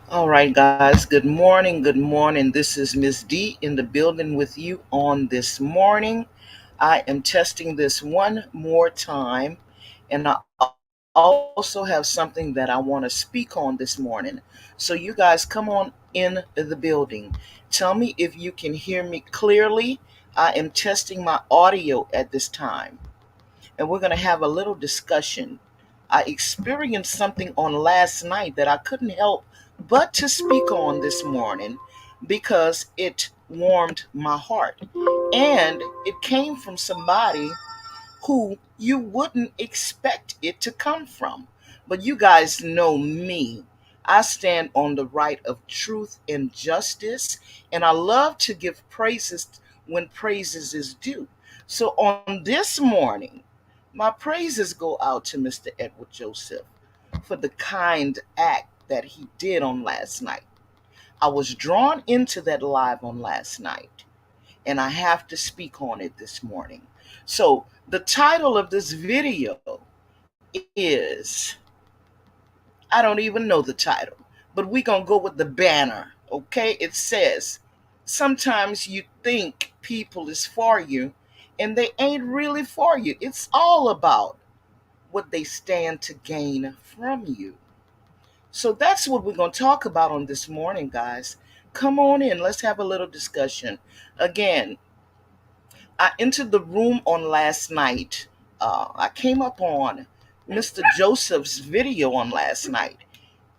All right, guys. Good morning. Good morning. This is Miss D in the building with you on this morning. I am testing this one more time, and I also have something that I want to speak on this morning. So, you guys come on in the building. Tell me if you can hear me clearly. I am testing my audio at this time, and we're going to have a little discussion. I experienced something on last night that I couldn't help but to speak on this morning because it warmed my heart. And it came from somebody who you wouldn't expect it to come from. But you guys know me. I stand on the right of truth and justice, and I love to give praises when praises is due. So on this morning, my praises go out to Mr. Edward Joseph for the kind act that he did on last night. I was drawn into that live on last night, and I have to speak on it this morning. So, the title of this video is I don't even know the title, but we're going to go with the banner, okay? It says, sometimes you think people is for you, and they ain't really for you. It's all about what they stand to gain from you. So that's what we're going to talk about on this morning, guys. Come on in. Let's have a little discussion. Again, I entered the room on last night. I came up on Mr. Joseph's video on last night.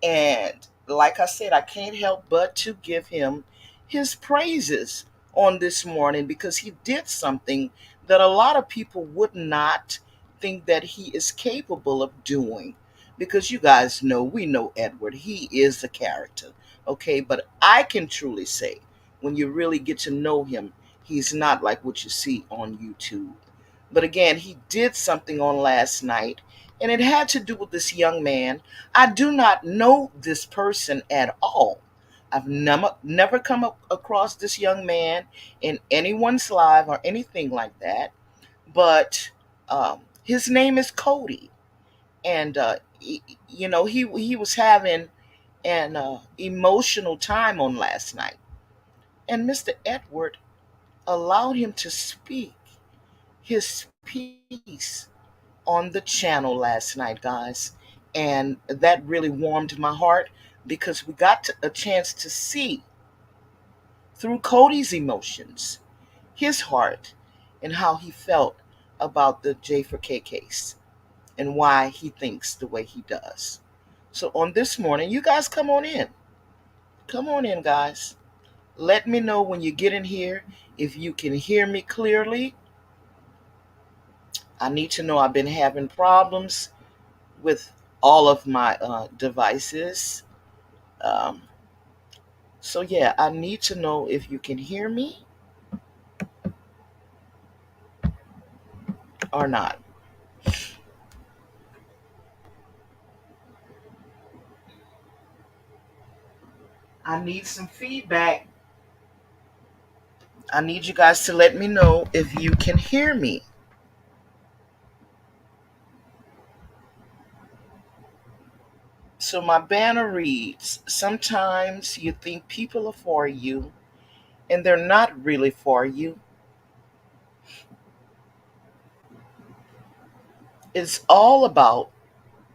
And like I said, I can't help but to give him his praises on this morning because he did something that a lot of people would not think that he is capable of doing. Because you guys know, we know Edward, he is a character, okay? But I can truly say, when you really get to know him, he's not like what you see on YouTube. But again, he did something on last night, and it had to do with this young man. I do not know this person at all. I've never come across this young man in anyone's live or anything like that. But his name is Cody, and he was having an emotional time on last night, and Mr. Edward allowed him to speak his piece on the channel last night, guys. And that really warmed my heart because we got a chance to see through Cody's emotions, his heart, and how he felt about the J4K case and why he thinks the way he does. So on this morning, you guys come on in. Come on in, guys. Let me know when you get in here if you can hear me clearly. I need to know. I've been having problems with all of my devices. Um, so, yeah, I need to know if you can hear me or not. I need some feedback. I need you guys to let me know if you can hear me. So, my banner reads, sometimes you think people are for you, and they're not really for you. It's all about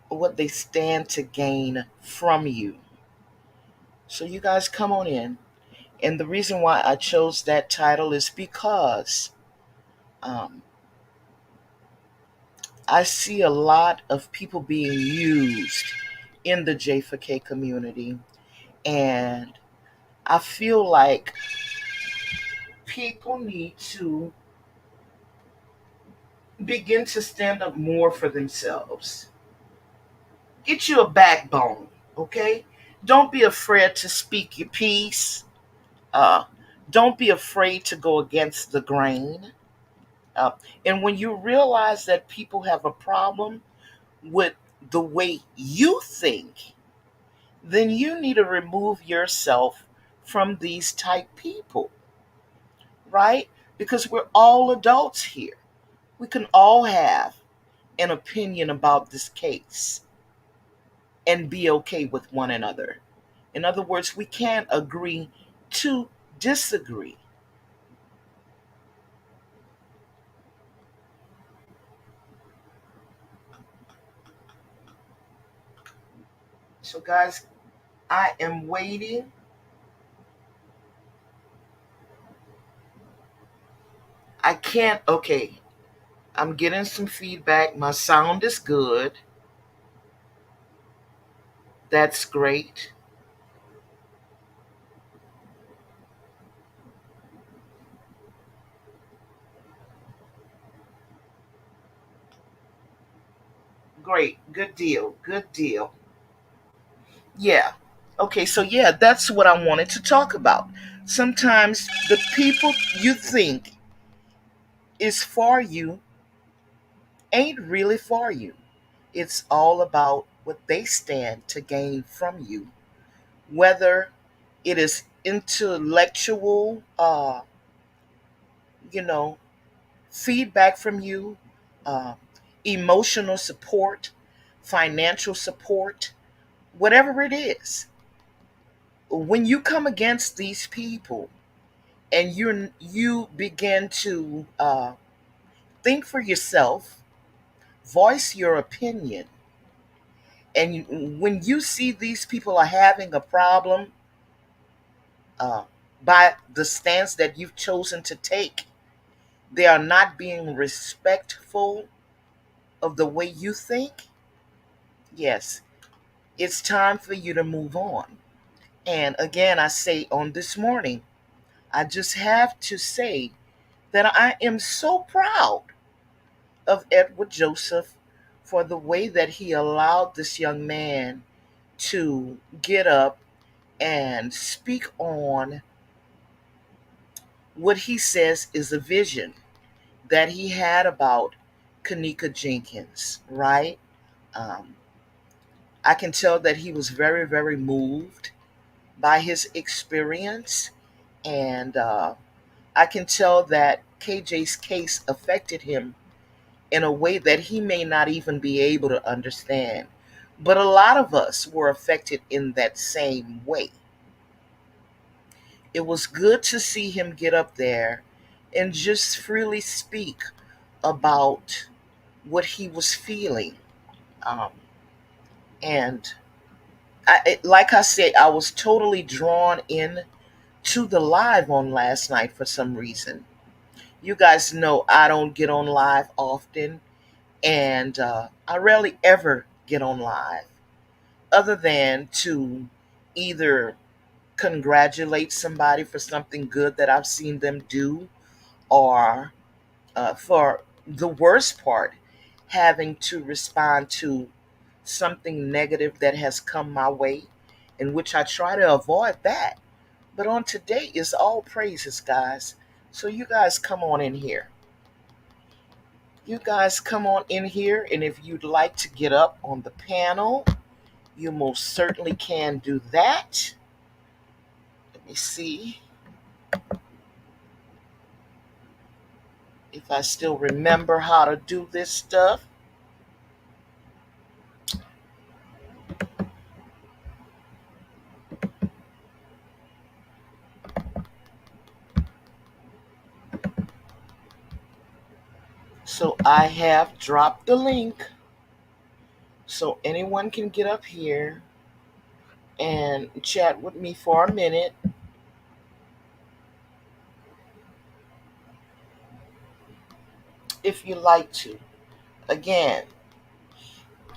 what they stand to gain from you. So, you guys come on in. And the reason why I chose that title is because um, I see a lot of people being used in the J4K community. And I feel like people need to begin to stand up more for themselves. Get you a backbone, okay? Don't be afraid to speak your piece. Uh, don't be afraid to go against the grain. Uh, and when you realize that people have a problem with the way you think, then you need to remove yourself from these type people, right? Because we're all adults here. We can all have an opinion about this case and be okay with one another. In other words, we can't agree to disagree. So, guys, I am waiting. I can't, okay, I'm getting some feedback. My sound is good. That's great. Great. Good deal. Good deal. Yeah. Okay, so yeah, that's what I wanted to talk about. Sometimes the people you think is for you ain't really for you. It's all about what they stand to gain from you, whether it is intellectual, you know, feedback from you, uh, emotional support, financial support, whatever it is. When you come against these people and you begin to think for yourself, voice your opinion, and when you see these people are having a problem uh, by the stance that you've chosen to take, they are not being respectful of the way you think. Yes, it's time for you to move on. And again, I say on this morning, I just have to say that I am so proud of Edward Joseph for the way that he allowed this young man to get up and speak on what he says is a vision that he had about Kanika Jenkins, right? Um, I can tell that he was very, very moved by his experience, and I can tell that KJ's case affected him in a way that he may not even be able to understand. But a lot of us were affected in that same way. It was good to see him get up there and just freely speak about what he was feeling. Um, and like I said, I was totally drawn in to the live on last night for some reason. You guys know I don't get on live often, and I rarely ever get on live other than to either congratulate somebody for something good that I've seen them do, or for the worst part, having to respond to something negative that has come my way, in which I try to avoid that. But on today is all praises, guys. So you guys come on in here. You guys come on in here, and if you'd like to get up on the panel, you most certainly can do that. Let me see if I still remember how to do this stuff. So I have dropped the link so anyone can get up here and chat with me for a minute if you like to. Again,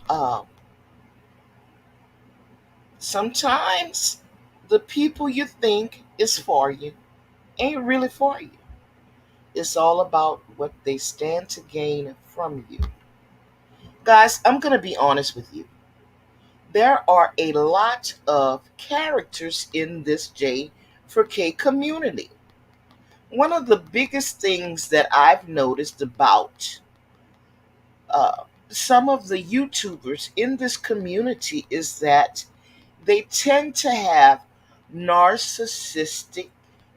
uh, sometimes the people you think is for you ain't really for you. It's all about what they stand to gain from you. Guys, I'm going to be honest with you. There are a lot of characters in this J for K community. One of the biggest things that I've noticed about some of the YouTubers in this community is that they tend to have narcissistic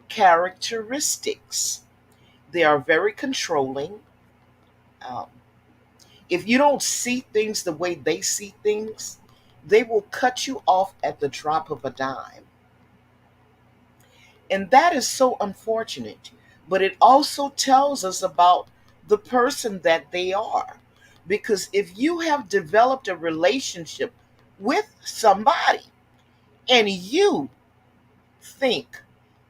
characteristics. They are very controlling. Um, if you don't see things the way they see things, They will cut you off at the drop of a dime. And that is so unfortunate. But it also tells us about the person that they are. Because if you have developed a relationship with somebody and you think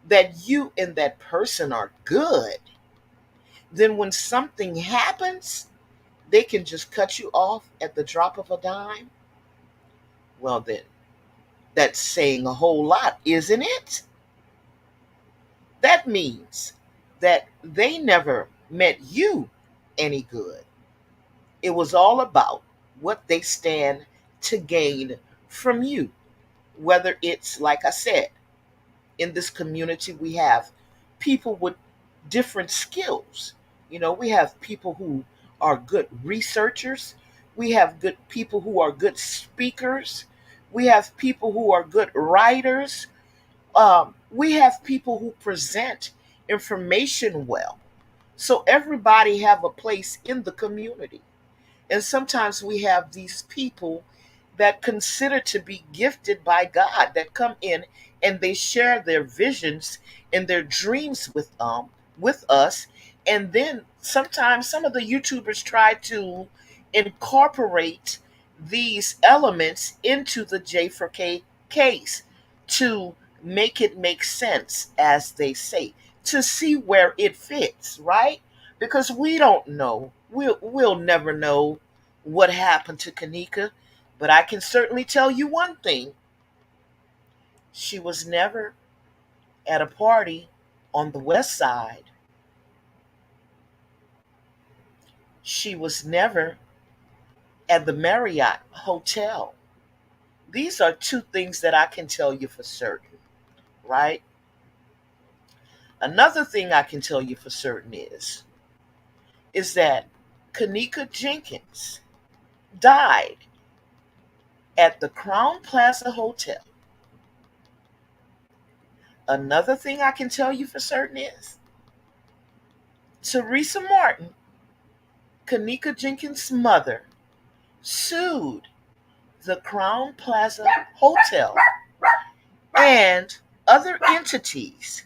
that you and that person are good, then when something happens, they can just cut you off at the drop of a dime. Well, then, that's saying a whole lot, isn't it? That means that they never meant you any good. It was all about what they stand to gain from you. Whether it's, like I said, in this community, we have people with different skills. We have people who are good researchers, we have good people who are good speakers, we have people who are good writers, we have people who present information well. So everybody have a place in the community. And sometimes we have these people that consider to be gifted by God that come in and they share their visions and their dreams with us. And then sometimes some of the YouTubers try to incorporate these elements into the J for K case to make it make sense, as they say, to see where it fits, right? Because we don't know. We'll never know what happened to Kanika, but I can certainly tell you one thing. She was never at a party on the west side. She was never at the Marriott Hotel. These are two things that I can tell you for certain, right? Another thing I can tell you for certain is that Kanika Jenkins died at the Crown Plaza Hotel. Another thing I can tell you for certain is Teresa Martin, Kanika Jenkins' mother, sued the Crown Plaza Hotel and other entities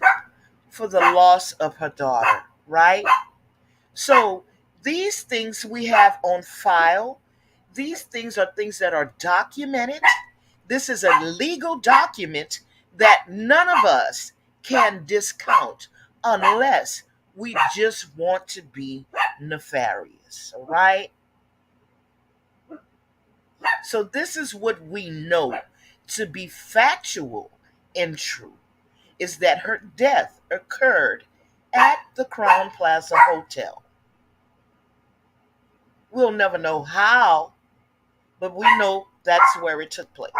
for the loss of her daughter, right? So these things we have on file. These things are things that are documented. This is a legal document that none of us can discount unless we just want to be nefarious, all right? So this is what we know to be factual and true, is that her death occurred at the Crown Plaza Hotel. We'll never know how, but we know that's where it took place.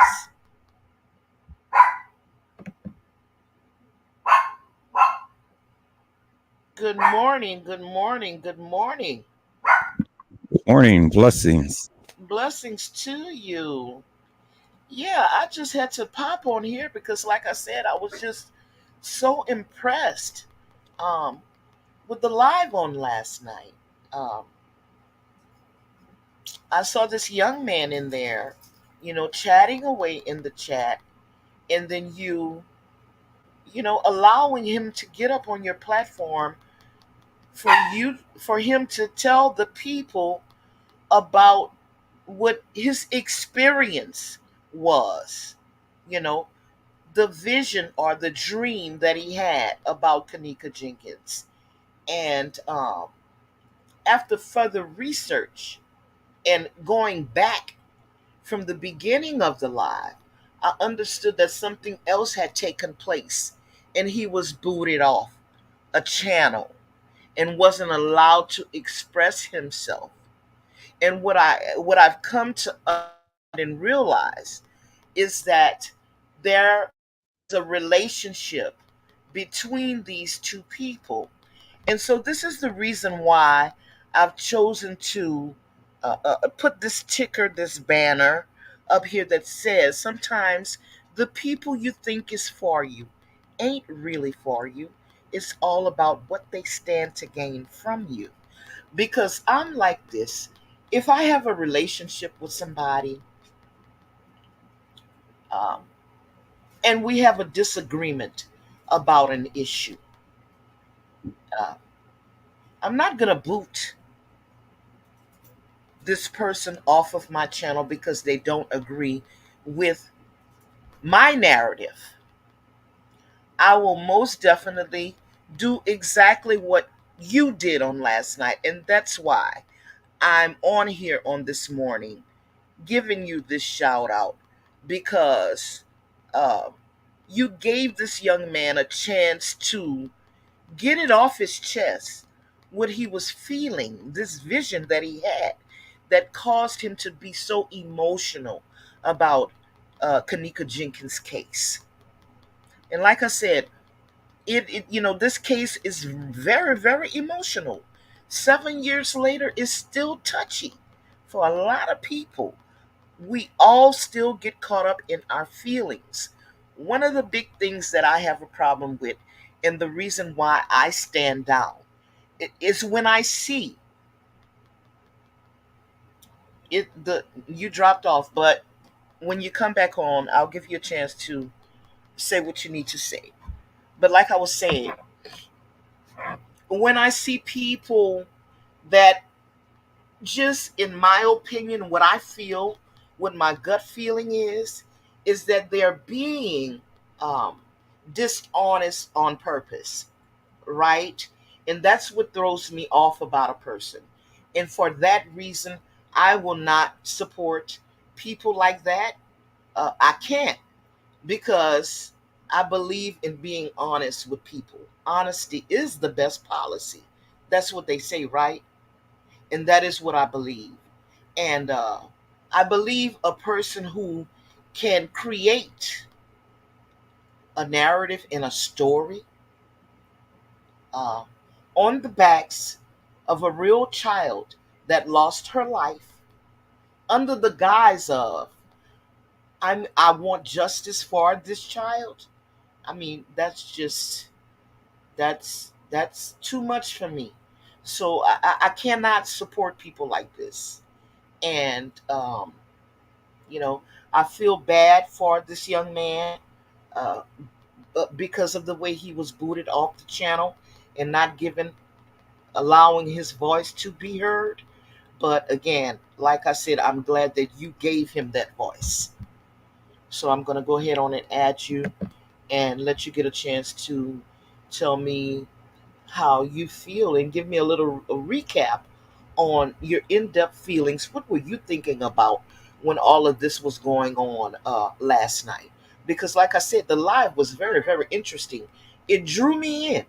Good morning, good morning, good morning. Morning blessings. Blessings to you. Yeah, I just had to pop on here because, like I said, I was just so impressed um, with the live on last night. Um, I saw this young man in there, chatting away in the chat, and then allowing him to get up on your platform for him to tell the people about what his experience was, you know, the vision or the dream that he had about Kanika Jenkins. And after further research and going back from the beginning of the live, I understood that something else had taken place and he was booted off a channel and wasn't allowed to express himself. And what I've come to and realize is that there's a relationship between these two people. And so this is the reason why I've chosen to put this ticker, this banner up here that says sometimes the people you think is for you ain't really for you. It's all about what they stand to gain from you. Because I'm like this. If I have a relationship with somebody, um, and we have a disagreement about an issue. Uh, I'm not going to boot this person off of my channel because they don't agree with my narrative. I will most definitely do exactly what you did on last night. And that's why I'm on here on this morning giving you this shout out because uh, you gave this young man a chance to get it off his chest what he was feeling, this vision that he had that caused him to be so emotional about Kanika Jenkins' case. And like I said, this case is very, very emotional. 7 years later is still touchy for a lot of people. We all still get caught up in our feelings. One of the big things that I have a problem with, and the reason why I stand down, is when I see it. The You dropped off, but when you come back on, I'll give you a chance to say what you need to say. But like I was saying, when I see people that, just in my opinion, what I feel, what my gut feeling is that they're being um, dishonest on purpose, right? And that's what throws me off about a person. And for that reason, I will not support people like that. I can't, because I believe in being honest with people. Honesty is the best policy. That's what they say, right? And that is what I believe. And I believe a person who can create a narrative in a story uh, on the backs of a real child that lost her life under the guise of I want justice for this child. I mean, that's too much for me. So I cannot support people like this. And you know, I feel bad for this young man uh, because of the way he was booted off the channel and not given allowing his voice to be heard. But again, like I said, I'm glad that you gave him that voice. So I'm going to go ahead on and add you and let you get a chance to tell me how you feel and give me a recap on your in-depth feelings. What were you thinking about when all of this was going on last night? Because like I said, the live was very, very interesting. It drew me in.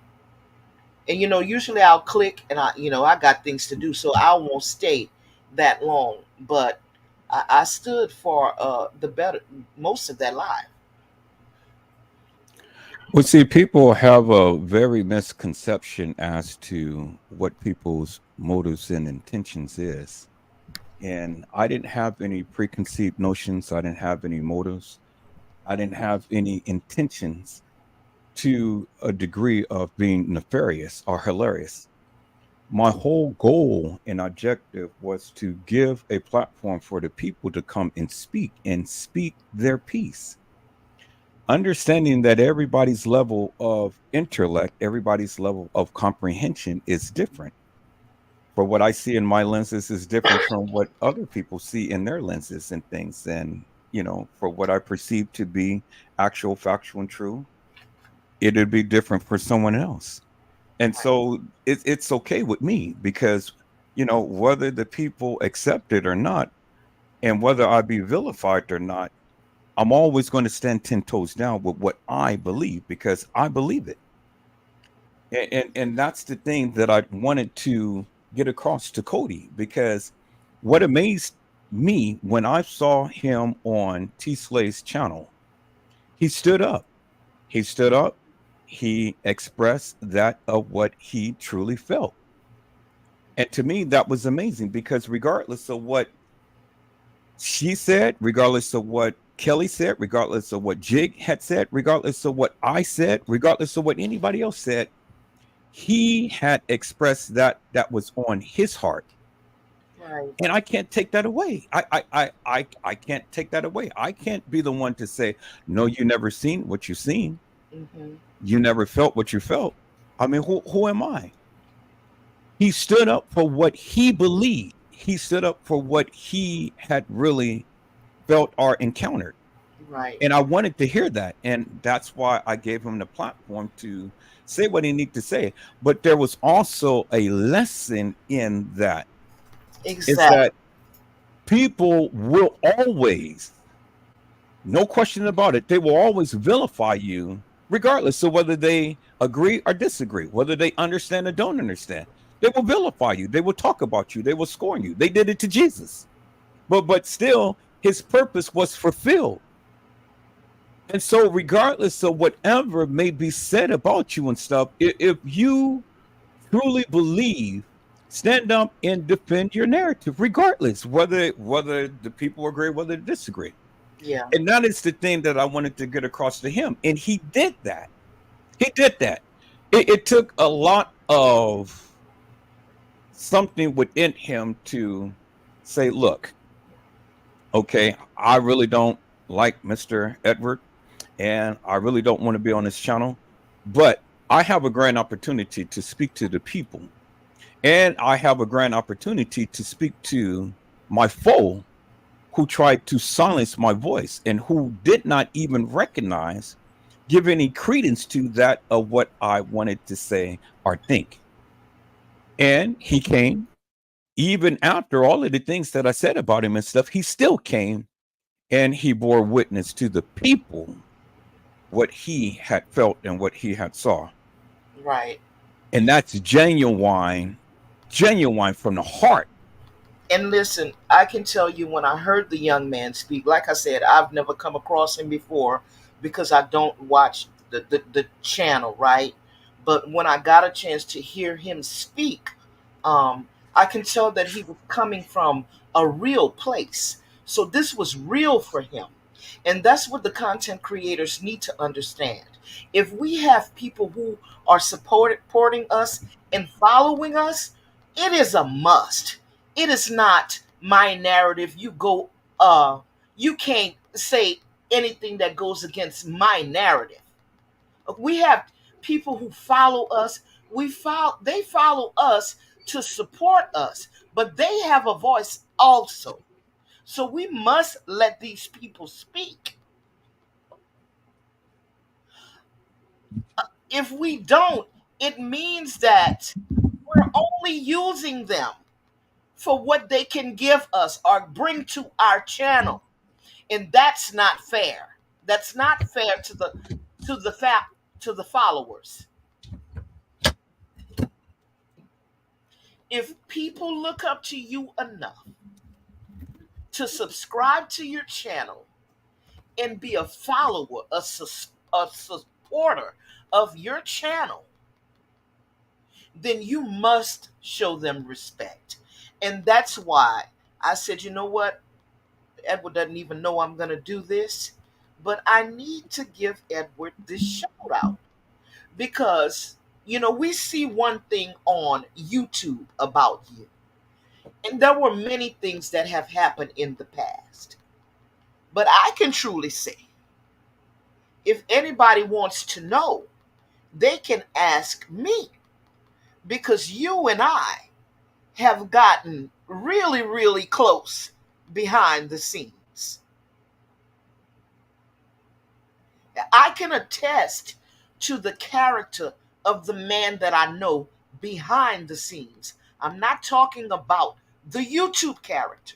And usually I'll click and I got things to do, so I won't stay that long. But I stood for the better most of that live. Well, see, people have a very misconception as to what people's motives and intentions is. And I didn't have any preconceived notions. I didn't have any motives. I didn't have any intentions to a degree of being nefarious or hilarious. My whole goal and objective was to give a platform for the people to come and speak their piece, understanding that everybody's level of intellect, everybody's level of comprehension is different. For what I see in my lenses is different from what other people see in their lenses and things. And, for what I perceive to be actual, factual, and true, it'd be different for someone else. And Right. so it's okay with me because, whether the people accept it or not, and whether I be vilified or not, I'm always going to stand 10 toes down with what I believe because I believe it. And that's the thing that I wanted to get across to Cody because what amazed me when I saw him on T Slay's channel, he stood up. He stood up. He expressed that of what he truly felt. And to me, that was amazing because regardless of what she said, regardless of what Kelly said, regardless of what Jig had said, regardless of what I said, regardless of what anybody else said, he had expressed that was on his heart. Right. And I can't take that away. I can't take that away. I can't be the one to say, no, you never seen what you seen. Hmm. You never felt what you felt. I mean, who am I? He stood up for what he believed. He stood up for what he had really felt or encountered. Right. And I wanted to hear that. And that's why I gave him the platform to say what he needed to say. But there was also a lesson in that, is Exactly. that people will always, no question about it, they will always vilify you, regardless of whether they agree or disagree, whether they understand or don't understand. They will vilify you. They will talk about you. They will scorn you. They did it to Jesus. But still, his purpose was fulfilled. And so, regardless of whatever may be said about you and stuff, if you truly believe, stand up and defend your narrative, regardless whether the people agree, whether they disagree. Yeah. And that is the thing that I wanted to get across to him. And he did that. He did that. It took a lot of something within him to say, look, okay, I really don't like Mr. Edward, and I really don't want to be on this channel, but I have a grand opportunity to speak to the people. And I have a grand opportunity to speak to my foe who tried to silence my voice and who did not even recognize, give any credence to that of what I wanted to say or think. And he came, even after all of the things that I said about him and stuff, he still came and he bore witness to the people what he had felt and what he had saw. Right. And that's genuine from the heart. And listen, I can tell you when I heard the young man speak, like I said, I've never come across him before because I don't watch the channel, right? But when I got a chance to hear him speak, I can tell that he was coming from a real place. So this was real for him. And that's what the content creators need to understand. If we have people who are supporting us and following us, it is a must. It is not my narrative. You can't say anything that goes against my narrative. We have people who follow us. They follow us to support us, but they have a voice also. So we must let these people speak. If we don't, it means that we're only using them for what they can give us or bring to our channel. And that's not fair. That's not fair to the fa- to the followers. If people look up to you enough to subscribe to your channel and be a follower, a supporter of your channel, then you must show them respect. And that's why I said, you know what? Edward doesn't even know I'm going to do this, but I need to give Edward this shout out because, we see one thing on YouTube about you, and there were many things that have happened in the past. But I can truly say, if anybody wants to know, they can ask me because you and I have gotten really, really close behind the scenes. I can attest to the character of the man that I know behind the scenes. I'm not talking about the YouTube character.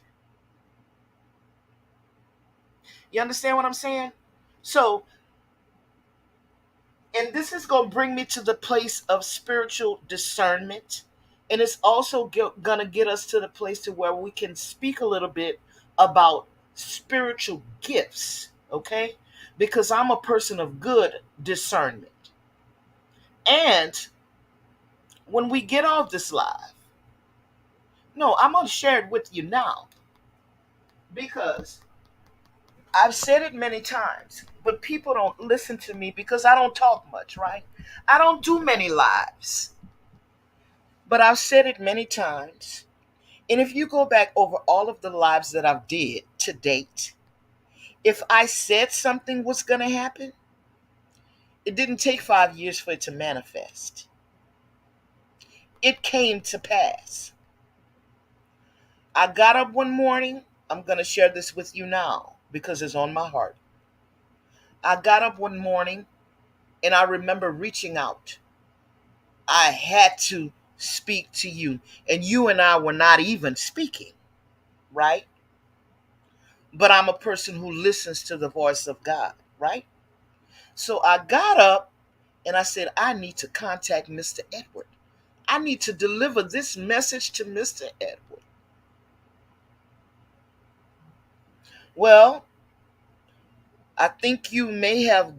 You understand what I'm saying? So, and this is going to bring me to the place of spiritual discernment. And it's also going to get us to the place to where we can speak a little bit about spiritual gifts, okay? Because I'm a person of good discernment. And when we get off this live, no, I'm going to share it with you now because I've said it many times, but people don't listen to me because I don't talk much, right? I don't do many lives, but I've said it many times. And if you go back over all of the lives that I've did to date, if I said something was going to happen, it didn't take 5 years for it to manifest. It came to pass. I got up one morning. I'm going to share this with you now because it's on my heart. I got up one morning and I remember reaching out. I had to speak to you, and you and I were not even speaking, right? But I'm a person who listens to the voice of God, right? So I got up and I said, I need to contact Mr. Edward. I need to deliver this message to Mr. Edward. Well, I think you may have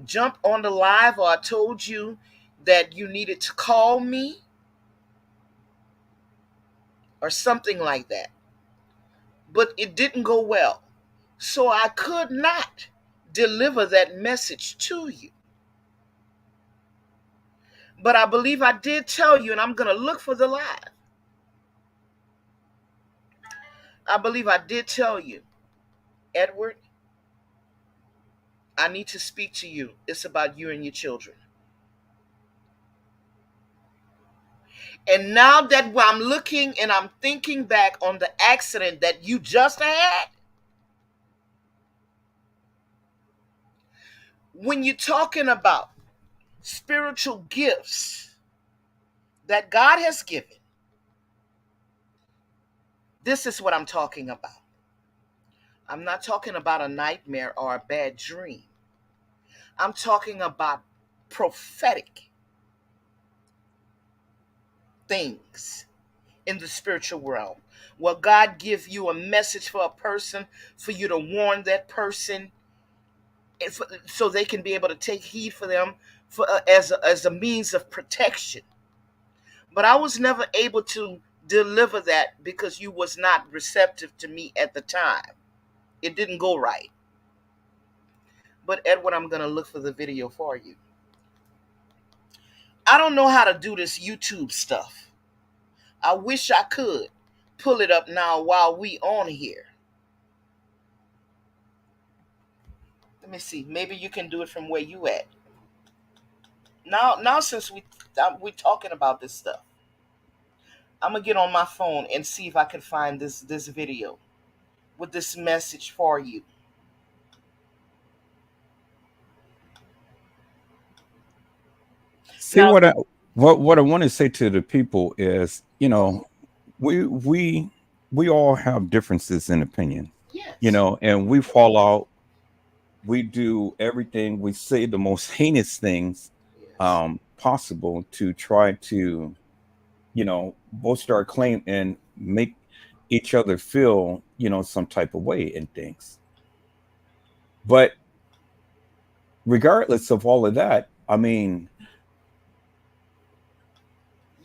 jumped on the live, or I told you that you needed to call me or something like that. But it didn't go well. So I could not deliver that message to you. But I believe I did tell you, and I'm going to look for the live. I believe I did tell you, Edward, I need to speak to you. It's about you and your children. And now that I'm looking and I'm thinking back on the accident that you just had, when you're talking about spiritual gifts that God has given, this is what I'm talking about. I'm not talking about a nightmare or a bad dream. I'm talking about prophetic things in the spiritual realm. Will God give you a message for a person, for you to warn that person, so they can be able to take heed for them, as a means of protection. But I was never able to deliver that because you was not receptive to me at the time. It didn't go right. But Edward, I'm going to look for the video for you. I don't know how to do this YouTube stuff. I wish I could pull it up now while we on here. Let me see. Maybe you can do it from where you at. Now since we talking about this stuff, I'm gonna get on my phone and see if I can find this video with this message for you. See Now, what I want to say to the people is, we we we all have differences in opinion, yes, and we fall out. We do everything. We say the most heinous things yes, possible to try to, bolster our claim and make each other feel, some type of way in things. But regardless of all of that, I mean,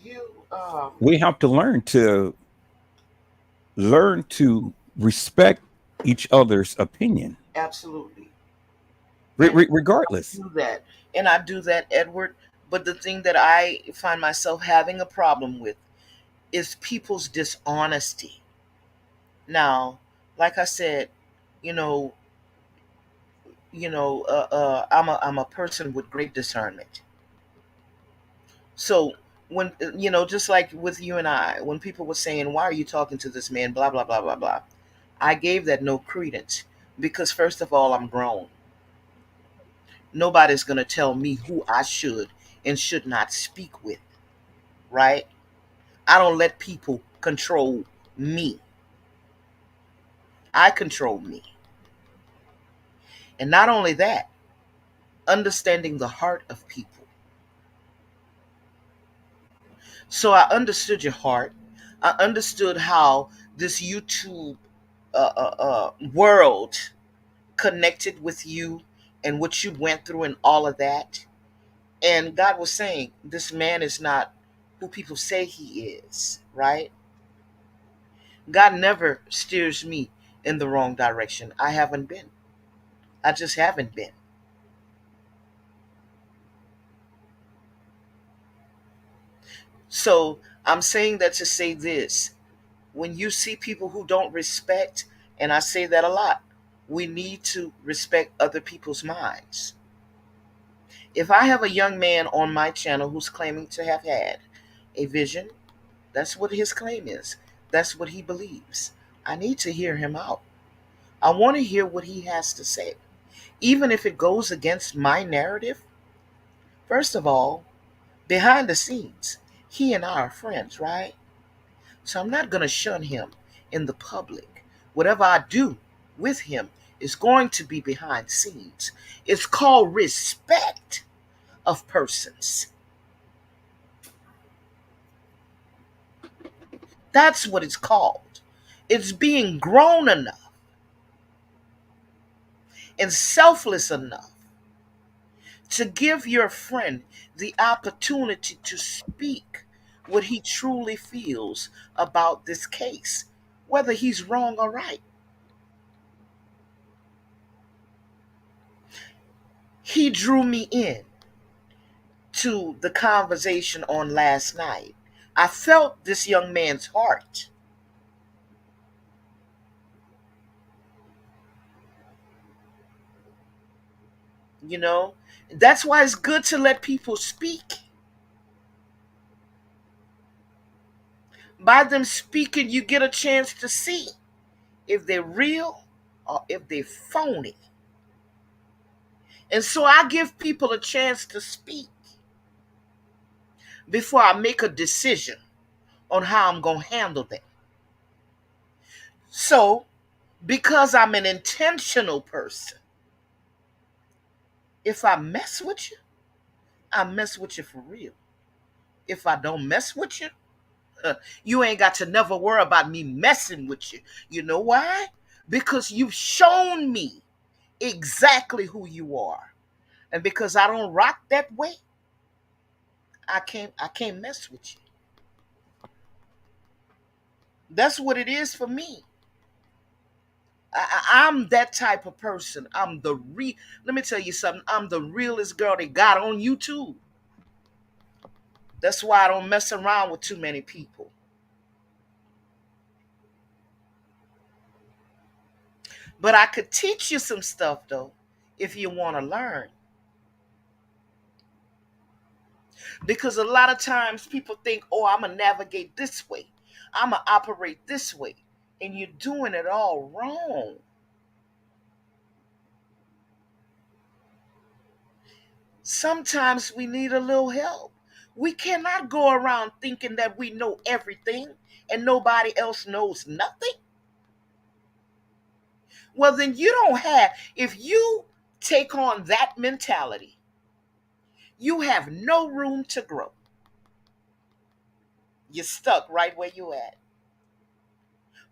you we have to learn to respect each other's opinion, absolutely, and I regardless. do that, Edward. But the thing that I find myself having a problem with is people's dishonesty. Now, like I said, you know, I'm a person with great discernment. So when just like with you and I, when people were saying, "Why are you talking to this man?" Blah blah blah blah blah, I gave that no credence because first of all, I'm grown. Nobody's gonna tell me who I should and should not speak with, right? I don't let people control me. I control me, and not only that, understanding the heart of people. So I understood your heart. I understood how this YouTube world connected with you and what you went through and all of that. And God was saying, this man is not who people say he is, right? God never steers me in the wrong direction. I haven't been. I just haven't been. So I'm saying that to say this. When you see people who don't respect, and I say that a lot, we need to respect other people's minds. If I have a young man on my channel who's claiming to have had a vision, that's what his claim is. That's what he believes. I need to hear him out. I want to hear what he has to say. Even if it goes against my narrative, first of all, behind the scenes, he and I are friends, right? So I'm not going to shun him in the public. Whatever I do with him is going to be behind the scenes. It's called respect of persons. That's what it's called. It's being grown enough and selfless enough to give your friend the opportunity to speak what he truly feels about this case, whether he's wrong or right. He drew me in to the conversation on last night. I felt this young man's heart. You know, that's why it's good to let people speak. By them speaking, you get a chance to see if they're real or if they're phony. And so I give people a chance to speak before I make a decision on how I'm going to handle them. So, because I'm an intentional person, if I mess with you, I mess with you for real. If I don't mess with you, you ain't got to never worry about me messing with you. You know why? Because you've shown me exactly who you are. And because I don't rock that way, I can't mess with you. That's what it is for me. I'm that type of person. Let me tell you something. I'm the realest girl they got on YouTube. That's why I don't mess around with too many people. But I could teach you some stuff though, if you want to learn. Because a lot of times people think, oh, I'm gonna navigate this way. I'm gonna operate this way. And you're doing it all wrong. Sometimes we need a little help. We cannot go around thinking that we know everything and nobody else knows nothing. Well, then if you take on that mentality, you have no room to grow. You're stuck right where you at.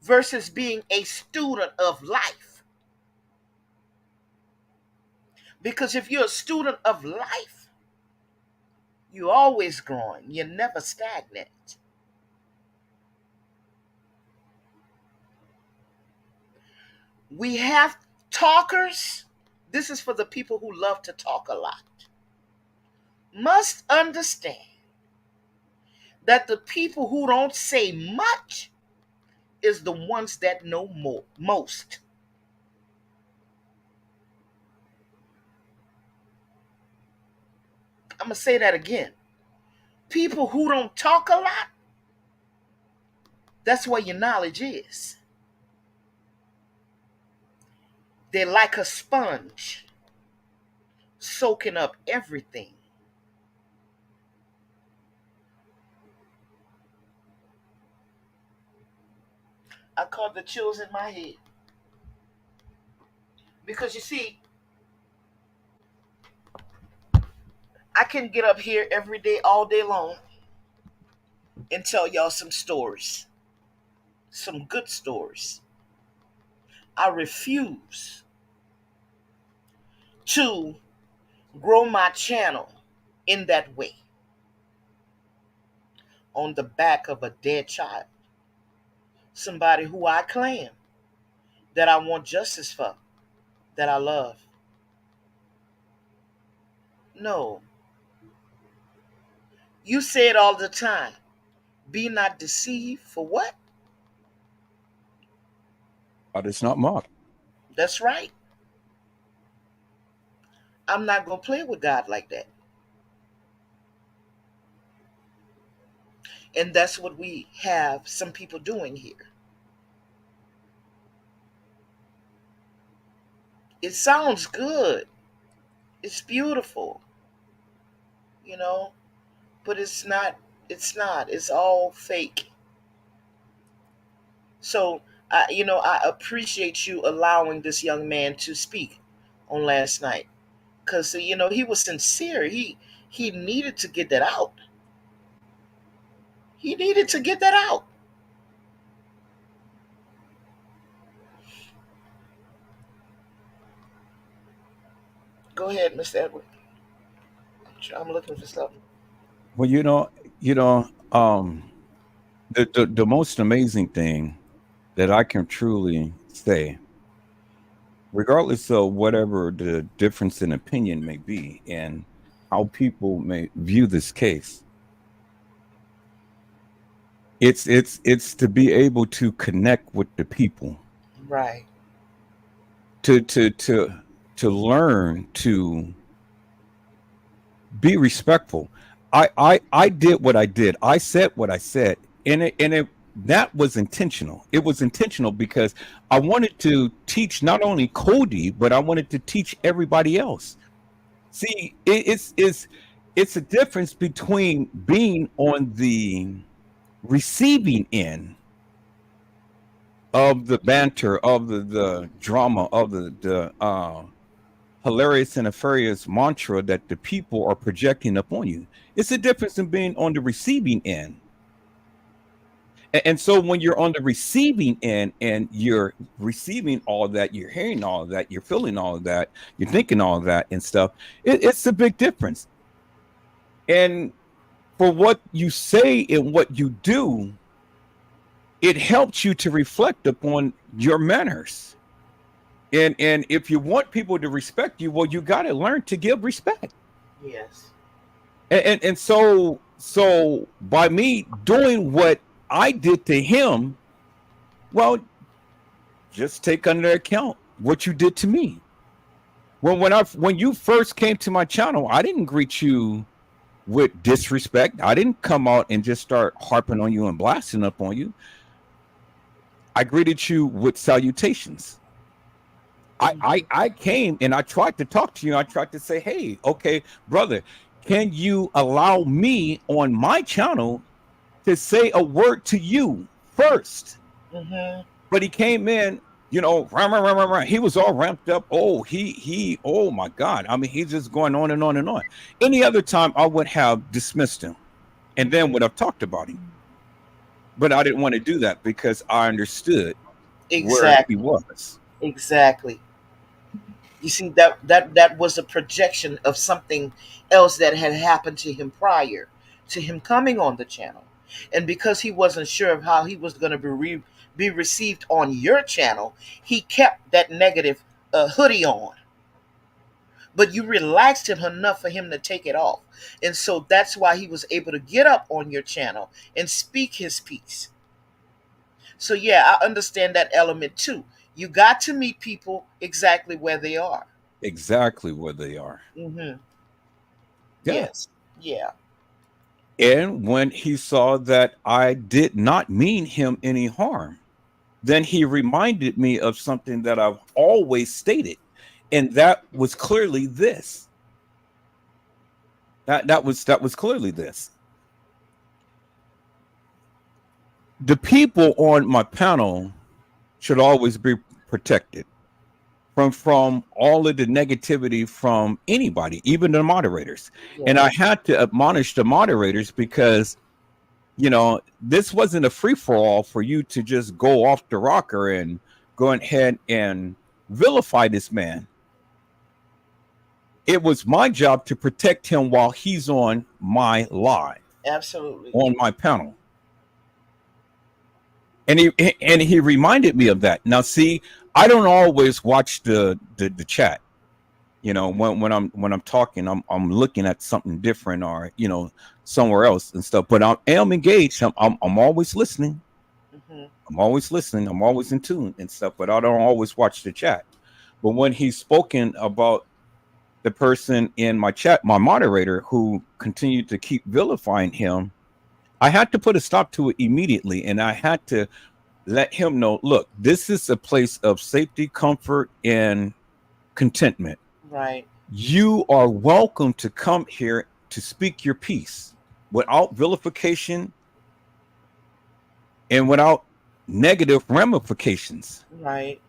Versus being a student of life. Because if you're a student of life, you're always growing. You're never stagnant. We have talkers. This is for the people who love to talk a lot. Must understand that the people who don't say much is the ones that know most. I'm going to say that again. People who don't talk a lot, that's where your knowledge is. They're like a sponge, soaking up everything. I caught the chills in my head. Because you see, I can get up here every day, all day long, and tell y'all some stories, some good stories. I refuse to grow my channel in that way, on the back of a dead child. Somebody who I claim that I want justice for, that I love. No, you say it all the time. Be not deceived for what? God is not mocked. That's right. I'm not going to play with God like that. And that's what we have some people doing here. It sounds good. It's beautiful, you know, but it's not. It's not. It's all fake. So, I appreciate you allowing this young man to speak on last night, because he was sincere. He needed to get that out. He needed to get that out. Go ahead, Mr. Edward. I'm looking for something. Well, the most amazing thing that I can truly say, regardless of whatever the difference in opinion may be and how people may view this case, it's to be able to connect with the people, Right. to learn to be respectful. I did what I did. I said what I said, and it that was intentional. It was intentional because I wanted to teach not only Cody, but I wanted to teach everybody else. See, it's a difference between being on the receiving end of the banter, of the drama, of the hilarious and nefarious mantra that the people are projecting upon you. It's a difference in being on the receiving end. And so when you're on the receiving end and you're receiving all of that, you're hearing all of that, you're feeling all of that, you're thinking all of that and stuff, it's a big difference. And for what you say and what you do, it helps you to reflect upon your manners. And if you want people to respect you, well, you got to learn to give respect. Yes. And so by me doing what I did to him, well, just take under account what you did to me. When you first came to my channel, I didn't greet you with disrespect. I didn't come out and just start harping on you and blasting up on you. I greeted you with salutations. I came and I tried to talk to you. I tried to say, hey, okay, brother, can you allow me on my channel to say a word to you first? Mm-hmm. But he came in, he was all ramped up. Oh, oh my God. I mean, he's just going on and on and on. Any other time I would have dismissed him and then would have talked about him. But I didn't want to do that because I understood where he Exactly. was. Exactly. You see, that was a projection of something else that had happened to him prior to him coming on the channel, and because he wasn't sure of how he was going to be received on your channel, he kept that negative hoodie on. But you relaxed him enough for him to take it off, and so that's why he was able to get up on your channel and speak his piece. So yeah, I understand that element too. You got to meet people exactly where they are. Exactly where they are. Mm-hmm. Yeah. Yes. Yeah. And when he saw that I did not mean him any harm, then he reminded me of something that I've always stated. And that was clearly this. That was clearly this. The people on my panel should always be protected from all of the negativity from anybody, even the moderators. Yeah. And I had to admonish the moderators because this wasn't a free-for-all for you to just go off the rocker and go ahead and vilify this man. It was my job to protect him while he's on my live. Absolutely. On my panel. And he reminded me of that. Now, see, I don't always watch the chat. When I'm talking, I'm looking at something different or somewhere else and stuff. But I am engaged. I'm always listening. I'm always listening. I'm always in tune and stuff, but I don't always watch the chat. But when he's spoken about the person in my chat, my moderator, who continued to keep vilifying him, I had to put a stop to it immediately. And I had to let him know, look, this is a place of safety, comfort, and contentment. Right. You are welcome to come here to speak your piece without vilification and without negative ramifications. Right.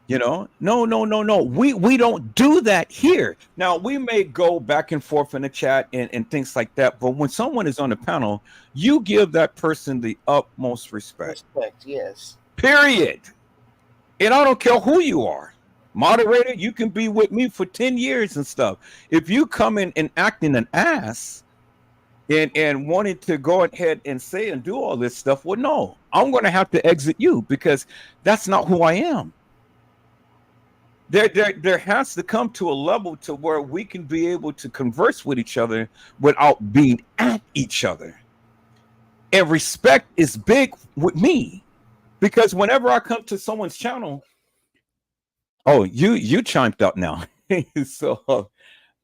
No. We don't do that here. Now, we may go back and forth in the chat and things like that, but when someone is on the panel, you give that person the utmost respect. Respect, yes. Period. And I don't care who you are. Moderator, you can be with me for 10 years and stuff. If you come in and acting an ass and wanting to go ahead and say and do all this stuff, well, no, I'm going to have to exit you because that's not who I am. There has to come to a level to where we can be able to converse with each other without being at each other. And respect is big with me because whenever I come to someone's channel, oh, you chimed up now. So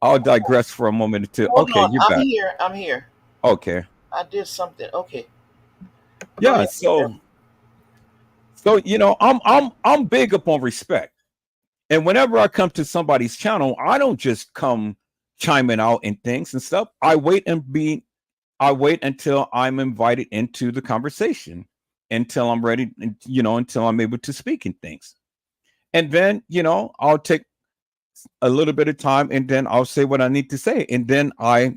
I'll digress for a moment or two. Hold Okay, on. you're back. I'm here. Okay. I did something. Okay. Yeah. So I'm big upon respect. And whenever I come to somebody's channel, I don't just come chiming out and things and stuff. I wait until I'm invited into the conversation, until I'm ready, until I'm able to speak in things. And then, I'll take a little bit of time and then I'll say what I need to say. And then I,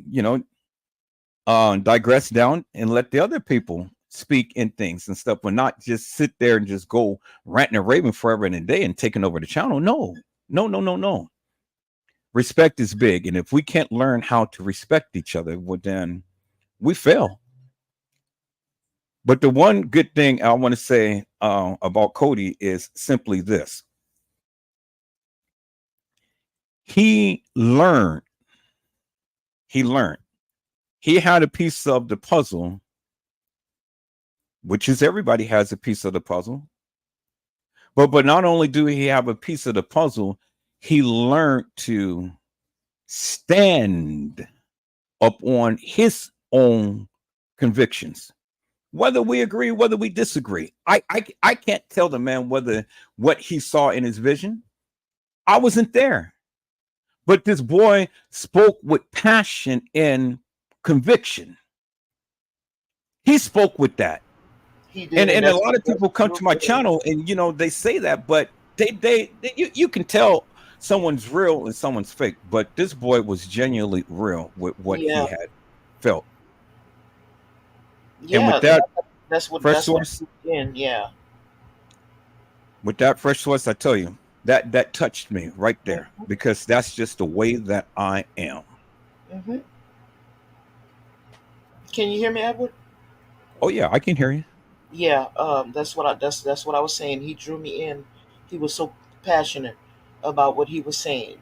digress down and let the other people speak in things and stuff, but not just sit there and just go ranting and raving forever and a day and taking over the channel. No. Respect is big. And if we can't learn how to respect each other, well, then we fail. But the one good thing I want to say about Cody is simply this. He learned. He had a piece of the puzzle, which is everybody has a piece of the puzzle. But not only do he have a piece of the puzzle, he learned to stand up on his own convictions. Whether we agree, whether we disagree. I can't tell the man whether what he saw in his vision. I wasn't there. But this boy spoke with passion and conviction. He spoke with that. And a lot of people come to my channel and they say that, but they you can tell someone's real and someone's fake. But this boy was genuinely real with what he had felt. Yeah, and with that that's what fresh source. With that fresh source, I tell you, that touched me right there because that's just the way that I am. Mm-hmm. Can you hear me, Edward? Oh yeah, I can hear you. Yeah, that's what I was saying. He drew me in. He was so passionate about what he was saying,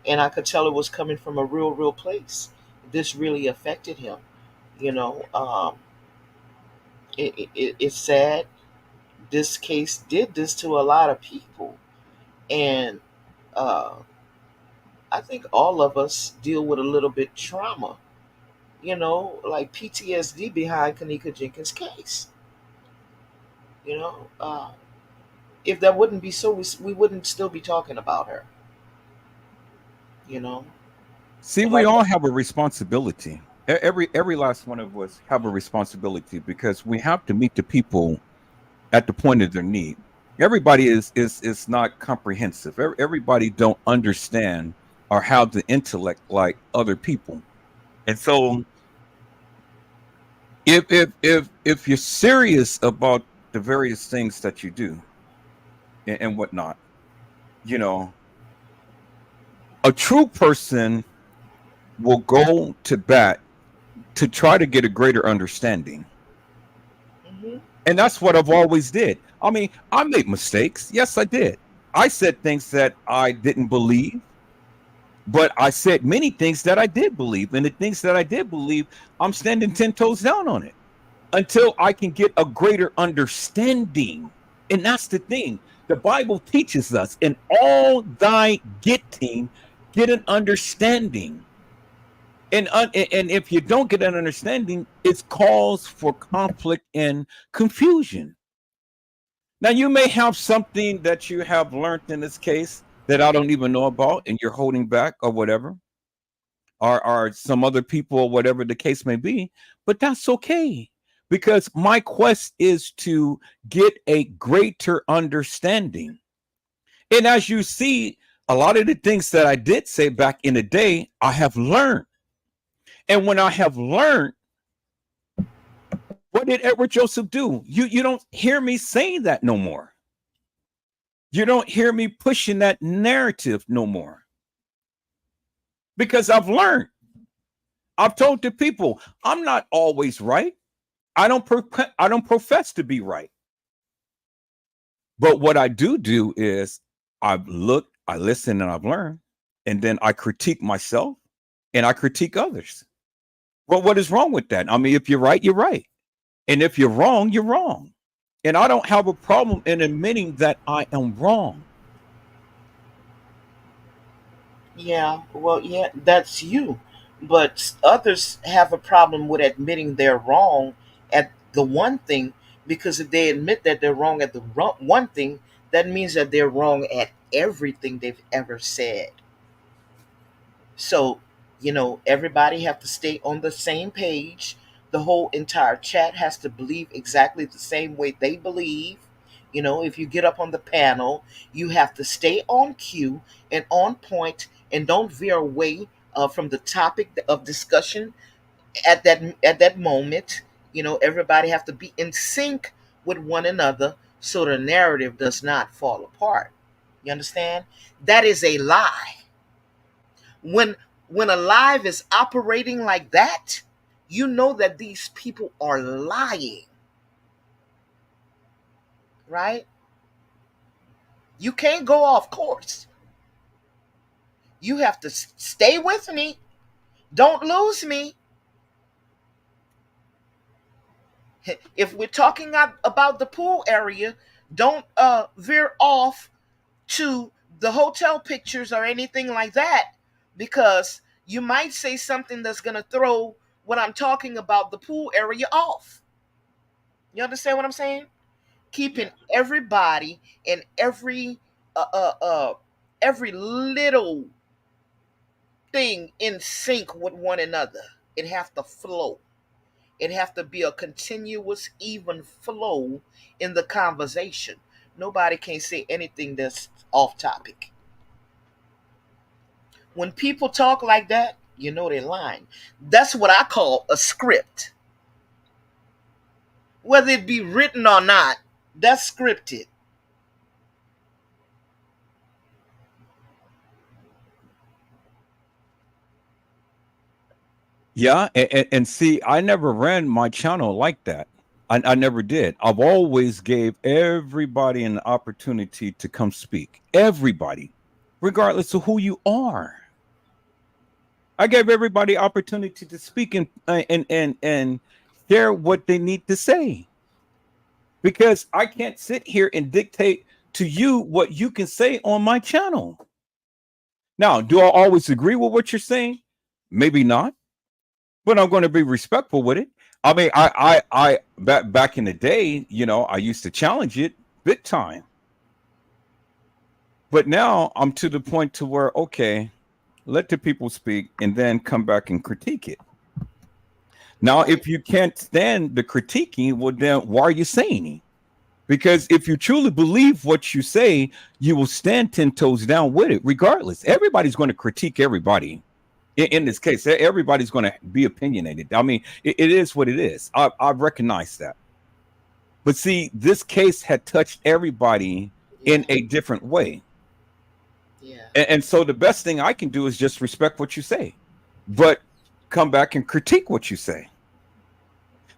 and I could tell it was coming from a real place. This really affected him, it's sad. This case did this to a lot of people, and I think all of us deal with a little bit trauma, like PTSD behind Kenneka Jenkins' case. If that wouldn't be so, we wouldn't still be talking about her. See, we all have a responsibility. Every last one of us have a responsibility because we have to meet the people at the point of their need. Everybody is not comprehensive. Everybody don't understand or have the intellect like other people. And so if you're serious about the various things that you do and whatnot, a true person will go to bat to try to get a greater understanding. Mm-hmm. And that's what I've always did. I mean, I made mistakes. Yes, I did. I said things that I didn't believe, but I said many things that I did believe. And the things that I did believe, I'm standing 10 toes down on it. until I can get a greater understanding. And that's the thing. The Bible teaches us in all thy getting, get an understanding. And if you don't get an understanding, it's cause for conflict and confusion. Now, you may have something that you have learned in this case that I don't even know about, and you're holding back or whatever, or some other people or whatever the case may be, but that's okay because my quest is to get a greater understanding. And as you see, a lot of the things that I did say back in the day, I have learned. And when I have learned, what did Edward Joseph do? You don't hear me saying that no more. You don't hear me pushing that narrative no more. Because I've learned. I've told the people, I'm not always right. I don't profess to be right. But what I do is I look, I listen, and I've learned, and then I critique myself and I critique others. Well, what is wrong with that? I mean, if you're right, you're right. And if you're wrong, you're wrong. And I don't have a problem in admitting that I am wrong. Yeah, well, yeah, that's you. But others have a problem with admitting they're wrong at the one thing, because if they admit that they're wrong at the one thing, that means that they're wrong at everything they've ever said. So, everybody have to stay on the same page. The whole entire chat has to believe exactly the same way they believe. If you get up on the panel, you have to stay on cue and on point, and don't veer away from the topic of discussion at that moment. Everybody have to be in sync with one another so the narrative does not fall apart. You understand? That is a lie. When a live is operating like that, you know that these people are lying, right? You can't go off course. You have to stay with me. Don't lose me. If we're talking about the pool area, don't veer off to the hotel pictures or anything like that, because you might say something that's going to throw what I'm talking about, the pool area, off. You understand what I'm saying? Keeping everybody and uh, uh, uh, every little thing in sync with one another. It have to flow. It have to be a continuous, even flow in the conversation. Nobody can say anything that's off topic. When people talk like that, you know they're lying. That's what I call a script. Whether it be written or not, that's scripted. Yeah, and see, I never ran my channel like that. I never did. I've always gave everybody an opportunity to come speak. Everybody, regardless of who you are. I gave everybody opportunity to speak and share what they need to say. Because I can't sit here and dictate to you what you can say on my channel. Now, do I always agree with what you're saying? Maybe not, but I'm going to be respectful with it. I mean, I back in the day, I used to challenge it big time. But now I'm to the point to where, okay, let the people speak and then come back and critique it. Now, if you can't stand the critiquing, well, then why are you saying it? Because if you truly believe what you say, you will stand 10 toes down with it, regardless. Everybody's going to critique everybody. In this case, everybody's going to be opinionated. I mean, it is what it is. I recognize that. But see, this case had touched everybody in a different way. Yeah. And so the best thing I can do is just respect what you say, but come back and critique what you say.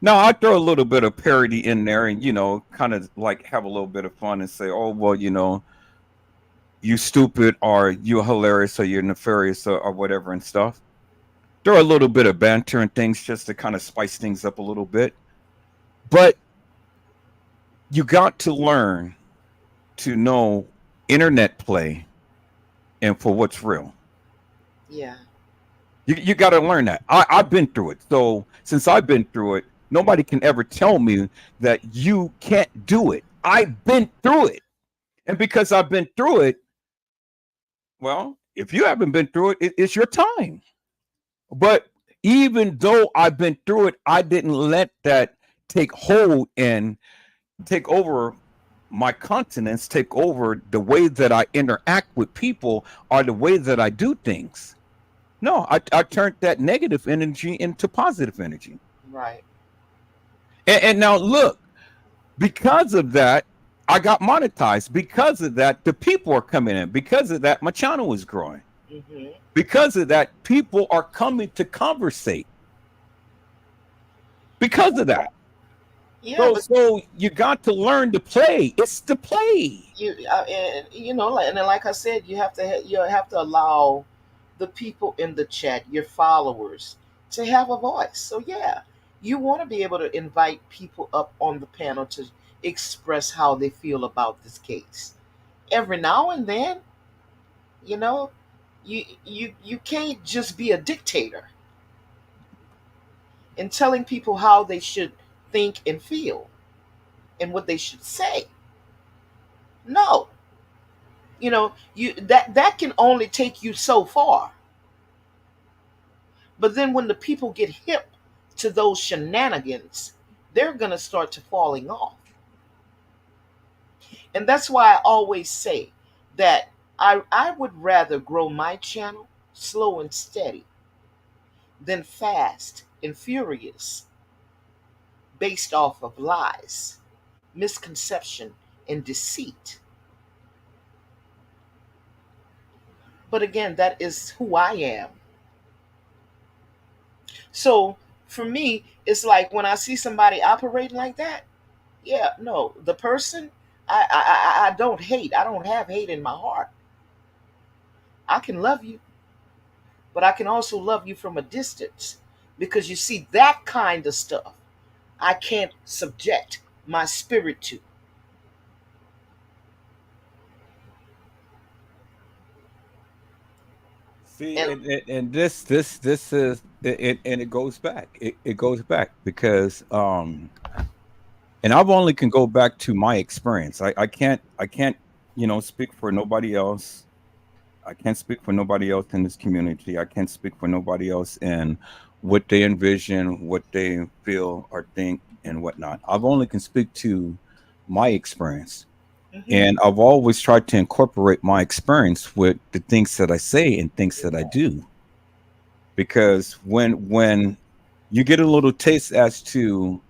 Now, I throw a little bit of parody in there and, kind of like have a little bit of fun and say, oh, well, you stupid or you're hilarious or you're nefarious or whatever and stuff. Throw a little bit of banter and things just to kind of spice things up a little bit. But you got to learn to know internet play and for what's real. Yeah. You got to learn that. I've been through it. So since I've been through it, nobody can ever tell me that you can't do it. I've been through it. And because I've been through it, well, if you haven't been through it, it's your time. But even though I've been through it, I didn't let that take hold and take over my continence, take over the way that I interact with people or the way that I do things. No, I turned that negative energy into positive energy. Right. And now look, because of that, I got monetized. Because of that, the people are coming in. Because of that, my channel is growing. Hmm. Because of that, people are coming to conversate. Because of that. Yeah, So but so you got to learn to play. It's the play. and then like I said, you have to allow the people in the chat, your followers, to have a voice. So yeah, you want to be able to invite people up on the panel to express how they feel about this case. Every now and then, you know, you can't just be a dictator in telling people how they should think and feel and what they should say. No, you that can only take you so far. But then when the people get hip to those shenanigans, they're going to start to falling off. And that's why I always say that I would rather grow my channel slow and steady than fast and furious based off of lies, misconception, and deceit. But again, that is who I am. So for me, it's like when I see somebody operating like that, yeah, no, the person, I don't hate. I don't have hate in my heart. I can love you, but I can also love you from a distance because you see that kind of stuff I can't subject my spirit to. See, And and this is it, and it goes back. It goes back because and I've only can go back to my experience. I can't speak for nobody else. I can't speak for nobody else in this community. I can't speak for nobody else in what they envision, what they feel or think, and whatnot. I've only can speak to my experience, mhm, and I've always tried to incorporate my experience with the things that I say and things that I do. Because when you get a little taste as to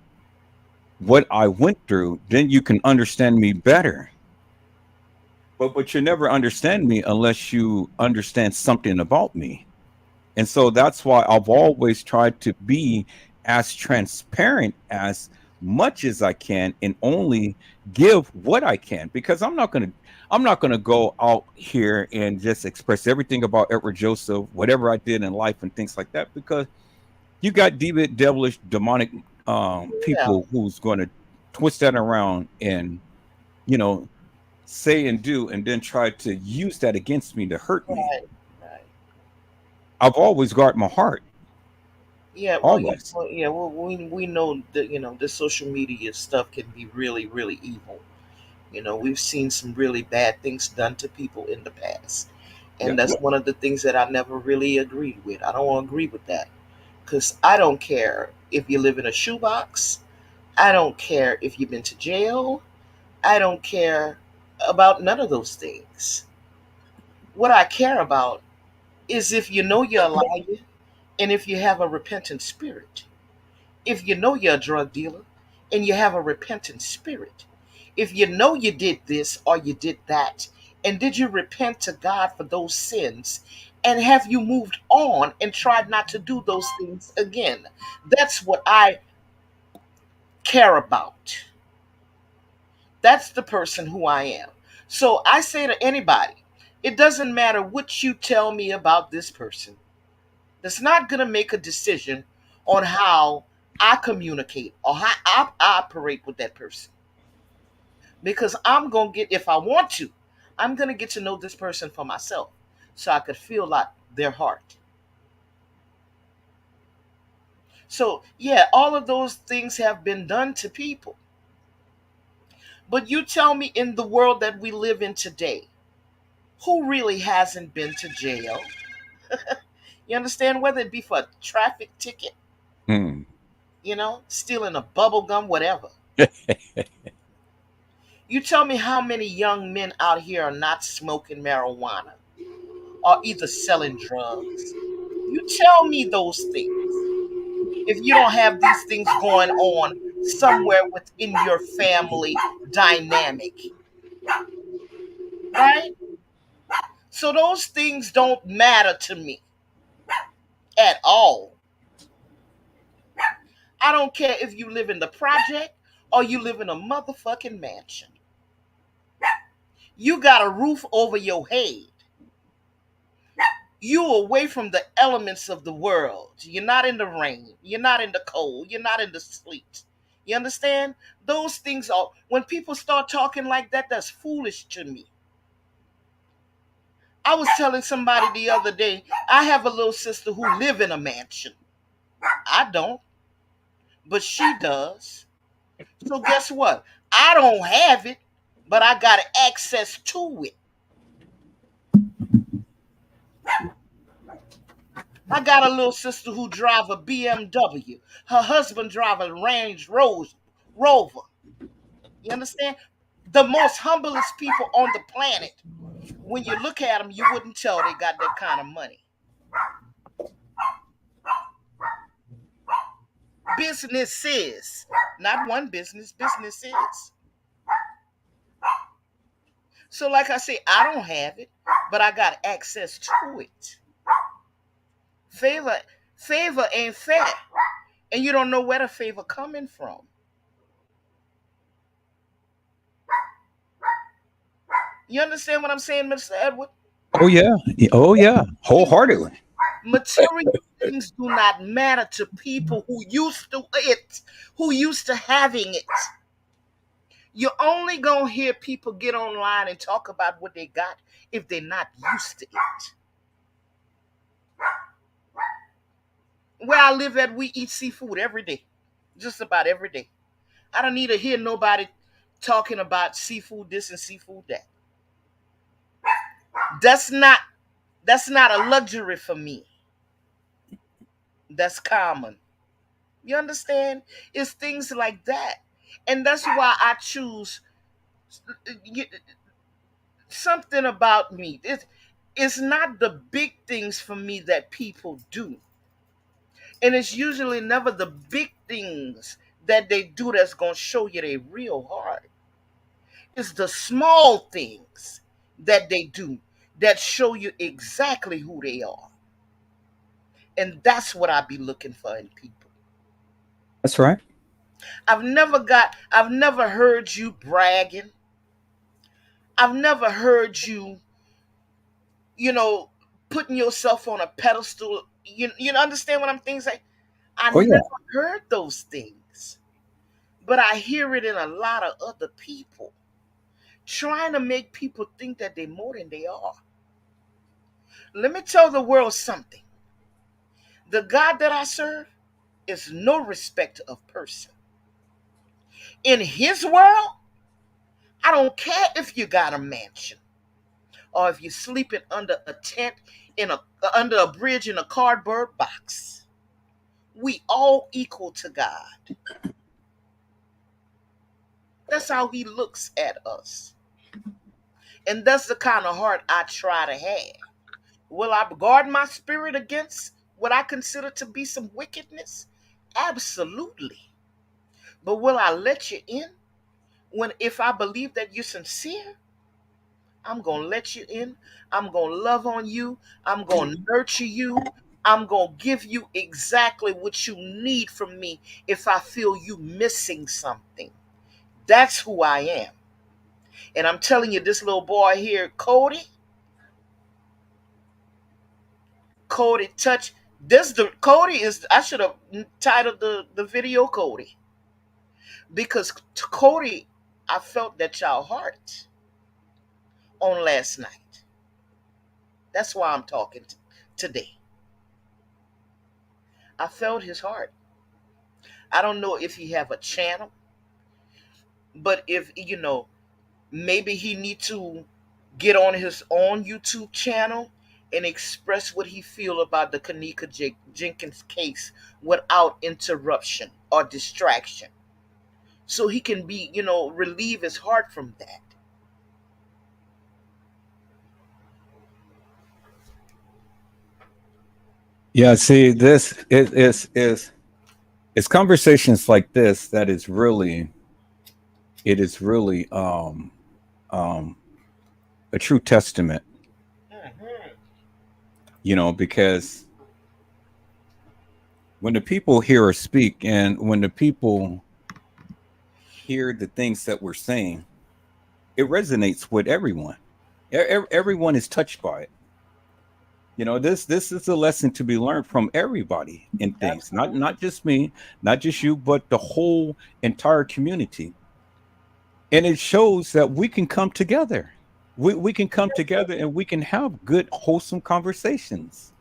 what I went through, then you can understand me better. But you never understand me unless you understand something about me. And so that's why I've always tried to be as transparent as much as I can and only give what I can because I'm not gonna go out here and just express everything about Edward Joseph, whatever I did in life and things like that, because you got devilish, demonic yeah, people who's going to twist that around and you know say and do and then try to use that against me to hurt me. right, right. I've always guarded my heart, always. Well, we know that the social media stuff can be really really evil. We've seen some really bad things done to people in the past. And Yeah. that's one of the things that I never really agreed with. I don't agree with that. Because I don't care if you live in a shoebox. I don't care if you've been to jail. I don't care about none of those things. What I care about is if you know you're a liar and if you have a repentant spirit. If you know you're a drug dealer and you have a repentant spirit, if you know you did this or you did that, and did you repent to God for those sins? And have you moved on and tried not to do those things again? That's what I care about. That's the person who I am. So I say to anybody, it doesn't matter what you tell me about this person. That's not going to make a decision on how I communicate or how I operate with that person. Because I'm going to get, if I want to, I'm going to get to know this person for myself so I could feel like their heart. So, yeah, all of those things have been done to people. But you tell me, in the world that we live in today, who really hasn't been to jail? You understand? Whether it be for a traffic ticket, Hmm. stealing a bubble gum, whatever. You tell me how many young men out here are not smoking marijuana or either selling drugs. You tell me those things. If you don't have these things going on somewhere within your family dynamic, right? So those things don't matter to me at all. I don't care if you live in the project or you live in a motherfucking mansion. You got a roof over your head. You away from the elements of the world. You're not in the rain. You're not in the cold. You're not in the sleet. You understand? Those things are, when people start talking like that, that's foolish to me. I was telling somebody the other day, I have a little sister who live in a mansion. I don't, but she does. So guess what? I don't have it, but I got access to it. I got a little sister who drive a BMW. Her husband drive a Rover. You understand? The most humblest people on the planet. When you look at them, you wouldn't tell they got that kind of money. Businesses, not one business, businesses. So, like I say, I don't have it, but I got access to it. Favor, favor ain't fair, and you don't know where the favor coming from. You understand what I'm saying, Mr. Edward? Oh yeah. Oh yeah. Wholeheartedly. Material things do not matter to people who used to having it. You're only gonna hear people get online and talk about what they got if they're not used to it. Where I live at, we eat seafood every day, just about every day. I don't need to hear nobody talking about seafood this and seafood that. That's not that's not a luxury for me. That's common. You understand? It's things like that. And that's why I choose something about me. It's not the big things for me that people do. And it's usually never the big things that they do that's going to show you their real heart. It's the small things that they do that show you exactly who they are. And that's what I be looking for in people. That's right. I've never heard you bragging. I've never heard you, you know, putting yourself on a pedestal. You understand what I'm thinking? Like, I Oh yeah. never heard those things. But I hear it in a lot of other people trying to make people think that they're more than they are. Let me tell the world something. The God that I serve is no respecter of person. In his world, I don't care if you got a mansion or if you're sleeping under a tent in a under a bridge in a cardboard box. We all equal to God. That's how he looks at us. And that's the kind of heart I try to have. Will I guard my spirit against what I consider to be some wickedness? Absolutely. But will I let you in when if I believe that you're sincere? I'm going to let you in. I'm going to love on you. I'm going to nurture you. I'm going to give you exactly what you need from me if I feel you missing something. That's who I am. And I'm telling you, this little boy here, Cody touch This the Cody is. I should have titled the video Cody, because Cody, I felt that y'all heart on last night. That's why I'm talking today. I felt his heart. I don't know if he have a channel, but if maybe he need to get on his own YouTube channel and express what he feel about the Kanika Jenkins case without interruption or distraction, so he can be relieve his heart from that. Yeah, see, this is it's conversations like this that is really it is really um a true testament, Hmm. because when the people hear us speak and when the people hear the things that we're saying, it resonates with everyone. Everyone is touched by it. This is a lesson to be learned from everybody in things, not Absolutely. not just me, not just you, but the whole entire community. And it shows that we can come together. We can come together and we can have good, wholesome conversations.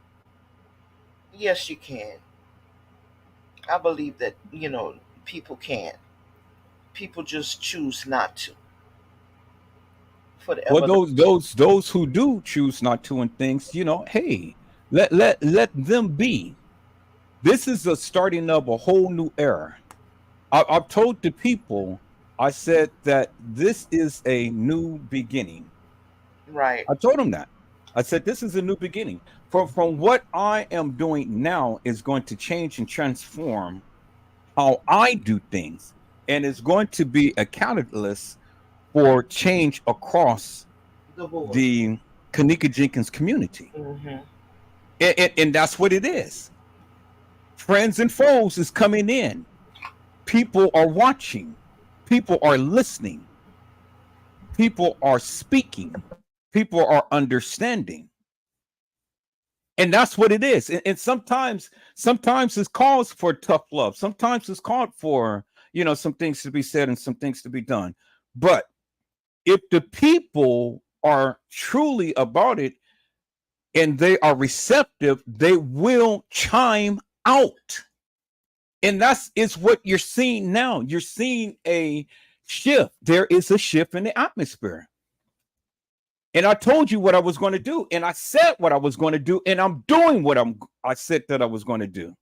Yes, you can. I believe that people can. People just choose not to, for the Well, evidence. those who do choose not to and things, hey, let them be. This is the starting of a whole new era. I've told the people, I said that this is a new beginning. Right. I told them that. I said this is a new beginning. From what I am doing now is going to change and transform how I do things, and it's going to be a catalyst for change across The board. the Kanika Jenkins community. Hmm. And that's what it is. Friends and foes is coming in. People are watching. People are listening. People are speaking. People are understanding. And that's what it is. And sometimes it's calls for tough love. Sometimes it's called for, some things to be said and some things to be done. But if the people are truly about it and they are receptive, they will chime out. And that's is what you're seeing now. You're seeing a shift. There is a shift in the atmosphere. And I told you what I was going to do, and I said what I was going to do, and I'm doing what I said that I was going to do.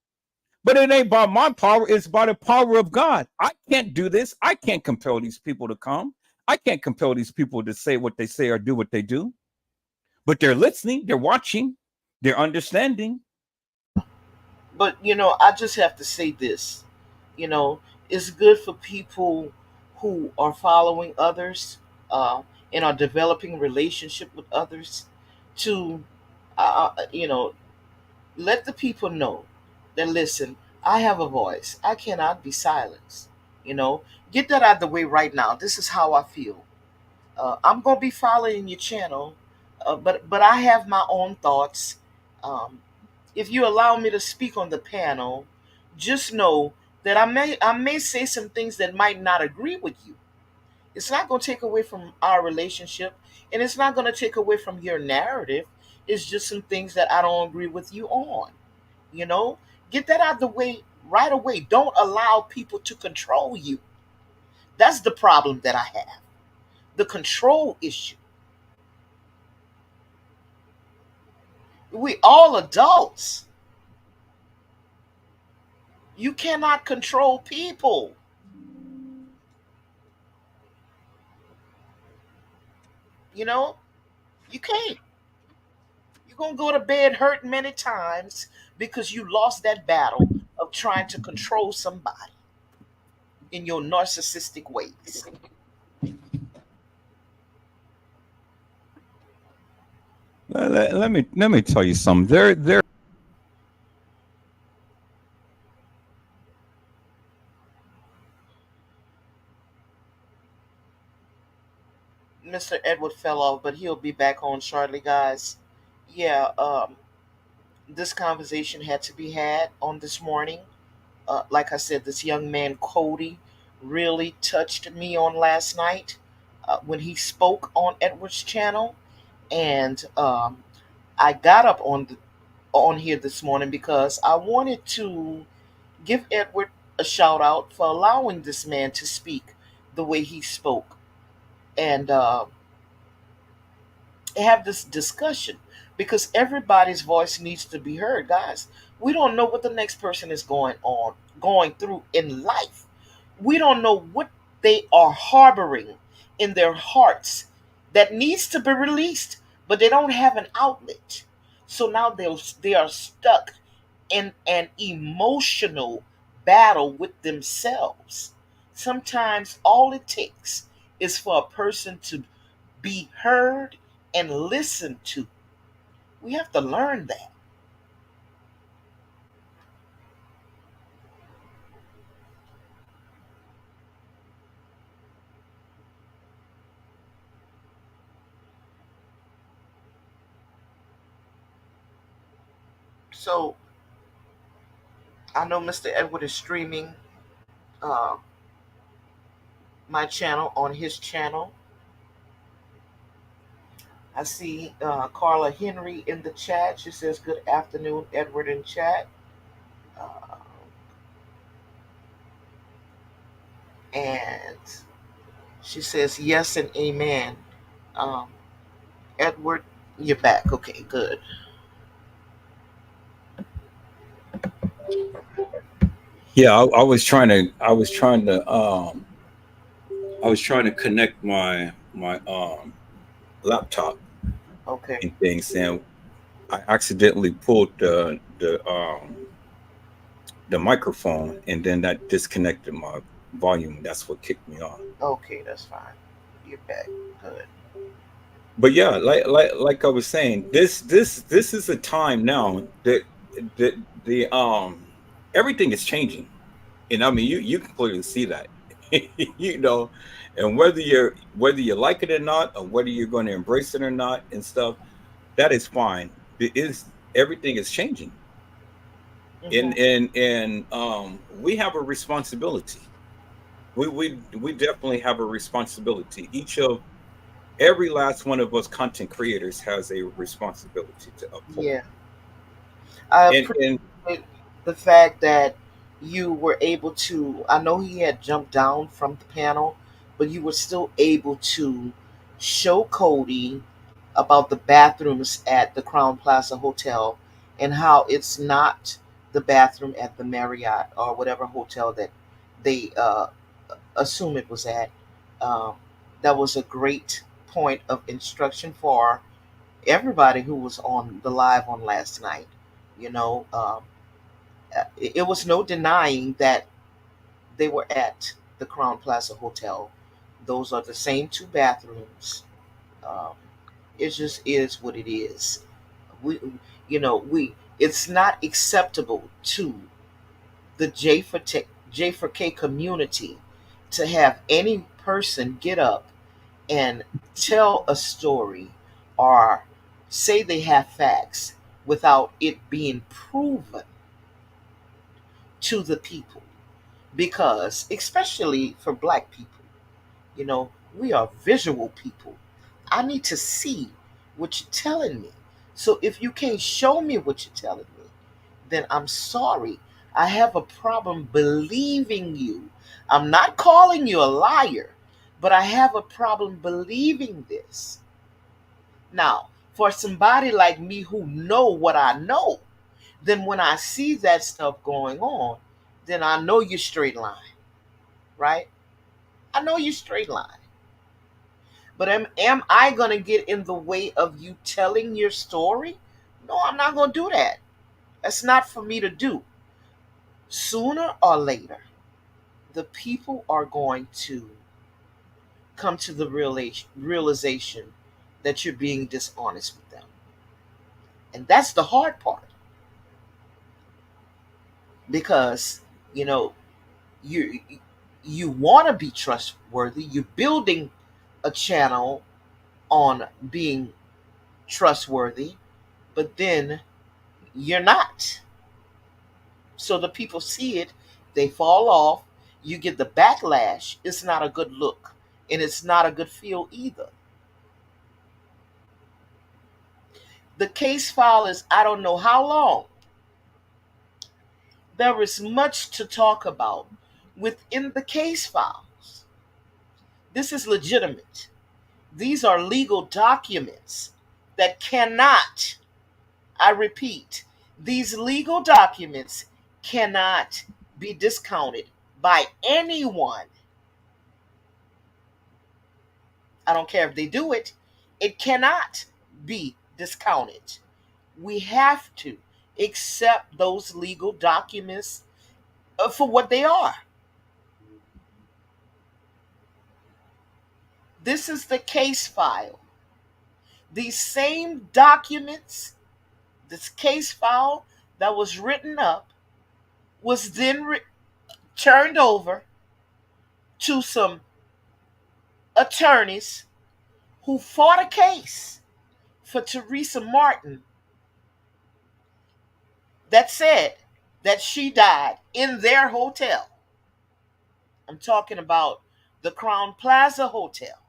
But it ain't by my power, it's by the power of God. I can't do this. I can't compel these people to come. I can't compel these people to say what they say or do what they do. But they're listening, they're watching, they're understanding. But I just have to say this. You know, it's good for people who are following others, uh, and are developing relationship with others to, let the people know that, listen, I have a voice. I cannot be silenced. You know, get that out of the way right now. This is how I feel. I'm gonna be following your channel, but I have my own thoughts. Um, if you allow me to speak on the panel, just know that I may say some things that might not agree with you. It's not going to take away from our relationship, and it's not going to take away from your narrative. It's just some things that I don't agree with you on. You know, get that out of the way right away. Don't allow people to control you. That's the problem that I have. The control issue. We all adults. You cannot control people. You know, you can't. You're going to go to bed hurt many times because you lost that battle of trying to control somebody in your narcissistic ways. Let me tell you something. There Mr. Edward fell off, but he'll be back on shortly, guys. Yeah, this conversation had to be had on this morning. Like I said, this young man, Cody, really touched me on last night when he spoke on Edward's channel. And I got up on here this morning because I wanted to give Edward a shout out for allowing this man to speak the way he spoke. And have this discussion because everybody's voice needs to be heard, guys. We don't know what the next person is going through in life. We don't know what they are harboring in their hearts that needs to be released, but they don't have an outlet. So now they are stuck in an emotional battle with themselves. Sometimes all it takes is for a person to be heard and listened to. We have to learn that. So I know Mr. Edward is streaming uh, my channel on his channel. I see Carla Henry in the chat. She says, "Good afternoon, Edward," in chat. Uh, and she says, "Yes and amen." Um, Edward, you're back. Okay, good. Yeah, I was trying to connect my laptop Okay, and things, and I accidentally pulled the microphone, and then that disconnected my volume. That's what kicked me off. okay, that's fine. You're back. Good. But yeah, like I was saying, this is a time now that the everything is changing, and I mean you can clearly see that, you know, and whether you like it or not, or whether you're going to embrace it or not and stuff, that is fine. It is everything is changing, Hmm. and we have a responsibility. We definitely have a responsibility. Each of every last one of us content creators has a responsibility to uphold. Yeah, I And appreciate the fact that you were able to. I know he had jumped down from the panel, but you were still able to show Cody about the bathrooms at the Crown Plaza Hotel and how it's not the bathroom at the Marriott or whatever hotel that they assume it was at. Um, that was a great point of instruction for everybody who was on the live on last night. You know, it was no denying that they were at the Crown Plaza Hotel. Those are the same two bathrooms. Um, it just is what it is. We, we. It's not acceptable to the J4K community to have any person get up and tell a story or say they have facts without it being proven to the people. Because, especially for black people, we are visual people. I need to see what you're telling me. So if you can't show me what you're telling me, then I'm sorry. I have a problem believing you. I'm not calling you a liar, but I have a problem believing this. Now, for somebody like me who know what I know, then when I see that stuff going on, then I know you're straight line, right? I know you're straight line. But am I going to get in the way of you telling your story? No, I'm not going to do that. That's not for me to do. Sooner or later, the people are going to come to the realization that you're being dishonest with them. And that's the hard part because, you know, you you want to be trustworthy. You're building a channel on being trustworthy, but then You're not. So the people see it, they fall off, you get the backlash. It's not a good look, and it's not a good feel either. The case file is, I don't know how long. There is much to talk about within the case files. This is legitimate. These are legal documents that cannot, I repeat, these legal documents cannot be discounted by anyone. I don't care if they do it, it cannot be discounted. We have to accept those legal documents for what they are. This is the case file. These same documents, this case file that was written up, was then turned over to some attorneys who fought a case for Teresa Martin that said that she died in their hotel. I'm talking about the Crown Plaza Hotel.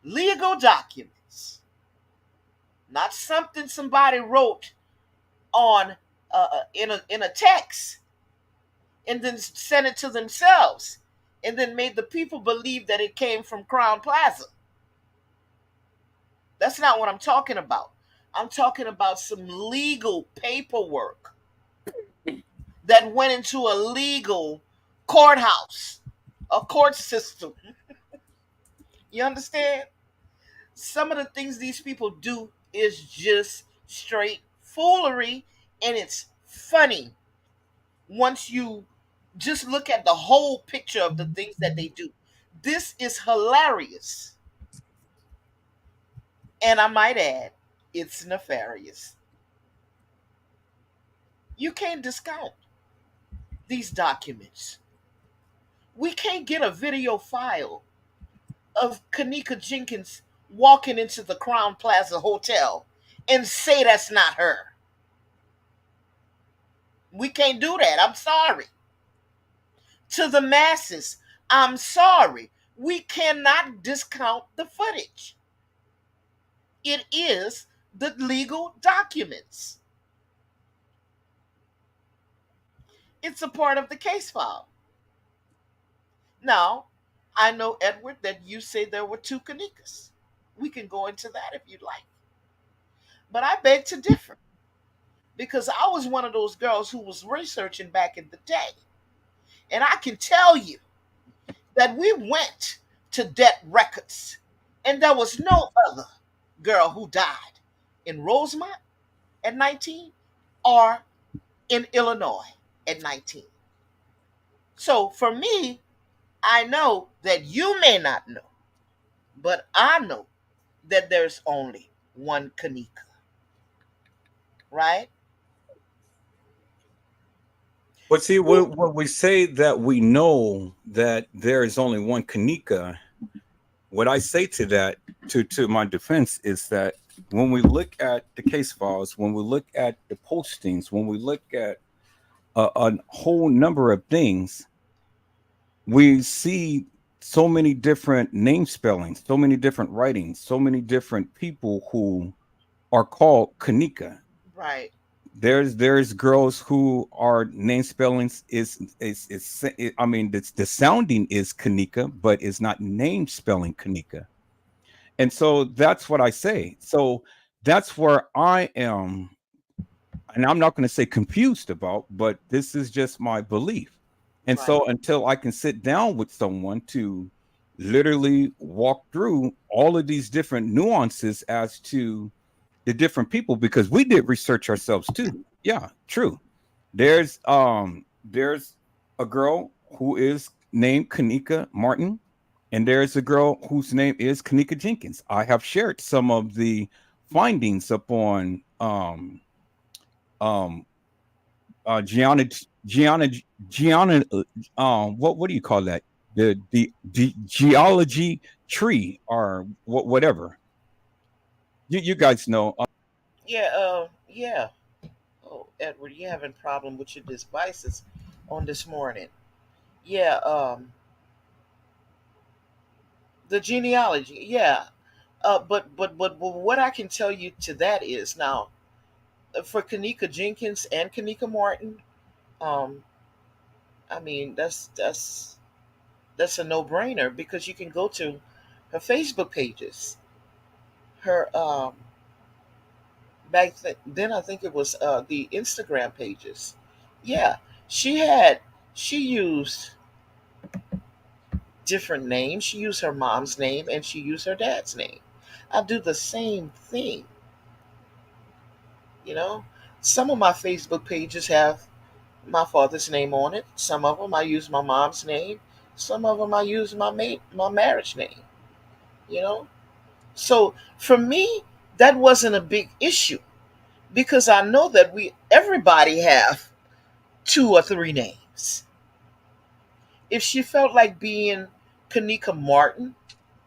Legal documents, not something somebody wrote on in a text and then sent it to themselves and then made the people believe that it came from Crown Plaza. That's not what I'm talking about. I'm talking about some legal paperwork that went into a legal courthouse, a court system. You understand? Some of the things these people do is just straight foolery, and it's funny once you just look at the whole picture of the things that they do. This is hilarious. And I might add, it's nefarious. You can't discount these documents. We can't get a video file of Kenneka Jenkins walking into the Crown Plaza Hotel and say that's not her. We can't do that. I'm sorry. To the masses, I'm sorry. We cannot discount the footage. It is the legal documents. It's a part of the case file. Now, I know, Edward, that you say there were two Kennekas. We can go into that if you'd like. But I beg to differ because I was one of those girls who was researching back in the day. And I can tell you that we went to Det Records and there was no other girl who died in Rosemont at 19 or in Illinois at 19. So for me, I know that you may not know, but I know that there's only one Kenneka, right? But see, when we say that we know that there is only one Kenneka, what I say to that, to my defense, is that when we look at the case files, when we look at the postings, when we look at a whole number of things, we see so many different name spellings, so many different writings, so many different people who are called Kenneka. Right. There's girls who are name spellings is I mean the sounding is Kenneka, but it's not name spelling Kenneka. And so that's what I say. So that's where I am, and I'm not going to say confused about, but this is just my belief. And Right. so until I can sit down with someone to literally walk through all of these different nuances as to the different people, because we did research ourselves too. Yeah, true. There's a girl who is named Kenneka Martin, and there's a girl whose name is Kenneka Jenkins. I have shared some of the findings upon um Gianna Gianna what do you call that? The geology tree or whatever. You guys know. Yeah. Yeah. Edward, you having a problem with your devices on this morning. Yeah, the genealogy. Yeah. But what I can tell you to that is now for Kanika Jenkins and Kanika Martin, um, I mean that's a no brainer because you can go to her Facebook pages, her then I think it was the Instagram pages. Yeah, she had she used different names. She used her mom's name and she used her dad's name. I do the same thing, you know. Some of my Facebook pages have my father's name on it. Some of them I use my mom's name. Some of them I use my marriage name. You know. So for me, that wasn't a big issue because I know that we everybody have two or three names. If she felt like being Kanika Martin,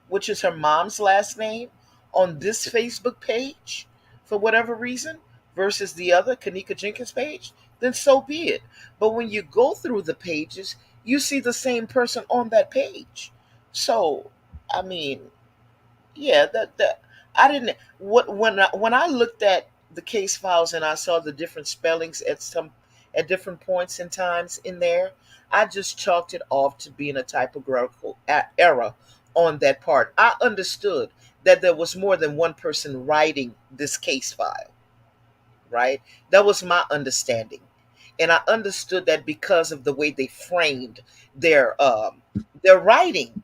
which is her mom's last name, on this Facebook page for whatever reason versus the other Kanika Jenkins page, then so be it. But when you go through the pages, you see the same person on that page. So, I mean, yeah, that I didn't when I looked at the case files and I saw the different spellings at different points in times in there, I just chalked it off to being a typographical error on that part. I understood that there was more than one person writing this case file, right? That was my understanding. And I understood that because of the way they framed their writing.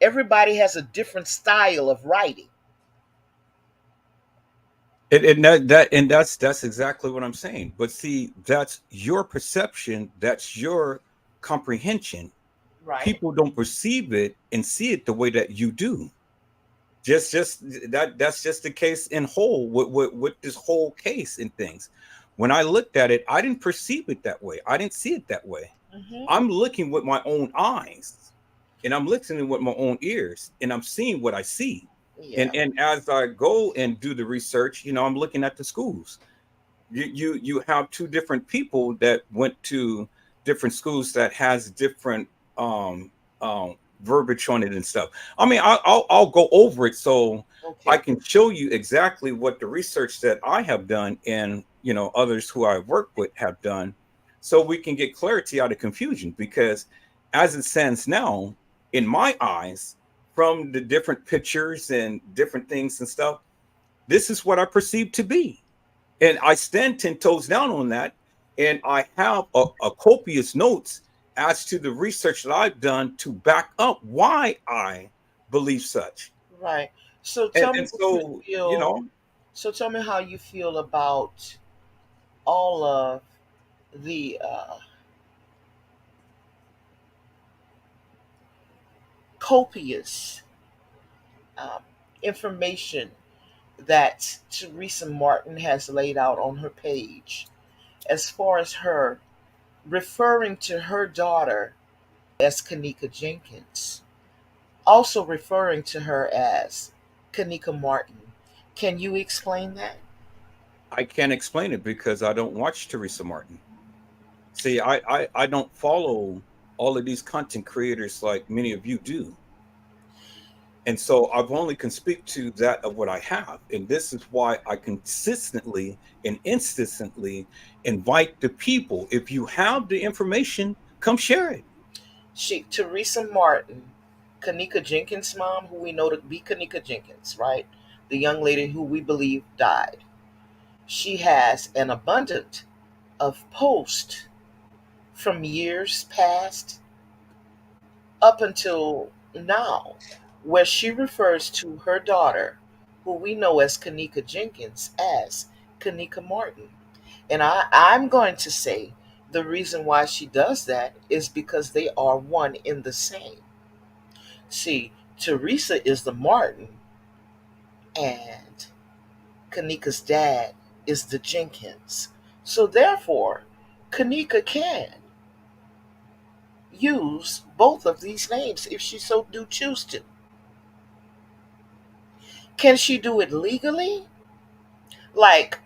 Everybody has a different style of writing. And that's exactly what I'm saying. But see, that's your perception, that's your comprehension. Right. People don't perceive it and see it the way that you do. Just that's just the case in whole with this whole case and things. When I looked at it, I didn't perceive it that way. I didn't see it that way. Hmm. I'm looking with my own eyes and I'm listening with my own ears and I'm seeing what I see. And Yeah. and as I go and do the research, I'm looking at the schools. You have two different people that went to different schools that has different um verbiage on it and stuff. I mean, I'll go over it so I Okay. can show you exactly what the research that I have done and others who I work with have done, so we can get clarity out of confusion. Because as it stands now, in my eyes, from the different pictures and different things and stuff, this is what I perceive to be, and I stand 10 toes down on that. And I have a copious notes as to the research that I've done to back up why I believe such. Right. So And, tell me and what you so, feel. So tell me how you feel about all of the copious um, information that Teresa Martin has laid out on her page as far as her referring to her daughter as Kanika Jenkins, also referring to her as Kanika Martin. Can you explain that? I can't explain it because I don't watch Teresa Martin. See, I don't follow all of these content creators like many of you do. And so I've only can speak to that of what I have. And this is why I consistently and insistently invite the people. If you have the information, come share it. Teresa Martin, Kanika Jenkins' mom, who we know to be Kanika Jenkins, right? The young lady who we believe died. She has an abundance of posts from years past up until now, where she refers to her daughter, who we know as Kanika Jenkins, as Kanika Martin. And I'm going to say the reason why she does that is because they are one in the same. See, Teresa is the Martin, and Kanika's dad is the Jenkins. So therefore, Kanika can use both of these names if she so do choose to. Can she do it legally? Like,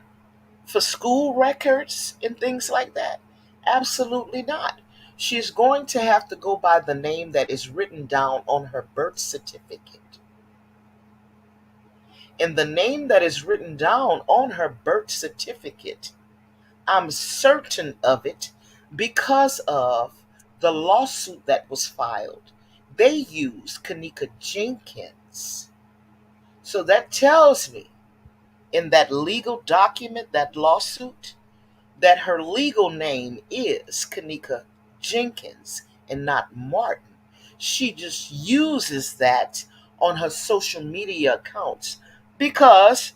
for school records and things like that? Absolutely not. She's going to have to go by the name that is written down on her birth certificate. And the name that is written down on her birth certificate, I'm certain of it because of the lawsuit that was filed. They used Kanika Jenkins. So that tells me in that legal document, that lawsuit, that her legal name is Kanika Jenkins and not Martin. She just uses that on her social media accounts because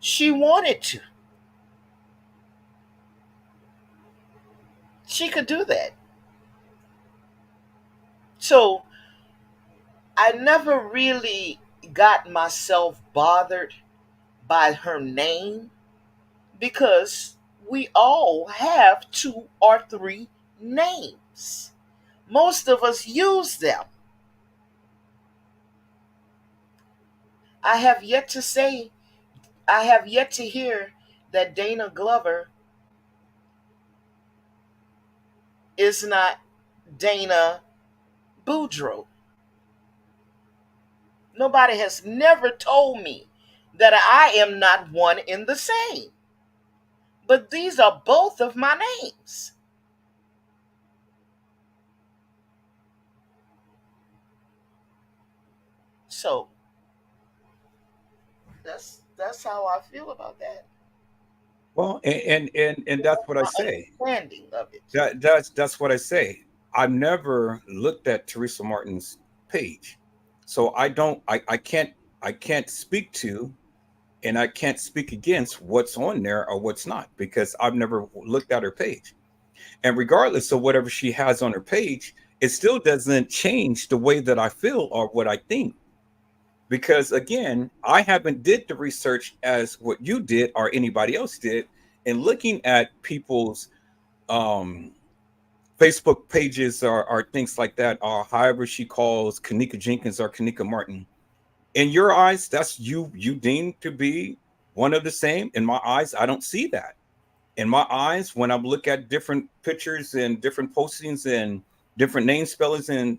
she wanted to. She could do that. So I never really got myself bothered by her name because we all have two or three names. Most of us use them. I have yet to say, I have yet to hear that Dana Glover is not Dana Boudreaux. Nobody has never told me that I am not one in the same. But these are both of my names. So that's how I feel about that. Well, and that's That's what I my say. understanding of it. That's what I say. I've never looked at Teresa Martin's page, so I can't speak to and I can't speak against what's on there or what's not because I've never looked at her page. And regardless of whatever she has on her page, it still doesn't change the way that I feel or what I think. Because again, I haven't did the research as what you did or anybody else did in looking at people's um Facebook pages or things like that, or however she calls Kanika Jenkins or Kanika Martin. In your eyes, that's you deem to be one of the same. In my eyes, I don't see that. In my eyes, when I look at different pictures and different postings and different name spellings and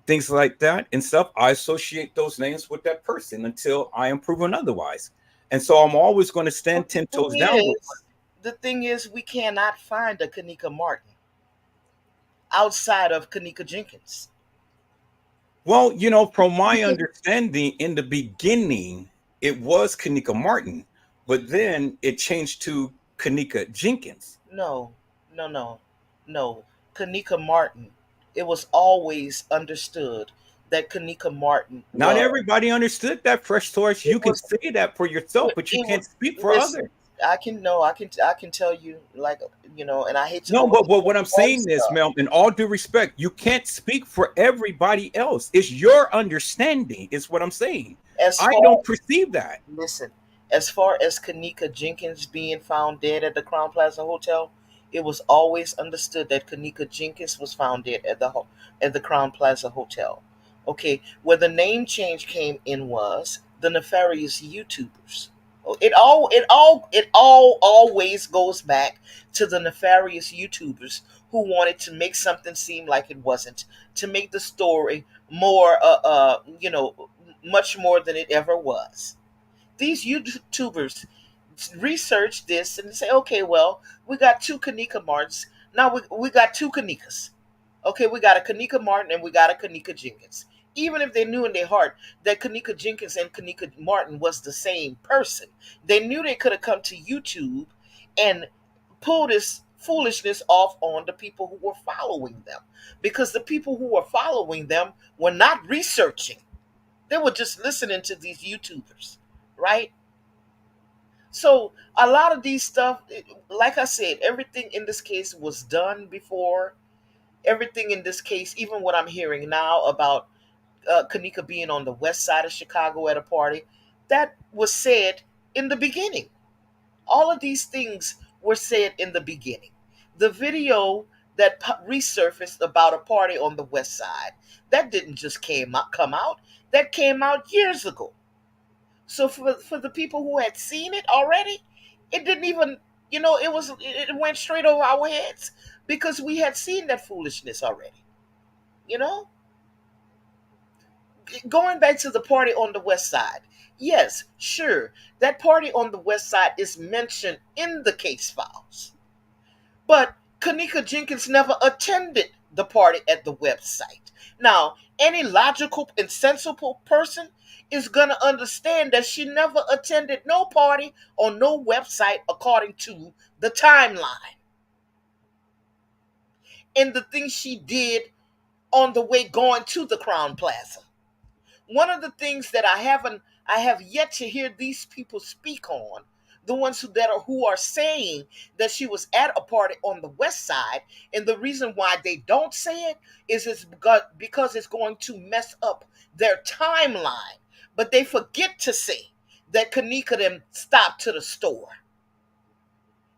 things like that and stuff, I associate those names with that person until I am proven otherwise. And so I'm always going to stand But 10 toes down with her. the thing is, we cannot find a Kanika Martin outside of Kanika Jenkins. Well, from my Because understanding, in the beginning, it was Kanika Martin, but then it changed to Kanika Jenkins. no, no, no, no. Kanika Martin. It was always understood that Kanika Martin Not was. everybody understood that, Fresh Source. It You can was. say that for yourself, but you It was. can't speak for Listen, others. I can no. I can tell you like and I hate to No, go into but what I'm all saying is, stuff. Mel, in all due respect, you can't speak for everybody else. It's your understanding, is what I'm saying. As I far don't perceive that. Listen, as far as Kanika Jenkins being found dead at the Crown Plaza Hotel, it was always understood that Kanika Jenkins was found dead at the Crown Plaza Hotel. Okay, where the name change came in was the nefarious YouTubers. It all always goes back to the nefarious YouTubers who wanted to make something seem like it wasn't, to make the story more much more than it ever was. These YouTubers research this and say, okay, well, we got two Kanika Martins. Now we got two Kanikas. Okay, we got a Kanika Martin and we got a Kanika Jenkins. Even if they knew in their heart that Kanika Jenkins and Kanika Martin was the same person, they knew they could have come to YouTube and pull this foolishness off on the people who were following them. Because the people who were following them were not researching. They were just listening to these YouTubers, right? So a lot of these stuff, like I said, everything in this case was done before. Everything in this case, even what I'm hearing now about Kanika being on the west side of Chicago at a party, that was said in the beginning. All of these things were said in the beginning. The video that resurfaced about a party on the west side, that didn't just come out. That came out years ago. So for the people who had seen it already, it didn't even. You know, it went straight over our heads because we had seen that foolishness already. You know, going back to the party on the west side. Yes, sure, that party on the west side is mentioned in the case files. But Kanika Jenkins never attended the party at the website. Now, any logical and sensible person is going to understand that she never attended no party or no website according to the timeline and the things she did on the way going to the Crown Plaza. One of the things that I have yet to hear these people speak on, the ones who are saying that she was at a party on the west side, and the reason why they don't say it is because it's going to mess up their timeline. But they forget to say that Kanika them stopped to the store.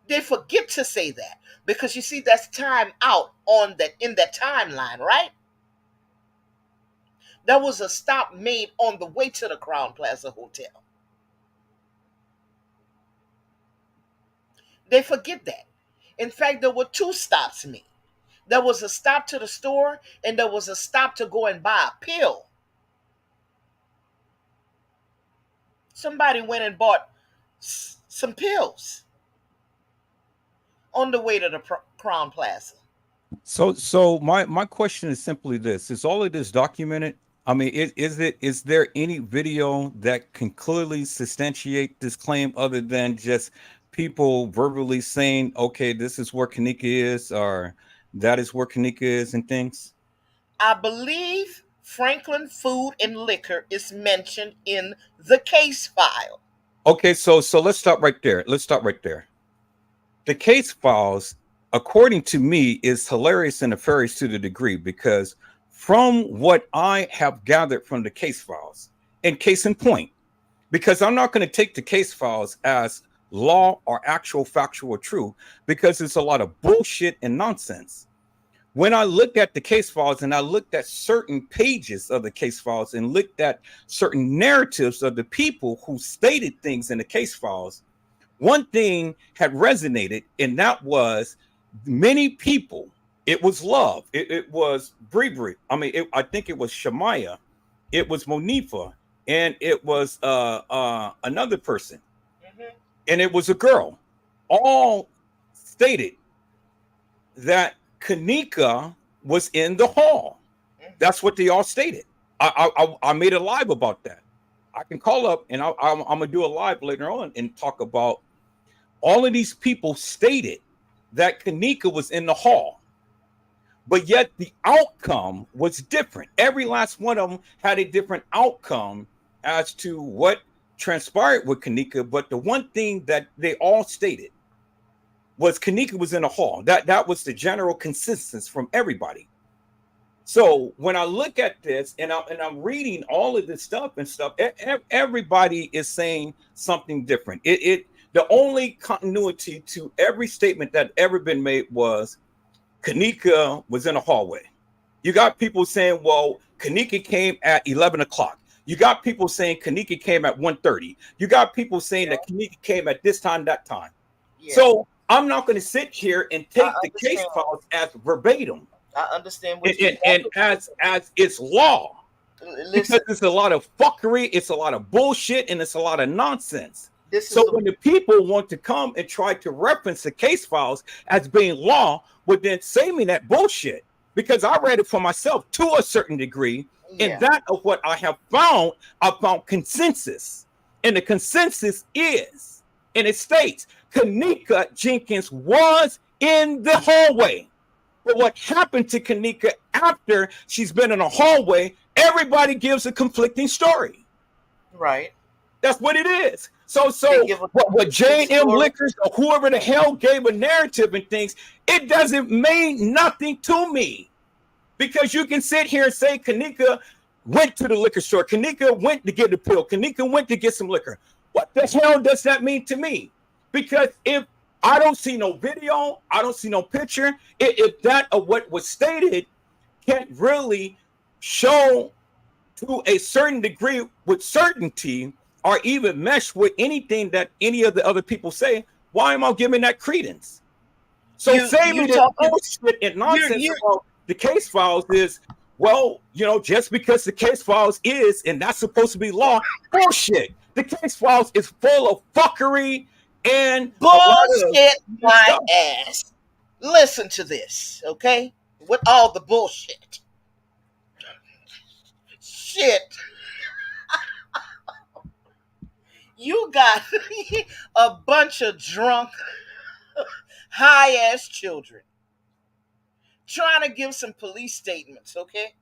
They forget to say that because you see that's time out on that in that timeline, right? There was a stop made on the way to the Crown Plaza Hotel. They forget that. In fact, there were two stops made. There was a stop to the store and there was a stop to go and buy a pill. Somebody went and bought some pills on the way to the Crown Plaza. So my question is simply this: is all of this documented? I mean, is there any video that can clearly substantiate this claim other than just people verbally saying, okay, this is where Kanika is, or that is where Kanika is, and things? I believe Franklin Food and Liquor is mentioned in the case file. Okay, so let's stop right there. Let's stop right there. The case files, according to me, is hilarious and nefarious to the degree because from what I have gathered from the case files, and case in point, because I'm not going to take the case files as law or actual factual truth because it's a lot of bullshit and nonsense. When I looked at the case files and I looked at certain pages of the case files and looked at certain narratives of the people who stated things in the case files, one thing had resonated, and that was many people. It was Love. It was Bree. I mean, I think it was Shamaya. It was Monifa. And it was another person. Mm-hmm. And it was a girl. All stated that Kanika was in the hall. Mm-hmm. That's what they all stated. I made a live about that. I can call up and I'm going to do a live later on and talk about all of these people stated that Kanika was in the hall, but yet the outcome was different. Every last one of them had a different outcome as to what transpired with Kanika. But the one thing that they all stated was Kanika was in the hall. That was the general consensus from everybody. So when I look at this and I'm reading all of this stuff, everybody is saying something different. The only continuity to every statement that ever been made was Kanika was in a hallway. You got people saying, well, Kanika came at 11 o'clock. You got people saying Kanika came at 1:30. You got people saying that Kanika came at this time, that time. Yeah. So I'm not going to sit here and take the case files as verbatim. I understand what and as it's law. Listen. Because it's a lot of fuckery, it's a lot of bullshit, and it's a lot of nonsense. So when the people want to come and try to reference the case files as being law, would then say me that bullshit because I read it for myself to a certain degree. Yeah. And that of what I found consensus. And the consensus is, and it states, Kanika Jenkins was in the hallway. But what happened to Kanika after she's been in a hallway, everybody gives a conflicting story. Right. That's what it is. So what J&M Liquors or whoever the hell gave a narrative and things, it doesn't mean nothing to me. Because you can sit here and say Kanika went to the liquor store. Kanika went to get the pill. Kanika went to get some liquor. What the hell does that mean to me? Because if I don't see no video, I don't see no picture, if that of what was stated can't really show to a certain degree with certainty or even mesh with anything that any of the other people say, Why am I giving that credence? So You saving this talking bullshit and nonsense you about the case files is, well, just because the case files is and that's supposed to be law, bullshit. The case files is full of fuckery and a lot of bullshit my stuff. ass. Listen to this, okay? With all the bullshit. Shit. You got a bunch of drunk, high ass children trying to give some police statements, okay?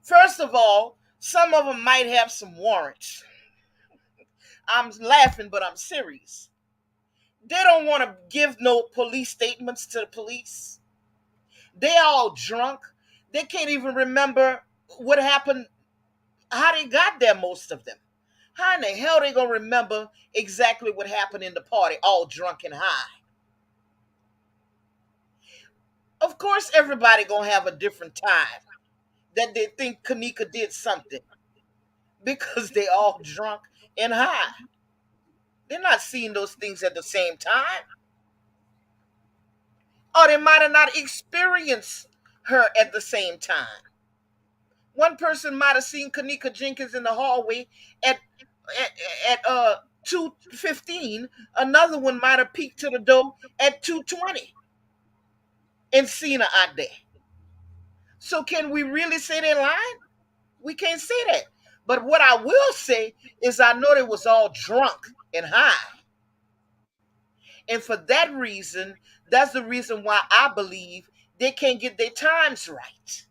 First of all, some of them might have some warrants. I'm laughing, but I'm serious. They don't want to give no police statements to the police. They all drunk. They can't even remember what happened, how they got there, most of them. How in the hell they gonna remember exactly what happened in the party, all drunk and high? Of course, everybody gonna have a different time that they think Kanika did something because they all drunk and high. They're not seeing those things at the same time. Or they might have not experienced her at the same time. One person might have seen Kanika Jenkins in the hallway at at 2:15. Another one might have peeked to the door at 2:20 and seen her out there. So can we really say they're lying? We can't say that. But what I will say is I know they was all drunk and high. And for that reason, that's the reason why I believe they can't get their times right.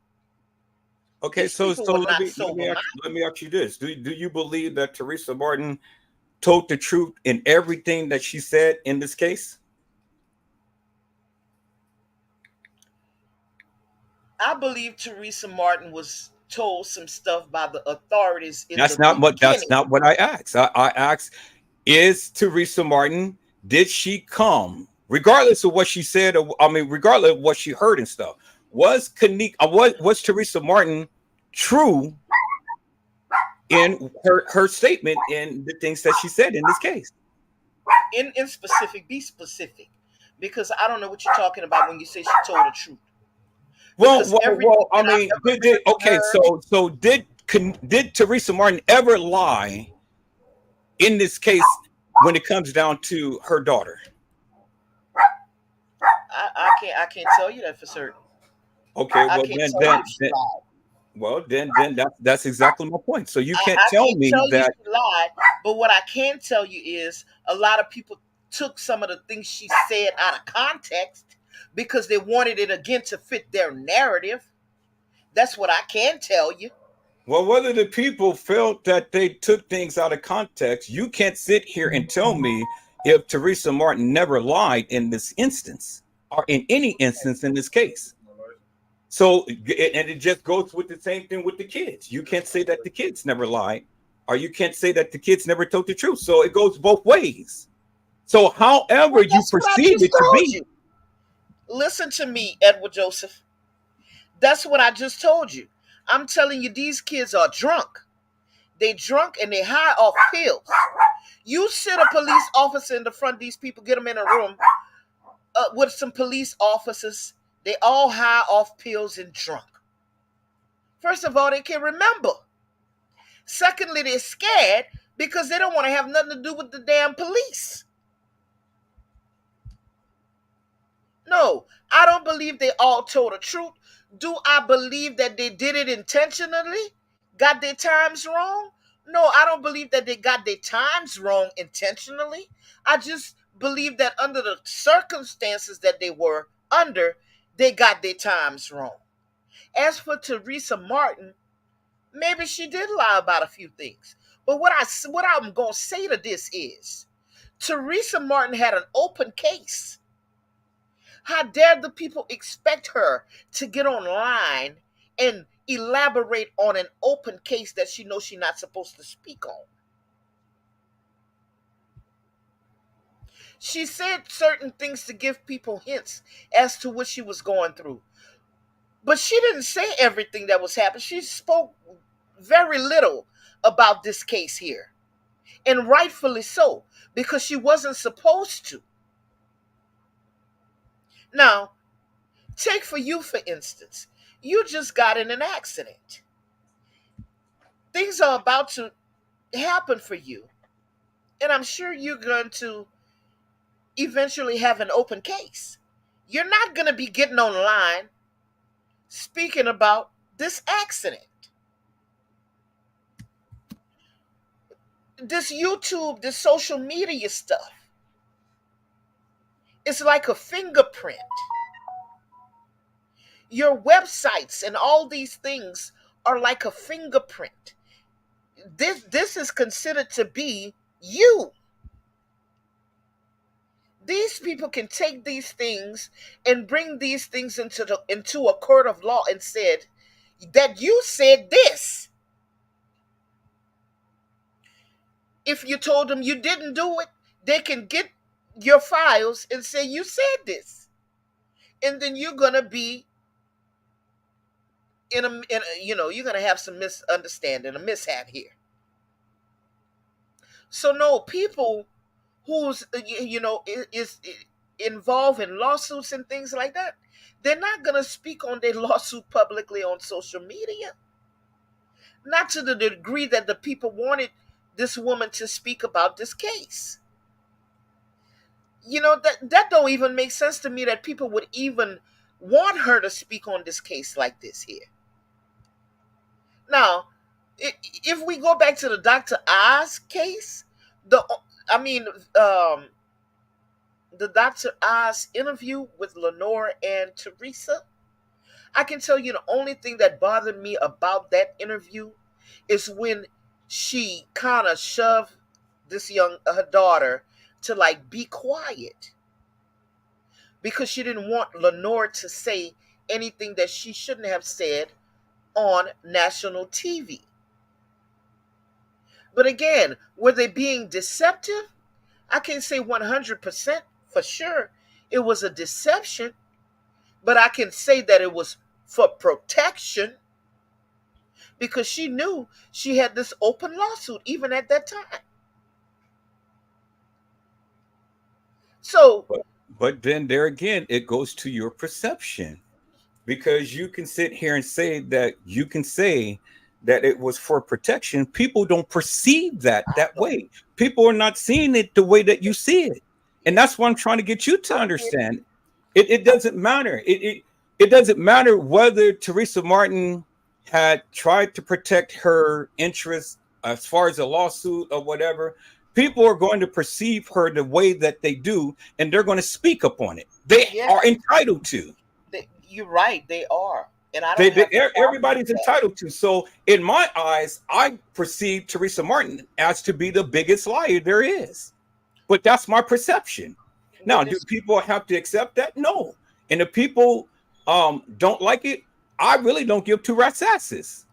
Okay, These so people so were not sober let me ask you this: Do you believe that Teresa Martin told the truth in everything that she said in this case? I believe Teresa Martin was told some stuff by the authorities in the That's beginning. not what I asked. I asked, is Teresa Martin, did she come, regardless of what she said, or, I mean, regardless of what she heard and stuff? Was Kanika, was Teresa Martin true in her statement and the things that she said in this case? In specific, be specific. Because I don't know what you're talking about when you say she told the truth. Because everything I that I've mean, ever heard from okay, her, did Teresa Martin ever lie in this case when it comes down to her daughter? I can't tell you that for certain. Okay, I well can't tell you if she then lied. then that's exactly my point. So you can't I tell can't me tell you that. she lied, but what I can tell you is a lot of people took some of the things she said out of context because they wanted it again to fit their narrative. That's what I can tell you. Well, whether the people felt that they took things out of context, you can't sit here and tell me if Teresa Martin never lied in this instance or in any instance in this case. So, and it just goes with the same thing with the kids. You can't say that the kids never lied, or you can't say that the kids never told the truth. So it goes both ways. So, however Well, you that's what I perceive just it to told be, you. Listen to me, Edward Joseph. That's what I just told you. I'm telling you, these kids are drunk. They drunk and they high off pills. You sit a police officer in the front of these people, get them in a room with some police officers. They all high off pills and drunk. First of all, they can't remember. Secondly, they're scared because they don't want to have nothing to do with the damn police. No, I don't believe they all told the truth. Do I believe that they did it intentionally? Got their times wrong? No, I don't believe that they got their times wrong intentionally. I just believe that under the circumstances that they were under, they got their times wrong. As for Teresa Martin, maybe she did lie about a few things. But what I'm going to say to this is Teresa Martin had an open case. How dare the people expect her to get online and elaborate on an open case that she knows she's not supposed to speak on? She said certain things to give people hints as to what she was going through. But she didn't say everything that was happening. She spoke very little about this case here. And rightfully so, because she wasn't supposed to. Now, take for you, for instance, you just got in an accident. Things are about to happen for you. And I'm sure you're going to eventually have an open case. You're not going to be getting online speaking about this accident. This YouTube, this social media stuff, it's like a fingerprint. Your websites and all these things are like a fingerprint. This is considered to be you. These people can take these things and bring these things into a court of law and said that you said this. If you told them you didn't do it, they can get your files and say you said this, and then you're gonna be you're gonna have some misunderstanding, a mishap here. So no, people who's is involved in lawsuits and things like that, they're not gonna speak on their lawsuit publicly on social media. Not to the degree that the people wanted this woman to speak about this case. That don't even make sense to me that people would even want her to speak on this case like this here. Now, if we go back to the Dr. Oz case, the I mean, the Dr. Oz interview with Lenore and Teresa, I can tell you the only thing that bothered me about that interview is when she kind of shoved her daughter to like be quiet because she didn't want Lenore to say anything that she shouldn't have said on national TV. But again, were they being deceptive? I can't say 100% for sure it was a deception, but I can say that it was for protection because she knew she had this open lawsuit even at that time. So, But then there again, it goes to your perception, because you can sit here and say that it was for protection. People don't perceive that way. People are not seeing it the way that you see it. And that's what I'm trying to get you to understand. It doesn't matter. It doesn't matter whether Teresa Martin had tried to protect her interests as far as a lawsuit or whatever. People are going to perceive her the way that they do, and they're going to speak up on it. They are entitled to. You're right, they are. And everybody's entitled to. So in my eyes, I perceive Teresa Martin as to be the biggest liar there is. But that's my perception. Now, do people have to accept that? No. And if people don't like it, I really don't give two rat's asses.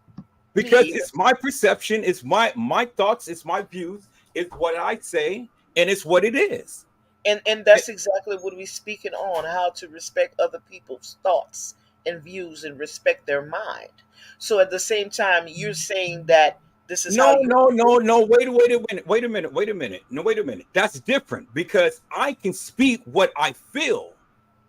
Because it's my perception, it's my thoughts, it's my views, it's what I say, and it's what it is. And that's exactly what we're speaking on, how to respect other people's thoughts and views and respect their mind. So at the same time, you're saying that this is no. Wait a minute. That's different, because I can speak what I feel.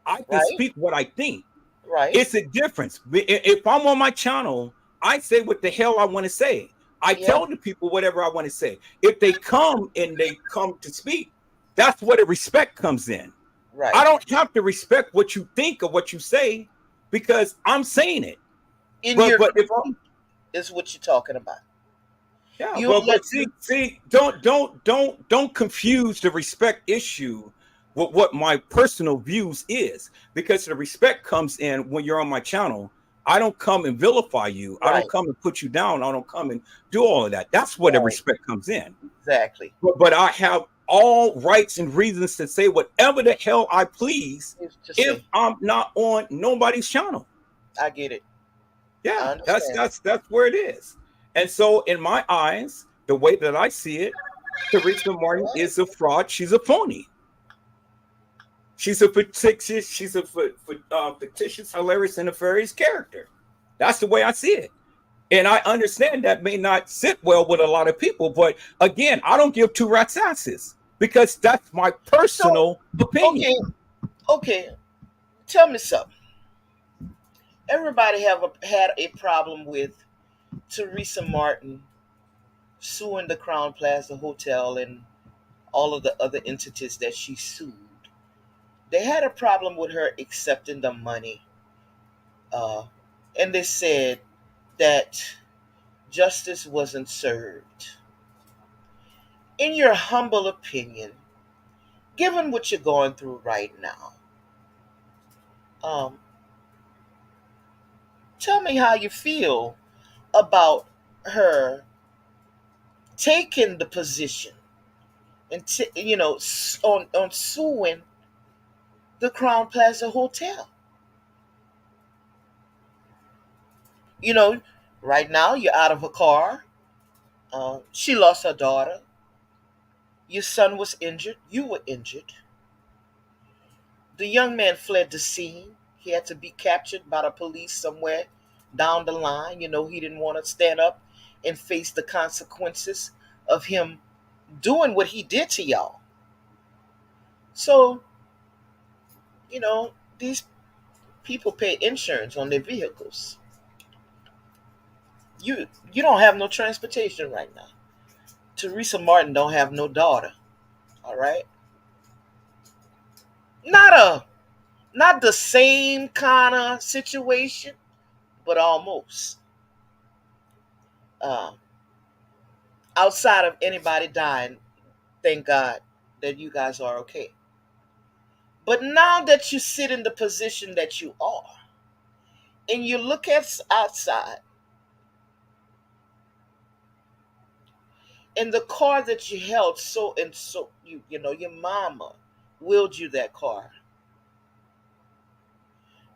I can speak what I think. Right. It's a difference. If I'm on my channel, I say what the hell I want to say. I tell the people whatever I want to say. If they come to speak, that's where the respect comes in. Right. I don't have to respect what you think or what you say because I'm saying it. Is what you're talking about. Yeah, but see, don't confuse the respect issue with what my personal views is, because the respect comes in when you're on my channel. I don't come and vilify you. Right. I don't come and put you down. I don't come and do all of that. That's where the respect comes in. Exactly. But I have all rights and reasons to say whatever the hell I please if I'm not on nobody's channel. I get it. Yeah, that's where it is. And so in my eyes, the way that I see it, Teresa Martin is a fraud. She's a phony. She's a fictitious, hilarious, and nefarious character. That's the way I see it. And I understand that may not sit well with a lot of people, but again, I don't give two rat's asses because that's my personal opinion. Okay. Tell me something. Everybody had a problem with Teresa Martin suing the Crown Plaza Hotel and all of the other entities that she sued. They had a problem with her accepting the money, uh, and they said that justice wasn't served. In your humble opinion, given what you're going through right now, um, tell me how you feel about her taking the position and on suing the Crown Plaza Hotel. You know, right now you're out of a car. She lost her daughter. Your son was injured. You were injured. The young man fled the scene. He had to be captured by the police somewhere down the line. He didn't want to stand up and face the consequences of him doing what he did to y'all. So, these people pay insurance on their vehicles. You don't have no transportation right now. Teresa Martin don't have no daughter. All right? Not the same kind of situation, but almost. Uh, Outside of anybody dying, thank God that you guys are okay. But now that you sit in the position that you are, and you look at outside, and the car that you held your mama willed you that car.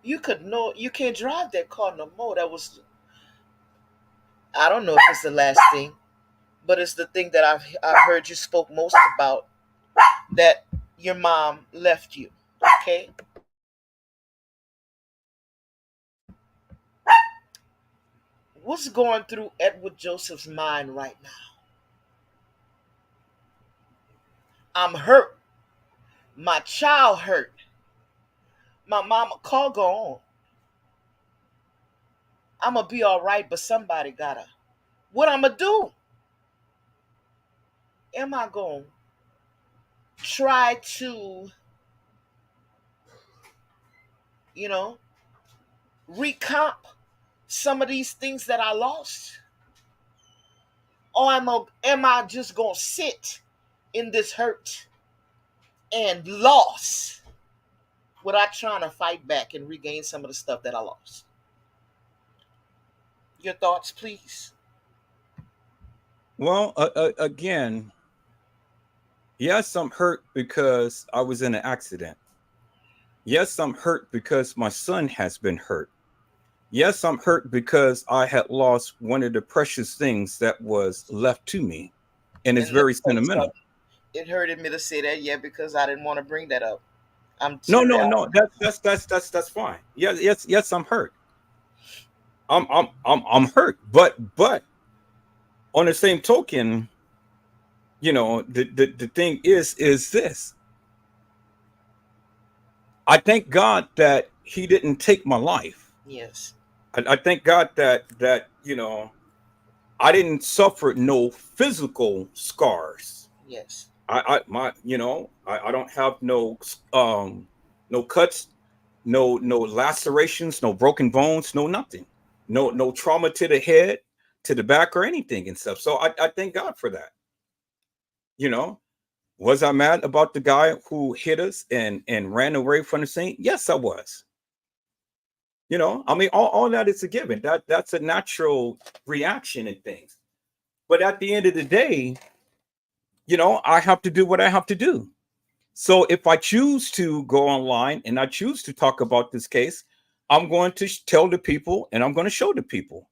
You can't drive that car no more. That was, I don't know if it's the last thing, but it's the thing that I've heard you spoke most about, that your mom left you. Okay? What's going through Edward Joseph's mind right now? I'm hurt. My child hurt. My mama call go on. I'm gonna be all right, but somebody gotta. What I'm gonna do? Am I gonna try to, you know, recomp some of these things that I lost? Or am I just gonna sit in this hurt and loss without trying to fight back and regain some of the stuff that I lost? Your thoughts, please. Well, again, yes, I'm hurt because I was in an accident. Yes, I'm hurt because my son has been hurt. Yes, I'm hurt because I had lost one of the precious things that was left to me. And it's And let very me tell you sentimental. something. It hurted me to say that, yeah, because I didn't want to bring that up. I'm No, serious. no, no. That's fine. Yes, yes, yes, I'm hurt. I'm hurt. But on the same token, the thing is this. I thank God that he didn't take my life. Yes, I thank God that I didn't suffer no physical scars. yes, I don't have no cuts, no lacerations, no broken bones, no nothing. No trauma to the head, to the back or anything and stuff. So I thank God for that. You know, was I mad about the guy who hit us and ran away from the scene? Yes, I was. I mean, all that is a given. That's a natural reaction in things. But at the end of the day, I have to do what I have to do. So if I choose to go online and I choose to talk about this case, I'm going to tell the people and I'm going to show the people.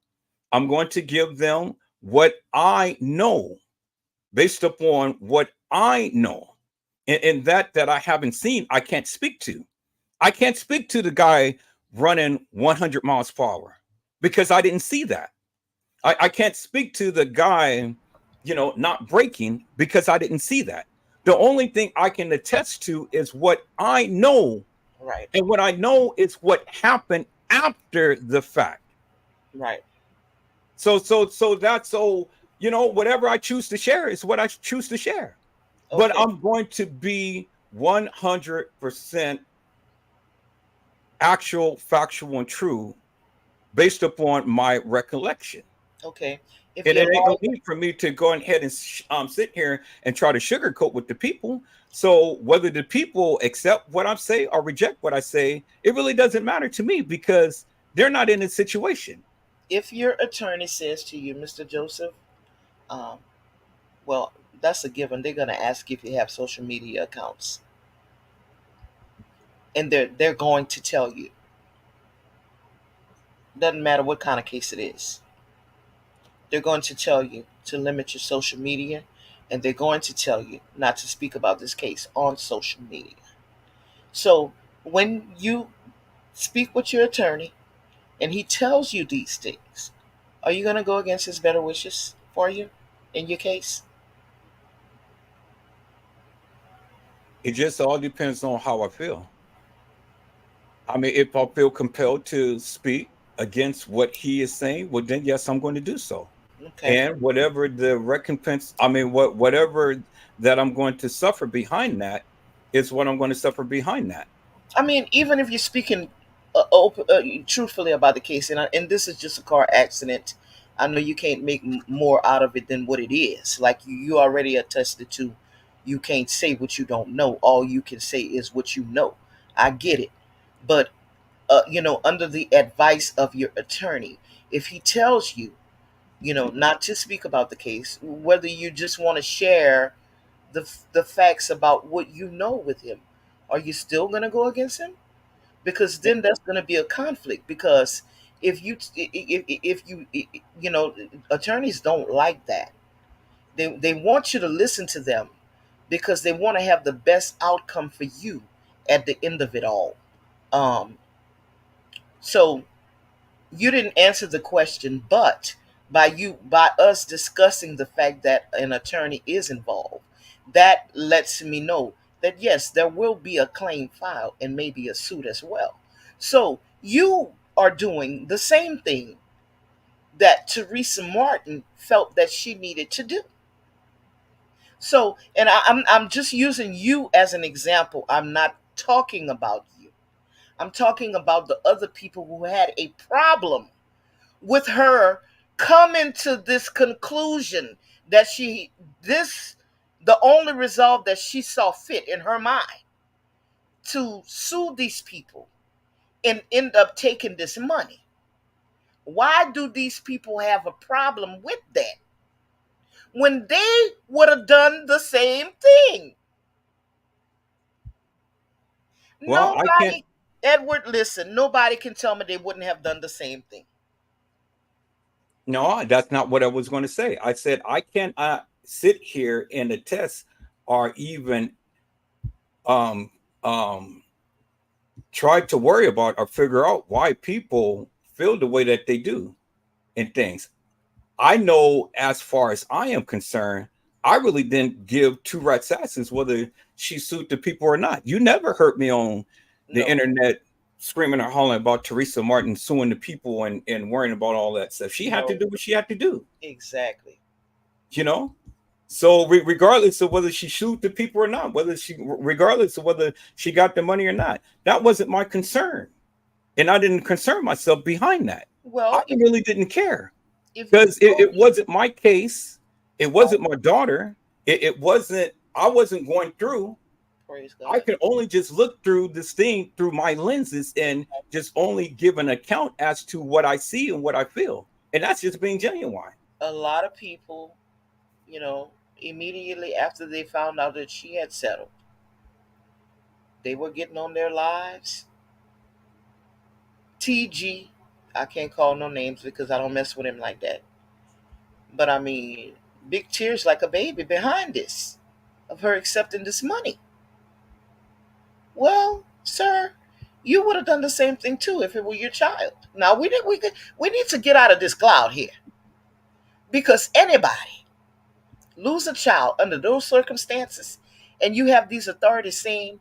I'm going to give them what I know based upon what I know. And that I haven't seen, I can't speak to. I can't speak to the guy running 100 miles per hour because I didn't see that. I can't speak to the guy, not braking because I didn't see that. The only thing I can attest to is what I know Right. And what I know is what happened after the fact. Right. So that's so, whatever I choose to share is what I choose to share. But Okay. I'm going to be 100% actual, factual, and true based upon my recollection. Okay. If And your it ain't no lawyer, need for me to go ahead and sit here and try to sugarcoat with the people. So whether the people accept what I say or reject what I say, it really doesn't matter to me because they're not in a situation. if your attorney says to you, Mr. Joseph, um, well, that's a given. They're gonna ask if you have social media accounts, and they're going to tell you. Doesn't matter what kind of case it is. They're going to tell you to limit your social media, and they're going to tell you not to speak about this case on social media. So when you speak with your attorney and he tells you these things, are you going to go against his better wishes for you in your case? It just all depends on how I feel. I mean, if I feel compelled to speak against what he is saying, well, then yes, I'm going to do so. Okay. And whatever the recompense, I mean, whatever that I'm going to suffer behind that is what I'm going to suffer behind that. I mean, even if you're speaking truthfully about the case, and this is just a car accident, I know you can't make more out of it than what it is. Like you already attested to, you can't say what you don't know. All you can say is what you know. I get it, but under the advice of your attorney, if he tells you, not to speak about the case, whether you just want to share the facts about what you know with him, are you still going to go against him? Because then that's going to be a conflict. Because if you attorneys don't like that. They want you to listen to them because they want to have the best outcome for you at the end of it all. Um so you didn't answer the question, but by us discussing the fact that an attorney is involved, that lets me know that yes, there will be a claim filed and maybe a suit as well. So you are doing the same thing that Teresa Martin felt that she needed to do. So, and I'm just using you as an example. I'm not talking about you. I'm talking about the other people who had a problem with her coming to this conclusion that this the only resolve that she saw fit in her mind to sue these people and end up taking this money. Why do these people have a problem with that when they would have done the same thing? Well, I can't. Nobody, Edward, listen, nobody can tell me they wouldn't have done the same thing. No, that's not what I was going to say. I said I can't sit here and attest or even um, um, try to worry about or figure out why people feel the way that they do in things. I know, as far as I am concerned, I really didn't give two rat's asses whether she sued the people or not. You never heard me on the No, internet screaming or hollering about Teresa Martin suing the people and worrying about all that stuff. She had to no, do what she had to do, exactly. you know? So regardless of whether she sued the people or not, regardless of whether she got the money or not, that wasn't my concern. And I didn't concern myself behind that. I Well, really didn't care if you because go, it wasn't my case. It right, wasn't my daughter. It wasn't, I wasn't going through. praise I God. could only just look through this thing through my lenses and just only give an account as to what I see and what I feel. And that's just being genuine. A lot of people, you know, immediately after they found out that she had settled, they were getting on their lives. TG, I can't call no names because I don't mess with him like that. But I mean, big tears like a baby behind this of her accepting this money. Well, sir, you would have done the same thing too if it were your child. Now we need to get out of this cloud here because anybody lose a child under those circumstances, and you have these authorities saying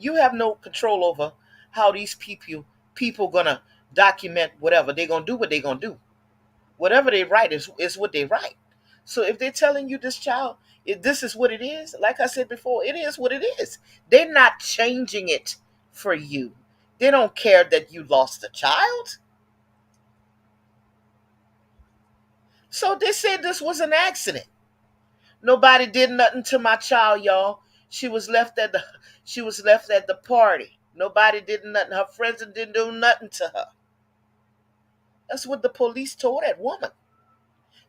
You have no control over how these people gonna document whatever. They're gonna do what they're gonna do. Whatever they write is what they write. So if they're telling you this child, if this is what it is, like I said before, it is what it is. They're not changing it for you. They don't care that you lost a child. So they said this was an accident. Nobody did nothing to my child, y'all. She was left at the she was left at the party. Nobody did nothing. Her friends didn't do nothing to her. That's what the police told that woman.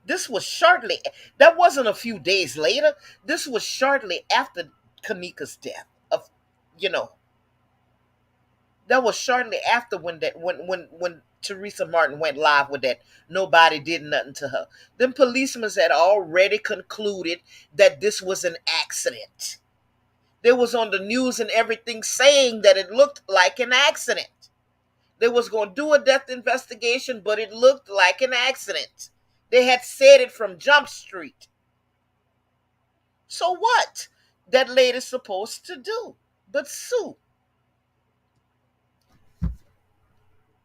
This was shortly, that wasn't a few days later. This was shortly after Kanika's death. Of, you know, that was shortly after when Teresa Martin went live with that. Nobody did nothing to her. Then policemen had already concluded that this was an accident. They was on the news and everything saying that it looked like an accident. They was going to do a death investigation, but it looked like an accident. They had said it from Jump Street. So what? That lady's supposed to do but sue.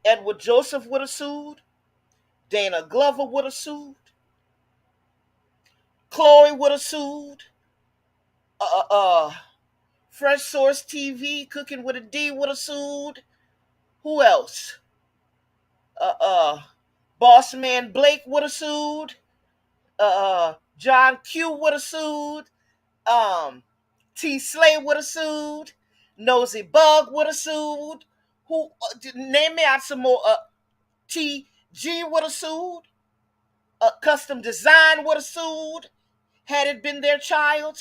Edward Joseph would have sued. Dana Glover would have sued. Chloe would have sued. Uh, uh, uh, Fresh Source TV, Cooking with a D, would have sued. Who else? Uh, uh, Boss Man Blake would have sued. John Q would have sued. Um, T Slay would have sued. Nosy Bug would have sued. Who name me out some more? TG would have sued. Custom Design would have sued had it been their child.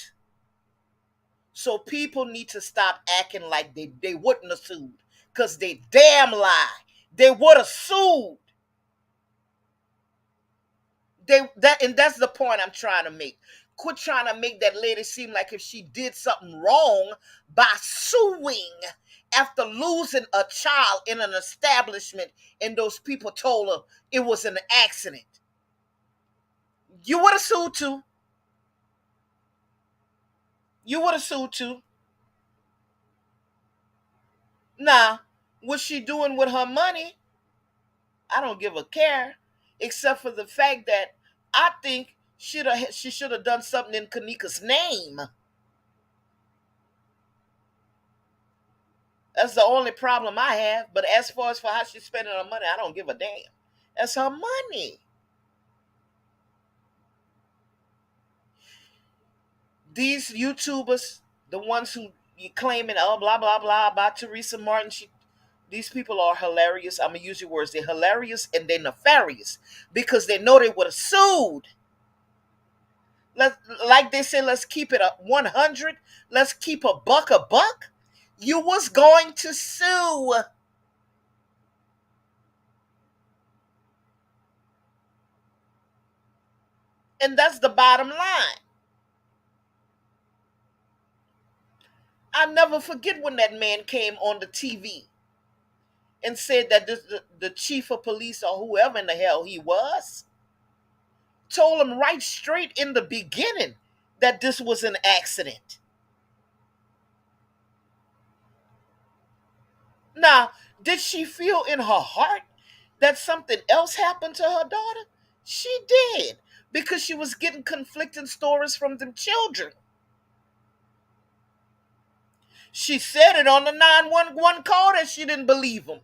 So people need to stop acting like they wouldn't have sued. Because they damn lie. They would have sued. And that's the point I'm trying to make. Quit trying to make that lady seem like if she did something wrong by suing after losing a child in an establishment and those people told her it was an accident. You would have sued too. You would have sued too. Now, what she doing with her money, I don't give a care, except for the fact that I think she should have done something in Kanika's name. That's the only problem I have. But as far as for how she's spending her money, I don't give a damn. That's her money. These YouTubers, the ones who you claiming, oh, blah, blah, blah, about Teresa Martin, these people are hilarious. I'm going to use your words. They're hilarious and they're nefarious because they know they would have sued. Like they say, let's keep it at 100. Let's keep a buck a buck. You was going to sue. And that's the bottom line. I never forget when that man came on the TV and said that the chief of police or whoever in the hell he was told him right straight in the beginning that this was an accident. Now, did she feel in her heart that something else happened to her daughter? She did, because she was getting conflicting stories from them children. She said it on the 911 call that she didn't believe him.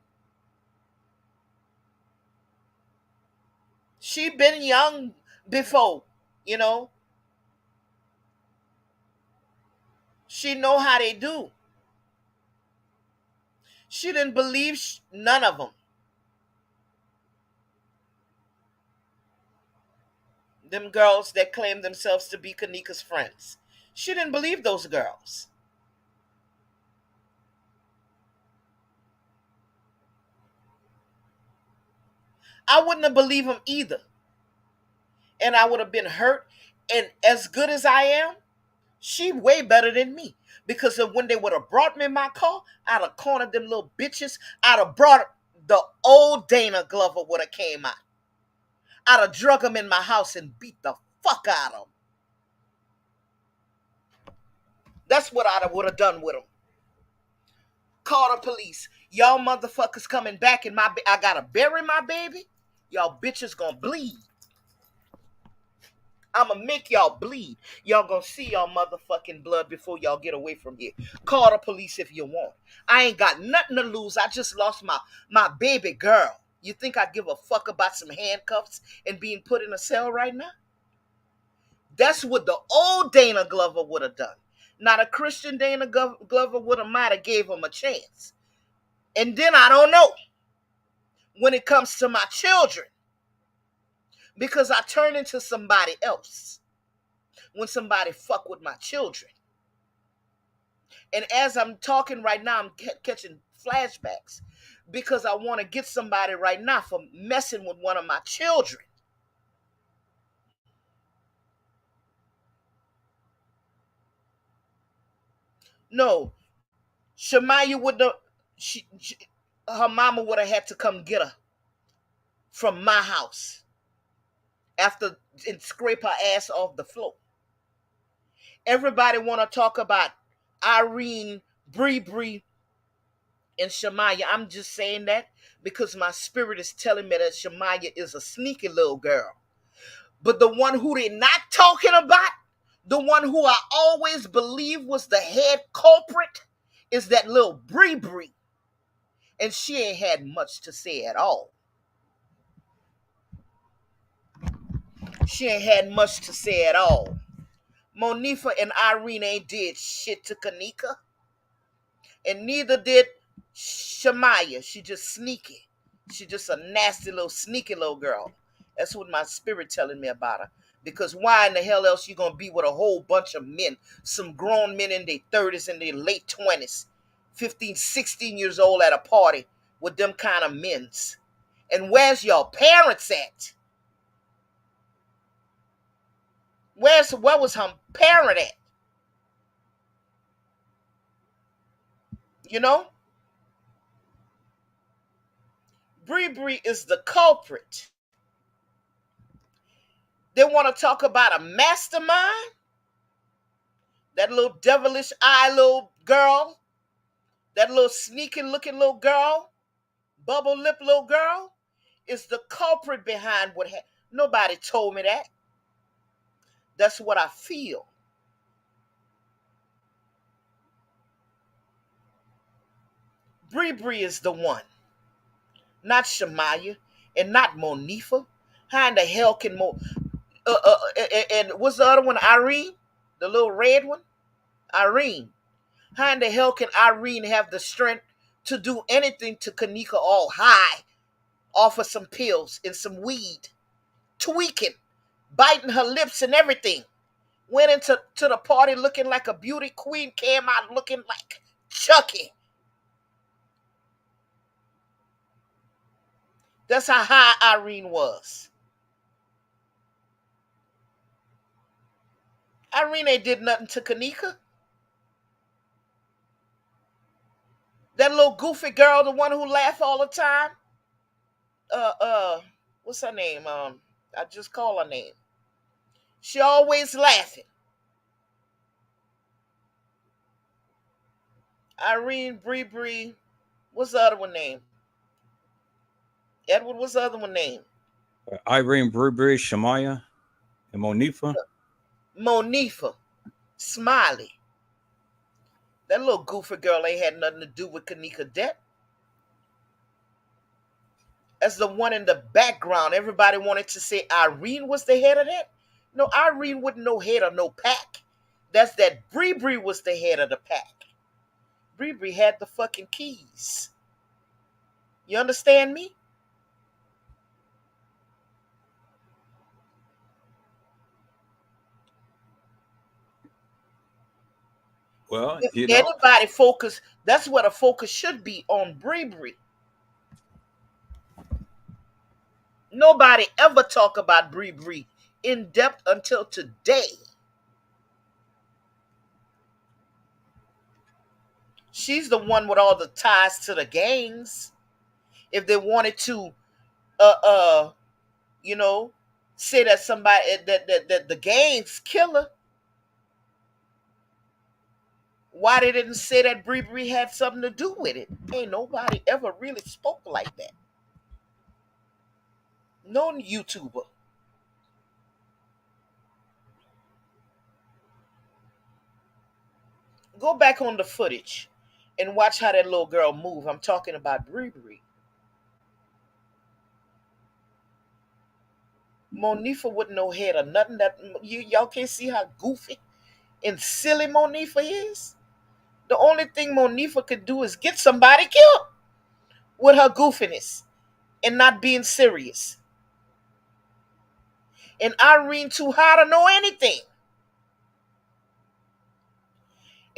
She been young before, you know. She know how they do. She didn't believe none of them. Them girls that claim themselves to be Kanika's friends. She didn't believe those girls. I wouldn't have believed him either. And I would have been hurt. And as good as I am, she way better than me. Because of when they would have brought me in my car, I'd have cornered them little bitches. I'd have brought the old Dana Glover would have came out. I'd have drug him in my house and beat the fuck out of him. That's what I would have done with him. Call the police. Y'all motherfuckers coming back and I gotta bury my baby. Y'all bitches gonna bleed. I'ma make y'all bleed. Y'all gonna see y'all motherfucking blood before y'all get away from here. Call the police if you want. I ain't got nothing to lose. I just lost my baby girl. You think I give a fuck about some handcuffs and being put in a cell right now? That's what the old Dana Glover would have done. Not a Christian Dana Glover would have might have gave him a chance. And then I don't know when it comes to my children, because I turn into somebody else when somebody fuck with my children. And as I'm talking right now, I'm catching flashbacks because I want to get somebody right now for messing with one of my children. No, Shemaya would have, her mama would have had to come get her from my house after and scrape her ass off the floor. Everybody want to talk about Irene, Bree, and Shemaya. I'm just saying that because my spirit is telling me that Shemaya is a sneaky little girl. But the one who they're not talking about, the one who I always believe was the head culprit, is that little Bree. And she ain't had much to say at all. She ain't had much to say at all. Monifa and Irene ain't did shit to Kanika. And neither did Shemaya. She just sneaky. She just a nasty little sneaky little girl. That's what my spirit telling me about her. Because why in the hell else you gonna be with a whole bunch of men, some grown men in their 30s and their late 20s, 15, 16 years old at a party with them kind of men's? And where's your parents at? Where was her parent at? You know? Bree is the culprit. They want to talk about a mastermind? That little devilish eye little girl, that little sneaking looking little girl, bubble lip little girl, is the culprit behind what happened. Nobody told me that. That's what I feel. Bree is the one, not Shemaya and not Monifa. How in the hell can and what's the other one? Irene, the little red one, Irene. How in the hell can Irene have the strength to do anything to Kanika all high, offer some pills and some weed, tweaking, biting her lips and everything? Went into the party looking like a beauty queen, came out looking like Chucky. That's how high Irene was. Irene ain't did nothing to Kanika. That little goofy girl, the one who laugh all the time. Uh, uh, what's her name? I just call her name. She always laughing. Irene, Bree. What's the other one name? Edward, what's the other one name? Irene Bree, Shemaya, and Monifa. Monifa. Smiley. That little goofy girl ain't had nothing to do with Kanika death. As the one in the background, everybody wanted to say Irene was the head of that. No, Irene wasn't no head of no pack. That's that Bree was the head of the pack. Bree had the fucking keys. You understand me? Well, If you know, anybody focus, that's what a focus should be on Bree. Nobody ever talk about Bree in depth until today. She's the one with all the ties to the gangs. If they wanted to, uh, uh, you know, say that somebody that the gangs kill her, Why they didn't say that Bree Bree had something to do with it? Ain't nobody ever really spoke like that. No YouTuber. Go back on the footage and watch how that little girl move. I'm talking about Bree Bree. Monifa with no head or nothing. That y'all can't see how goofy and silly Monifa is. The only thing Monifa could do is get somebody killed with her goofiness and not being serious. And Irene too high to know anything.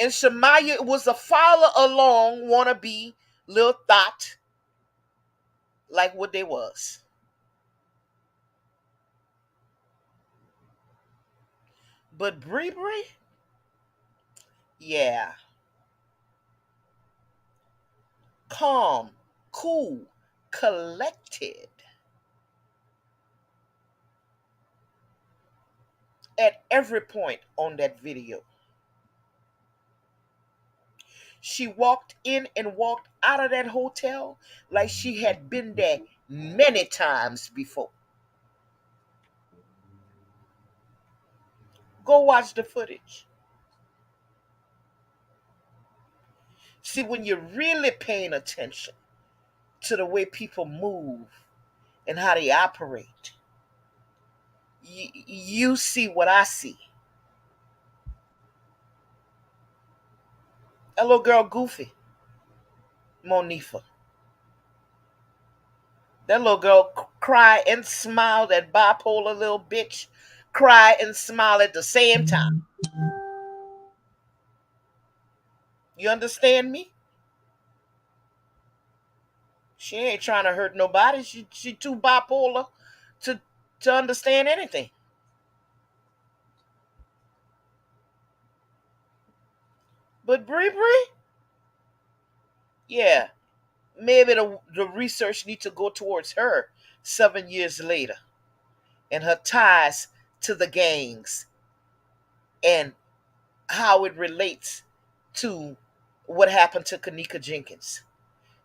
And Shemaya was a follow along wannabe little thought like what they was. But Bree Bree, yeah, calm, cool, collected at every point on that video. She walked in and walked out of that hotel like she had been there many times before. Go watch the footage. See, when you're really paying attention to the way people move and how they operate, you see what I see. That little girl, Goofy, Monifa. That little girl cry and smile, that bipolar little bitch, cry and smile at the same time. You understand me? She ain't trying to hurt nobody. She too bipolar to to understand anything. But Bree Bree, yeah, maybe the research need to go towards her 7 years later and her ties to the gangs and how it relates to what happened to Kanika Jenkins.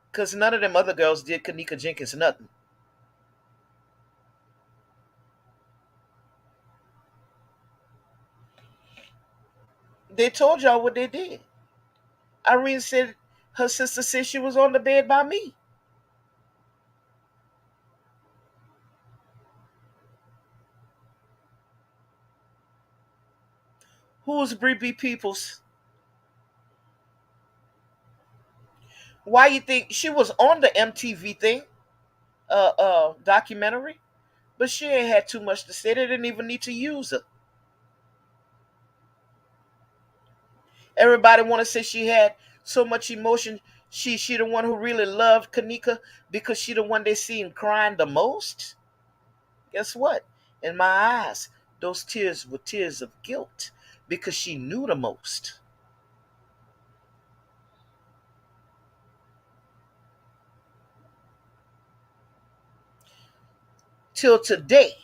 Because none of them other girls did Kanika Jenkins nothing. They told y'all what they did. Irene said her sister said she was on the bed by me. Who's Bree B. Peoples? Why you think she was on the MTV thing, documentary? But she ain't had too much to say. They didn't even need to use her. Everybody want to say she had so much emotion. She the one who really loved Kanika because she the one they seen crying the most. Guess what? In my eyes, those tears were tears of guilt because she knew the most. Till today,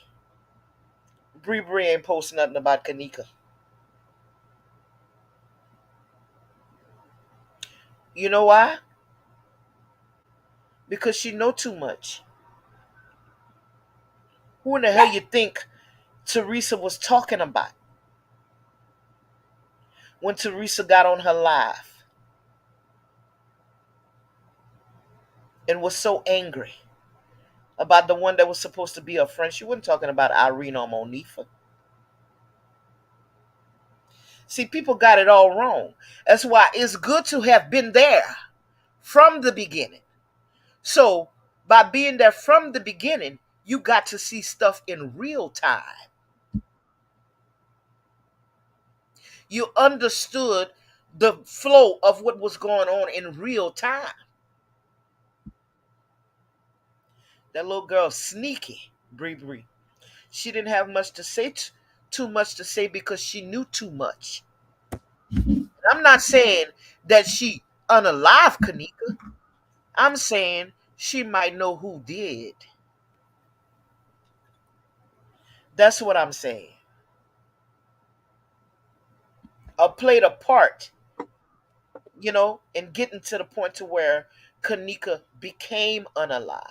Bree Bree ain't post nothing about Kanika. You know why? Because she know too much. Who in the hell you think Teresa was talking about when Teresa got on her live and was so angry about the one that was supposed to be her friend? She wasn't talking about Irene or Monifa. See, people got it all wrong. That's why it's good to have been there from the beginning. So, by being there from the beginning, you got to see stuff in real time. You understood the flow of what was going on in real time. That little girl, sneaky, Bree Bree. She didn't have much to say, too much to say because she knew too much. I'm not saying that she unalive Kanika. I'm saying she might know who did. That's what I'm saying. Or played a part and getting to the point to where Kanika became unalived.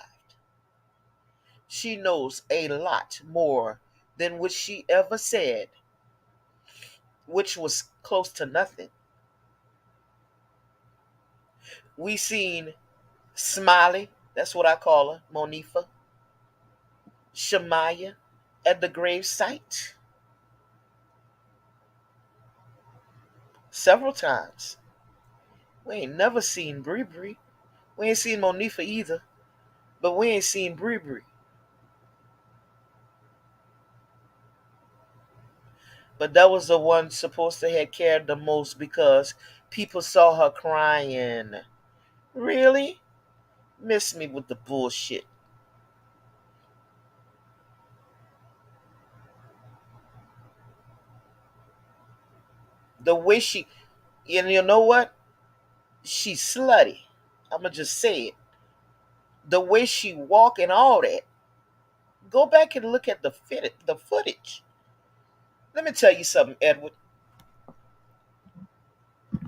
She knows a lot more than what she ever said, which was close to nothing. We seen Smiley, that's what I call her, Monifa, Shamaya, at the grave site several times. We ain't never seen Bree Bree. We ain't seen Monifa either, but we ain't seen Bree Bree. But that was the one supposed to have cared the most because people saw her crying. Really? Miss me with the bullshit. The way she, you know what? She's slutty. I'ma just say it. The way she walk and all that. Go back and look at the footage. Let me tell you something, Edward.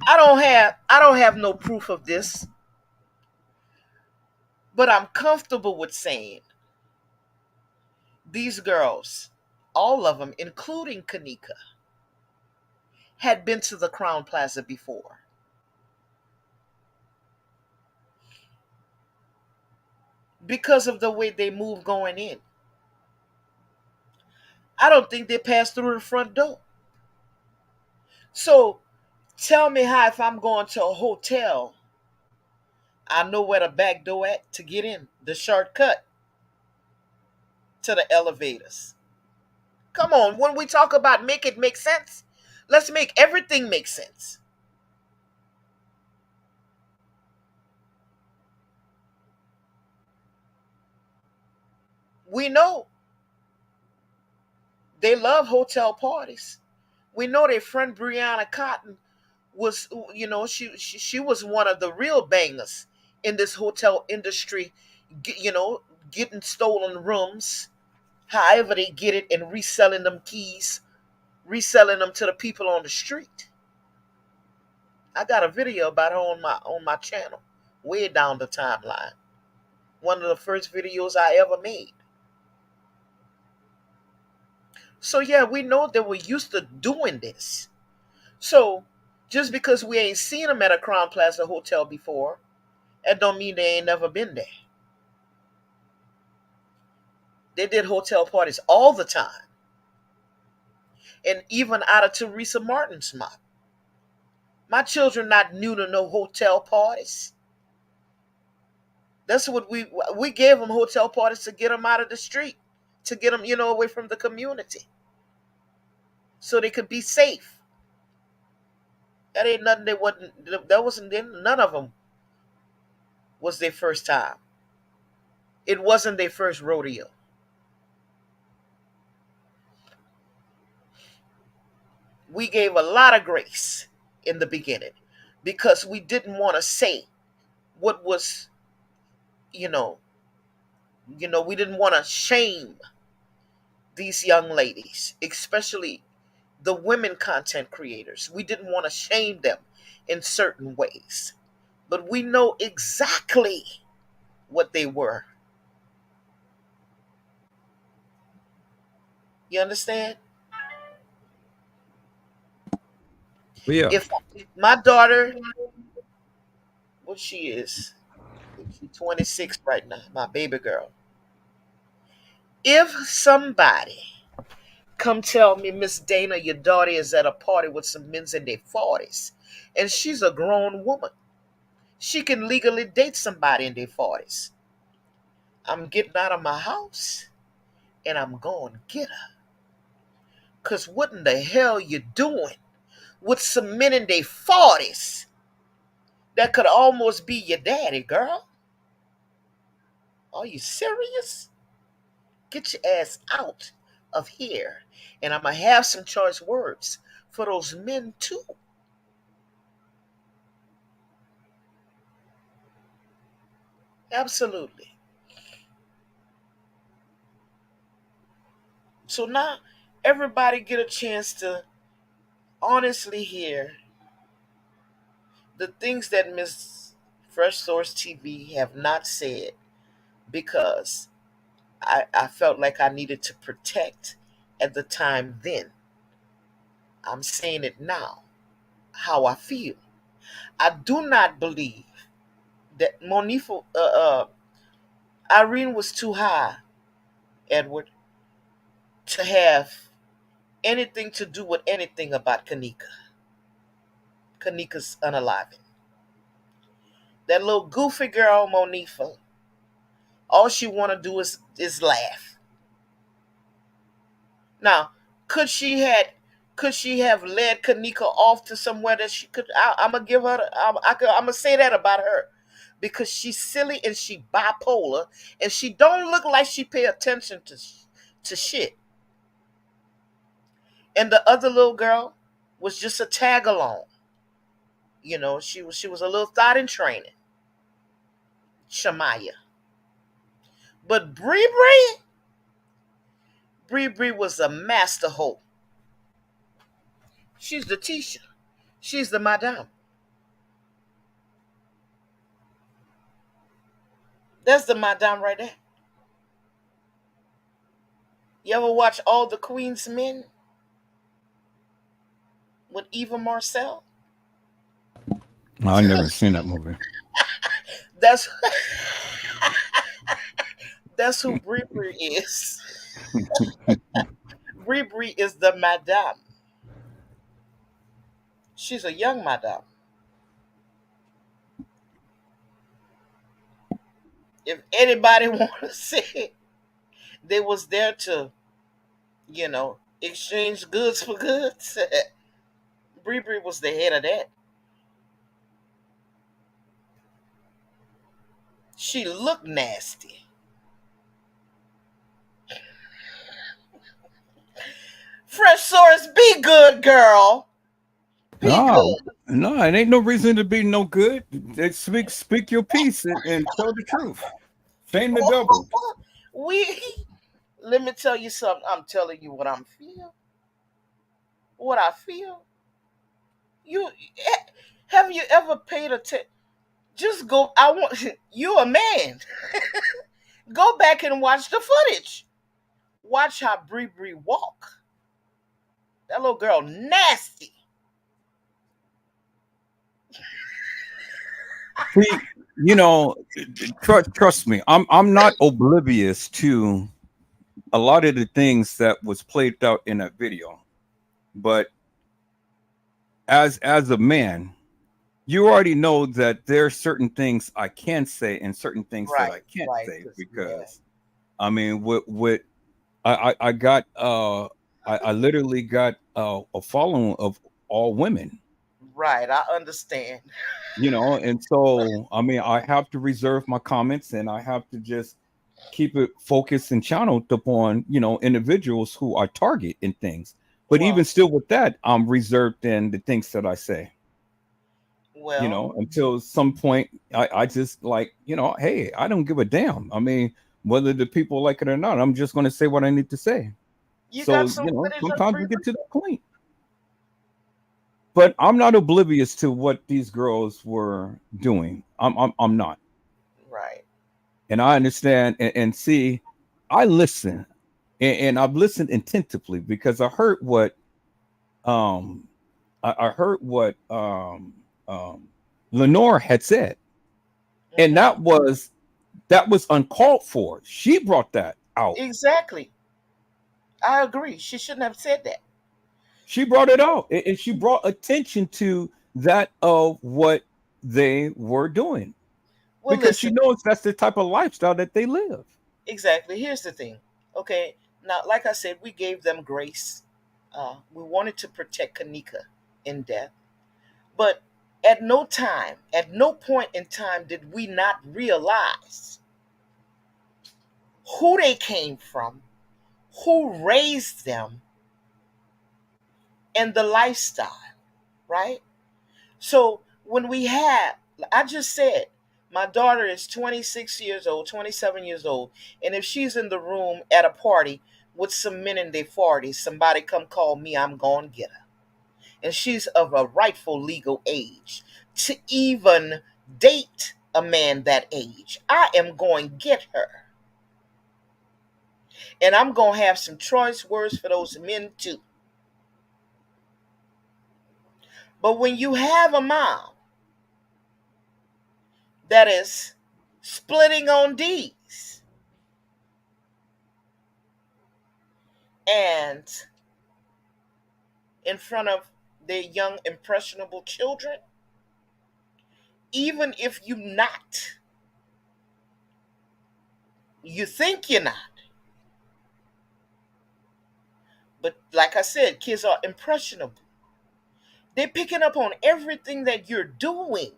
I don't have no proof of this, but I'm comfortable with saying these girls, all of them, including Kanika, had been to the Crown Plaza before. Because of the way they move going in. I don't think they passed through the front door. So tell me how, if I'm going to a hotel, I know where the back door at to get in, the shortcut to the elevators. Come on, when we talk about make it make sense, let's make everything make sense. We know they love hotel parties. We know their friend Brianna Cotton was, she was one of the real bangers in this hotel industry, you know, getting stolen rooms, however they get it, and reselling them keys, reselling them to the people on the street. I got a video about her on my channel, way down the timeline. One of the first videos I ever made. So yeah, we know that we're used to doing this. So just because we ain't seen them at a Crown Plaza hotel before, that don't mean they ain't never been there. They did hotel parties all the time. And even out of Teresa Martin's mouth. My children not new to no hotel parties. That's what we gave them, hotel parties to get them out of the street, to get them, away from the community, so they could be safe. That ain't nothing. That wasn't none of them was their first time. It wasn't their first rodeo. We gave a lot of grace in the beginning because we didn't want to say what was, you know, we didn't want to shame these young ladies, especially the women content creators. We didn't want to shame them in certain ways, but we know exactly what they were. You understand? But yeah, If my daughter, what she is, she's 26 right now, my baby girl. If somebody come tell me, Miss Dana, your daughter is at a party with some men's in their 40s, and she's a grown woman, she can legally date somebody in their 40s. I'm getting out of my house and I'm going to get her. Because what in the hell you doing with some men in their 40s that could almost be your daddy, girl? Are you serious? Get your ass out of here. And I'm going to have some choice words for those men too. Absolutely. So now everybody get a chance to honestly hear The things that Miss Fresh Source TV have not said because I felt like I needed to protect at the time then. I'm saying it now, how I feel. I do not believe that Monifa, Irene was too high, Edward, to have anything to do with anything about Kanika. Kanika's unaliving. That little goofy girl, Monifa, all she want to do is laugh. Now, could she had could she have led Kanika off to somewhere that she could? I'm gonna give her. I'm gonna say that about her because she's silly and she bipolar and she don't look like she pay attention to shit. And the other little girl was just a tag along. She was a little thought in training, Shamaya. But Bree was a master hoe. She's the teacher. She's the madame. That's the madame right there. You ever watch All the Queen's Men with Eva Marcel? I never seen that movie. That's that's who Bree is. Bree is the madame. She's a young madame. If anybody want to say they was there to, exchange goods for goods, Bree was the head of that. She looked nasty. Fresh Source, be good, girl. Be No, good. no, it ain't no reason to be no good. Speak your piece and tell the truth. Shame the devil. we Let me tell you something. I'm telling you what I'm feel. What I feel. You have you ever paid attention? Just go. I want you a man. Go back and watch the footage. Watch how Bree walk. That little girl nasty. See, you know, trust me. I'm not oblivious to a lot of the things that was played out in that video, but as a man, you already know that there are certain things I can say and certain things that I Right, can't right. say Yeah. because I mean, with I got I literally got a following of all women, Right, I understand. and so I mean, I have to reserve my comments and I have to just keep it focused and channeled upon individuals who I target in things. But even Well, still, with that, I'm reserved in the things that I say. well, Until some point, I just like, hey, I don't give a damn. I mean, whether the people like it or not, I'm just going to say what I need to say. you got So, some footage of sometimes Bree. we get to that point. But I'm not oblivious to what these girls were doing. I'm not. Right. And I understand and see, I listen and I've listened attentively because I heard what um I heard what Lenore had said. And Hmm. that was uncalled for. She brought that out. Exactly. I agree. She shouldn't have said that. She brought it out and she brought attention to that of what they were doing Well, because she listen. knows that's the type of lifestyle that they live. Exactly. Here's the thing. Okay. Now, like I said, we gave them grace. We wanted to protect Kanika in death. But at no time, at no point in time did we not realize who they came from, who raised them, and the lifestyle, right? So when we have, I just said, my daughter is 26 years old, 27 years old, and if she's in the room at a party with some men in their 40s, somebody come call me, I'm going to get her. And she's of a rightful legal age to even date a man that age. I am going to get her. And I'm going to have some choice words for those men too. But when you have a mom that is splitting on D's and in front of their young, impressionable children, even if you think you're not. But like I said, kids are impressionable. They're picking up on everything that you're doing.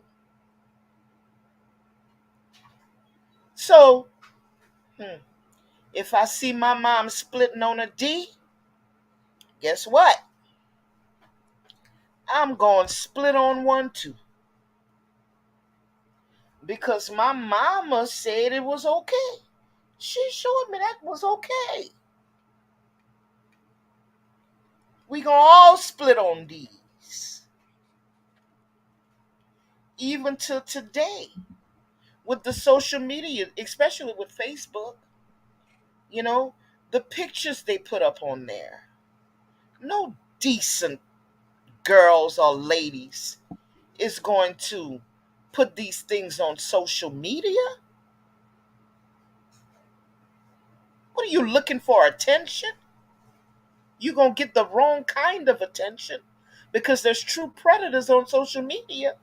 So, if I see my mom splitting on a D, guess what? I'm going to split on one too. Because my mama said it was okay. She showed me that was okay. We gonna all split on these. Even to today. With the social media, especially with Facebook, you know, the pictures they put up on there. No decent girls or ladies is going to put these things on social media. What are you looking for? Attention? You're going to get the wrong kind of attention because there's true predators on social media.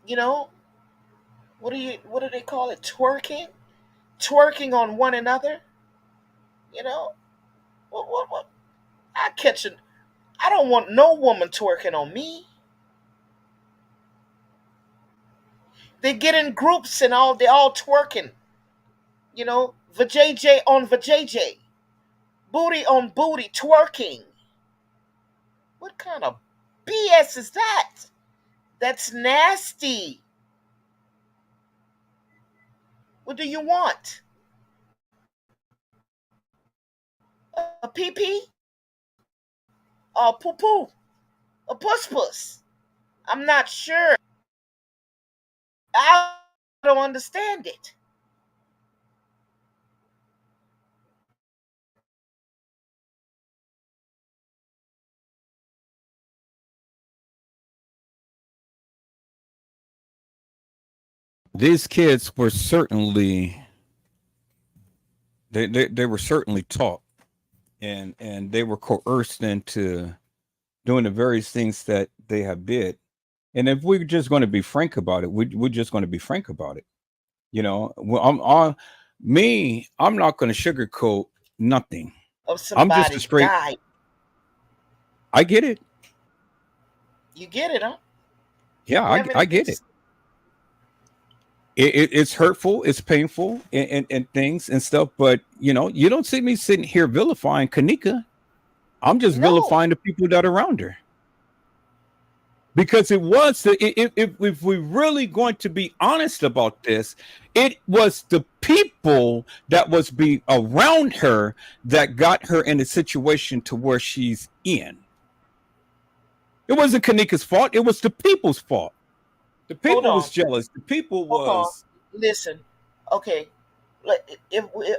You know, what do they call it? Twerking? Twerking on one another? You know? What I catch it. I don't want no woman twerking on me. They get in groups and they all twerking. You know, vajayjay on vajayjay. Booty on booty twerking. What kind of BS is that? That's nasty. What do you want? A pee pee? A poo poo? A puss puss? I'm not sure. I don't understand it. These kids were certainly they were certainly taught and they were coerced into doing the various things that they have did. And if we're just going to be frank about it, we're just going to be frank about it. You know, well, I'm on me. I'm not going to sugarcoat nothing. Of I'm just a somebody straight. died. I get it. You get it, huh? Yeah, You have I anything get to it. say? It's hurtful, it's painful, and things and stuff. But you know, you don't see me sitting here vilifying Kanika. I'm just No. vilifying the people that are around her. Because it was if we're really going to be honest about this, it was the people that was be around her that got her in a situation to where she's in. It wasn't Kanika's fault. It was the people's fault. The Hold people was on. jealous. The people Hold on. was Listen. Okay.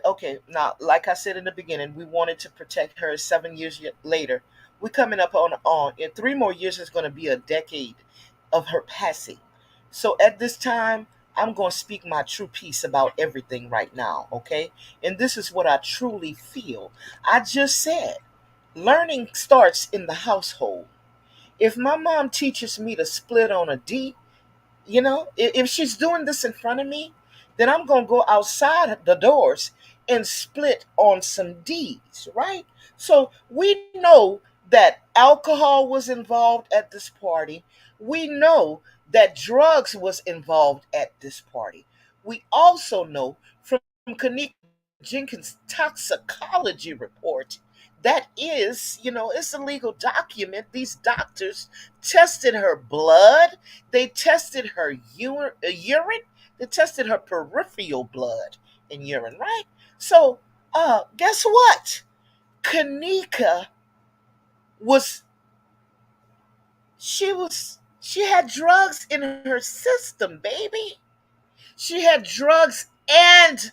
Okay, now like I said in the beginning, we wanted to protect her 7 years later. We're coming up on in 3 more years is going to be a decade of her passing. So at this time, I'm going to speak my true piece about everything right now, okay? And this is what I truly feel. I just said learning starts in the household. If my mom teaches me to split on a D, if she's doing this in front of me, then I'm going to go outside the doors and split on some D's, right? So we know that alcohol was involved at this party. We know that drugs was involved at this party. We also know from Kanika Jenkins' toxicology report that is, it's a legal document. These doctors tested her blood, they tested her urine, they tested her peripheral blood and urine, right? So, guess what? Kanika was she had drugs in her system, baby. She had drugs and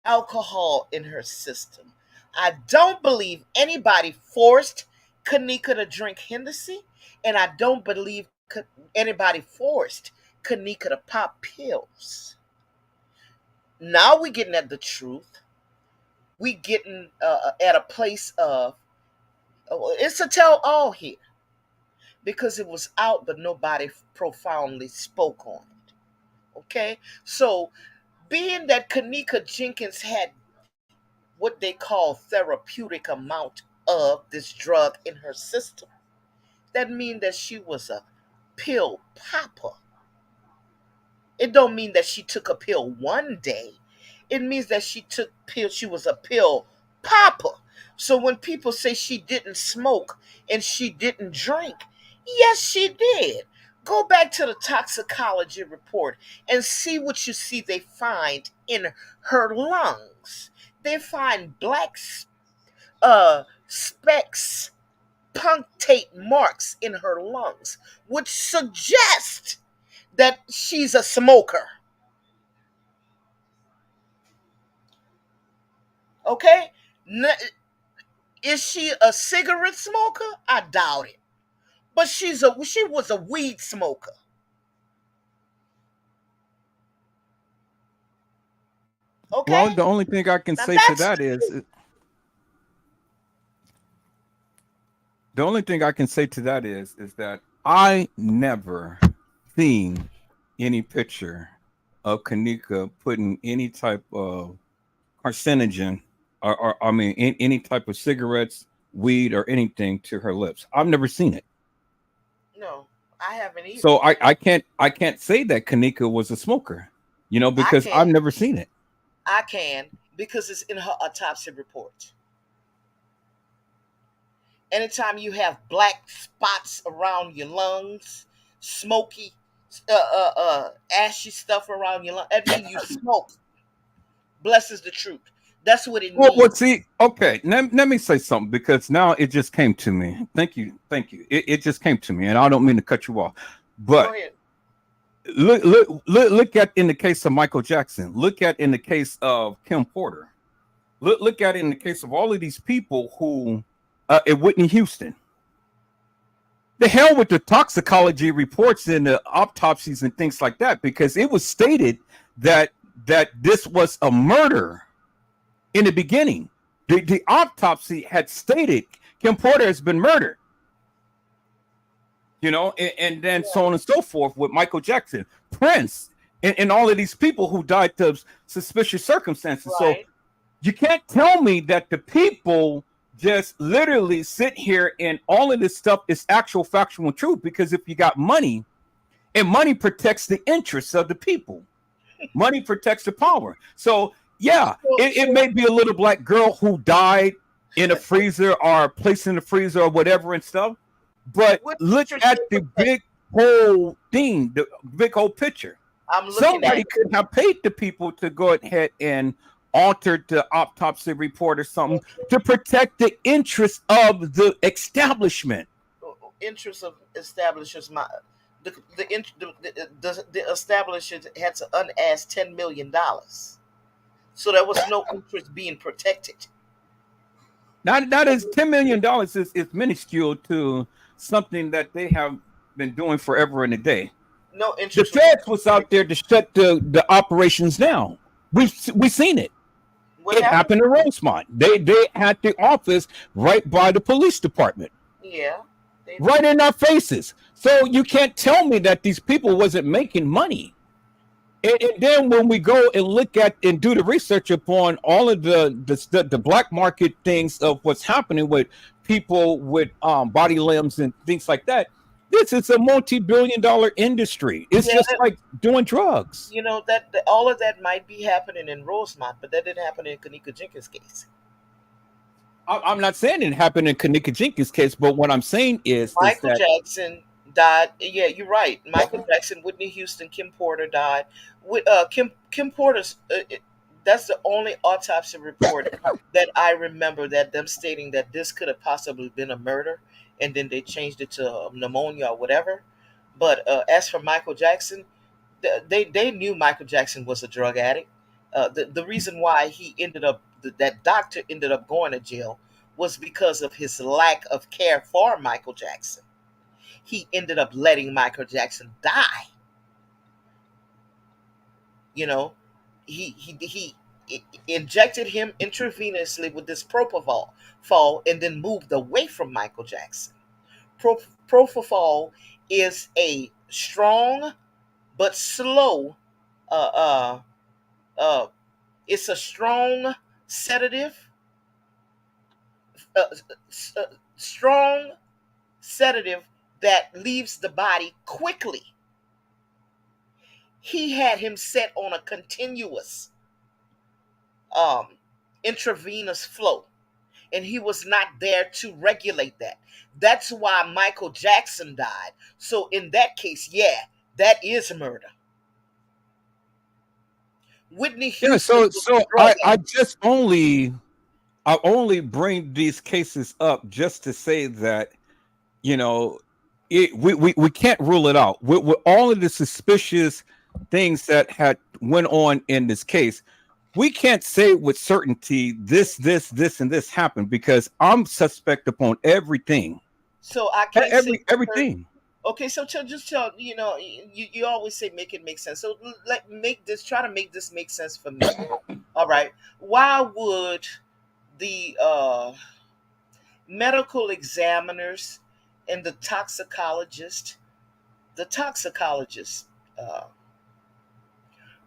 alcohol in her system. I don't believe anybody forced Kanika to drink Hennessy, and I don't believe anybody forced Kanika to pop pills. Now we getting at the truth. We getting at a place of it's a tell all here because it was out, but nobody profoundly spoke on it. Okay, so being that Kanika Jenkins had what they call therapeutic amount of this drug in her system, that means that she was a pill popper. It don't mean that she took a pill one day. It means that she was a pill popper. So when people say she didn't smoke and she didn't drink, yes, she did. Go back to the toxicology report and see what you see they find in her lungs. They find black specks, punctate marks in her lungs, which suggest that she's a smoker. Okay? Is she a cigarette smoker? I doubt it. But she was a weed smoker. Well, Okay? the only thing I can Now say to that's that is the only thing I can say to that is that I never seen any picture of Kanika putting any type of carcinogen or I mean any type of cigarettes, weed, or anything to her lips. I've never seen it. no, I haven't either. So I can't say that Kanika was a smoker, I because I've can. never seen it. I can because it's in her autopsy report. Anytime you have black spots around your lungs, smoky, ashy stuff around your lung, that means you smoke. Bless is the truth. That's what it Well, means. see, okay, let me say something because now it just came to me. Thank you. It just came to me, and I don't mean to cut you off, Go but ahead. look at in the case of Michael Jackson. Look at in the case of Kim Porter. Look at in the case of all of these people who at Whitney Houston. The hell with the toxicology reports and the autopsies and things like that, because it was stated that this was a murder in the beginning. The autopsy had stated Kim Porter has been murdered, and then so on and so forth with Michael Jackson, Prince, and all of these people who died of suspicious circumstances. So Right. you can't tell me that the people just literally sit here and all of this stuff is actual factual truth, because if you got money, and money protects the interests of the people, money protects the power. So yeah, it may be a little black girl who died in a freezer or placed in the freezer or whatever and stuff, but What look picture at should the protect? big whole thing, the big whole picture. I'm looking at Somebody it. could have paid the people to go ahead and alter the autopsy report or something to protect the interests of the establishment. Interest of establishers. The establishment had to unask $10 million, so there was no interest being protected. Now that is $10 million is minuscule to something that they have been doing forever and a day. No The interest was feds was out there to shut the operations down. We seen it. what It happened. happened in Rosemont. They had the office right by the police department, Yeah, they right did. in our faces. So you can't tell me that these people wasn't making money. And then when we go and look at and do the research upon all of the black market things of what's happening with people with body limbs and things like that, this is a multi-billion-dollar industry. It's Yeah, just like doing drugs. that all of that might be happening in Rosemont, but that didn't happen in Kanika Jenkins' case. I'm not saying it happened in Kanika Jenkins' case, but what I'm saying is Michael that Jackson died. Yeah, you're right. Michael Jackson, Whitney Houston, Kim Porter died. Kim Porter's. That's the only autopsy report that I remember that them stating that this could have possibly been a murder. and then they changed it to pneumonia or whatever. But as for Michael Jackson, they knew Michael Jackson was a drug addict. The reason why that doctor ended up going to jail was because of his lack of care for Michael Jackson. He ended up letting Michael Jackson die. You know, he injected him intravenously with this propofol, and then moved away from Michael Jackson. Propofol is a strong but slow. Uh, uh, uh, it's a strong sedative, uh, uh, strong sedative that leaves the body quickly. He had him set on a continuous um, intravenous flow, and he was not there to regulate that. That's why Michael Jackson died. So in that case, yeah, that is murder. Whitney Yeah, Houston so was a so drug I only bring these cases up just to say that, you know, we can't rule it out. With all of the suspicious things that had went on in this case, we can't say with certainty this and this happened, because I'm suspect upon everything. So I can't say for certain. Everything. Okay, so just tell you always say make it make sense. So let make this try to make this make sense for me. All right, why would the medical examiners and the toxicologist, uh,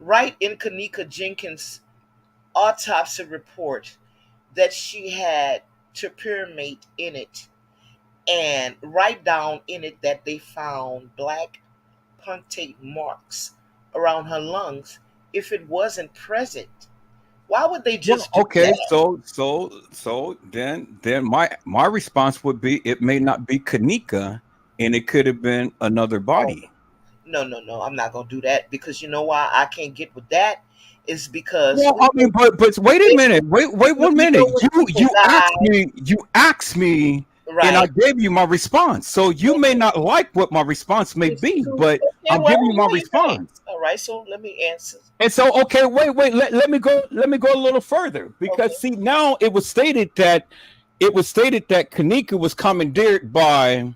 write in Kanika Jenkins' autopsy report that she had topiramate in it, and write down in it that they found black punctate marks around her lungs if it wasn't present? Why would they Well, just do okay, that? so then my response would be, it may not be Kanika, and it could have been another Oh, body. no, no, no, I'm not gonna do that, because you know why I can't get with that is because Well, I mean, but wait a minute, wait one we know minute. when people You asked me, die, and I right? gave you my response. So you may Okay, not like what my response may it's be, true. but Okay, I'm well, giving you my hey. response. All right, so let me answer. And so, okay, wait, let me go a little further, because Okay, see, now it was stated that Kanika was commandeered by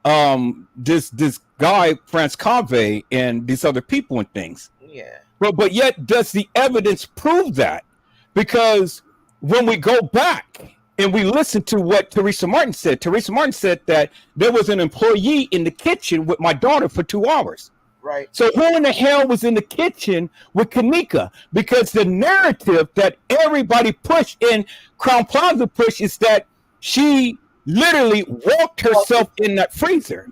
this guy France Cave and these other people and things. yeah, But yet, does the evidence prove that? Because when we go back and we listen to what Teresa Martin said that there was an employee in the kitchen with my daughter for 2 hours. right. So who in the hell was in the kitchen with Kanika? Because the narrative that everybody pushed in Crown Plaza push is that she literally walked Well, herself in that freezer.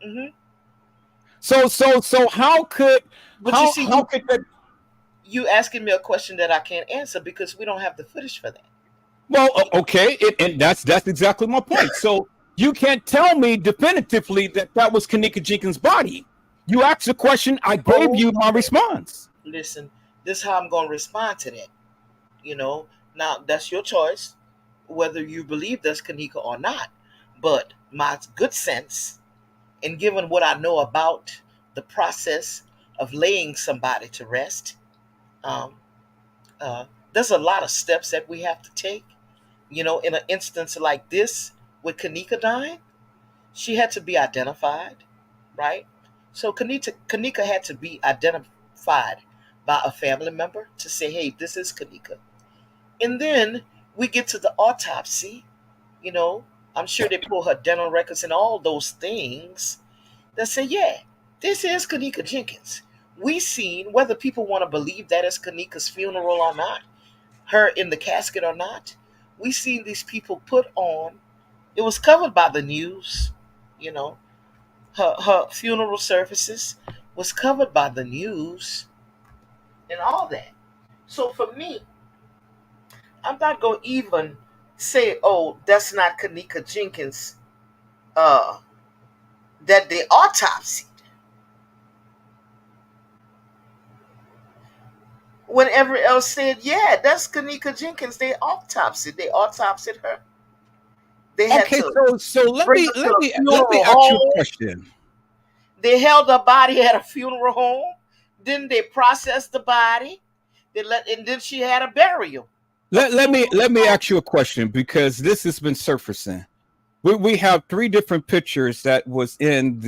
mm-hmm. So But you see, how could that? you asking me a question that I can't answer because we don't have the footage for that. Well, okay, and that's exactly my point. So you can't tell me definitively that that was Kanika Jenkins' body. You asked a question, I gave Oh, you my response. listen, this is how I'm going to respond to that. You know, now that's your choice, whether you believe that's Kanika or not. But my good sense, and given what I know about the process of laying somebody to rest, um, uh, there's a lot of steps that we have to take. In an instance like this with Kanika dying, she had to be identified, right? So Kanika had to be identified by a family member to say, hey, this is Kanika. And then we get to the autopsy, you know, I'm sure they pull her dental records and all those things that say, yeah, this is Kanika Jenkins. We seen, whether people want to believe that is Kanika's funeral or not, her in the casket or not, we seen these people put on, it was covered by the news, you know, her funeral services was covered by the news and all that. So for me, I'm not going to even say, oh, that's not Kanika Jenkins, uh, that they autopsied. Whenever else said, yeah, that's Kanika Jenkins, they autopsied her. They had Okay, to so let bring me her to let a me let me funeral ask you a home. question. They held her body at a funeral home. Then they processed the body. And then she had a burial, a funeral. Let me ask you a question because this has been surfacing. We have three different pictures that was in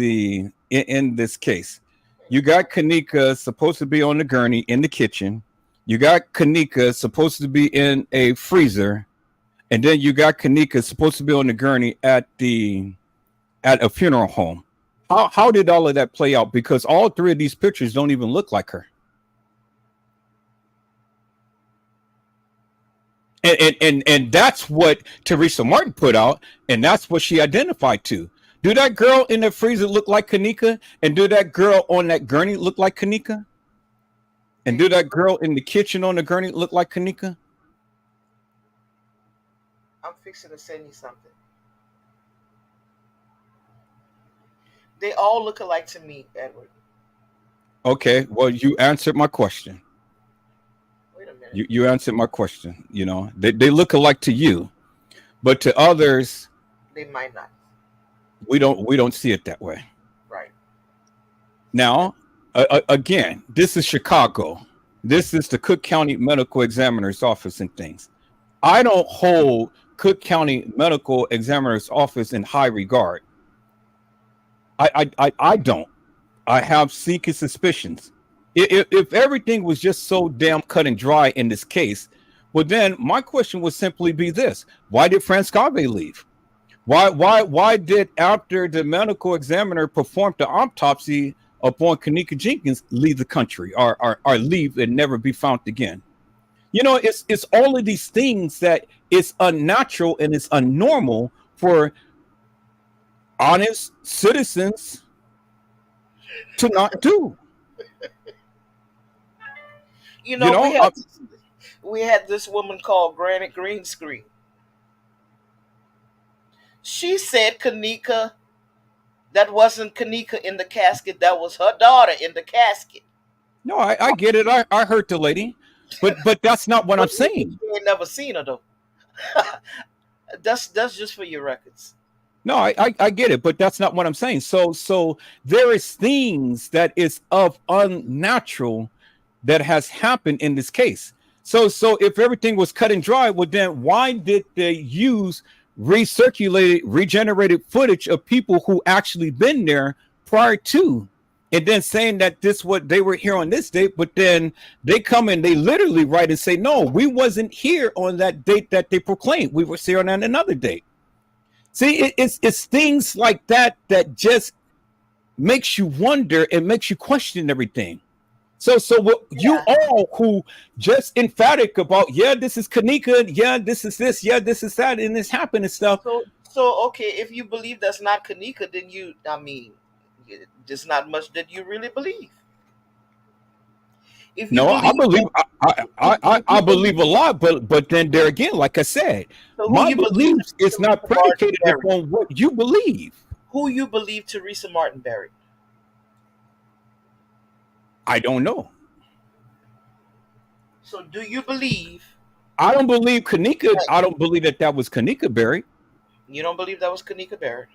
this case. You got Kanika supposed to be on the gurney in the kitchen. You got Kanika supposed to be in a freezer, and then you got Kanika supposed to be on the gurney at a funeral home. How did all of that play out? Because all three of these pictures don't even look like her. And that's what Teresa Martin put out, and that's what she identified to. Do that girl in the freezer look like Kanika? And do that girl on that gurney look like Kanika? And do that girl in the kitchen on the gurney look like Kanika? I'm fixing to send you something. They all look alike to me, Edward. Okay, well, you answered my question. Wait a minute. You answered my question. You know, they look alike to you, but to others, They might not. we don't see it that way. Right. Now, again, this is Chicago. This is the Cook County Medical Examiner's Office and things. I don't hold Cook County Medical Examiner's Office in high regard. I don't. I have seeking suspicions. If everything was just so damn cut and dry in this case, well, then my question would simply be this: why did Frascave leave? Why did, after the medical examiner performed the autopsy upon Kanika Jenkins, leave the country or leave and never be found again? You know, it's all of these things that it's unnatural and it's unnormal for honest citizens to not do. You know, we had this woman called Granite Greenscreen. She said Kanika, that wasn't Kanika in the casket, that was her daughter in the casket. No, I get it. I heard the lady, but that's not what I'm saying. You ain't never seen her though. That's just for your records. No, I get it, but that's not what I'm saying. So there is things that is of unnatural that has happened in this case. So if everything was cut and dry, well, then why did they use recirculated, regenerated footage of people who actually been there prior to, and then saying that this what they were here on this date, but then they come and they literally write and say, no, we wasn't here on that date that they proclaimed. We were here on another date. See, it's things like that that just makes you wonder and makes you question everything. So you all who just emphatic about, yeah, this is Kanika, yeah, this is this, yeah, this is that, and this happened and stuff. So okay, if you believe that's not Kanika, then there's not much that you really believe. If you I believe a lot, but then there again, like I said, my beliefs is not predicated upon what you believe. Who you believe Teresa Martin buried? I don't know. So do you believe? I don't believe Kanika. I don't believe that was Kanika buried. You don't believe that was Kanika buried?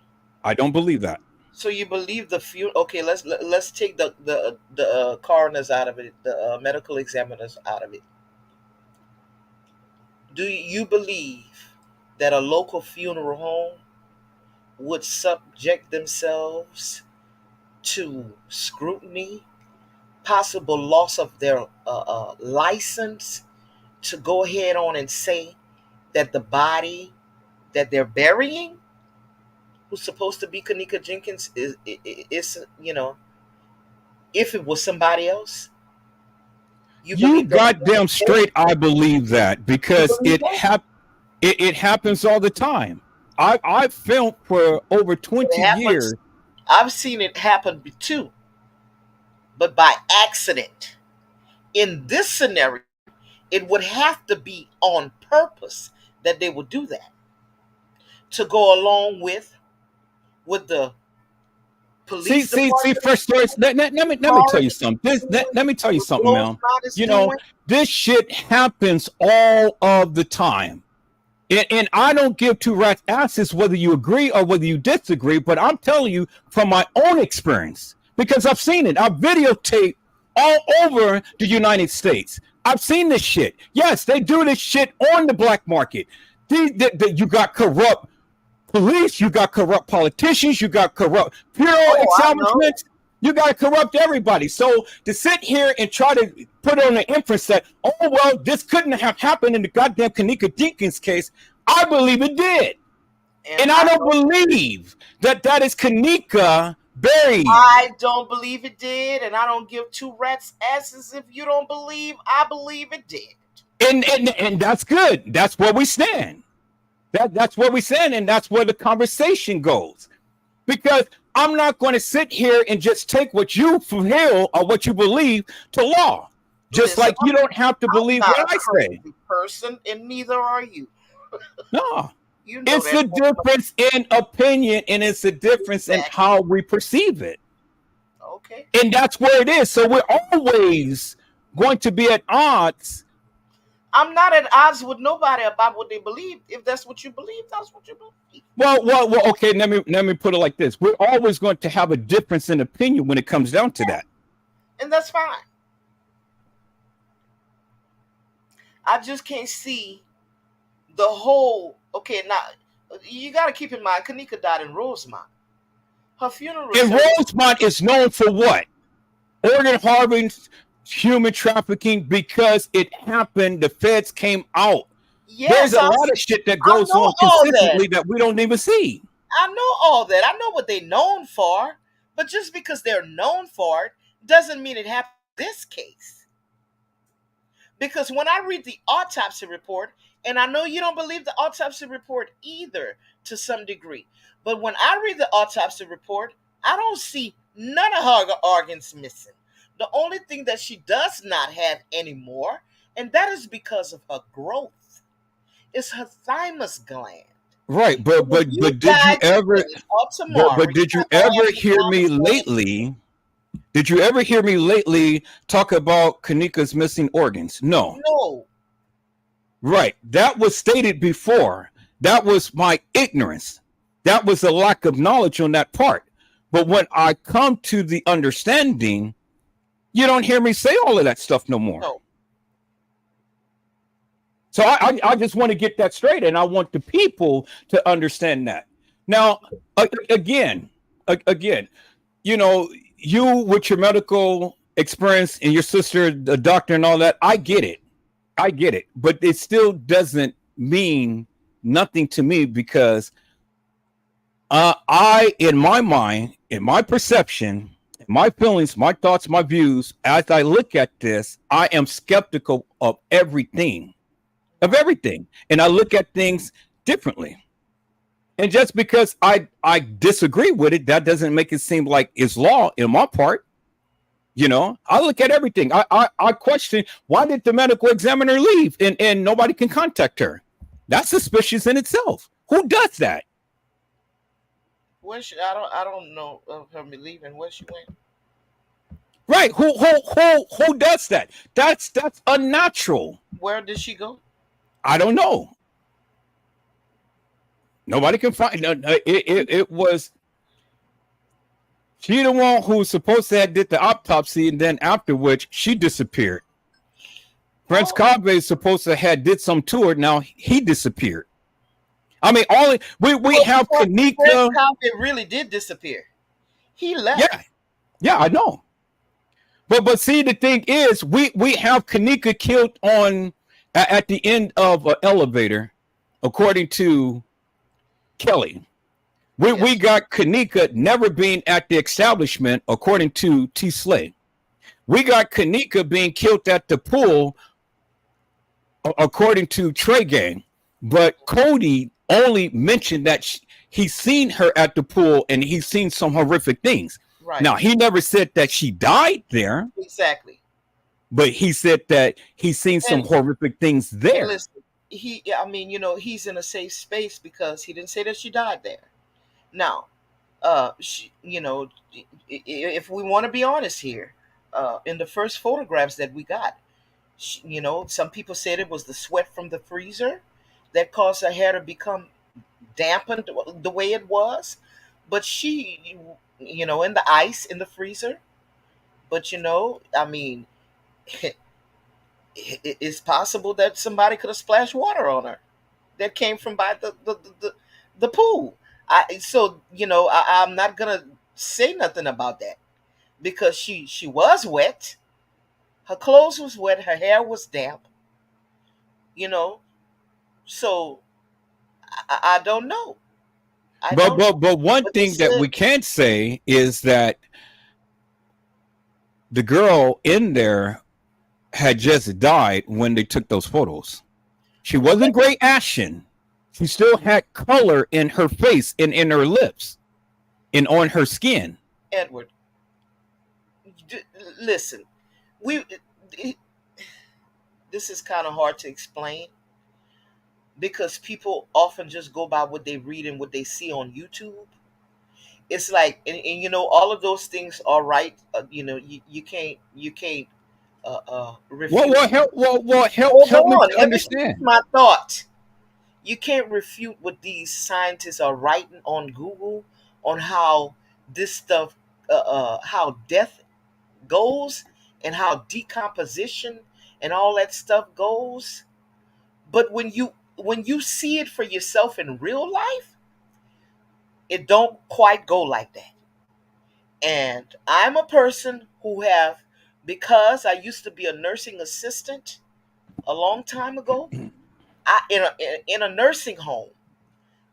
I don't believe that. So you believe the few? Okay, let's take the coroners out of it, the medical examiners out of it. Do you believe that a local funeral home would subject themselves to scrutiny, possible loss of their license, to go ahead on and say that the body that they're burying, who's supposed to be Kanika Jenkins, is if it was somebody else? You goddamn straight, I believe that, because it happens all the time. I've filmed for over 20 years. I've seen it happen too, but by accident. In this scenario, it would have to be on purpose that they would do that, to go along with the police. See, first stories. Let me tell you something. Let me tell you something, man. You know, this shit happens all of the time. And I don't give two rats asses whether you agree or whether you disagree, but I'm telling you from my own experience because I've seen it. I've videotaped all over the United States. I've seen this shit. Yes, they do this shit on the black market. You got corrupt police, you got corrupt politicians, you got corrupt bureau Oh, I know. establishments. You got to corrupt everybody. So to sit here and try to put on the inference that, oh, well, this couldn't have happened in the goddamn Kanika Jenkins case, I believe it did. And And I don't believe that that is Kanika buried. I don't believe it did, and I don't give two rats asses if you don't believe. I believe it did. And that's good. That's where we stand. That's where we stand, and that's where the conversation goes. Because I'm not going to sit here and just take what you feel or what you believe to law. Just Listen, like you don't have to believe not what a I say. crazy person, and neither are you. No. You know It's that. the difference in opinion, and it's the difference in Exactly. how we perceive it. Okay. And that's where it is. So we're always going to be at odds. I'm not at odds with nobody about what they believe. If that's what you believe, that's what you believe. Well. Okay. Let me put it like this: we're always going to have a difference in opinion when it comes down to that. And that's fine. I just can't see the whole. Okay, now you got to keep in mind, Kanika died in Rosemont. Her funeral. And Rosemont is known for what? Organ harvesting, human trafficking, because it happened. The feds came out. Yes, There's a lot of shit that goes know on all consistently that we don't even see. I know all that. I know what they're known for. But just because they're known for it doesn't mean it happened in this case. Because when I read the autopsy report, and I know you don't believe the autopsy report either to some degree, but when I read the autopsy report, I don't see none of her organs missing. The only thing that she does not have anymore, and that is because of her growth, is her thymus gland. Right, but did you ever hear me lately? Did you ever hear me lately talk about Kanika's missing organs? No. No. Right. That was stated before. That was my ignorance. That was a lack of knowledge on that part. But when I come to the understanding, you don't hear me say all of that stuff no more. No. So I just want to get that straight, and I want the people to understand that. Now, again, you know, you with your medical experience and your sister, the doctor and all that, I get it. But it still doesn't mean nothing to me because I, in my mind, in my perception, my feelings, my thoughts, my views, as I look at this, I am skeptical of everything. And I look at things differently. And just because I disagree with it, that doesn't make it seem like it's law in my part. You know, I look at everything. I question, why did the medical examiner leave and nobody can contact her? That's suspicious in itself. Who does that? Where I don't know of her leaving. Where she went? Right. Who does that? That's unnatural. Where did she go? I don't know. Nobody can find. It was she the one who was supposed to have did the autopsy, and then after which she disappeared. Prince Cave is supposed to have did some to her. Now he disappeared. I mean, we have Kanika. Prince Cave really did disappear. He left. Yeah, I know. But see, the thing is, we have Kanika killed on at the end of an elevator, according to Kelly. We got Kanika never being at the establishment, according to T. Slay. We got Kanika being killed at the pool, according to Trey Gang. But Cody only mentioned that he's seen her at the pool and he's seen some horrific things. Right. Now, he never said that she died there. Exactly. But he said that he's seen some horrific things there. Listen, he's in a safe space because he didn't say that she died there. Now, if we want to be honest here, in the first photographs that we got, some people said it was the sweat from the freezer. that caused her hair to become dampened the way it was. But she, in the ice, in the freezer. But I mean, it's possible that somebody could have splashed water on her that came from by the pool. I'm not gonna say nothing about that because she was wet. Her clothes was wet. Her hair was damp. You know, so I don't know. I But don't know. but one But they thing that said we can't say is that the girl in there had just died when they took those photos. She well, wasn't gray ashen. She still had color in her face and in her lips and on her skin. Edward, listen. We this is kind of hard to explain because people often just go by what they read and what they see on YouTube. It's like, and all of those things are right. You can't Well, refute. well, Hold help me on, to let me finish understand. my thought. You can't refute what these scientists are writing on Google on how this stuff, how death goes, and how decomposition and all that stuff goes. But when you see it for yourself in real life, it don't quite go like that. And I'm a person who have, because I used to be a nursing assistant a long time ago, in a nursing home,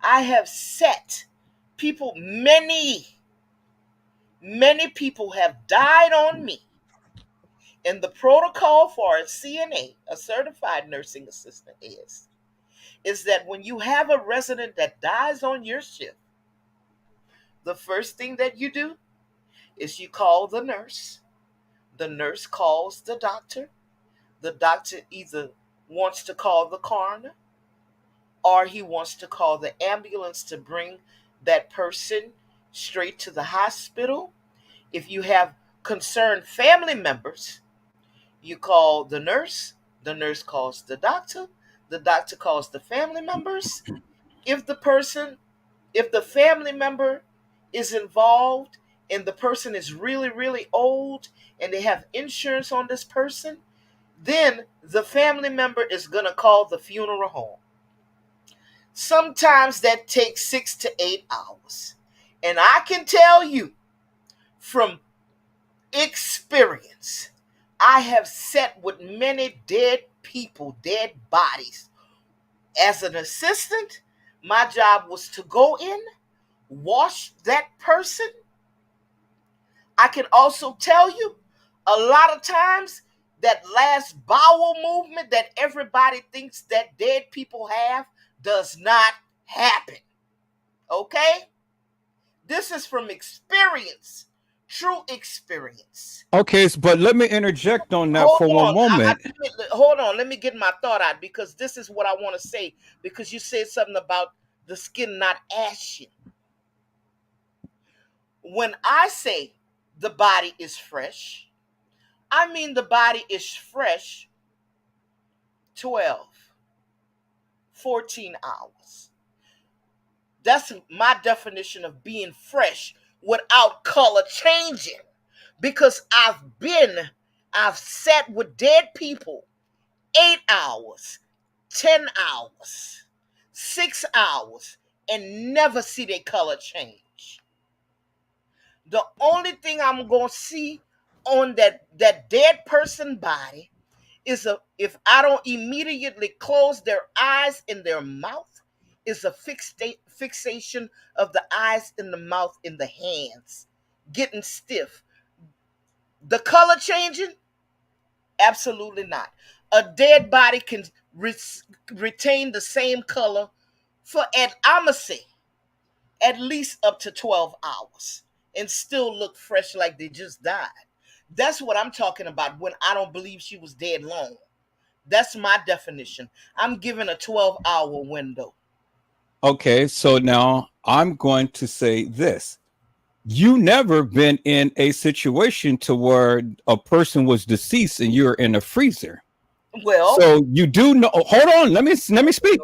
I have set people, many people have died on me. And the protocol for a CNA, a certified nursing assistant, is that when you have a resident that dies on your shift, the first thing that you do is you call the nurse. The nurse calls the doctor. The doctor either wants to call the coroner or he wants to call the ambulance to bring that person straight to the hospital. If you have concerned family members, you call the nurse calls the doctor calls the family members. If the person, if the family member is involved and the person is really, really old and they have insurance on this person, then the family member is going to call the funeral home. Sometimes that takes 6 to 8 hours. And I can tell you from experience, I have sat with many dead people, dead bodies. As an assistant, my job was to go in, wash that person. I can also tell you a lot of times that last bowel movement that everybody thinks that dead people have does not happen. Okay? This is from experience, true experience. Okay, but let me interject on that Hold for one on. moment. Hold on. Let me get my thought out because this is what I want to say. Because you said something about the skin not ashen. When I say the body is fresh, I mean the body is fresh 12, 14 hours. That's my definition of being fresh without color changing. Because I've sat with dead people 8 hours, 10 hours, 6 hours, and never see their color change. The only thing I'm going to see on that dead person body is if I don't immediately close their eyes and their mouth, is a fixation of the eyes and the mouth and the hands getting stiff. The color changing? Absolutely not. A dead body can retain the same color for, I'ma say, at least up to 12 hours and still look fresh like they just died. That's what I'm talking about when I don't believe she was dead long. That's my definition. I'm giving a 12-hour window. Okay, so now I'm going to say this. You never been in a situation to where a person was deceased and you're in a freezer. Well, So you do know. Hold on, let me speak.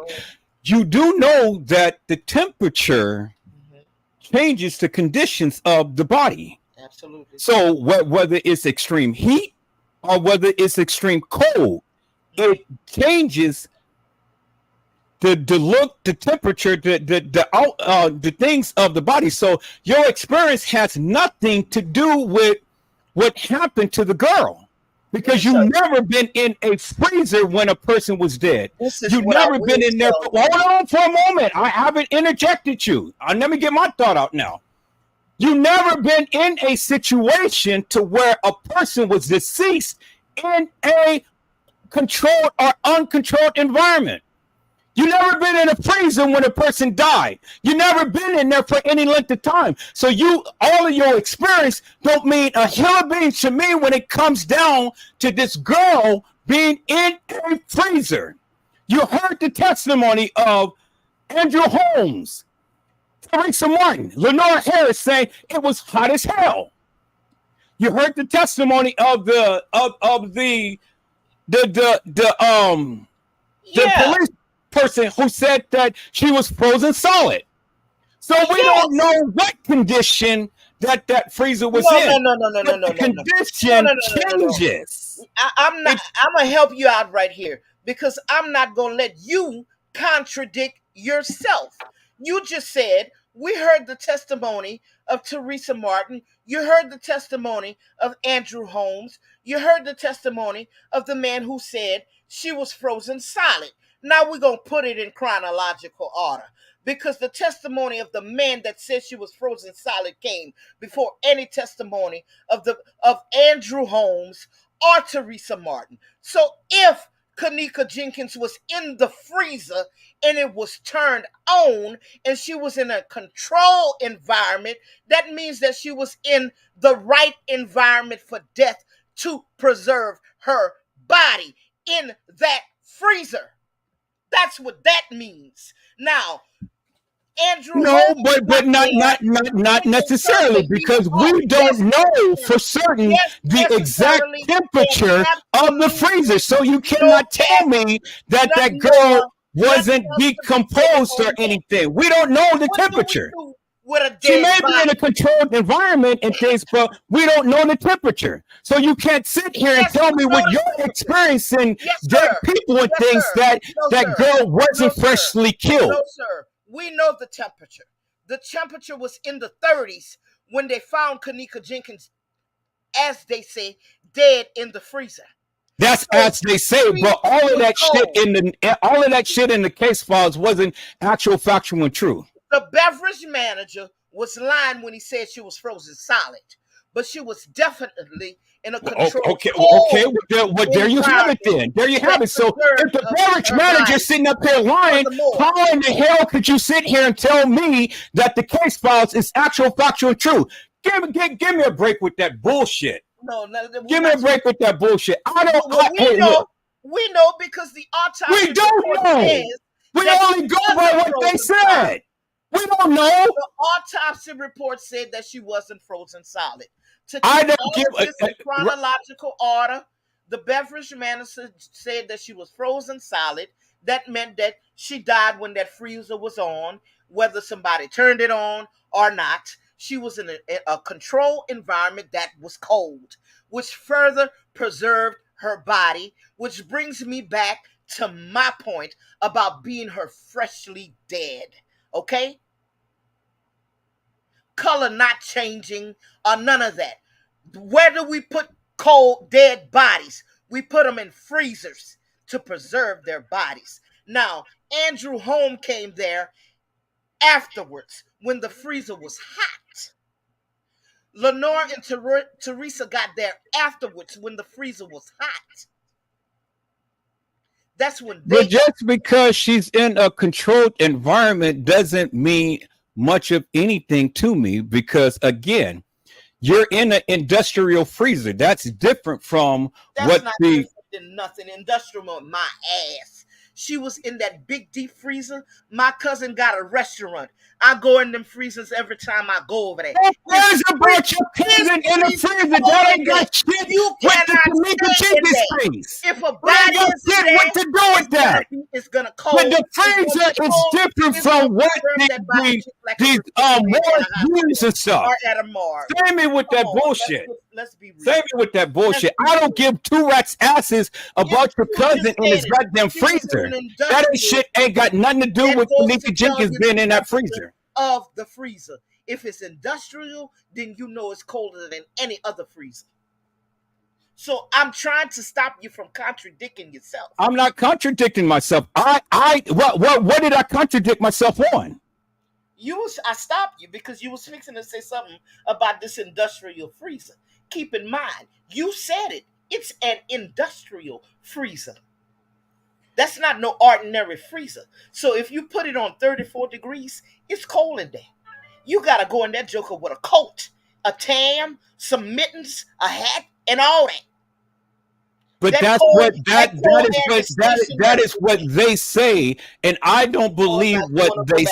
you do know that the temperature Mhm. changes the conditions of the body. Absolutely. So whether it's extreme heat or whether it's extreme cold, it changes the look, the temperature, the things of the body. So your experience has nothing to do with what happened to the girl, because Yes, you sir. never been in a freezer when a person was dead. This is You what I never been will in there. tell Hold you. on for a moment. I haven't interjected you. Let me get my thought out now. You never been in a situation to where a person was deceased in a controlled or uncontrolled environment. You never been in a freezer when a person died. You never been in there for any length of time. So all of your experience don't mean a hill of beans to me when it comes down to this girl being in a freezer. You heard the testimony of Andrew Holmes, Teresa Martin, Lenore Harris saying it was hot as hell. You heard the testimony of the Yeah. police person who said that she was frozen solid. So we don't Yes. know what condition that freezer was No, no, in. no, no, no, no, But no, the no, no. No, condition no, no, no, no, no. changes. I'm not. It, I'm gonna help you out right here because I'm not gonna let you contradict yourself. You just said we heard the testimony of Teresa Martin. You heard the testimony of Andrew Holmes. You heard the testimony of the man who said she was frozen solid. Now we're gonna put it in chronological order because the testimony of the man that said she was frozen solid came before any testimony of Andrew Holmes or Teresa Martin. So if Kenneka Jenkins was in the freezer and it was turned on and she was in a control environment, that means that she was in the right environment for death to preserve her body in that freezer. That's what that means. Now, Andrew no, Holmes got but not there not not not when they turned necessarily, the heat because off. we Yes, don't know for certain yes, the exact necessarily and temperature of the freezer. absolutely So you no cannot tell me that nothing that girl more, nothing wasn't else to be said decomposed or on that. anything. We don't know the What do we temperature. do with a She dead may be in a body? controlled environment and things, but we don't know the temperature. So you can't sit here and Yes, tell we me know what the you're temperature. experiencing Yes, dead sir. people and Yes, things sir. that No, that sir. girl No, wasn't sir. freshly killed. No, sir. We know the temperature. The temperature was in the 30s when they found Kenneka Jenkins, as they say, dead in the freezer. That's So as they say, she but was cold. all of that shit in the case files wasn't actual, factual, and true. The beverage manager was lying when he said she was frozen solid, but she was definitely in a controlled Okay. cold There you have it environment then. There you have that it. So if preserved the beverage her manager body. sitting up here lying, Furthermore, how in the hell could you sit here and tell me that the case files is actual, factual, and true? Give me a break with that bullshit. no, we're Give me a not. break with that bullshit. Well, Hey, look, we know because the we autopsy don't report says know. We that she only go by wasn't what they frozen solid. said. We don't know. The autopsy report said that she wasn't frozen solid. To I keep don't all give of this in chronological order, the beverage manager said that she was frozen solid. That meant that she died when that freezer was on, whether somebody turned it on or not. She was in a control environment that was cold, which further preserved her body, which brings me back to my point about being her freshly dead. Okay? Color not changing or none of that. Where do we put cold, dead bodies? We put them in freezers to preserve their bodies. Now, Andrew Holm came there afterwards when the freezer was hot. Lenore and Teresa got there afterwards when the freezer was hot. That's when they But just because she's in a controlled environment doesn't mean much of anything to me, because again, you're in an industrial freezer. That's different from That's what not the different than nothing. Industrial, my ass. She was in that big deep freezer. My cousin got a restaurant. I go in them freezers every time I go over there. Where's about your cousin in the freezer? That ain't got shit You with cannot the Tamika stay in Jenkins there. face. If a What body got is shit there, what to do with that? it's gonna cold. But the freezer is different from what these wars use and stuff. At a morgue. Save me with that bullshit. Let's be real. Save me with that bullshit. I don't give two rats asses about your cousin in his goddamn freezer. That shit ain't got nothing to do with Tamika Jenkins being in that freezer. Of the freezer. If it's industrial, then you know it's colder than any other freezer. So I'm trying to stop you from contradicting yourself. I'm not contradicting myself. What did I contradict myself on? I stopped you because you was fixing to say something about this industrial freezer. Keep in mind, you said it. It's an industrial freezer. That's not no ordinary freezer. So if you put it on 34 degrees, it's cold in there. You got to go in that joker with a coat, a tam, some mittens, a hat, and all that. But that is what they say, and I don't believe what they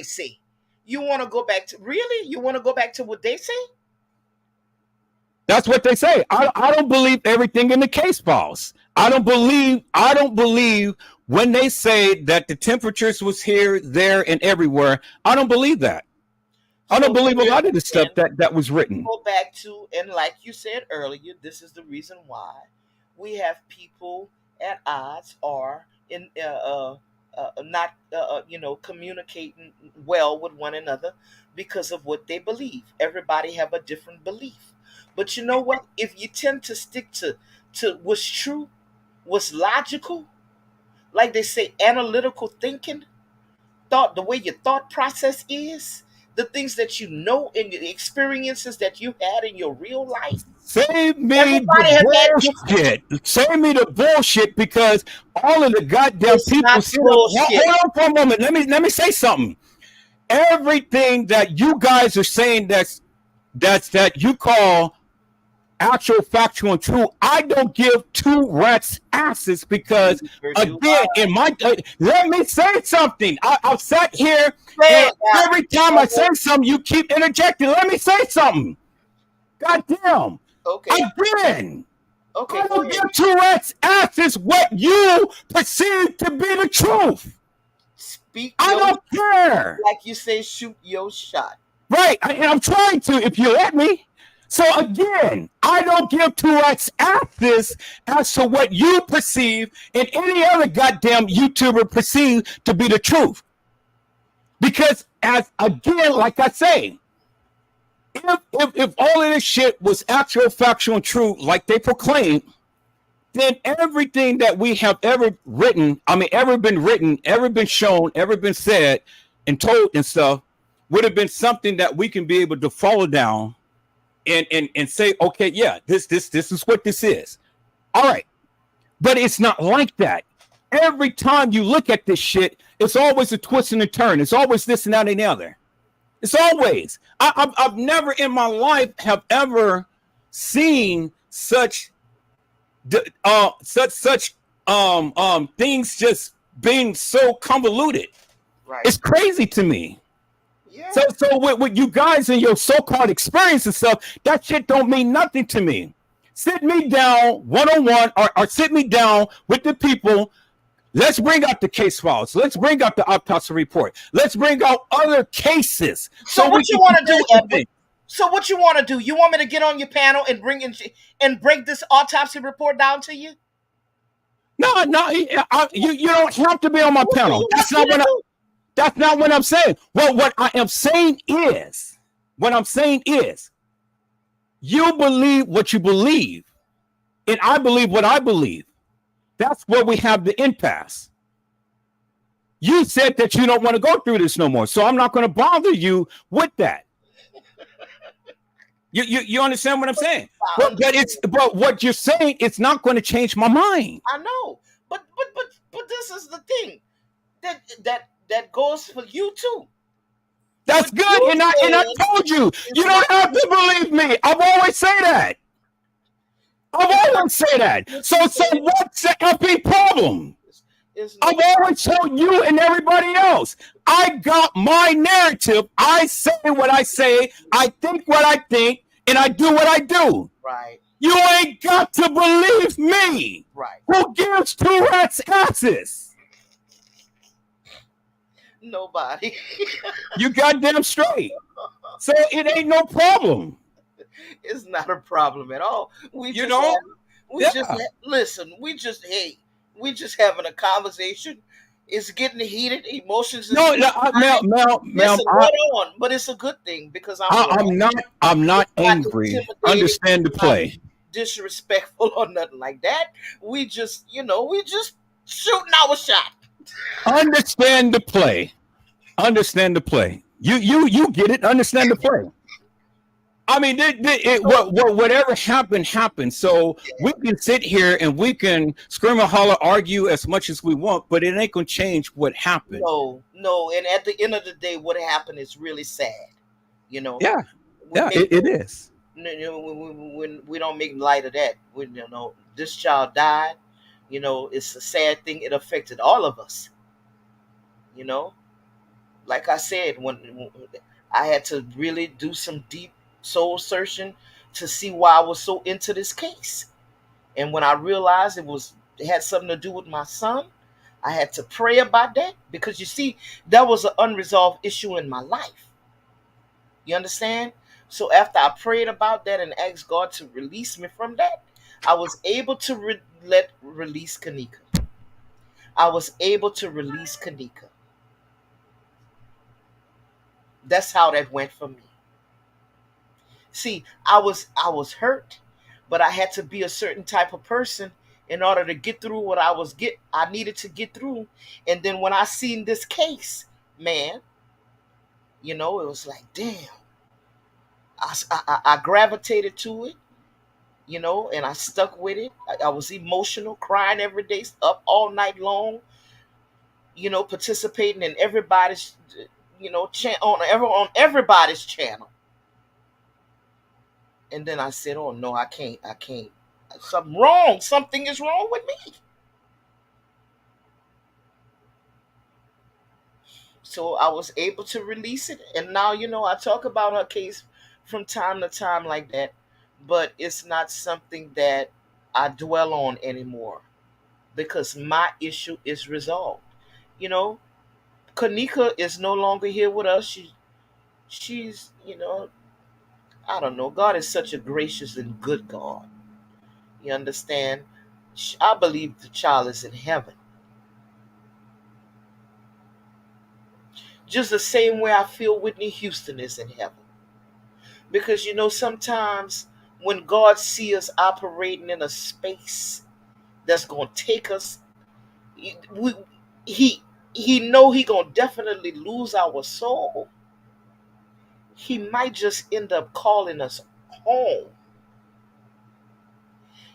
say. You want to go back to really? You want to go back to what they say? That's what they say. I don't believe everything in the case files. I don't believe when they say that the temperatures was here, there, and everywhere. I don't believe that. I don't believe a lot of the stuff that was written. Go back to, and like you said earlier, this is the reason why we have people at odds or in not communicating well with one another because of what they believe. Everybody have a different belief. But you know what? If you tend to stick to what's true, what's logical, like they say, analytical thinking, the way your thought process is, the things that you know and the experiences that you had in your real life. Save me the bullshit. Save me the bullshit because all of the goddamn people. Hold on for a moment. Let me say something. Everything that you guys are saying that you call actual, factual, and true, I don't give two rats asses because again, in my let me say something. I've sat here and every time I say something, you keep interjecting. Let me say something. Goddamn. Okay. Again. Okay. I don't give two rats asses what you perceive to be the truth. I don't care. Like you say, shoot your shot. Right, and I'm trying to, if you let me. So again, I don't give two rats asses as to what you perceive and any other goddamn YouTuber perceive to be the truth. Because as again, like I say, if all of this shit was actual, factual, and true, like they proclaim, then everything that we have ever written, ever been written, ever been shown, ever been said and told and stuff, would have been something that we can be able to follow down and say, okay, yeah, this is what this is. All right. But it's not like that. Every time you look at this shit, it's always a twist and a turn. It's always this and that and the other. It's always. I've never in my life have ever seen such things just being so convoluted. Right. It's crazy to me. Yeah. So with you guys and your so-called experience and stuff, that shit don't mean nothing to me. Sit me down one-on-one or sit me down with the people. Let's bring out the case files. Let's bring out the autopsy report. Let's bring out other cases. So what you want to do, Edwin? So what you want to do? You want me to get on your panel and break this autopsy report down to you? No, you don't have to be on my panel. That's not what I'm saying. Well, what I'm saying is, you believe what you believe, and I believe what I believe. That's where we have the impasse. You said that you don't want to go through this no more, so I'm not going to bother you with that. You understand what I'm saying? But what you're saying, it's not going to change my mind. I know, but this is the thing that goes for you too. That's good, and I told you, you don't have to believe me. I've always say that. So what's the effing problem? It's I've no always told you and everybody else. I got my narrative. I say what I say. I think what I think, and I do what I do. right, You ain't got to believe me. right. Who gives two rats asses? Nobody. You goddamn straight. So it ain't no problem. It's not a problem at all. You know? Yeah. Listen. We just having a conversation. It's getting heated. Emotions is No, getting no, high. ma'am, Listen, hold on. But it's a good thing because I'm I'm grown. not. I'm not It's not angry. intimidated. Understand the It's not play. disrespectful or nothing like that. We just shooting our shot. Understand the play. Understand the play. You get it. Understand the play. I mean, So, whatever happened, happened. So we can sit here and we can scream and holler, argue as much as we want, but it ain't gonna change what happened. no, no. And at the end of the day, what happened is really sad. You know, Yeah, we yeah, make it is. when we don't make light of that. When this child died, it's a sad thing. It affected all of us. You know, like I said, when I had to really do some deep soul searching to see why I was so into this case. And when I realized it had something to do with my son, I had to pray about that because you see, that was an unresolved issue in my life. You understand? So after I prayed about that and asked God to release me from that, I was able to release Kanika. I was able to release Kanika. That's how that went for me. See, I was hurt, but I had to be a certain type of person in order to get through what I needed to get through. And then when I seen this case, man, it was like, damn. I gravitated to it, and I stuck with it. I was emotional, crying every day, up all night long, participating in everybody's, on everybody's channel. And then I said, "Oh no, I can't. Something wrong. Something is wrong with me." So I was able to release it, and now I talk about her case from time to time like that, but it's not something that I dwell on anymore because my issue is resolved. You know, Kanika is no longer here with us. She's I don't know. God is such a gracious and good God. You understand? I believe the child is in heaven. Just the same way I feel Whitney Houston is in heaven. Because sometimes when God sees us operating in a space that's gonna take us, we, he he know he gonna definitely lose our soul. He might just end up calling us home.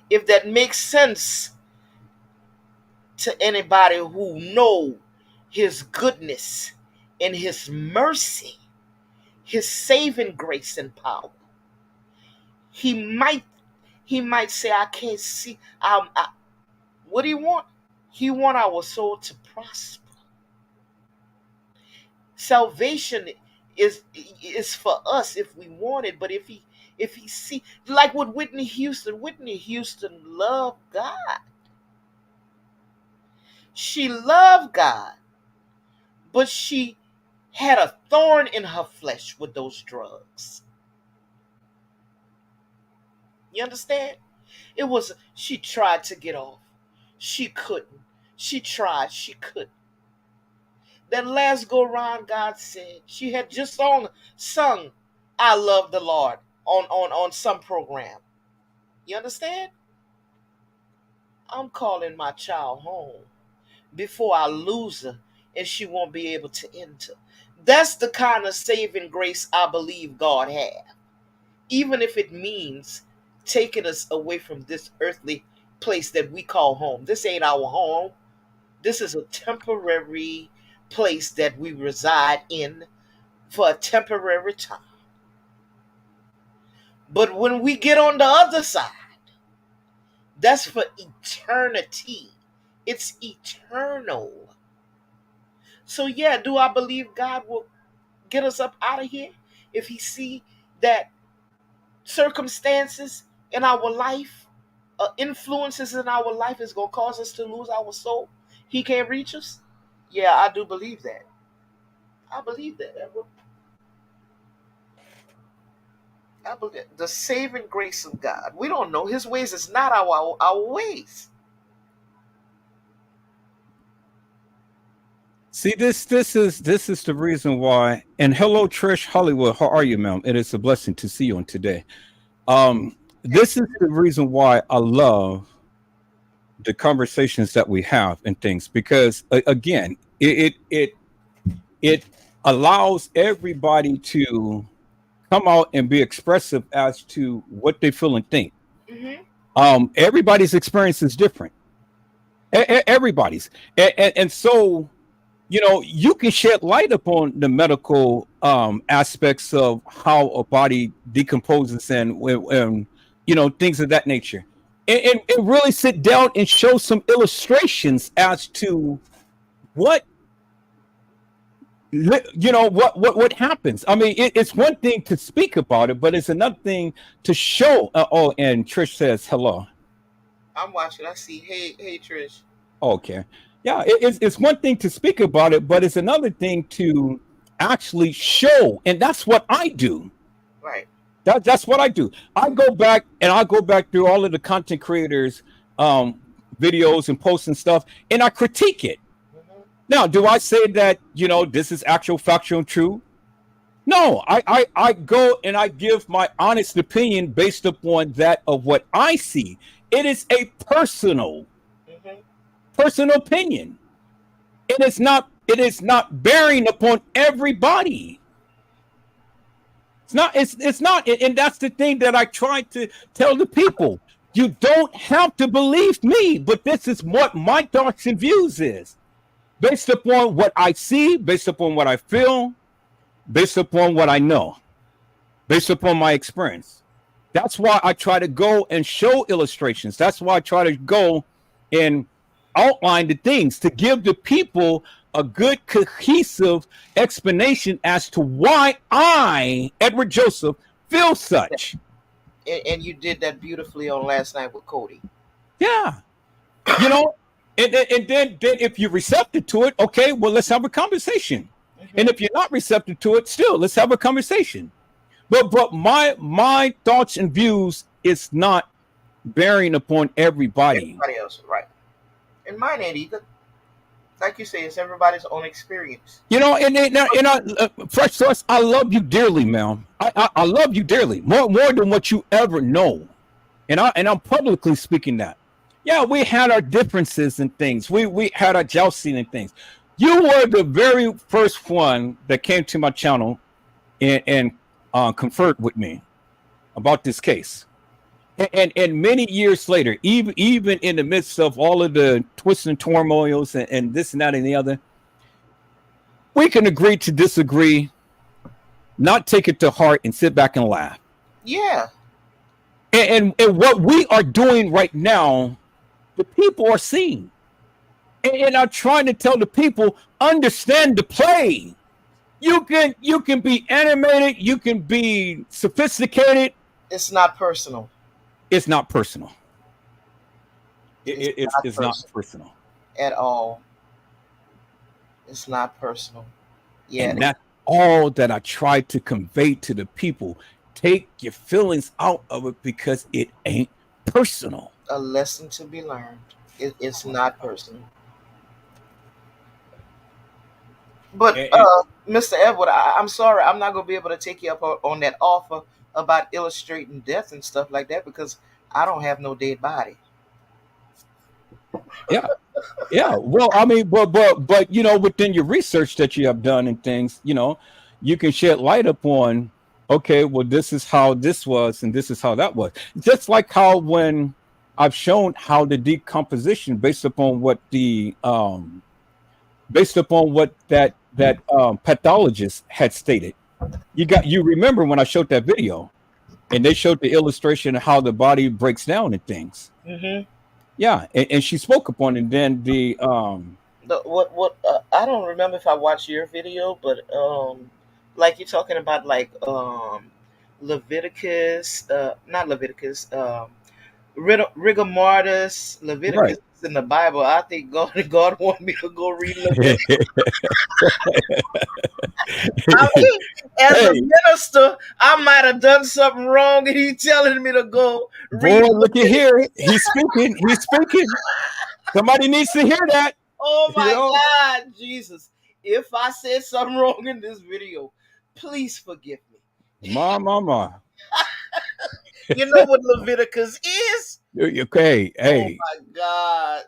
If that makes sense to anybody who know his goodness and his mercy, his saving grace and power, he might he might say, "I can't see." What do you want? He want our soul to prosper. Salvation is for us if we want it, but if he see, like with Whitney Houston loved God. She loved God, but she had a thorn in her flesh with those drugs. You understand? She tried to get off. She couldn't. She tried, she couldn't. That last go round, God said she had just sung "I Love the Lord" on some program. You understand? I'm calling my child home before I lose her and she won't be able to enter. That's the kind of saving grace I believe God has. Even if it means taking us away from this earthly place that we call home. This ain't our home. This is a temporary place that we reside in for a temporary time. But when we get on the other side, that's for eternity. It's eternal. So yeah, do I believe God will get us up out of here if he see that circumstances in our life, influences in our life is going to cause us to lose our soul? He can't reach us? Yeah, I do believe that. I believe that. I believe the saving grace of God. We don't know. His ways is not our ways. See, this is the reason why. And hello, Trish Hollywood. How are you, ma'am? It is a blessing to see you on today. This is the reason why I love the conversations that we have and things, because again, it allows everybody to come out and be expressive as to what they feel and think. Everybody's experience is different. Everybody's, and so you can shed light upon the medical aspects of how a body decomposes and things of that nature, and really sit down and show some illustrations as to what what happens. I mean, it's one thing to speak about it, but it's another thing to show. Oh, and Trish says hello. I'm watching. I see. Hey, Trish. Okay. Yeah, it's one thing to speak about it, but it's another thing to actually show, and that's what I do. Right. That's what I do. I go back through all of the content creators' videos and posts and stuff, and I critique it. Now, do I say that this is actual factual true? No, I go and I give my honest opinion based upon that of what I see. It is a personal opinion. It is not bearing upon everybody. It's not, and that's the thing that I try to tell the people. You don't have to believe me, but this is what my thoughts and views is. Based upon what I see, based upon what I feel, based upon what I know, based upon my experience. That's why I try to go and show illustrations. That's why I try to go and outline the things to give the people a good cohesive explanation as to why I, Edward Joseph, feel such. And you did that beautifully on last night with Cody. Yeah. And then if you're receptive to it, okay, well, let's have a conversation. And if you're not receptive to it, still, let's have a conversation. But my thoughts and views is not bearing upon everybody. Everybody else, right? And mine ain't either. Like you say, it's everybody's own experience. Fresh Source, I love you dearly, ma'am. I love you dearly, more than what you ever know. And I'm publicly speaking that. Yeah, we had our differences and things. We had our jousting and things. You were the very first one that came to my channel and conferred with me about this case. And many years later, even in the midst of all of the twists and turmoils and this and that and the other, we can agree to disagree, not take it to heart, and sit back and laugh. Yeah. And what we are doing right now, the people are seeing. And I'm trying to tell the people, understand the play. You can be animated, you can be sophisticated. It's not personal. It's not personal. It's not personal at all. It's not personal. Yeah. And that's all that I try to convey to the people. Take your feelings out of it because it ain't personal. A lesson to be learned. It's not personal. But Mr. Edward, I'm sorry, I'm not gonna be able to take you up on that offer about illustrating death and stuff like that because I don't have no dead body. Yeah. Well, I mean, but within your research that you have done and things, you can shed light upon. Okay, well, this is how this was, and this is how that was. Just like how when I've shown how the decomposition based upon what that pathologist had stated. You remember when I showed that video, and they showed the illustration of how the body breaks down and things. Mm-hmm. Yeah, and she spoke upon it. Then the I don't remember if I watched your video, but like you're talking about like Leviticus, not Leviticus, rigor mortis, right. Leviticus is in the Bible. I think God want me to go read Leviticus. I mean, as a Hey, minister, I might have done something wrong, and he telling me to go boy, read look at Leviticus. here. He's speaking. He's speaking. Somebody needs to hear that. Oh You my know, God, Jesus! If I said something wrong in this video, please forgive me. mama. You know what Leviticus is? Okay, Oh hey. my God!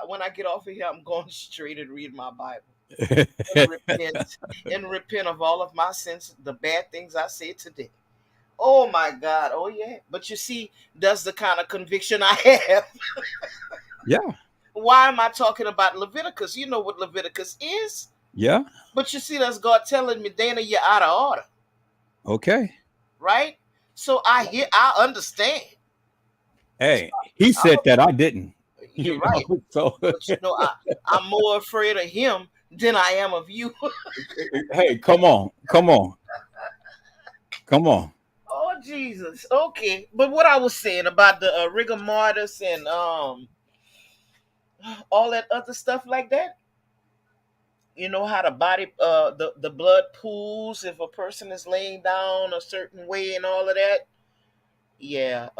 When I get off of here, I'm going straight and read my Bible and repent of all of my sins, the bad things I said today. Oh my God! Oh yeah! But you see, that's the kind of conviction I have. Yeah, Why am I talking about Leviticus? You know what Leviticus is. yeah. But you see, that's God telling me, Dana, you're out of order, Okay. right? So I understand. So Hey, he said that I didn't. you're You right, know, so but I'm more afraid of him than I am of you. hey, come on, come on, come on. Oh Jesus. Okay, but what I was saying about the rigor mortis and all that other stuff like that. You know how the body, the blood pools if a person is laying down a certain way and all of that. Yeah.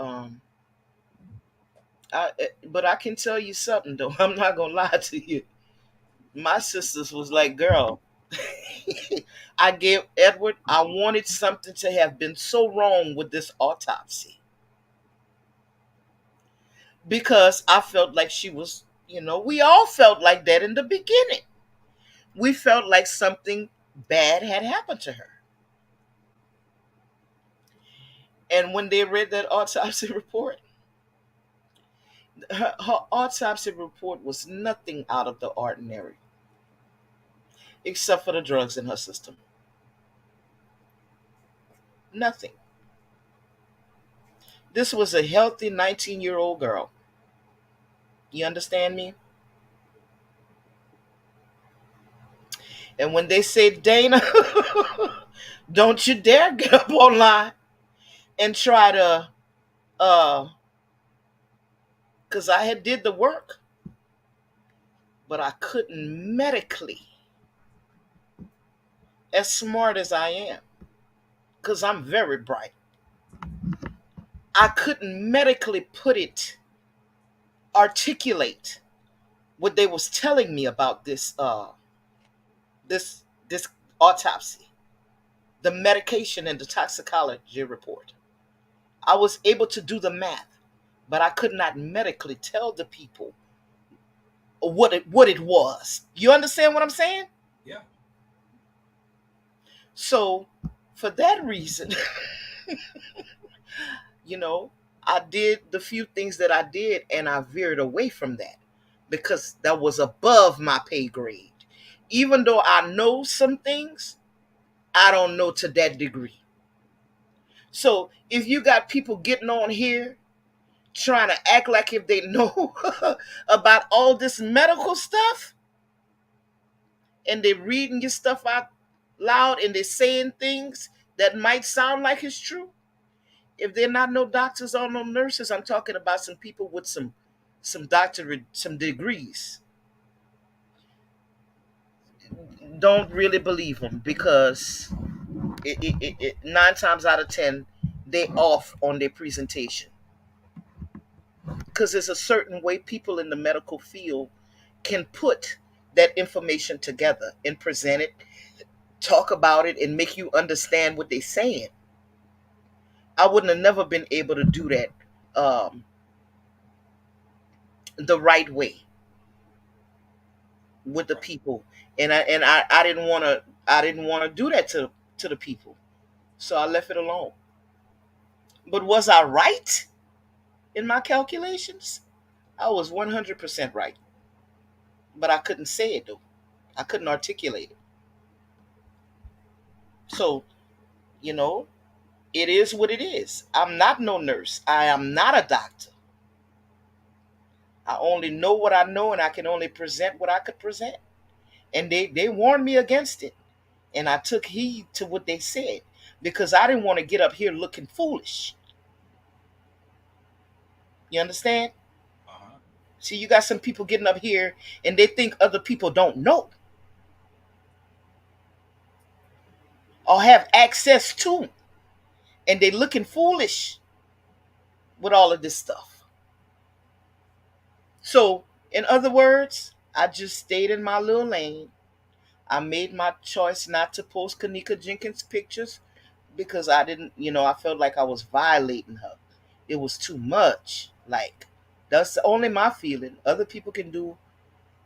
But I can tell you something though. I'm not gonna lie to you. My sisters was like, girl, I gave Edward, I wanted something to have been so wrong with this autopsy because I felt like she was, we all felt like that in the beginning. We felt like something bad had happened to her. And when they read that autopsy report, her autopsy report was nothing out of the ordinary except for the drugs in her system. Nothing. This was a healthy 19-year-old girl. You understand me? And when they said, Dana, don't you dare get up online and try to, because I had did the work, but I couldn't medically, as smart as I am, because I'm very bright, I couldn't medically put it, articulate what they was telling me about this autopsy, the medication and the toxicology report. I was able to do the math, but I could not medically tell the people what it was. You understand what I'm saying? Yeah. So, for that reason, you know, I did the few things that I did, and I veered away from that because that was above my pay grade. Even though I know some things, I don't know to that degree. So, if you got people getting on here trying to act like if they know about all this medical stuff and they're reading your stuff out loud and they're saying things that might sound like it's true, if they're not no doctors or no nurses, I'm talking about some people with some doctorate, some degrees. Don't really believe them because 9 times out of 10 they off on their presentation because there's a certain way people in the medical field can put that information together and present it, talk about it, and make you understand what they're saying. I wouldn't have never been able to do that the right way with the people, and I didn't want to do that to the people, so I left it alone. But was I right in my calculations? I was 100% right, but I couldn't say it though. I couldn't articulate it. So you know, it is what it is. I'm not no nurse. I am not a doctor. I only know what I know, and I can only present what I could present. And they warned me against it. And I took heed to what they said because I didn't want to get up here looking foolish. You understand? Uh-huh. See, you got some people getting up here and they think other people don't know or have access to, and they looking foolish with all of this stuff. So, in other words, I just stayed in my little lane. I made my choice not to post Kanika Jenkins pictures because I didn't, I felt like I was violating her. It was too much. Like, that's only my feeling. Other people can do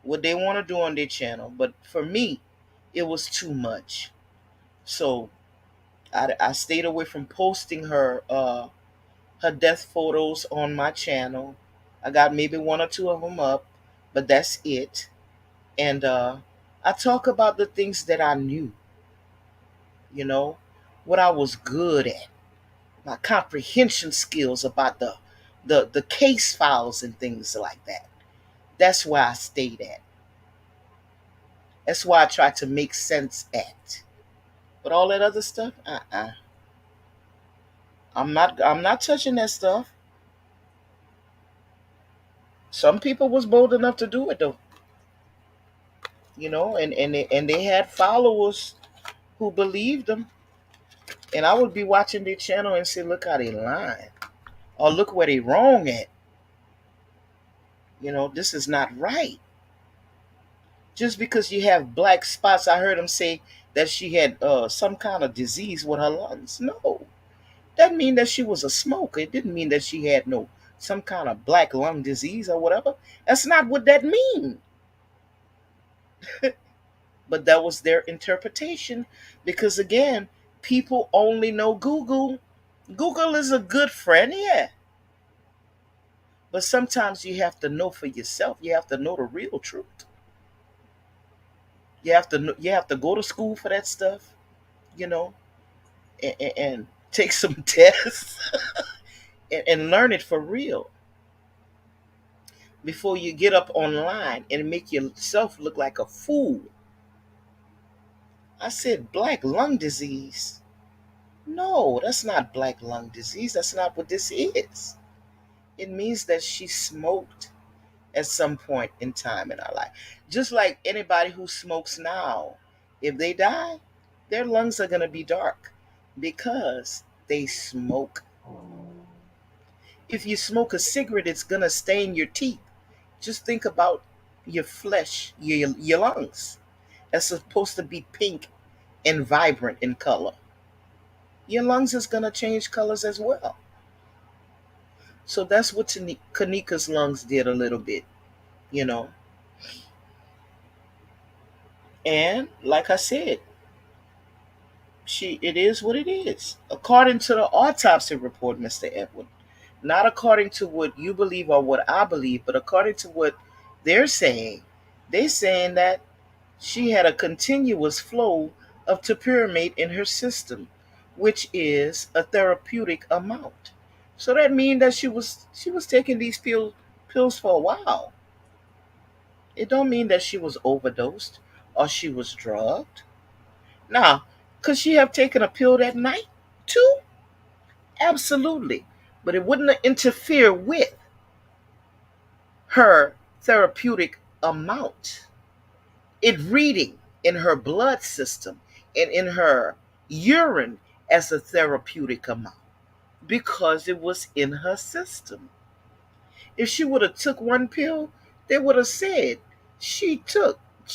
what they want to do on their channel, but for me, it was too much. So I stayed away from posting her death photos on my channel. I got maybe one or two of them up, but that's it. And I talk about the things that I knew, you know, what I was good at, my comprehension skills about the case files and things like that. That's where I stayed at. That's why I try to make sense at. But all that other stuff, I'm not touching that stuff. Some people was bold enough to do it though, and they had followers who believed them. And I would be watching their channel and say, look how they lying. Or look where they wrong at. This is not right. Just because you have black spots, I heard him say that she had some kind of disease with her lungs. No, that mean that she was a smoker. It didn't mean that she had no some kind of black lung disease or whatever. That's not what that mean. But that was their interpretation because again, people only know Google. Google is a good friend, yeah. But sometimes you have to know for yourself. You have to know the real truth. You have to go to school for that stuff, you know, and take some tests and learn it for real before you get up online and make yourself look like a fool. I said black lung disease. No, that's not black lung disease. That's not what this is. It means that she smoked at some point in time in our life. Just like anybody who smokes now, if they die, their lungs are going to be dark because they smoke. If you smoke a cigarette, it's going to stain your teeth. Just think about your flesh, your lungs. That's supposed to be pink and vibrant in color. Your lungs is going to change colors as well. So that's what Kanika's lungs did a little bit, you know. And like I said, it is what it is. According to the autopsy report, Mr. Edwin. Not according to what you believe or what I believe, but according to what they're saying. They're saying that she had a continuous flow of topiramate in her system, which is a therapeutic amount. So that means that she was taking these pills for a while. It don't mean that she was overdosed or she was drugged. Now, could she have taken a pill that night too? Absolutely. But it wouldn't interfere with her therapeutic amount. It reading in her blood system and in her urine as a therapeutic amount because it was in her system. If she would have took one pill, they would have said she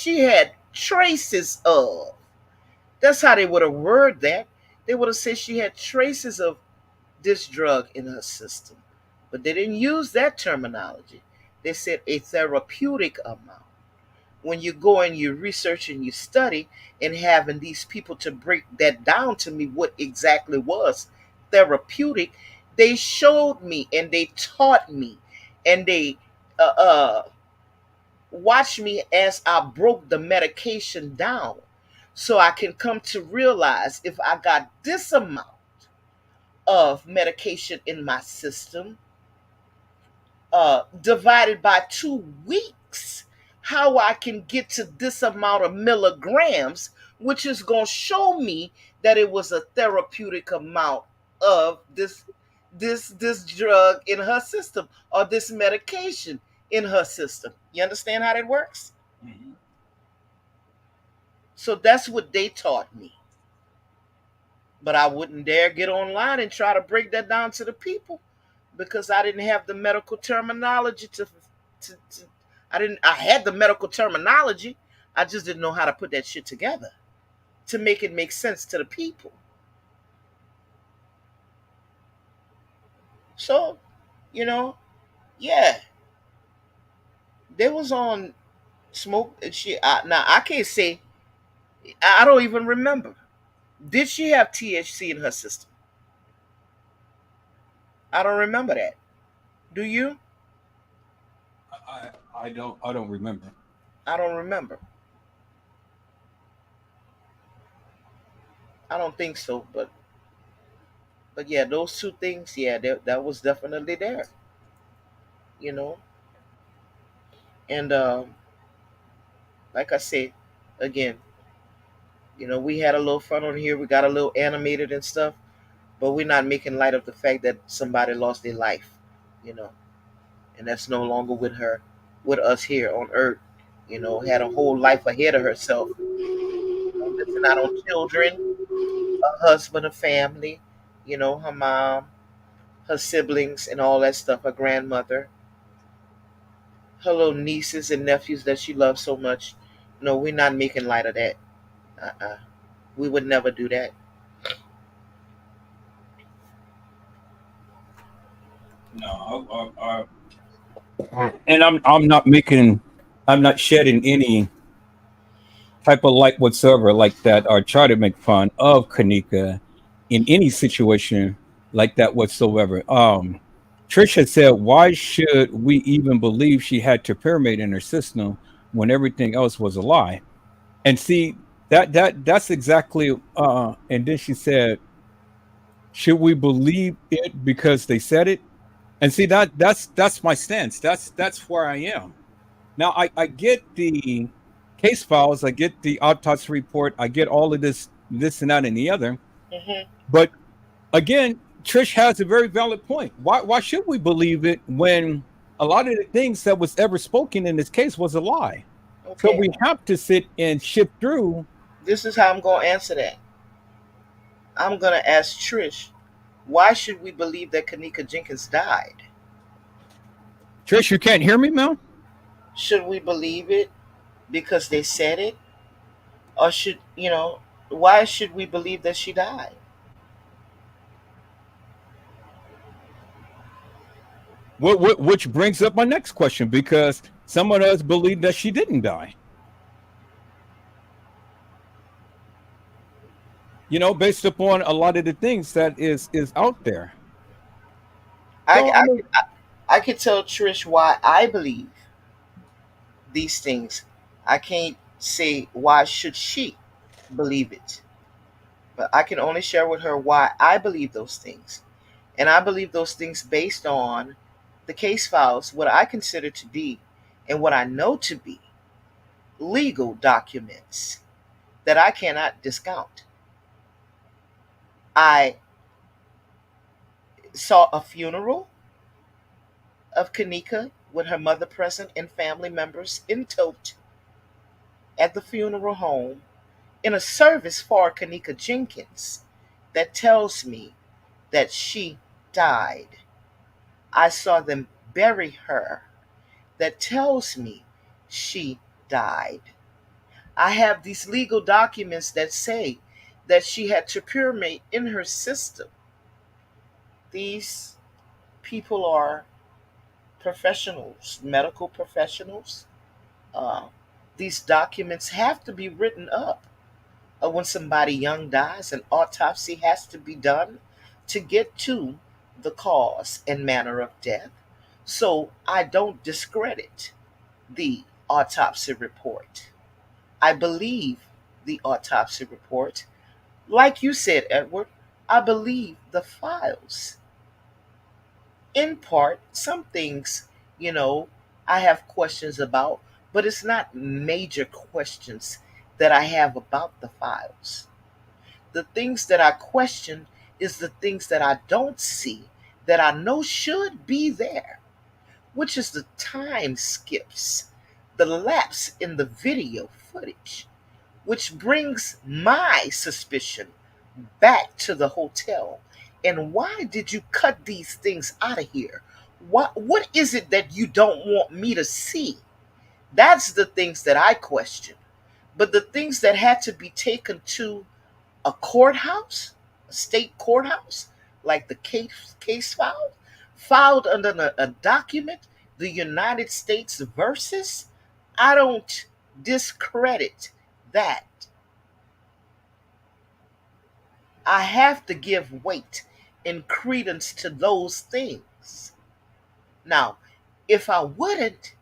had traces of. That's how they would have worded that. They would have said she had traces of this drug in her system. But they didn't use that terminology. They said a therapeutic amount. When you go and you research and you study and having these people to break that down to me what exactly was therapeutic, they showed me and they taught me and they watched me as I broke the medication down so I can come to realize if I got this amount of medication in my system, divided by 2 weeks, how I can get to this amount of milligrams, which is going to show me that it was a therapeutic amount of this drug in her system, or this medication in her system. You understand how that works? Mhm. So that's what they taught me. But I wouldn't dare get online and try to break that down to the people, because I didn't have the medical terminology to I had the medical terminology. I just didn't know how to put that shit together to make it make sense to the people. So, you know, yeah, they was on smoke and shit. Now I can't say, I don't even remember. Did she have THC in her system? I don't remember that. Do you? I don't remember. I don't remember. I don't think so, but yeah, those two things, yeah, that was definitely there, you know. And like I said, again, we had a little fun on here. We got a little animated and stuff, but we're not making light of the fact that somebody lost their life, you know, and that's no longer with her, with us here on Earth. Had a whole life ahead of herself, missing out on children, a husband, a family, her mom, her siblings, and all that stuff. Her grandmother, her little nieces and nephews that she loves so much. No, we're not making light of that. Uh-uh. We would never do that. No, and I'm not shedding any type of light whatsoever like that, or try to make fun of Kanika in any situation like that whatsoever. Trish had said, "Why should we even believe she had terpyramate in her system when everything else was a lie?" And see, that's exactly. And then she said, "Should we believe it because they said it?" And see, that's my stance. That's where I am. Now I get the case files, I get the autopsy report, I get all of this and that and the other. Hmm. But again, Trish has a very valid point. Why should we believe it when a lot of the things that was ever spoken in this case was a lie? So Okay, we have to sit and shift through. this is how I'm going to answer that. I'm going to ask Trish, why should we believe that Kanika Jenkins died? Trish, you can't hear me, Mel? Should we believe it because they said it? Or why should we believe that she died? Which brings up my next question, because some of us believe that she didn't die. Based upon a lot of the things that is out there. I, So I I, mean, I could tell Trish why I believe these things. I can't say why should she believe it. But I can only share with her why I believe those things. And I believe those things based on the case files, what I consider to be and what I know to be legal documents that I cannot discount. I saw a funeral of Kanika with her mother present and family members in tote at the funeral home in a service for Kanika Jenkins that tells me that she died. I saw them bury her that tells me she died. I have these legal documents that say that she had terpyramate in her system. These people are professionals, medical professionals. Uh, these documents have to be written up. When somebody young dies, an autopsy has to be done to get to the cause and manner of death. So I don't discredit the autopsy report. I believe the autopsy report. Like you said, Edward, I believe the files. In part, some things you know, I have questions about, but it's not major questions that I have about the files. The things that I question is the things that I don't see that I know should be there, which is the time skips, the lapse in the video footage, which brings my suspicion back to the hotel. And why did you cut these things out of here? What is it that you don't want me to see? That's the things that I question. But the things that had to be taken to a courthouse, a state courthouse, like the case file, filed under a document, the United States versus, I don't discredit that. I have to give weight and credence to those things. Now, if I wouldn't,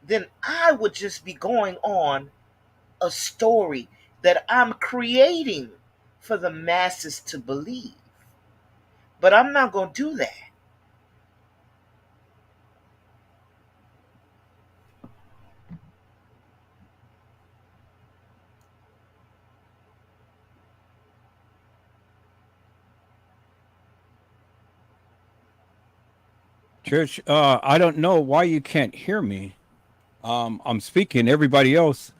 then I would just be going on a story that I'm creating for the masses to believe. But I'm not going to do that. Church, I don't know why you can't hear me. I'm speaking. Everybody else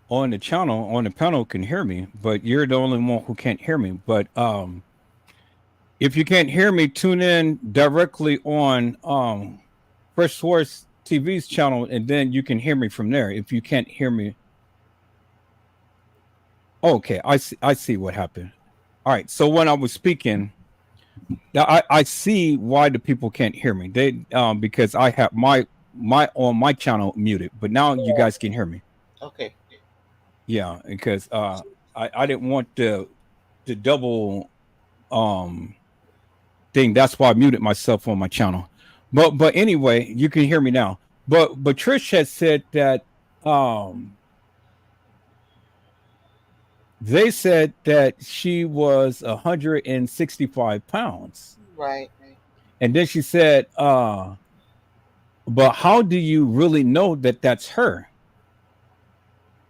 on the channel, on the panel, can hear me, but you're the only one who can't hear me. But if you can't hear me, tune in directly on Fresh Source TV's channel, and then you can hear me from there. If you can't hear me, okay, I see. I see what happened. All right. So when I was speaking, now I see why the people can't hear me. They because I have my on my channel muted, but now you guys can hear me. Okay. Yeah, because I didn't want the double thing. That's why I muted myself on my channel. But anyway, you can hear me now. But Trish had said that they said that she was 165 pounds. Right. And then she said, but how do you really know that that's her?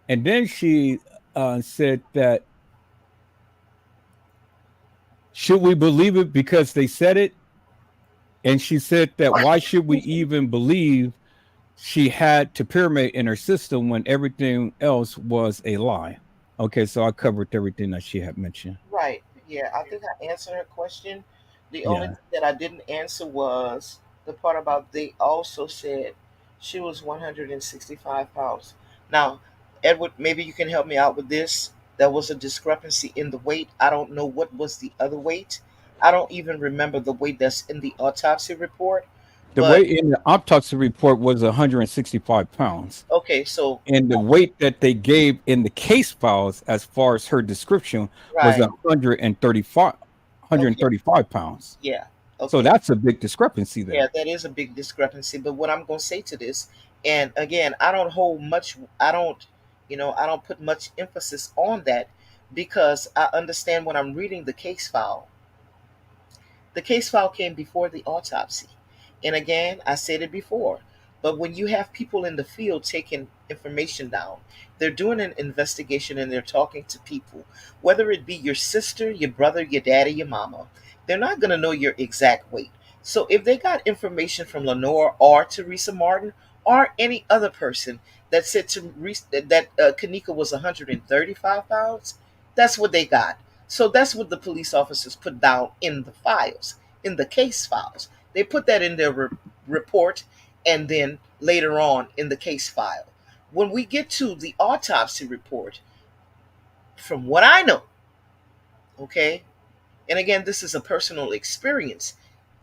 And then she said that, should we believe it because they said it? And she said that, why should we even believe she had pyramid in her system when everything else was a lie? Okay, so I covered everything that she had mentioned. Right. Yeah, I think I answered her question. The only Yeah. thing that I didn't answer was the part about they also said she was 165 pounds. Now, Edward, maybe you can help me out with this. There was a discrepancy in the weight. I don't know what was the other weight. I don't even remember the weight that's in the autopsy report. The But weight in the autopsy report was 165 pounds. okay, so And the weight that they gave in the case files, as far as her description, was right. 135, Okay. 135 pounds. Yeah. So Okay. that's a big discrepancy Yeah, there. that is a big discrepancy. But what I'm going to say to this, and again, I don't hold much, I don't, I don't put much emphasis on that because I understand when I'm reading the case file. The case file came before the autopsy. And again, I said it before, but when you have people in the field taking information down, they're doing an investigation and they're talking to people, whether it be your sister, your brother, your daddy, your mama, they're not going to know your exact weight. So if they got information from Lenore or Teresa Martin or any other person that said that Kanika was 135 pounds, that's what they got. So that's what the police officers put down in the files, in the case files. They put that in their report and then later on in the case file. When we get to the autopsy report, from what I know, okay, and again, this is a personal experience.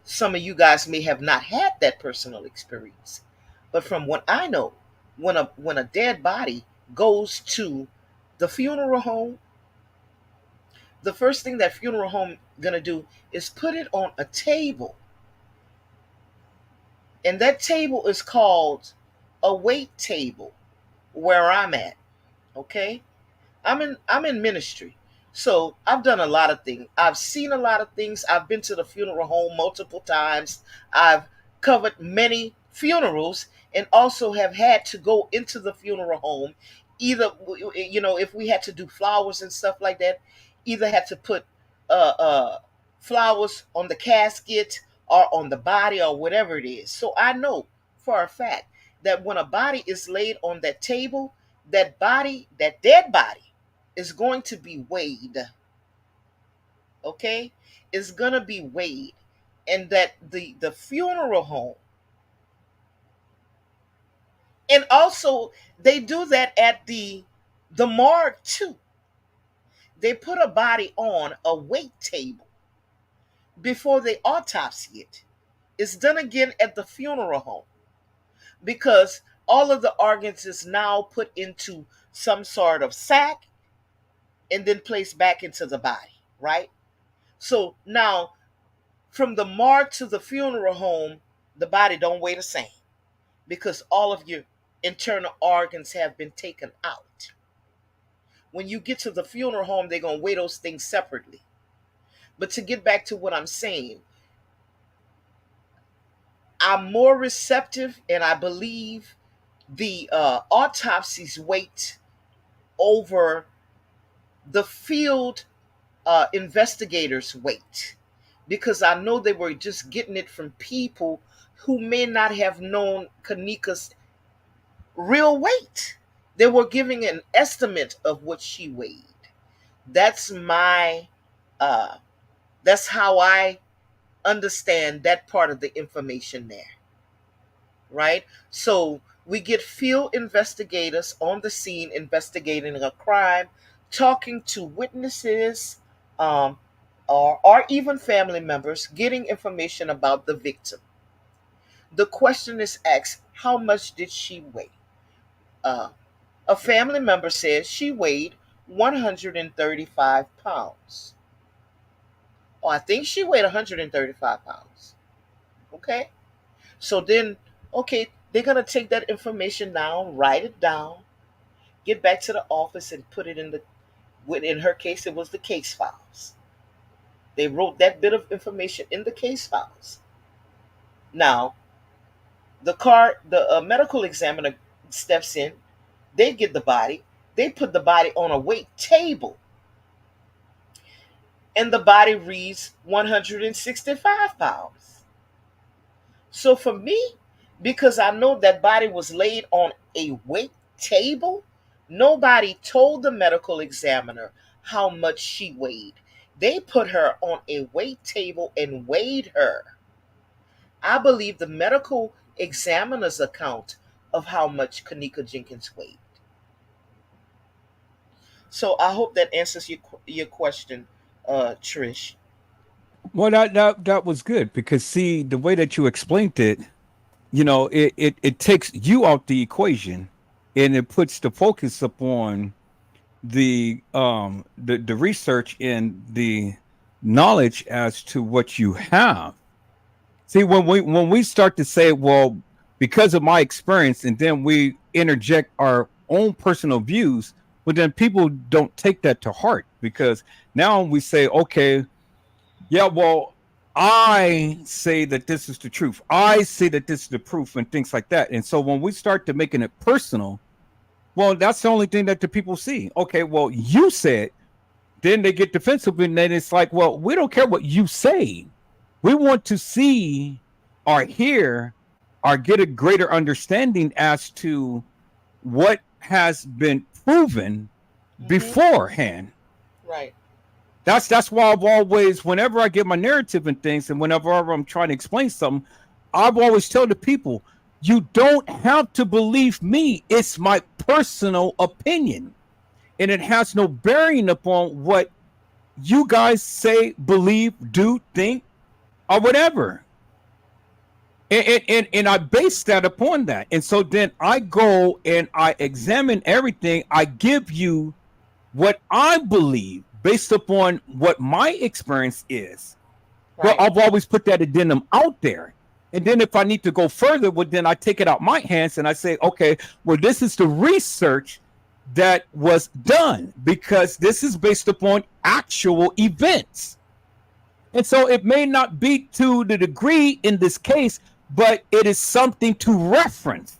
Some of you guys may have not had that personal experience, but from what I know, when a dead body goes to the funeral home, the first thing that funeral home gonna do is put it on a table, and that table is called a wait table. Where I'm at, okay, I'm in ministry, so I've done a lot of things. I've seen a lot of things. I've been to the funeral home multiple times. I've covered many funerals and also have had to go into the funeral home, either, if we had to do flowers and stuff like that, either had to put flowers on the casket or on the body or whatever it is. So I know for a fact that when a body is laid on that table, that body, that dead body, is going to be weighed. Okay, is gonna be weighed, and that the funeral home, and also they do that at the morgue too. They put a body on a weight table before they autopsy it. It's done again at the funeral home because all of the organs is now put into some sort of sack and then placed back into the body, right? So now from the morgue to the funeral home, the body don't weigh the same because all of your internal organs have been taken out. When you get to the funeral home, they're going to weigh those things separately. But to get back to what I'm saying, I'm more receptive, and I believe the autopsies weight over the field investigators weight, because I know they were just getting it from people who may not have known Kanika's real weight. They were giving an estimate of what she weighed. That's my that's how I understand that part of the information there. Right? So we get field investigators on the scene investigating a crime, talking to witnesses, or even family members, getting information about the victim. The question is asked, how much did she weigh? A family member says she weighed 135 pounds. Oh, I think she weighed 135 pounds. Okay? So then, okay, they're going to take that information down, write it down, get back to the office and put it in her case, it was the case files. They wrote that bit of information in the case files. Now, the medical examiner steps in, they get the body, they put the body on a weight table, and the body reads 165 pounds. So for me, because I know that body was laid on a weight table, nobody told the medical examiner how much she weighed. They put her on a weight table and weighed her. I believe the medical examiner's account of how much Kanika Jenkins weighed. So I hope that answers your question, Trish. Well, that was good because see the way that you explained it, it takes you out the equation, and it puts the focus upon the research and the knowledge as to what you have. See, when we start to say, well, because of my experience, and then we interject our own personal views, well, then people don't take that to heart because now we say, okay, yeah, well, I say that this is the truth. I say that this is the proof and things like that. And so when we start to making it personal, well, that's the only thing that the people see. Okay, well, you said, then they get defensive, and then it's like, well, we don't care what you say. We want to see or hear or get a greater understanding as to what has been proven beforehand. Right. That's why I've always, whenever I get my narrative and things, and whenever I'm trying to explain something, I've always tell the people, you don't have to believe me. It's my personal opinion. And it has no bearing upon what you guys say, believe, do, think, or whatever. And I base that upon that. And so then I go and I examine everything. I give you what I believe based upon what my experience is. Right. Well, I've always put that addendum out there. And then if I need to go further, well, then I take it out my hands and I say, okay, well, this is the research that was done because this is based upon actual events. And so it may not be to the degree in this case, but it is something to reference.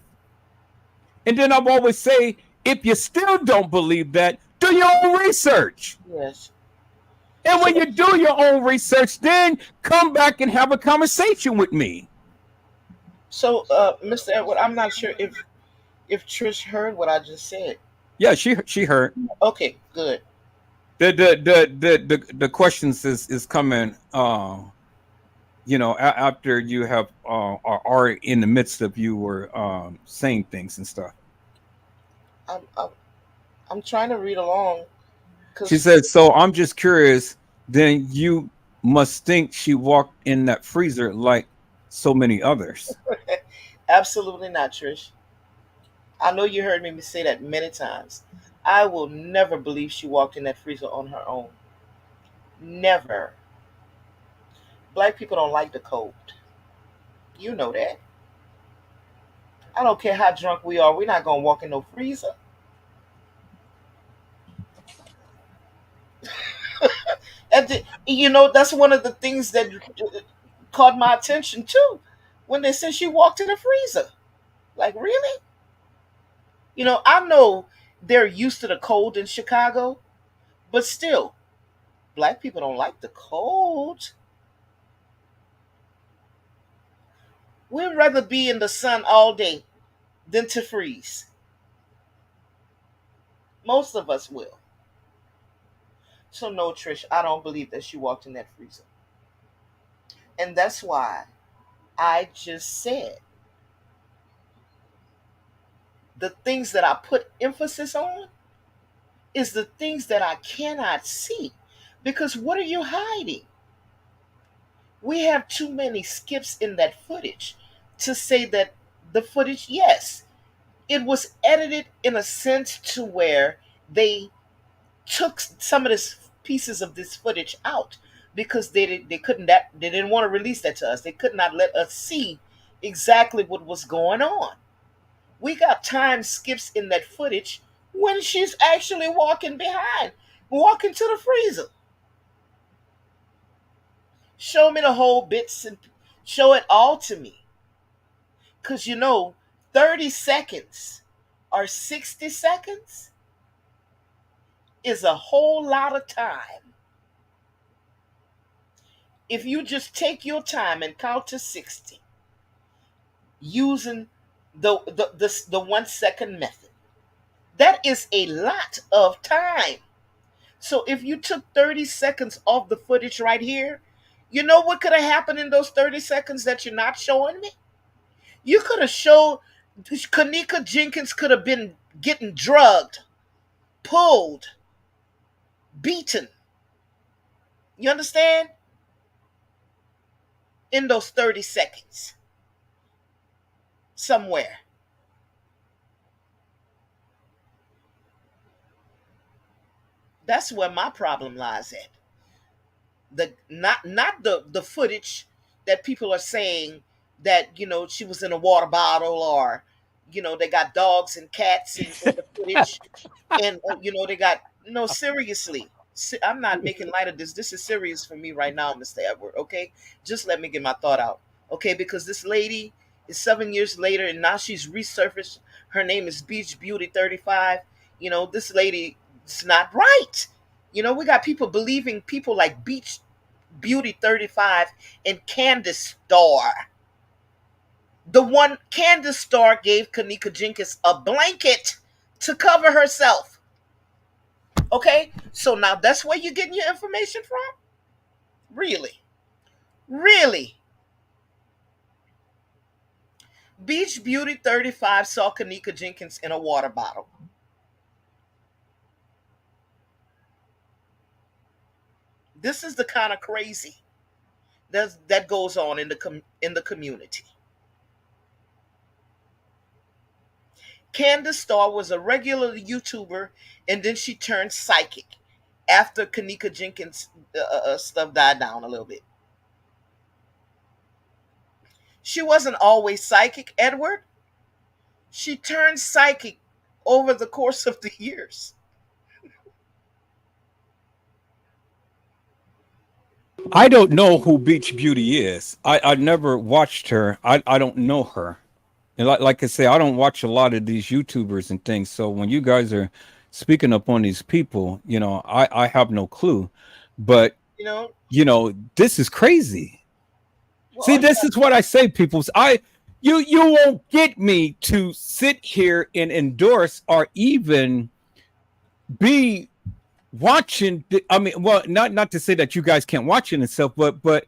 And then I've always say, if you still don't believe that, do your own research. Yes. And when So, you do your own research, then come back and have a conversation with me. Mr. Edward, I'm not sure if Trish heard what I just said. Yeah, she heard. Okay, good. The questions is coming after you have are in the midst of you were saying things and stuff. I'm trying to read along She because said, so I'm just curious, then you must think she walked in that freezer like so many others. absolutely not, Trish. I know you heard me say that many times. I will never believe she walked in that freezer on her own. Never. Black people don't like the cold. You know that. I don't care how drunk we are. We're not gonna walk in no freezer. That's one of the things that caught my attention too, when they said she walked in a freezer. Like, really? I know they're used to the cold in Chicago, but still, black people don't like the cold. We'd rather be in the sun all day than to freeze. Most of us will. So no, Trish, I don't believe that she walked in that freezer. And that's why I just said the things that I put emphasis on is the things that I cannot see. Because what are you hiding? We have too many skips in that footage to say that the footage, yes, it was edited in a sense to where they took some of this pieces of this footage out because they didn't want to release that to us. They could not let us see exactly what was going on. We got time skips in that footage when she's actually walking to the freezer. Show me the whole bits and show it all to me. Because 30 seconds or 60 seconds is a whole lot of time. If you just take your time and count to 60 using the 1 second method, that is a lot of time. So if you took 30 seconds off the footage right here, you know what could have happened in those 30 seconds that you're not showing me? You could have showed Kanika Jenkins could have been getting drugged, pulled, beaten. You understand? In those 30 seconds. Somewhere. That's where my problem lies at. Not the footage that people are saying that she was in a water bottle, or they got dogs and cats in the footage, and they got no, seriously. I'm not making light of this. This is serious for me right now, Mr. Edward. Okay, just let me get my thought out. Okay, because this lady is 7 years later, and now she's resurfaced. Her name is Beach Beauty 35. This lady is not right. We got people believing people like Beach Beauty 35 and Candace Starr. The one Candace Starr gave Kanika Jenkins a blanket to cover herself. Okay? So now that's where you're getting your information from? Really? Really? Beach Beauty 35 saw Kanika Jenkins in a water bottle. This is the kind of crazy that goes on in the community. Candace Starr was a regular YouTuber, and then she turned psychic after Kanika Jenkins' stuff died down a little bit. She wasn't always psychic, Edward. She turned psychic over the course of the years. I don't know who Beach Beauty is. I never watched her. I don't know her. And like I say, I don't watch a lot of these YouTubers and things. So when you guys are speaking up on these people, I have no clue. But You know, this is crazy. well, See, all you this is what I say, people. You won't get me to sit here and endorse or even be watching. I mean, well, not to say that you guys can't watch it and stuff, but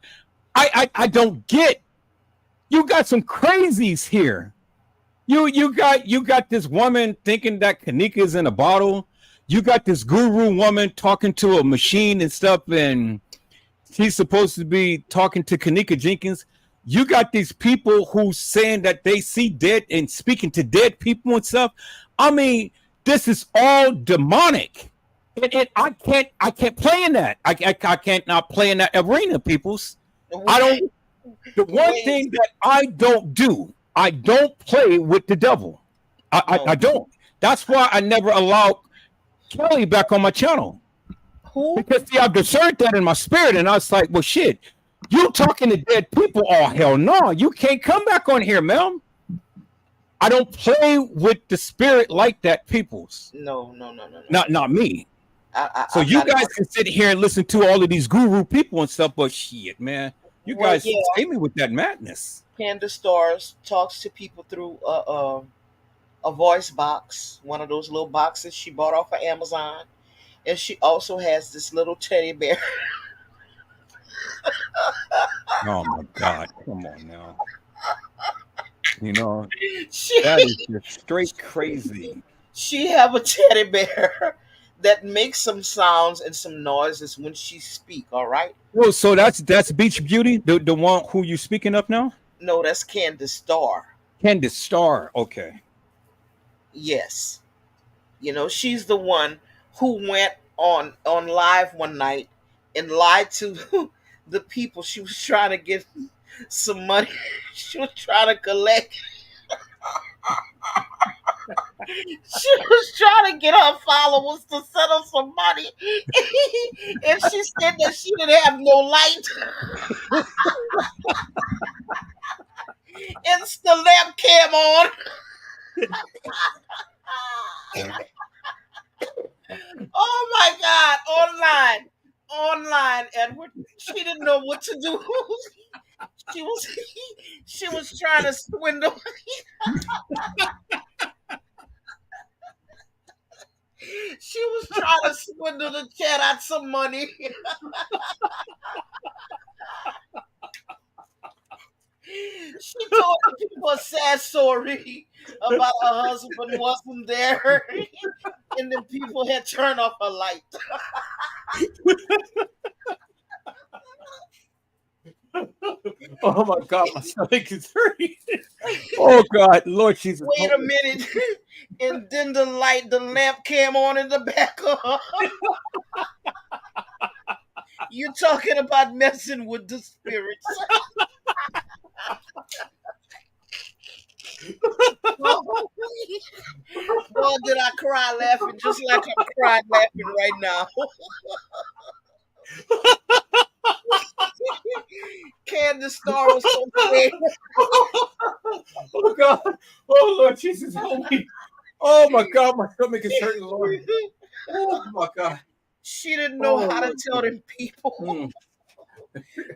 I don't get. You got some crazies here. You got this woman thinking that Kanika is in a bottle. You got this guru woman talking to a machine and stuff, and he's supposed to be talking to Kanika Jenkins. You got these people who saying that they see dead and speaking to dead people and stuff. I mean, this is all demonic. I can't play in that. I can't not play in that arena, peoples. I got. don't. The one Wait, thing that I don't do, I don't play with the devil. I no. don't. That's why I never allow Kelly back on my channel. Who? Because see, I've discerned that in my spirit, and I was like, well, shit, you talking to dead people? Oh, hell no, you can't come back on here, ma'am. I don't play with the spirit like that, peoples. No, no, no, no, no, no. Not me. So I'm you not. guys can sit here and listen to all of these guru people and stuff, but shit, man, you Well, guys yeah. save me with that madness. Candace Stars talks to people through a voice box, one of those little boxes she bought off of Amazon, and she also has this little teddy bear. Oh my God, come on now. You know, that she is just straight crazy. she have a teddy bear that makes some sounds and some noises when she speak. All right. Well, so that's Beach Beauty, the one who you speaking of now? No, that's Candace Star. Candace Star. Okay. Yes. She's the one who went on live one night and lied to the people. She was trying to get some money. She was trying to collect. She was trying to get her followers to send her some money. And she said that she didn't have no light. And the lamp came on. Oh my God. Online, Edward. She didn't know what to do. She was she was trying to swindle. She was trying to swindle the chat out some money. She told people a sad story about her husband wasn't there, and then people had turned off her light. Oh my God, my stomach is hurting. Oh God, Lord Jesus. Wait a minute, and then the lamp came on in the back of her. You're talking about messing with the spirits. Boy, did I cry laughing just like I'm crying laughing right now. Candace Star was so scared. Oh God. Oh Lord Jesus, help me. Oh my God, my stomach is hurting, Lord. Oh my God. She didn't know Oh how to Lord. tell them people. Mm.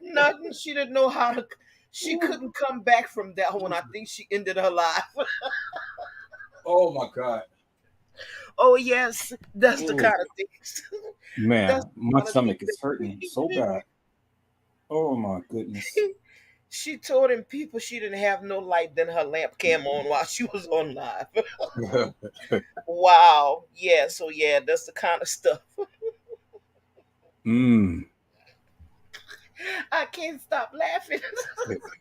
Nothing. She didn't know how to. She couldn't come back from that one. I think she ended her life. Oh my God. Oh yes, that's the Oh kind of things. That's man, the my kind of things stomach is hurting so bad. Oh my goodness. She told him people she didn't have no light, then her lamp came on while she was on live. Wow. Yeah, so yeah, that's the kind of stuff. mm. I can't stop laughing.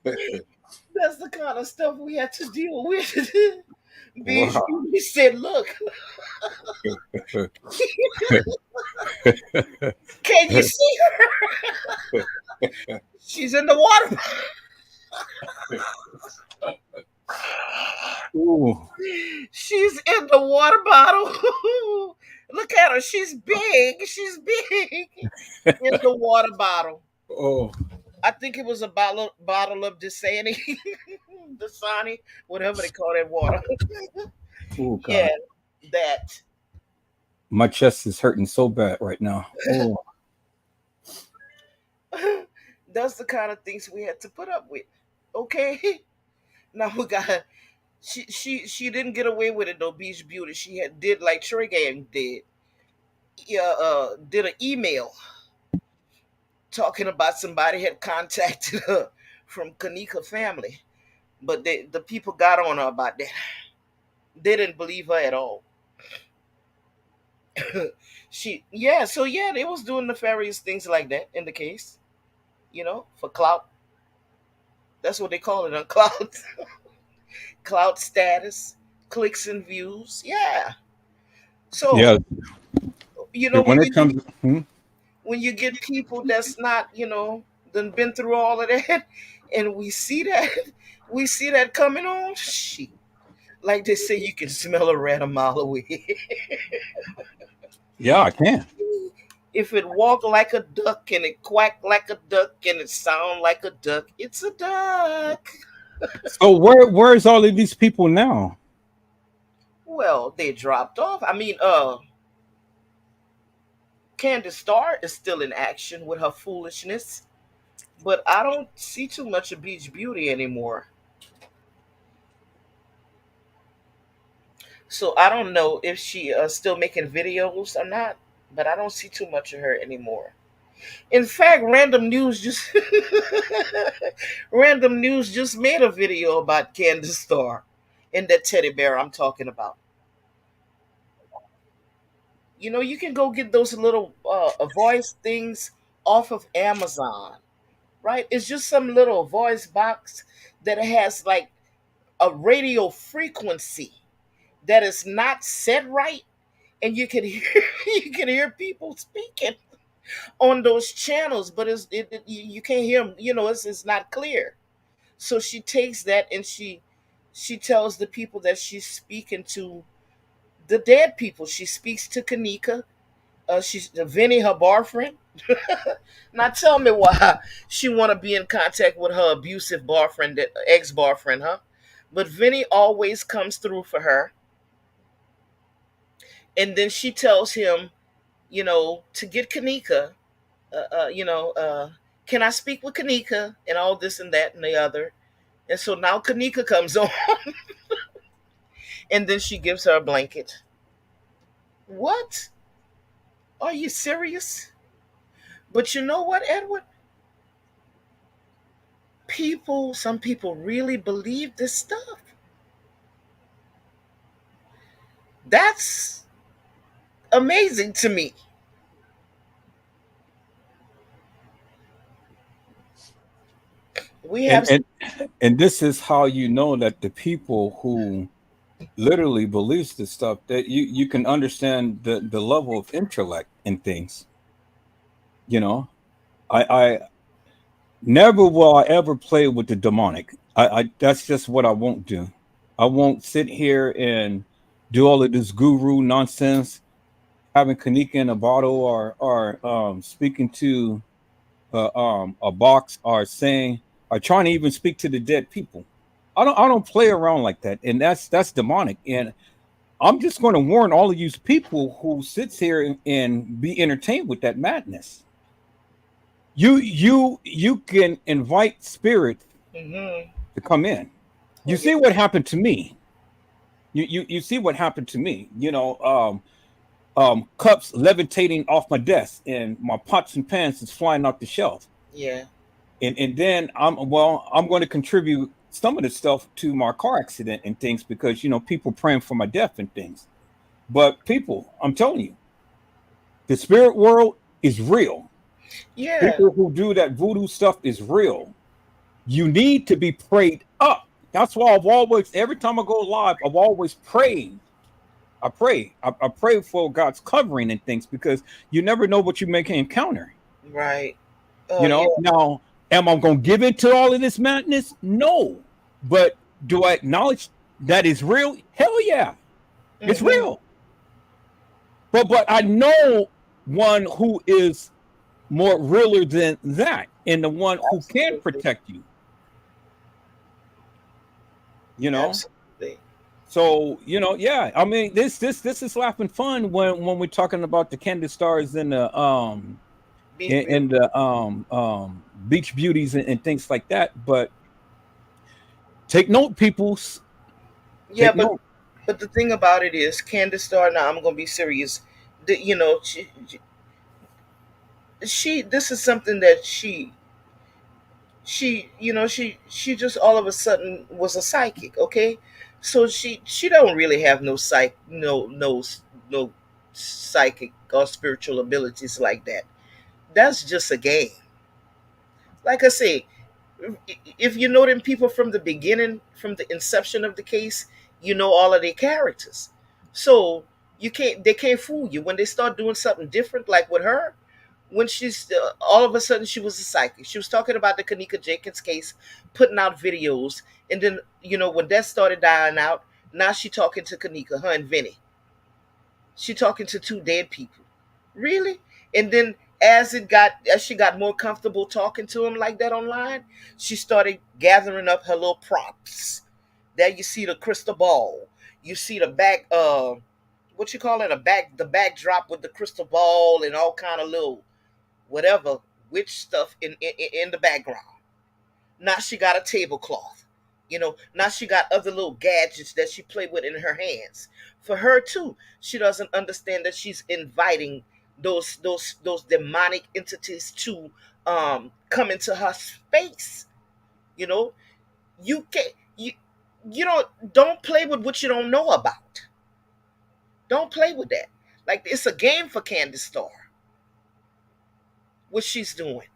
That's the kind of stuff we had to deal with. Wow. He said, look, can you see her? She's in the water. Ooh. She's in the water bottle. Look at her. She's big. She's big in the water bottle. Oh, I think it was a bottle of Dasani, Dasani, whatever they call that water. oh Yeah, God. that. My chest is hurting so bad right now. Oh, That's the kind of things we had to put up with. Okay, now we got. She didn't get away with it though. Beach Beauty. She did like Trey Gang did. Yeah, did an email talking about somebody had contacted her from Kanika family, but the people got on her about that. They didn't believe her at all. So yeah, they was doing nefarious things like that in the case, for clout. That's what they call it on clout. Clout status, clicks and views. Yeah. So yeah. when When it comes, you get people that's not, done been through all of that, and we see that coming on. Shit. Like they say, you can smell a rat a mile away. yeah, I can. If it walk like a duck and it quack like a duck and it sound like a duck, it's a duck. So where's all of these people now? Well, they dropped off. I mean, Candace Starr is still in action with her foolishness, but I don't see too much of Beach Beauty anymore. So I don't know if she still making videos or not, but I don't see too much of her anymore. In fact, Random News just made a video about Candace Starr and that teddy bear I'm talking about. You can go get those little voice things off of Amazon, right? It's just some little voice box that has like a radio frequency that is not set right, and you can hear you can hear people speaking on those channels, but you can't hear them. It's not clear. So she takes that and she tells the people that she's speaking to, the dead people. She speaks to Kanika. She's Vinny, her boyfriend. Now tell me why she want to be in contact with her abusive boyfriend, ex boyfriend, huh? But Vinny always comes through for her, and then she tells him, to get Kanika. Can I speak with Kanika and all this and that and the other? And so now Kanika comes on, and then she gives her a blanket. What? Are you serious? But you know what, Edward? Some people really believe this stuff. That's amazing to me. We And have, and this is how you know that the people who literally believes this stuff, that you can understand the level of intellect in things. You know, I never will I ever play with the demonic. I That's just what I won't do. I won't sit here and do all of this guru nonsense, having Kanika in a bottle, or speaking to a box, or saying, or trying to even speak to the dead people. I don't play around like that, and that's demonic. And I'm just going to warn all of you people who sits here and be entertained with that madness. You can invite spirits mm-hmm. to come in. You Oh, yeah, see what happened to me. You see what happened to me. Cups levitating off my desk, and my pots and pans is flying off the shelf. yeah, And then I'm going to contribute some of the stuff to my car accident and things, because people praying for my death and things. But people, I'm telling you, the spirit world is real. yeah. People who do that voodoo stuff is real. You need to be prayed up. That's why I've always, every time I go live, I've always prayed. I pray for God's covering and things, because you never know what you may encounter. Right. Oh, yeah. Now, am I going to give in to all of this madness? No. But do I acknowledge that it's real? Hell yeah, it's Mm-hmm. real. But I know one who is more realer than that, and the one who can Absolutely. protect you. You know. Absolutely. So yeah. I mean, this is laughing fun when we're talking about the Candy Stars and the Beef beauty. and the beach beauties and things like that. But take note, peoples. Yeah, Take but note. the thing about it is, Candace Star. Now I'm gonna be serious. You know, she. This is something that she just all of a sudden was a psychic. Okay, so she don't really have no psychic or spiritual abilities like that. That's just a game. Like I say, if you know them people from the beginning, from the inception of the case, you know all of their characters. So they can't fool you when they start doing something different, like with her. When she's all of a sudden she was a psychic. She was talking about the Kanika Jenkins case, putting out videos, and then when that started dying out, now she talking to Kanika, her and Vinny. She talking to two dead people. Really? And then as she got more comfortable talking to him like that online, she started gathering up her little props. There you see the crystal ball. You see the back what you call it, the backdrop with the crystal ball and all kind of little whatever witch stuff in the background. Now she got a tablecloth. Now she got other little gadgets that she played with in her hands. For her too, she doesn't understand that she's inviting those demonic entities to come into her space. You know, you can't don't play with what you don't know about. Don't play with that. Like it's a game for Candace Starr, what she's doing.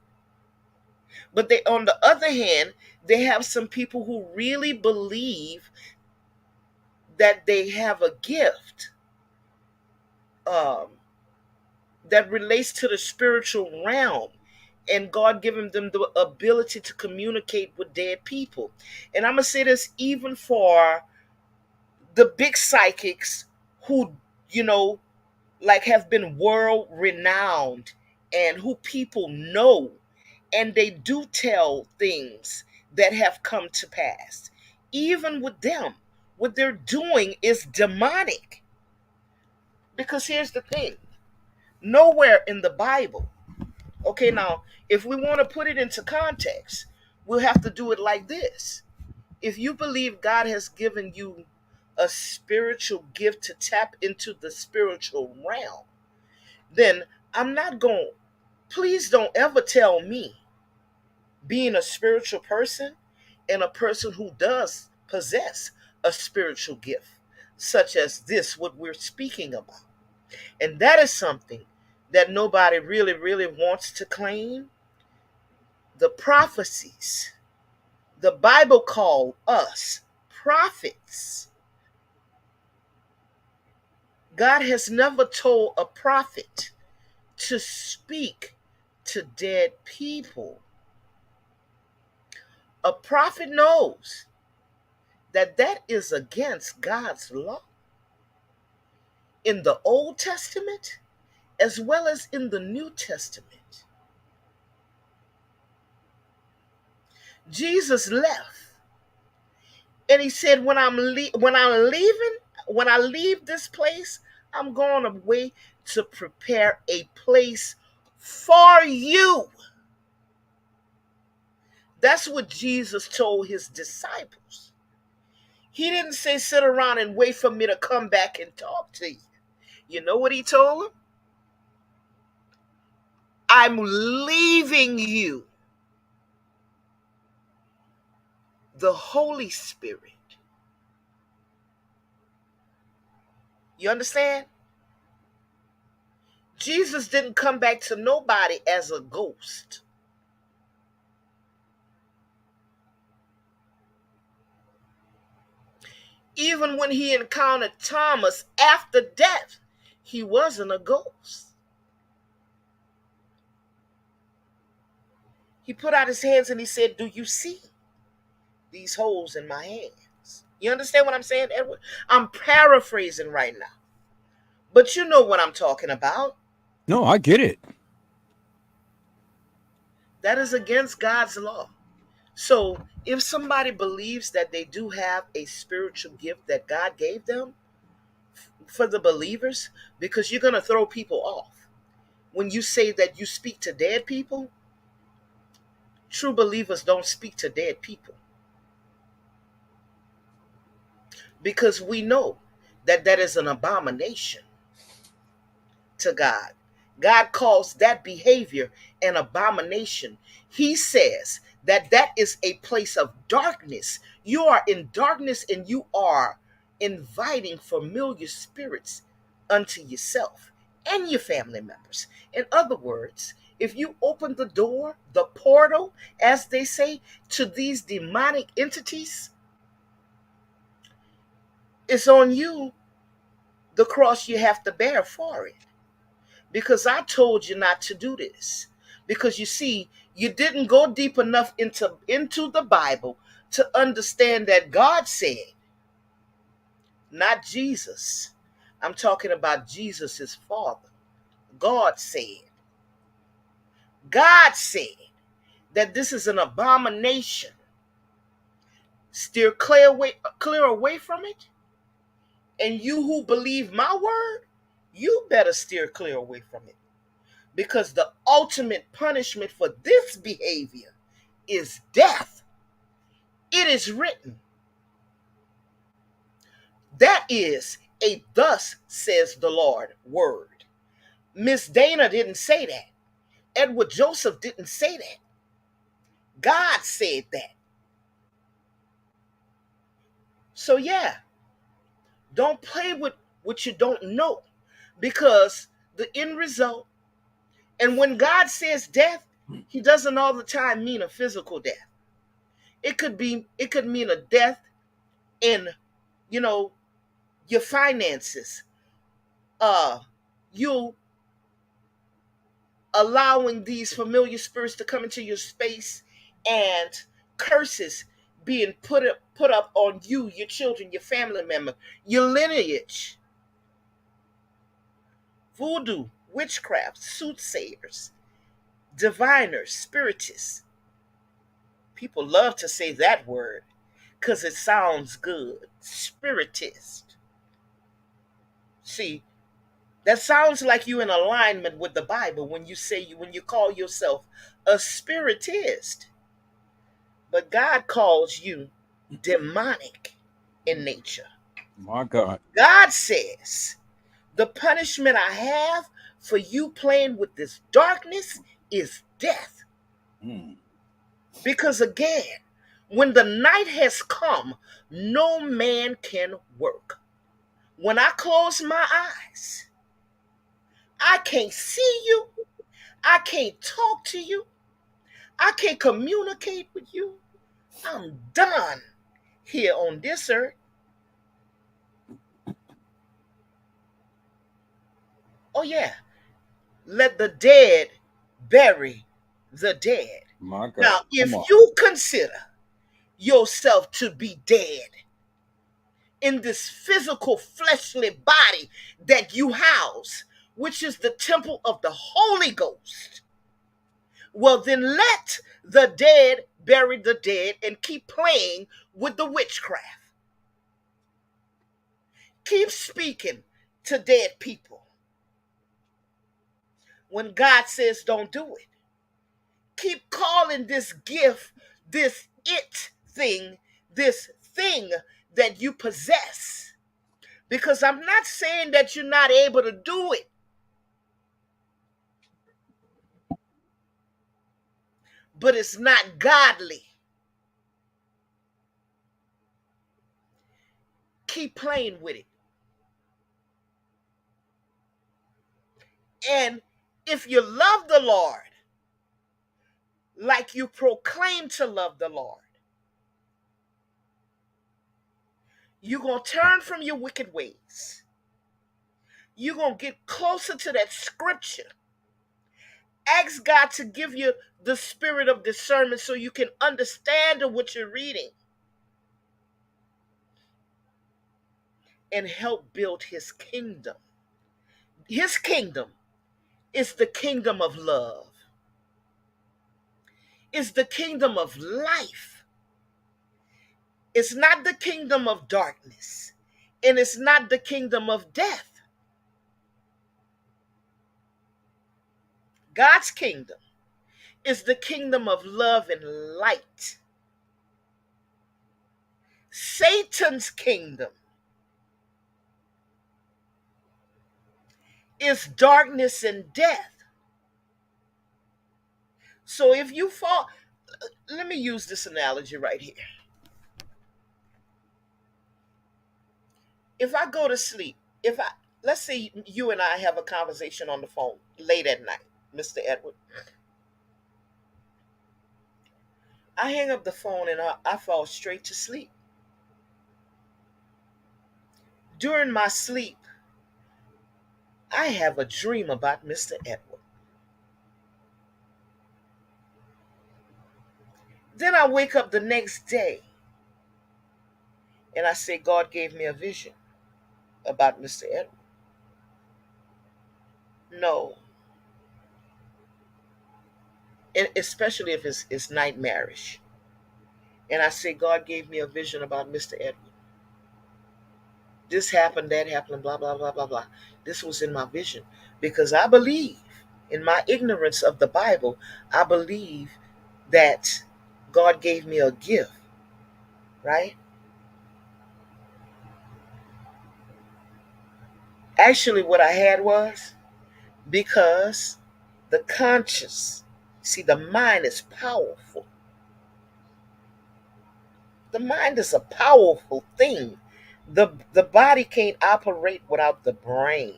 But they, on the other hand, they have some people who really believe that they have a gift um, that relates to the spiritual realm, and God giving them the ability to communicate with dead people. And I'm gonna say this even for the big psychics who, you know, like have been world renowned and who people know, and they do tell things that have come to pass. Even with them, what they're doing is demonic. Because here's the thing, nowhere in the Bible, okay, now, if we want to put it into context, we'll have to do it like this. If you believe God has given you a spiritual gift to tap into the spiritual realm, then I'm not going, please don't ever tell me, being a spiritual person and a person who does possess a spiritual gift, such as this, what we're speaking about. And that is something that nobody really, really wants to claim. The prophecies. The Bible called us prophets. God has never told a prophet to speak to dead people. A prophet knows that that is against God's law in the Old Testament as well as in the New Testament. Jesus left and he said, when I leave this place, I'm going away to prepare a place for you. That's what Jesus told his disciples. He didn't say sit around and wait for me to come back and talk to you. You know what he told them? I'm leaving you the Holy Spirit. You understand? Jesus didn't come back to nobody as a ghost. Even when he encountered Thomas after death, he wasn't a ghost. He put out his hands and he said, do you see these holes in my hands? You understand what I'm saying, Edward? I'm paraphrasing right now. But you know what I'm talking about. No, I get it. That is against God's law. So if somebody believes that they do have a spiritual gift that God gave them for the believers, because you're going to throw people off. When you say that you speak to dead people, true believers don't speak to dead people, because we know that that is an abomination to God. God calls that behavior an abomination. He says that that is a place of darkness. You are in darkness and you are inviting familiar spirits unto yourself and your family members. In other words, if you open the door, the portal, as they say, to these demonic entities, it's on you the cross you have to bear for it. Because I told you not to do this. Because you see, you didn't go deep enough into the Bible to understand that God said, not Jesus. I'm talking about Jesus' father. God said that this is an abomination. Steer clear away from it. And you who believe my word, you better steer clear away from it. Because the ultimate punishment for this behavior is death. It is written. That is a thus says the Lord word. Miss Dana didn't say that. Edward Joseph didn't say that. God said that. So yeah, don't play with what you don't know, because the end result, and when God says death, he doesn't all the time mean a physical death. It could mean a death in, you know, your finances, you allowing these familiar spirits to come into your space, and curses being put up on you, your children, your family member, your lineage. Voodoo, witchcraft, soothsayers, diviners, spiritists. People love to say that word because it sounds good. Spiritist. See, that sounds like you in alignment with the Bible when you call yourself a spiritist. But God calls you demonic in nature. My God. God says, the punishment I have for you playing with this darkness is death. Mm. Because again, when the night has come, no man can work. When I close my eyes, I can't see you. I can't talk to you. I can't communicate with you. I'm done here on this earth. Oh, yeah. Let the dead bury the dead. My God. Now, Come if on. you consider yourself to be dead in this physical fleshly body that you house, which is the temple of the Holy Ghost, well, then let the dead bury the dead and keep playing with the witchcraft. Keep speaking to dead people when God says don't do it. Keep calling this gift, this this thing that you possess. Because I'm not saying that you're not able to do it, but it's not godly. Keep playing with it. And if you love the Lord, like you proclaim to love the Lord, you're going to turn from your wicked ways. You're going to get closer to that scripture. Ask God to give you the spirit of discernment so you can understand what you're reading and help build his kingdom. His kingdom is the kingdom of love. is the kingdom of life. It's not the kingdom of darkness, and it's not the kingdom of death. God's kingdom is the kingdom of love and light. Satan's kingdom is darkness and death. So if you fall, let me use this analogy right here. If I go to sleep, let's say you and I have a conversation on the phone late at night, Mr. Edward. I hang up the phone and I fall straight to sleep. During my sleep, I have a dream about Mr. Edward. Then I wake up the next day and I say, God gave me a vision about Mr. Edward. No. And especially if it's nightmarish. And I say, God gave me a vision about Mr. Edward. This happened, that happened, blah, blah, blah, blah, blah. This was in my vision. Because I believe, in my ignorance of the Bible, I believe that God gave me a gift, right? Actually, what I had was because the conscious, see, the mind is powerful. The mind is a powerful thing. The body can't operate without the brain.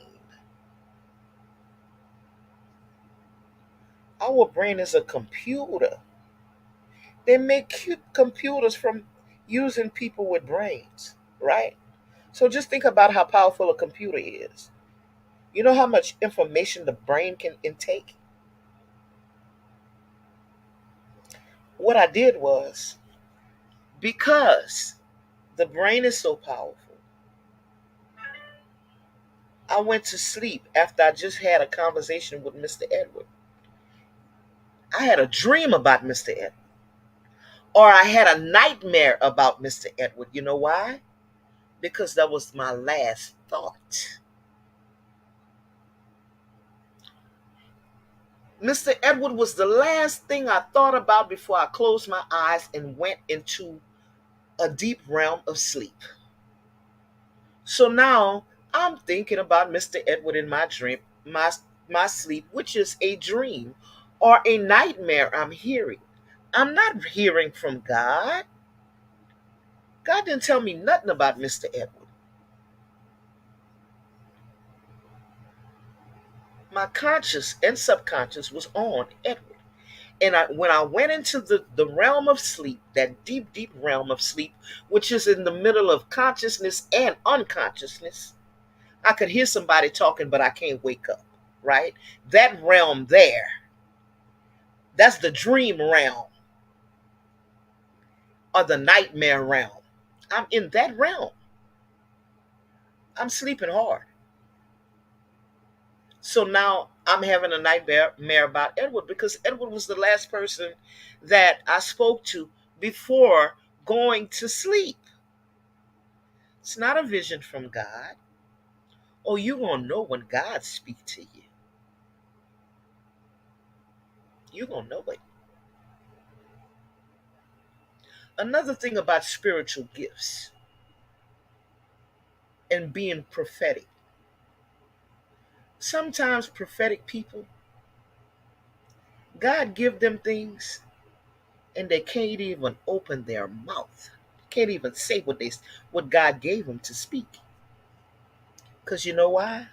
Our brain is a computer. They make computers from using people with brains, right? So just think about how powerful a computer is. You know how much information the brain can intake? What I did was, because the brain is so powerful, I went to sleep after I just had a conversation with Mr. Edward. I had a dream about Mr. Edward. Or I had a nightmare about Mr. Edward. You know why? Because that was my last thought. Mr. Edward was the last thing I thought about before I closed my eyes and went into a deep realm of sleep. So now I'm thinking about Mr. Edward in my dream, my sleep, which is a dream or a nightmare I'm hearing. I'm not hearing from God. God didn't tell me nothing about Mr. Edward. My conscious and subconscious was on Edward. And when I went into the realm of sleep, that deep, deep realm of sleep, which is in the middle of consciousness and unconsciousness, I could hear somebody talking, but I can't wake up, right? That realm there, that's the dream realm or the nightmare realm. I'm in that realm. I'm sleeping hard. So now I'm having a nightmare about Edward because Edward was the last person that I spoke to before going to sleep. It's not a vision from God. Oh, you're going to know when God speaks to you. You're going to know it. Another thing about spiritual gifts and being prophetic. Sometimes prophetic people, God give them things and they can't even open their mouth. Can't even say what God gave them to speak. Because you know why?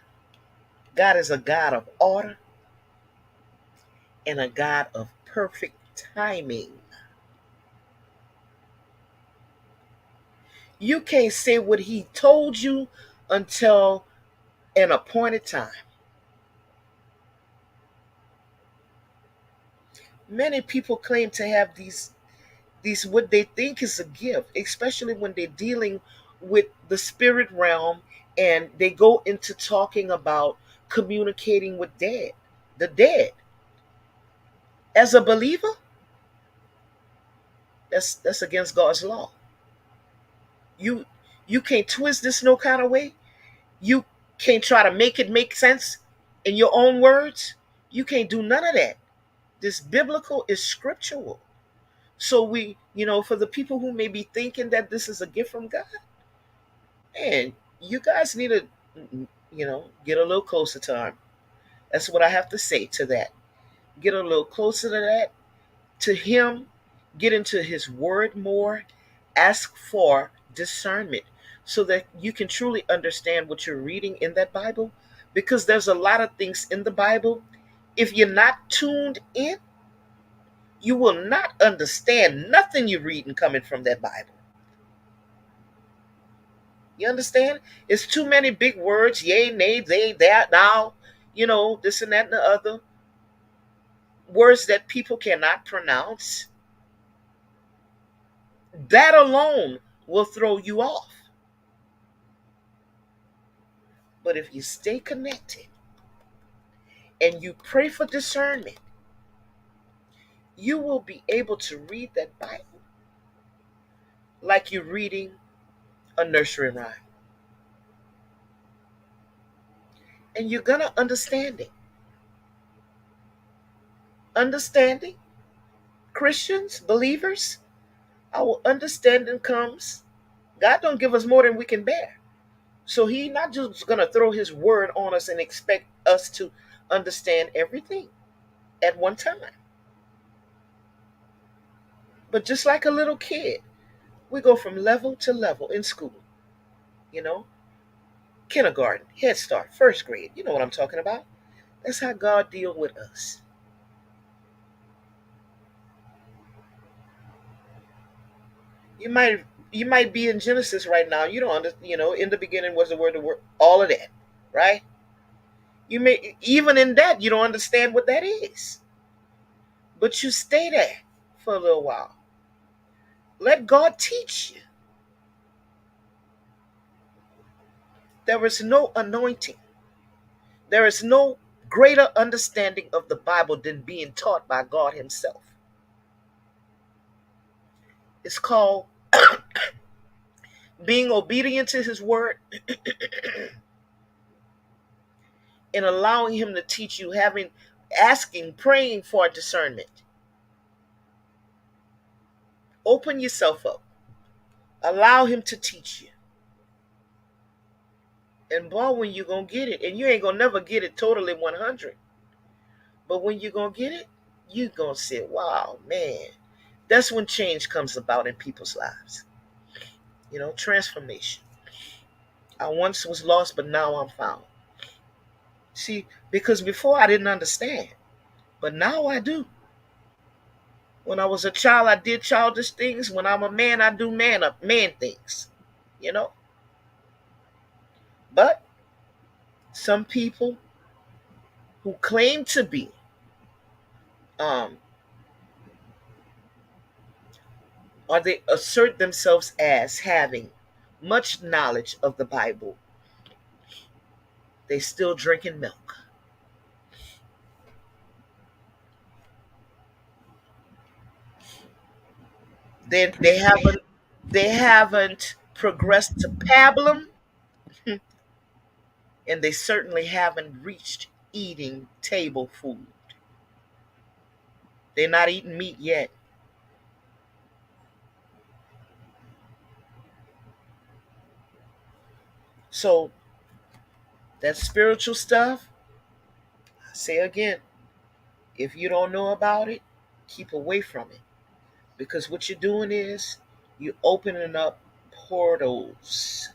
God is a God of order and a God of perfect timing. You can't say what he told you until an appointed time. Many people claim to have these what they think is a gift, especially when they're dealing with the spirit realm and they go into talking about communicating with the dead. As a believer, That's against God's law. You you can't twist this no kind of way. You can't try to make it make sense in your own words. You can't do none of that. This biblical is scriptural. So for the people who may be thinking that this is a gift from God, man, you guys need to, get a little closer to Him. That's what I have to say to that. Get a little closer to that, to Him. Get into His Word more. Ask for discernment so that you can truly understand what you're reading in that Bible. Because there's a lot of things in the Bible. If you're not tuned in, you will not understand nothing you're reading coming from that Bible. You understand? It's too many big words, yay, nay, they, that, now, this and that and the other. Words that people cannot pronounce. That alone will throw you off. But if you stay connected and you pray for discernment, you will be able to read that Bible like you're reading a nursery rhyme. And you're going to understand it. Understanding, Christians, believers, our understanding comes. God don't give us more than we can bear. So He not just going to throw His word on us and expect us to understand everything at one time. But just like a little kid, we go from level to level in school. Kindergarten, Head Start, first grade. You know what I'm talking about. That's how God deals with us. You might be in Genesis right now. You don't in the beginning was the word, all of that, right? You may even in that you don't understand what that is. But you stay there for a little while. Let God teach you. There is no anointing. There is no greater understanding of the Bible than being taught by God Himself. It's called being obedient to His word and allowing Him to teach you, praying for discernment. Open yourself up. Allow Him to teach you. And boy, when you're going to get it, and you ain't going to never get it totally 100. But when you're going to get it, you're going to say, wow, man. That's when change comes about in people's lives. Transformation. I once was lost, but now I'm found. See, because before I didn't understand, but now I do. When I was a child, I did childish things. When I'm a man, I do man things. But some people who claim to be or they assert themselves as having much knowledge of the Bible, they still drinking milk. They haven't progressed to pablum, and they certainly haven't reached eating table food. They're not eating meat yet. So that spiritual stuff, I say again, if you don't know about it, keep away from it. Because what you're doing is you're opening up portals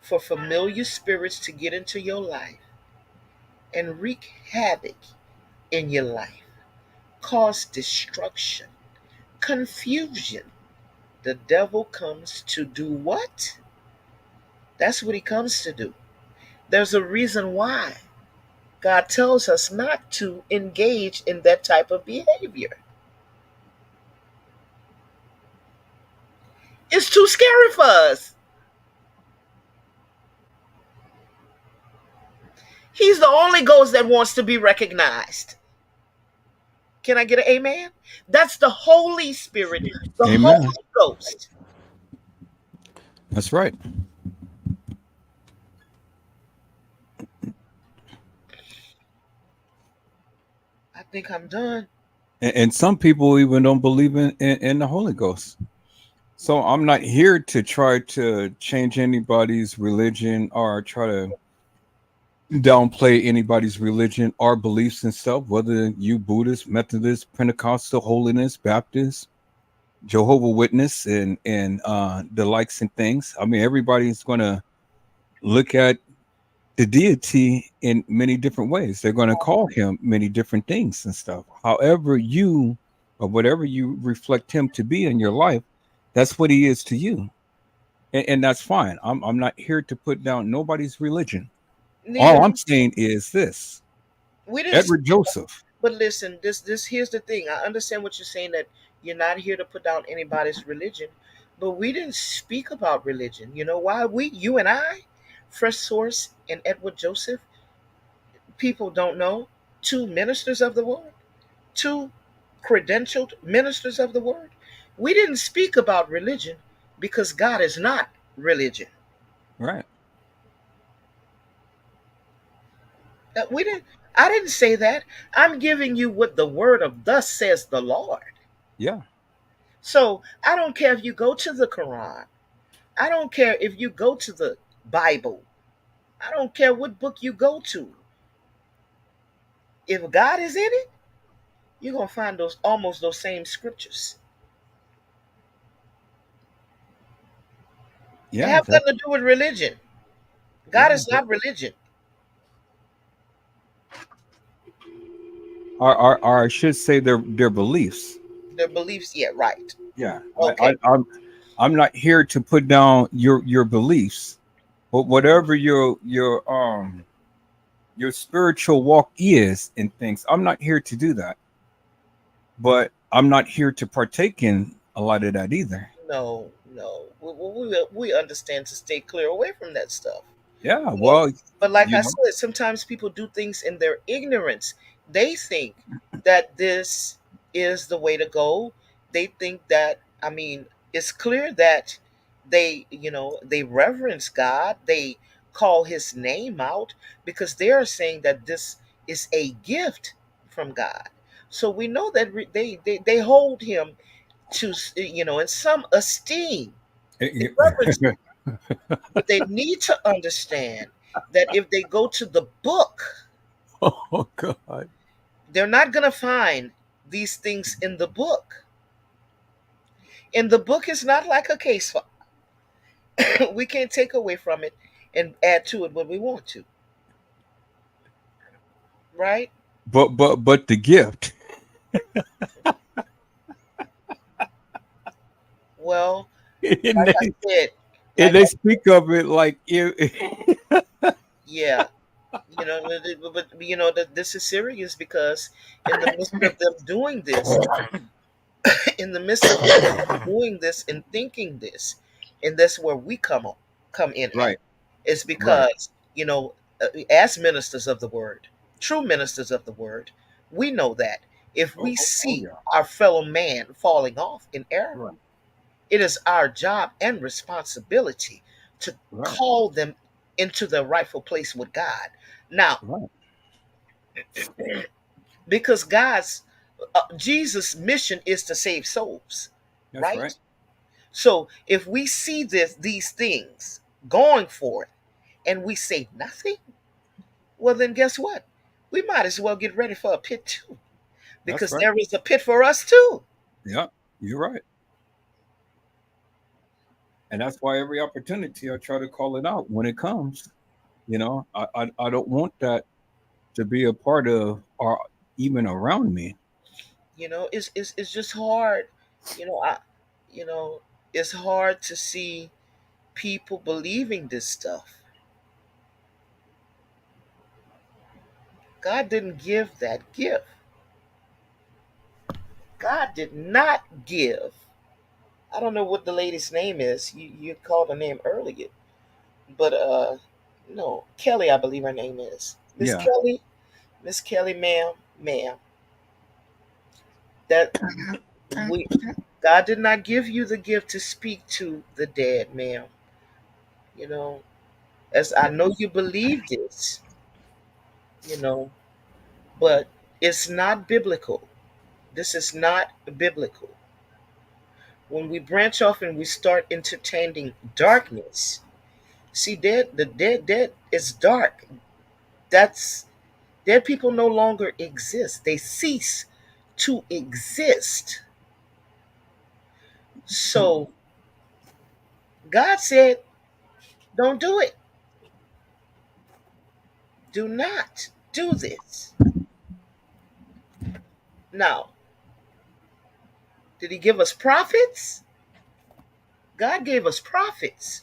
for familiar spirits to get into your life and wreak havoc in your life, cause destruction, confusion. The devil comes to do what? That's what he comes to do. There's a reason why God tells us not to engage in that type of behavior. It's too scary for us. He's the only ghost that wants to be recognized. Can I get an amen? That's the Holy Spirit, the Amen. Holy Ghost. That's right. I think I'm done. And some people even don't believe in the Holy Ghost. So I'm not here to try to change anybody's religion or try to downplay anybody's religion or beliefs and stuff, whether you Buddhist, Methodist, Pentecostal, Holiness, Baptist, Jehovah Witness, and the likes and things. I mean, everybody's gonna look at the deity in many different ways. They're gonna call him many different things and stuff. However, you or whatever you reflect him to be in your life, that's what he is to you. And that's fine. I'm not here to put down nobody's religion. Neither All I'm do saying is this. we didn't. Edward Joseph. But listen, this here's the thing. I understand what you're saying, that you're not here to put down anybody's religion, but we didn't speak about religion. You know why? You and I, Fresh Source and Edward Joseph, people don't know, two ministers of the word, two credentialed ministers of the word. We didn't speak about religion because God is not religion. Right. We didn't. I didn't say that. I'm giving you what the word of thus says the Lord. Yeah. So I don't care if you go to the Quran. I don't care if you go to the Bible. I don't care what book you go to. If God is in it, you're gonna find those almost those same scriptures. It Yeah. have nothing to do with religion. God Yeah. is not religion. Or I should say their beliefs. Their beliefs, yeah, right. Yeah. Okay. I'm not here to put down your beliefs, but whatever your spiritual walk is and things, I'm not here to do that. But I'm not here to partake in a lot of that either. No, no. We understand to stay clear away from that stuff. Yeah. You know, Well, but like you I know. said, sometimes people do things in their ignorance. They think that this is the way to go. They think that, I mean, it's clear that they reverence God. They call his name out because they are saying that this is a gift from God. So we know that they hold him to, in some esteem. They reverence, but they need to understand that if they go to the book, Oh God. they're not going to find these things in the book. And the book is not like a case file. We can't take away from it and add to it when we want to, right? But the gift. Well, and like I they, said, and like they speak of it like yeah, but this is serious because in the midst of them doing this, in the midst of them doing this and thinking this, and that's where we come in at. right, It's right. because as ministers of the word, true ministers of the word, we know that if we Oh see yeah. our fellow man falling off in error, Right, it is our job and responsibility to right, call them into their rightful place with God. Now, right. because Jesus' mission is to save souls, That's right. right? So if we see these things going forth and we say nothing, well then guess what? We might as well get ready for a pit too, That's because right. there is a pit for us too. Yeah, you're right. And that's why every opportunity I try to call it out when it comes. I don't want that to be a part of or even around me. It's just hard. I you know it's hard to see people believing this stuff. God didn't give that gift. God did not give. I don't know what the lady's name is. You called her name earlier, but no, Kelly, I believe her name is Miss Yeah. Kelly. Miss Kelly, ma'am, ma'am. That we God did not give you the gift to speak to the dead, ma'am. You know, as I know you believe this, you know, but it's not biblical. This is not biblical. When we branch off and we start entertaining darkness, see, dead is dark. That's Dead people no longer exist. They cease to exist. So God said, don't do it. Do not do this. Now, did he give us prophets? God gave us prophets.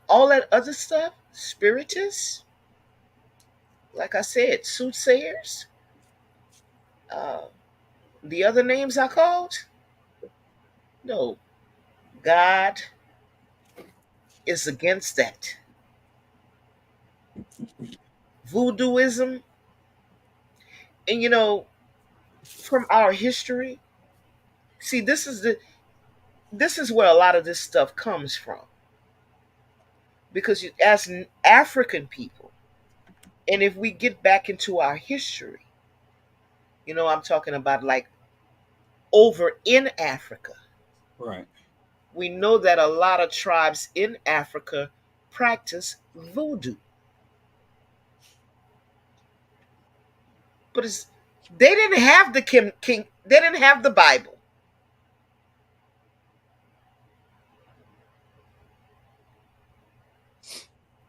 All that other stuff, spiritists, like I said, soothsayers, uh, the other names I called, no, God is against that. Voodooism, and from our history, see, this is where a lot of this stuff comes from, because as African people, and if we get back into our history, I'm talking about like over in Africa, Right. we know that a lot of tribes in Africa practice voodoo, but they didn't have the king, they didn't have the Bible.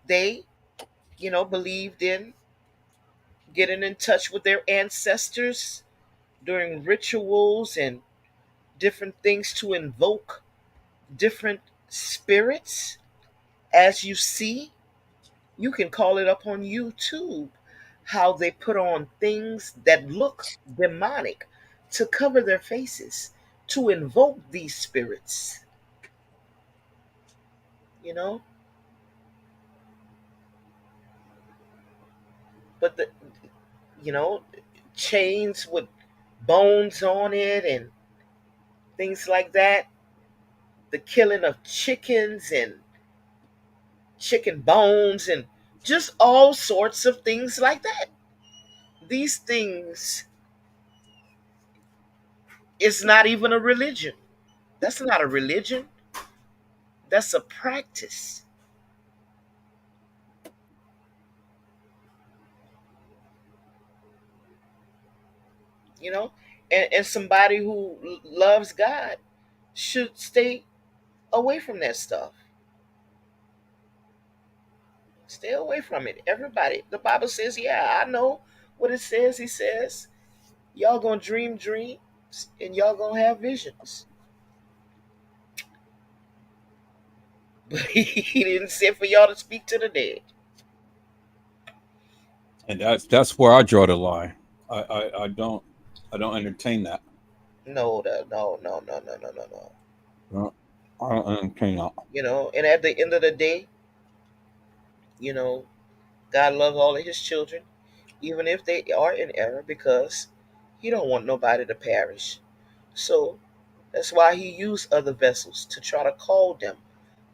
They believed in getting in touch with their ancestors during rituals and different things to invoke different spirits. As you see, you can call it up on YouTube, how they put on things that look demonic to cover their faces, to invoke these spirits, you know? But you know, chains with bones on it and things like that, the killing of chickens and chicken bones and just all sorts of things like that. These things is not even a religion. That's not a religion. That's a practice. You know, and somebody who loves God should stay away from that stuff. Stay away from it. Everybody. The Bible says, yeah, I know what it says. He says, y'all gonna dream dreams and y'all gonna have visions. But he didn't say for y'all to speak to the dead. And that's where I draw the line. I don't entertain that. No, no, no, no, no, no, no, no. No, I don't entertain that. And at the end of the day, you know, God loves all of his children, even if they are in error, because he don't want nobody to perish. So that's why he used other vessels to try to call them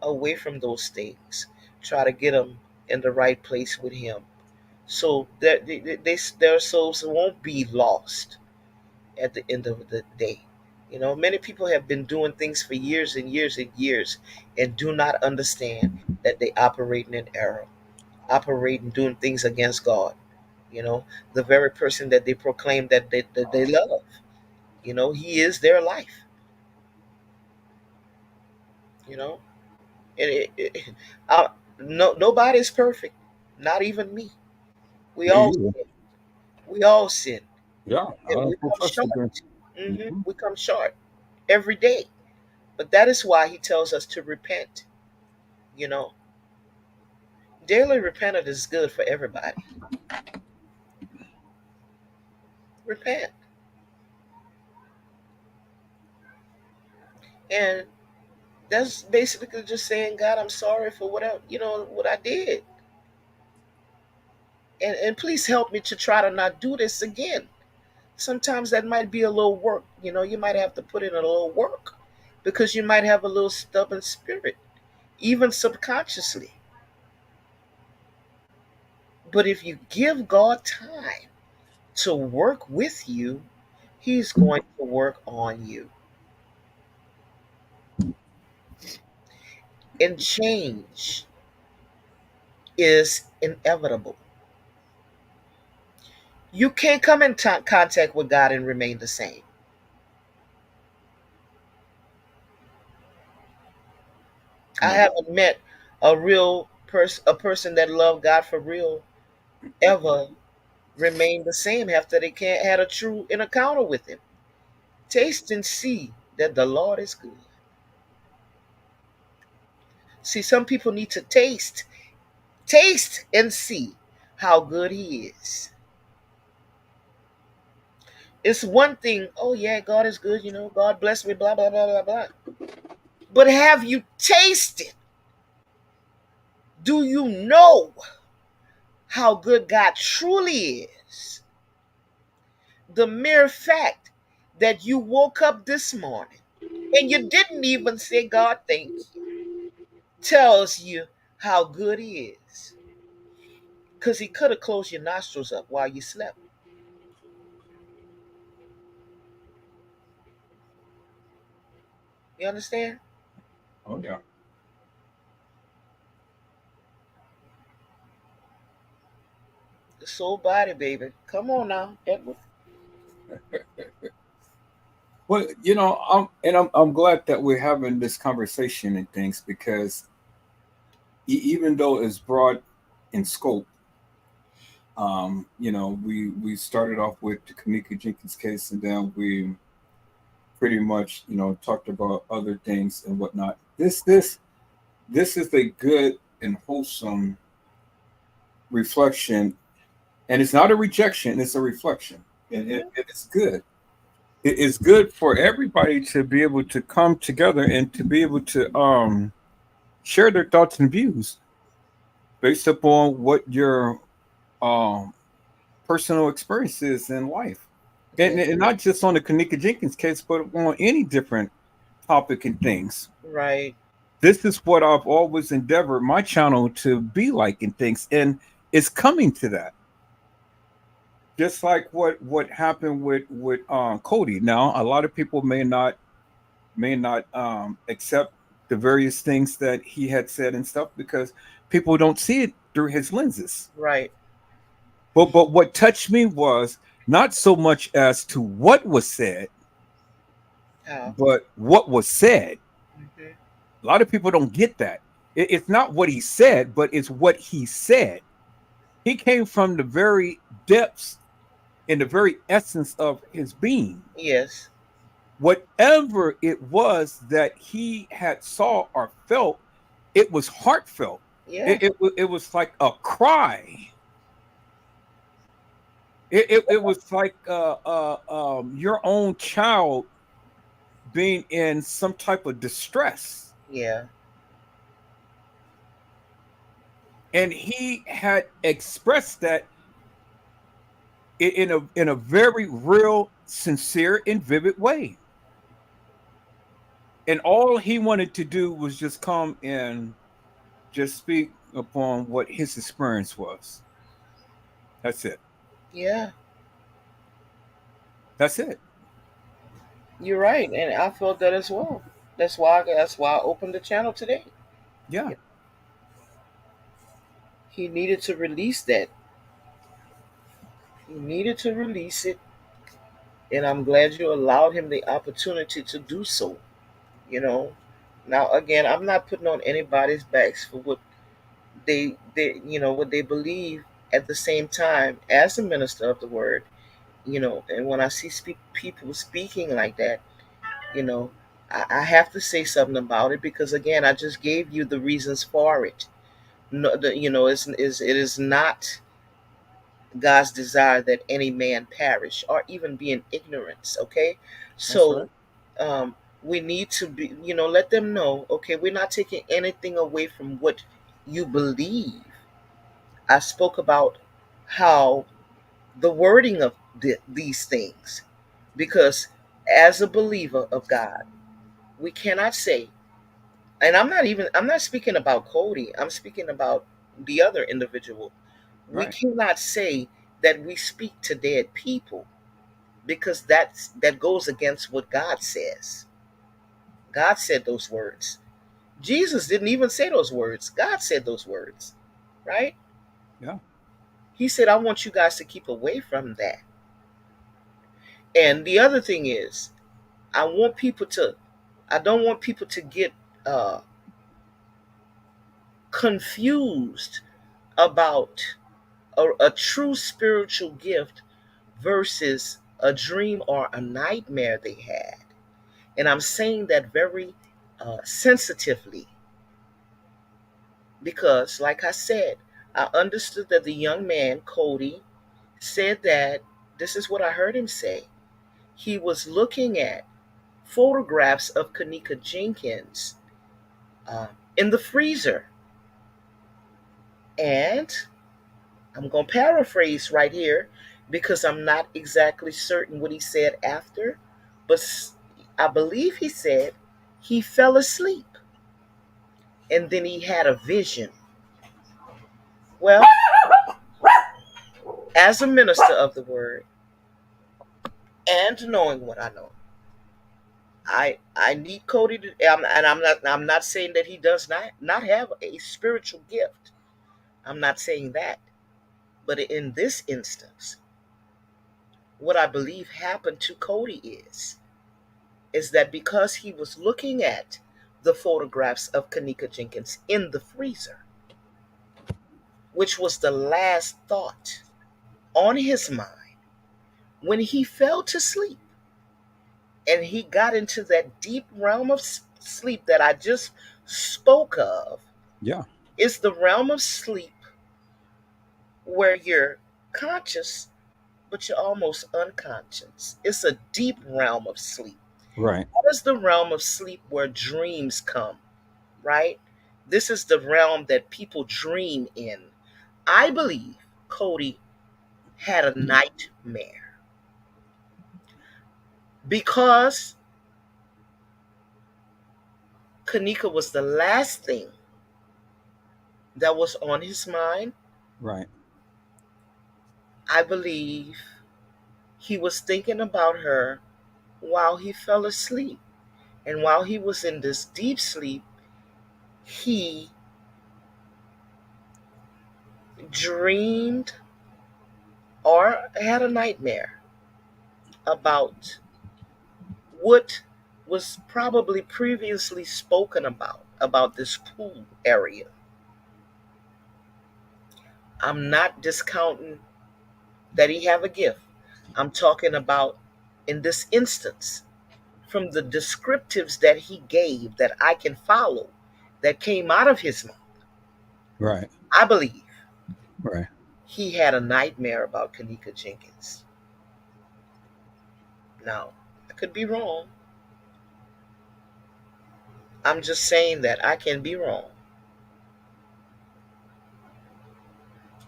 away from those things, try to get them in the right place with him, so that their souls won't be lost at the end of the day. Many people have been doing things for years and years and years and do not understand that they operating in error, operating doing things against God. You know, the very person that they proclaim that they love. He is their life. You know, and uh, no, nobody's perfect, not even me. We Me all either. sin. We all sin, Yeah, and I we come profess to short. be. Hmm. We come short every day. But that is why he tells us to repent. You know, daily repentance is good for everybody. Repent, and that's basically just saying, God, I'm sorry for what I did, and please help me to try to not do this again. Sometimes that might be a little work. You might have to put in a little work because you might have a little stubborn spirit, even subconsciously. But if you give God time to work with you, He's going to work on you. And change is inevitable. You can't come in contact with God and remain the same. I No. haven't met a person that loved God for real ever remain the same after they can't had a true encounter with Him. Taste and see that the Lord is good. See, some people need to taste and see how good He is. It's one thing, oh yeah, God is good, God bless me, blah, blah, blah, blah, blah. But have you tasted? Do you know how good God truly is? The mere fact that you woke up this morning and you didn't even say, God, thank you, tells you how good He is. Because He could have closed your nostrils up while you slept. You understand? Oh yeah. The soul body, baby. Come on now, Edward. Well, I'm glad that we're having this conversation and things because even though it's broad in scope, we started off with the Kamika Jenkins case, and then we pretty much talked about other things and whatnot. This is a good and wholesome reflection, and it's not a rejection; it's a reflection, and Hmm. it's good. It is good for everybody to be able to come together and to be able to share their thoughts and views based upon what your um, personal experiences in life, Yeah, and not just on the Kanika Jenkins case, but on any different topic and things. right. This is what I've always endeavored my channel to be like in things, and it's coming to that. Just like what happened with Cody. Now, a lot of people may not accept the various things that he had said and stuff because people don't see it through his lenses. Right. But what touched me was not so much as to what was said, How? but what was said. Hmm. A lot of people don't get that. It's not what he said, but it's what he said. He came from the very depths and the very essence of his being. Yes. Whatever it was that he had saw or felt, it was heartfelt. Yeah. It was like a cry. It was like your own child being in some type of distress. Yeah. And he had expressed that in a very real, sincere, and vivid way. And all he wanted to do was just come and just speak upon what his experience was. That's it. Yeah. That's it. You're right, and I felt that as well. That's why I opened the channel today. Yeah. He needed to release that. He needed to release it, and I'm glad you allowed him the opportunity to do so. You know. Now again, I'm not putting on anybody's backs for what what they believe. At the same time, as a minister of the word, and when I see people speaking like that, you know, I have to say something about it because again, I just gave you the reasons for it. No, it is not God's desire that any man perish or even be in ignorance. Okay, That's so right. we need to be, let them know. Okay, we're not taking anything away from what you believe. I spoke about how the wording of these things, because as a believer of God, we cannot say, and I'm not speaking about Cody, I'm speaking about the other individual. We Right. cannot say that we speak to dead people, because that goes against what God says. God said those words. Jesus didn't even say those words. God said those words, right? Yeah. He said, I want you guys to keep away from that. And the other thing is, I want people to, I don't want people to get uh, confused about a true spiritual gift versus a dream or a nightmare they had. And I'm saying that very sensitively, because, like I said, I understood that the young man, Cody, said that this is what I heard him say. He was looking at photographs of Kanika Jenkins uh, in the freezer. And I'm going to paraphrase right here because I'm not exactly certain what he said after, but I believe he said he fell asleep and then he had a vision. Well, as a minister of the word and knowing what I know, I need Cody to, and I'm not saying that he does not have a spiritual gift. I'm not saying that. But in this instance, what I believe happened to Cody is that because he was looking at the photographs of Kanika Jenkins in the freezer, which was the last thought on his mind, when he fell to sleep and he got into that deep realm of sleep that I just spoke of, Yeah. is the realm of sleep where you're conscious but you're almost unconscious. It's a deep realm of sleep. Right. That is the realm of sleep where dreams come, right? This is the realm that people dream in. I believe Cody had a nightmare because Kanika was the last thing that was on his mind. Right. I believe he was thinking about her while he fell asleep. And while he was in this deep sleep, he dreamed or had a nightmare about what was probably previously spoken about this pool area. I'm not discounting that he have a gift. I'm talking about in this instance, from the descriptives that he gave that I can follow, that came out of his mouth, Right. I believe Right. he had a nightmare about Kanika Jenkins. Now, I could be wrong. I'm just saying that I can be wrong.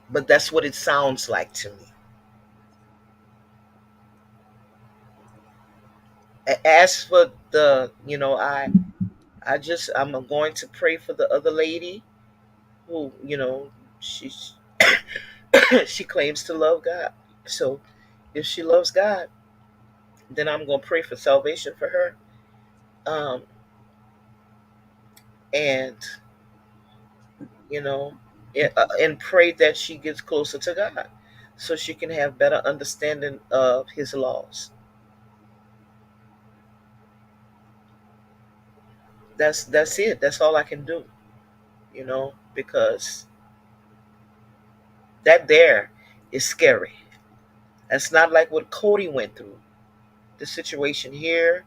But that's what it sounds like to me. As for the, I'm going to pray for the other lady who, she she claims to love God. So if she loves God, then I'm going to pray for salvation for her. Um, and you know, and pray that she gets closer to God, so she can have better understanding of His laws. That's it. That's all I can do. Because that there is scary. That's not like what Cody went through. The situation here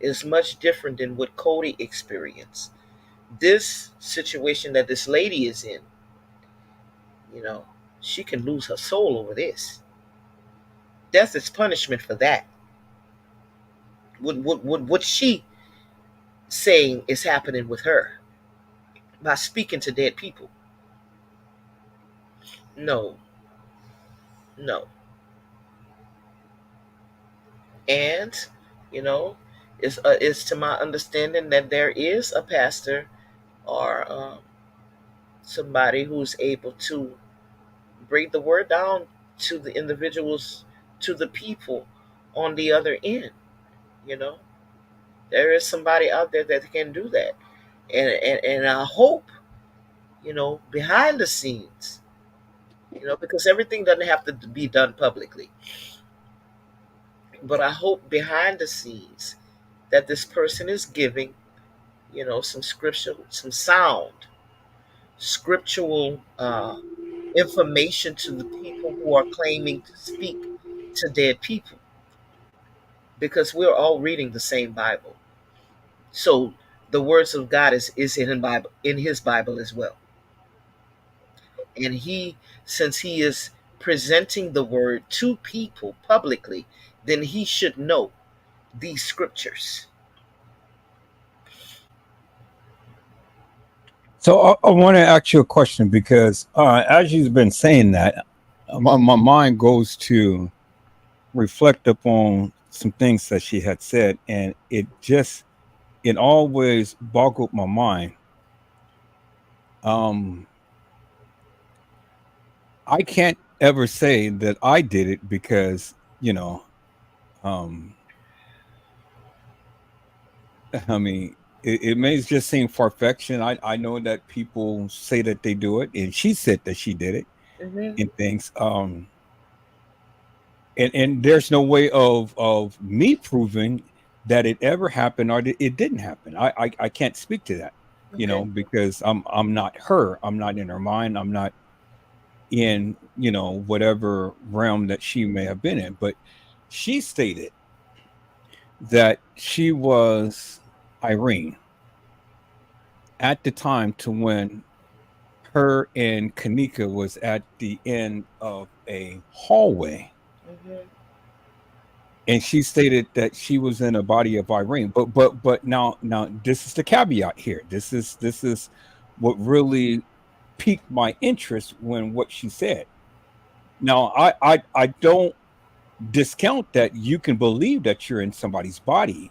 is much different than what Cody experienced. This situation that this lady is in, you know, she can lose her soul over this. Death is punishment for that. What she saying is happening with her by speaking to dead people? No, no. And, you know, it's to my understanding that there is a pastor or somebody who's able to break the word down to the individuals, to the people on the other end. You know, there is somebody out there that can do that. And I hope, behind the scenes, because everything doesn't have to be done publicly. But I hope behind the scenes that this person is giving, some scripture, some sound scriptural information to the people who are claiming to speak to dead people, because we're all reading the same Bible. So the words of God is in his Bible as well. And since he is presenting the word to people publicly, then he should know these scriptures. So I want to ask you a question because as you've been saying that, my mind goes to reflect upon some things that she had said, and it always boggled my mind. I can't ever say that I did it because um, I mean, it may just seem far fetched. I know that people say that they do it, and she said that she did it Mm-hmm. and things. And there's no way of me proving that it ever happened or that it didn't happen. I can't speak to that, Okay. because I'm not her. I'm not in her mind. I'm not in whatever realm that she may have been in. But she stated that she was Irene at the time to when her and Kanika was at the end of a hallway, Mm-hmm. and she stated that she was in a body of Irene. But now this is the caveat here. This is what really piqued my interest when what she said. Now I don't discount that you can believe that you're in somebody's body.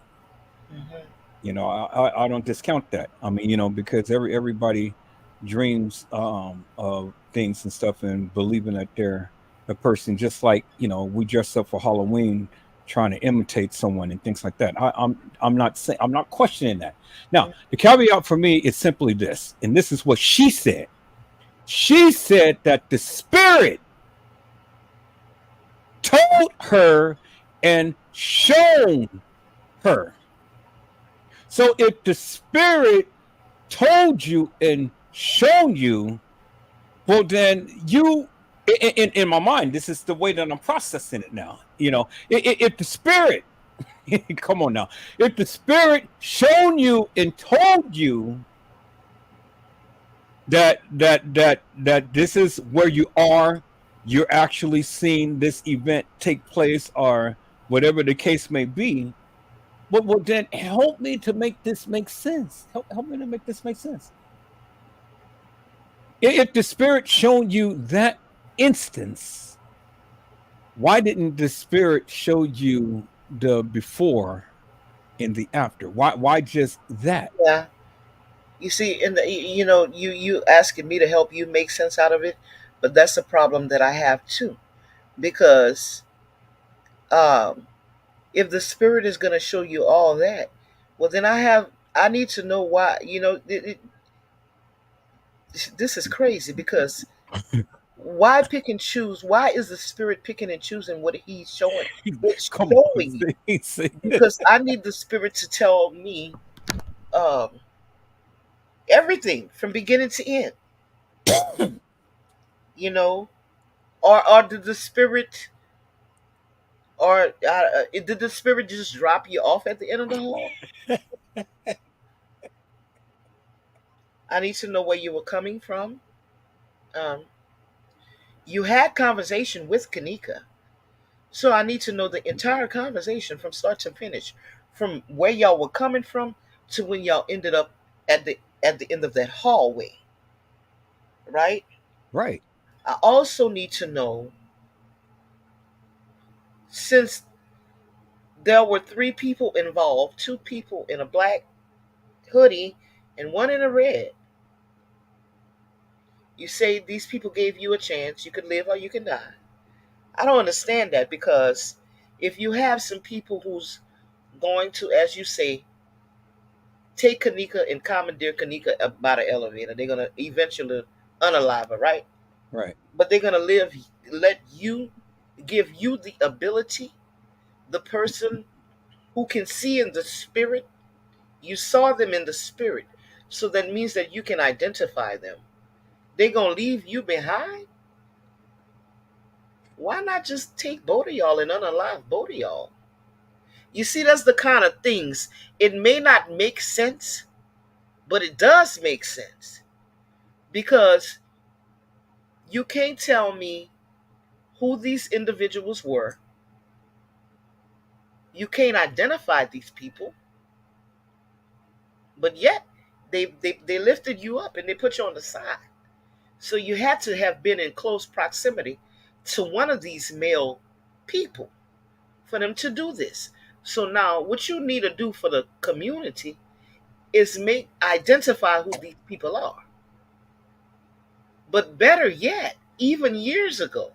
Mm-hmm. I don't discount that. I mean, because everybody dreams of things and stuff and believing that they're a person, just like we dress up for Halloween trying to imitate someone and things like that. I'm not saying, I'm not questioning that. Now, the caveat for me is simply this, and this is what she said. She said that the spirit told her and shown her. So if the spirit told you and shown you, well, then you, in my mind, this is the way that I'm processing it now. If the spirit, come on now, if the spirit shown you and told you that this is where you are, you're actually seeing this event take place, or whatever the case may be. Well, then help me to make this make sense. Help me to make this make sense. If the spirit shown you that instance, why didn't the spirit show you the before and the after? Why just that? Yeah. You see, you asking me to help you make sense out of it, but that's a problem that I have too, because um, if the spirit is going to show you all that, well, then I need to know why. This is crazy, because why pick and choose? Why is the spirit picking and choosing what he's showing? It's Come on, showing you, see. because I need the spirit to tell me um, everything from beginning to end. You know, or did the spirit, or did the spirit just drop you off at the end of the hall? I need to know where you were coming from. Um, you had conversation with Kanika, so I need to know the entire conversation from start to finish, from where y'all were coming from to when y'all ended up at the end of that hallway, right? Right. I also need to know, since There were three people involved, two people in a black hoodie and one in a red. You say these people gave you a chance. You could live or you can die. I don't understand that, because if you have some people who's going to, as you say, take Kanika and commandeer Kanika up by the elevator, they're gonna eventually unalive her, right? Right. But they're gonna let you, give you the ability, the person who can see in the spirit. You saw them in the spirit, so that means that you can identify them. They're gonna leave you behind. Why not just take both of y'all and unalive both of y'all? You see, that's the kind of things. It may not make sense, but it does make sense, because you can't tell me who these individuals were. You can't identify these people, but yet they lifted you up and they put you on the side. So you had to have been in close proximity to one of these male people for them to do this. So now what you need to do for the community is identify who these people are. But better yet, even years ago,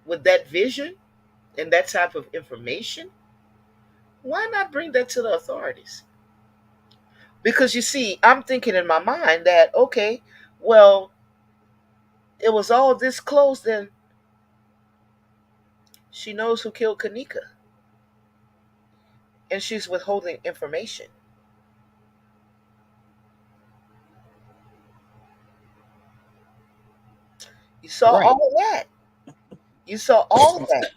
with that vision and that type of information, why not bring that to the authorities? Because you see, I'm thinking in my mind that, okay, well, it was all this close, then she knows who killed Kanika and she's withholding information. You saw Right. all of that. You saw all of that.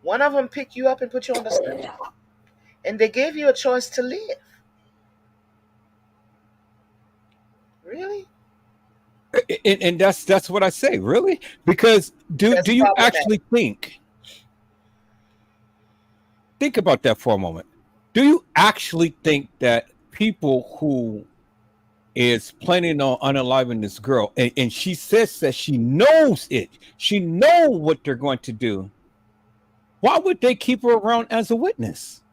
One of them picked you up and put you on the side, and they gave you a choice to live. Really? And that's what I say, really, because That's do you problematic. actually think about that for a moment? Do you actually think that people who is planning on unaliving this girl, and she says that she knows it, she know what they're going to do, why would they keep her around as a witness?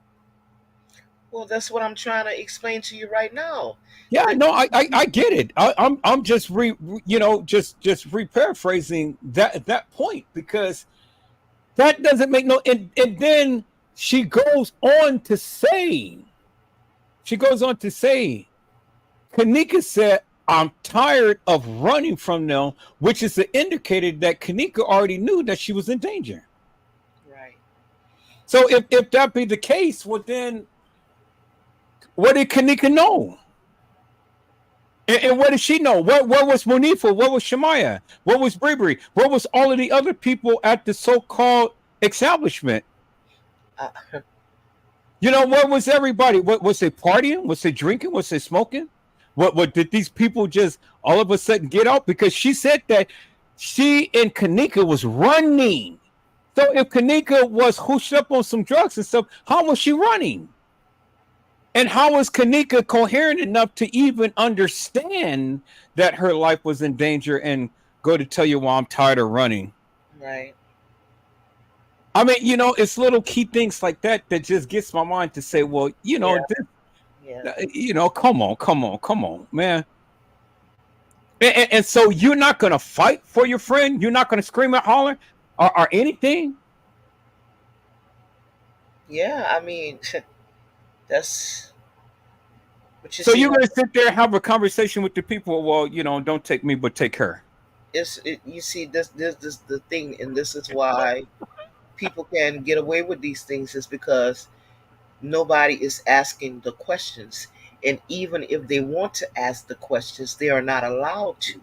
Well, that's what I'm trying to explain to you right now. Yeah, The, no, I get it. I'm just just reparaphrasing that point, because that doesn't make no. And then she goes on to say, Kanika said, "I'm tired of running from them," which is the indicator that Kanika already knew that she was in danger. right. So if that be the case, well then, what did Kanika know? And what did she know? What was Monifa? What was Shemaya? What was Bribri? What was all of the other people at the so-called establishment? Uh, What was everybody? What was they partying? Was they drinking? Was they smoking? What did these people just all of a sudden get out? Because she said that she and Kanika was running. So if Kanika was hooked up on some drugs and stuff, how was she running? And how was Kanika coherent enough to even understand that her life was in danger and go to tell you, well, I'm tired of running? right. I mean, it's little key things like that that just gets my mind to say, well, Yeah. Yeah. come on, man. And so you're not going to fight for your friend? You're not going to scream and holler or anything? Yeah. I mean, that's what you So see. you're going to sit there and have a conversation with the people, well, don't take me, but take her. You see this the thing, and this is why people can get away with these things, is because nobody is asking the questions, and even if they want to ask the questions, they are not allowed to.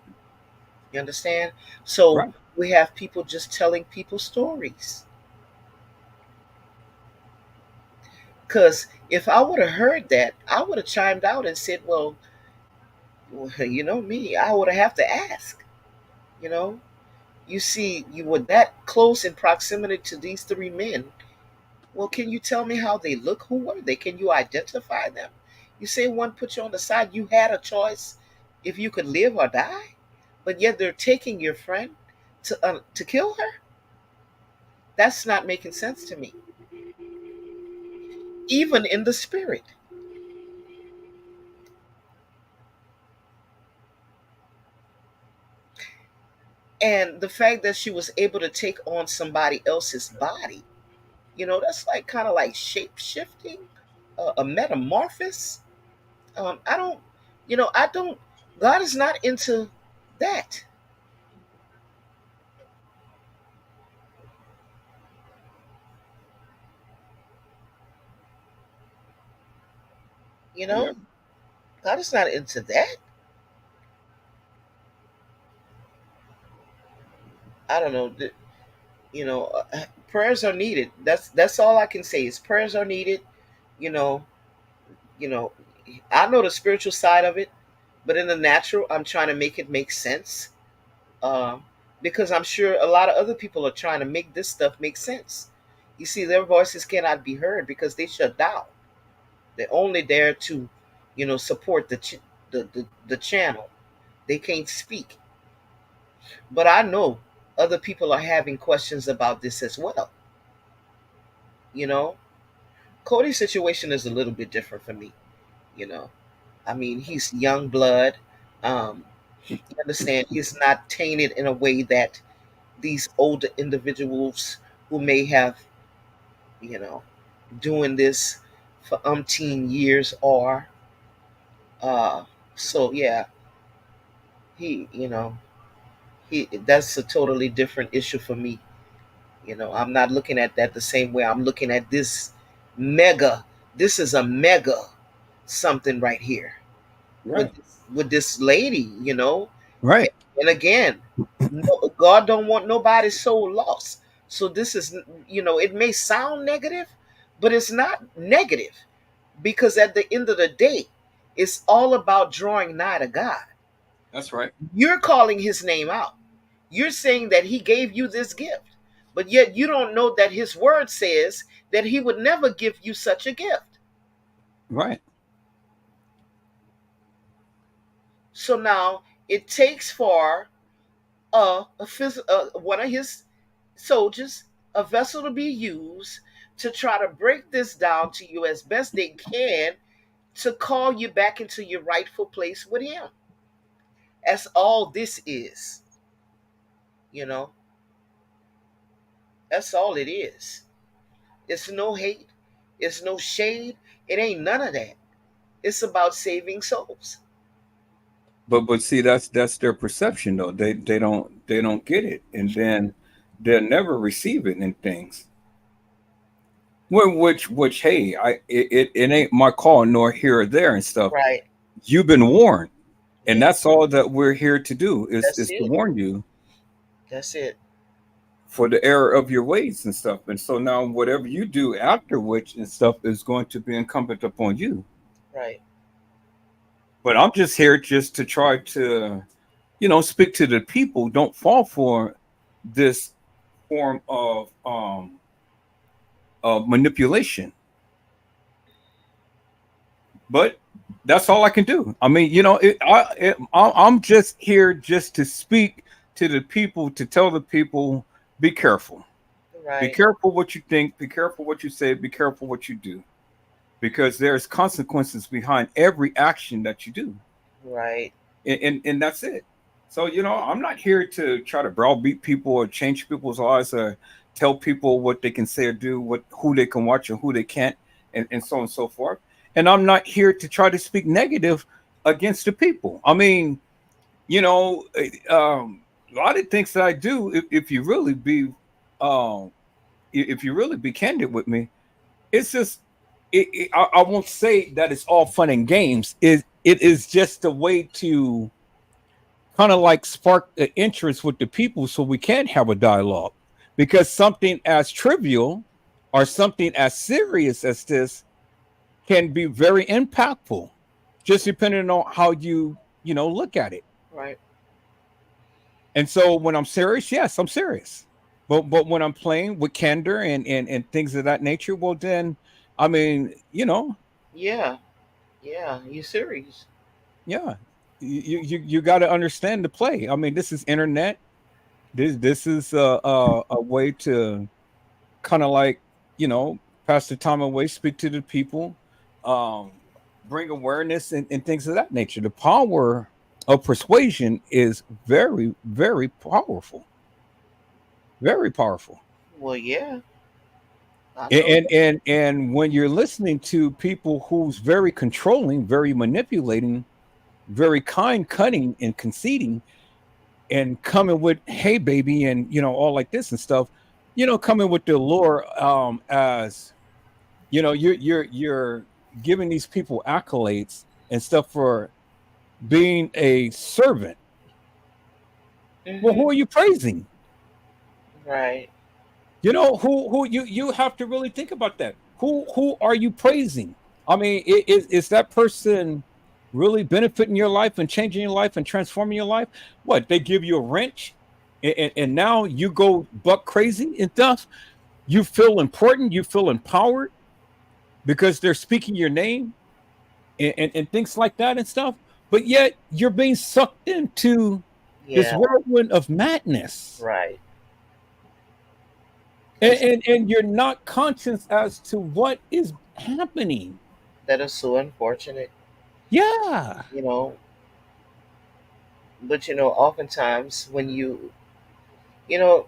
You understand? So Right. we have people just telling people stories. Because if I would have heard that, I would have chimed out and said, well, you know me, I would have to ask. You know, you see, you were that close in proximity to these three men. Well, can you tell me how they look? Who were they? Can you identify them? You say one put you on the side. You had a choice if you could live or die, but yet they're taking your friend to kill her. That's not making sense to me, even in the spirit. And the fact that she was able to take on somebody else's body, that's like kind of like shape shifting, a metamorphosis. I don't, I don't. God is not into that. You Yeah. know, God is not into that. I don't know. Prayers are needed. That's all I can say is prayers are needed. You know, you know, I know the spiritual side of it, but in the natural, I'm trying to make it make sense. Um, because I'm sure a lot of other people are trying to make this stuff make sense. You see, their voices cannot be heard because they shut down. They're only there to, support the channel. They can't speak. But I know other people are having questions about this as well. You know, Cody's situation is a little bit different for me. You know, I mean, he's young blood. Um, you understand? He's not tainted in a way that these older individuals who may have, you know, doing this for umpteen years are. Uh, so yeah, he, he that's a totally different issue for me. I'm not looking at that the same way. I'm looking at this mega. This is a mega something right here with Right. with this lady. Right. And again, no, God don't want nobody's soul lost. So this is, it may sound negative, but it's not negative because at the end of the day, it's all about drawing nigh to God. That's right. You're calling His name out. You're saying that He gave you this gift, but yet you don't know that His word says that He would never give you such a gift. Right. So now it takes for one of His soldiers, a vessel to be used to try to break this down to you as best they can to call you back into your rightful place with Him. That's all this is, you know. That's all it is. It's no hate. It's no shade. It ain't none of that. It's about saving souls. But see, that's their perception though. They don't get it, and then they'll never receive it in things. Which hey, it ain't my call nor here or there and stuff. Right. You've been warned, and Yeah. that's all that we're here to do That's is to it. warn you That's it. for the error of your ways and stuff. And so now whatever you do after which and stuff is going to be incumbent upon you. Right. But I'm just here just to try to, speak to the people. Don't fall for this form of manipulation. But that's all I can do. I mean, I'm just here just to speak to the people, to tell the people, be careful. Be Right. careful what you think. Be careful what you say. Be careful what you do, because there's consequences behind every action that you do, Right. and that's it. So I'm not here to try to browbeat people or change people's lives or tell people what they can say or do, what who they can watch and who they can't, and so on and so forth. And I'm not here to try to speak negative against the people. I mean, a lot of things that I do, if you really be, um, if you really be candid with me, it's just, I won't say that it's all fun and games. It is just a way to kind of like spark the interest with the people so we can have a dialogue, because something as trivial or something as serious as this can be very impactful, just depending on how you look at it. Right. And so when I'm serious, yes, I'm serious. But when I'm playing with candor and things of that nature, well then, I mean, Yeah. Yeah. You serious? yeah, you got to understand the play. I mean, this is internet. This is a way to. kind of like, you know, pass the time away, speak to the people, um, bring awareness and things of that nature. The power of persuasion is very, very powerful, very powerful. Well, yeah, I And know. and when you're listening to people who's very controlling, very manipulating, very kind, cunning, and conceiting, and coming with "Hey, baby," and all like this and stuff, coming with the allure, as you're giving these people accolades and stuff for being a servant. Well, Hmm. who are you praising? Right. Who you have to really think about that. Who are you praising? I mean, is that person really benefiting your life and changing your life and transforming your life? What, they give you a wrench, and now you go buck crazy and stuff. You feel important, you feel empowered because they're speaking your name, and things like that and stuff. But yet you're being sucked into this Yeah. whirlwind of madness, Right. and, That's and and you're not conscious as to what is happening. that is so unfortunate. Yeah. You know, but oftentimes when you know,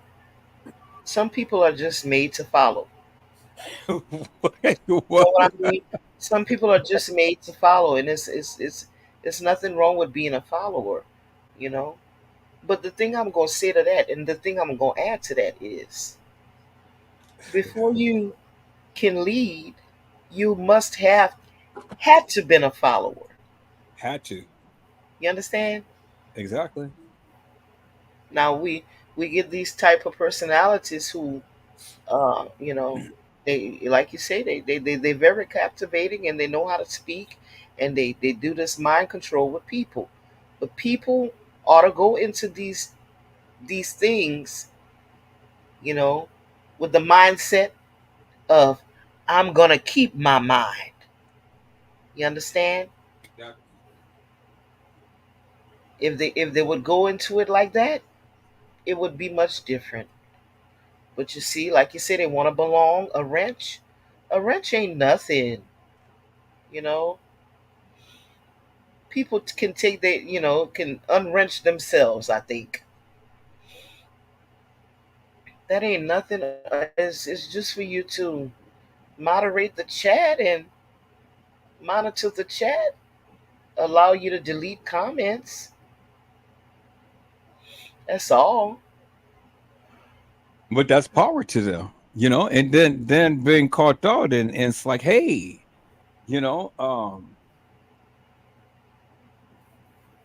some people are just made to follow. You know what I mean? Some people are just made to follow, and it's nothing wrong with being a follower. You know. But the thing I'm gonna say to that, and the thing I'm gonna add to that is, before you can lead, you must have had to been a follower. Had to. You understand? Exactly. Now we get these type of personalities who, you know, they like you say they're very captivating and they know how to speak, and they do this mind control with people. But people ought to go into these things, you know, with the mindset of I'm gonna keep my mind. You understand? Yeah. If they would go into it like that, it would be much different. But you see, like you said, they want to belong. A wrench ain't nothing. You know, people can take they, can unwrench themselves. I think that ain't nothing. It's just for you to moderate the chat and monitor the chat. Allow you to delete comments. That's all. But that's power to them, and then being caught out, and it's like, hey, you know, um,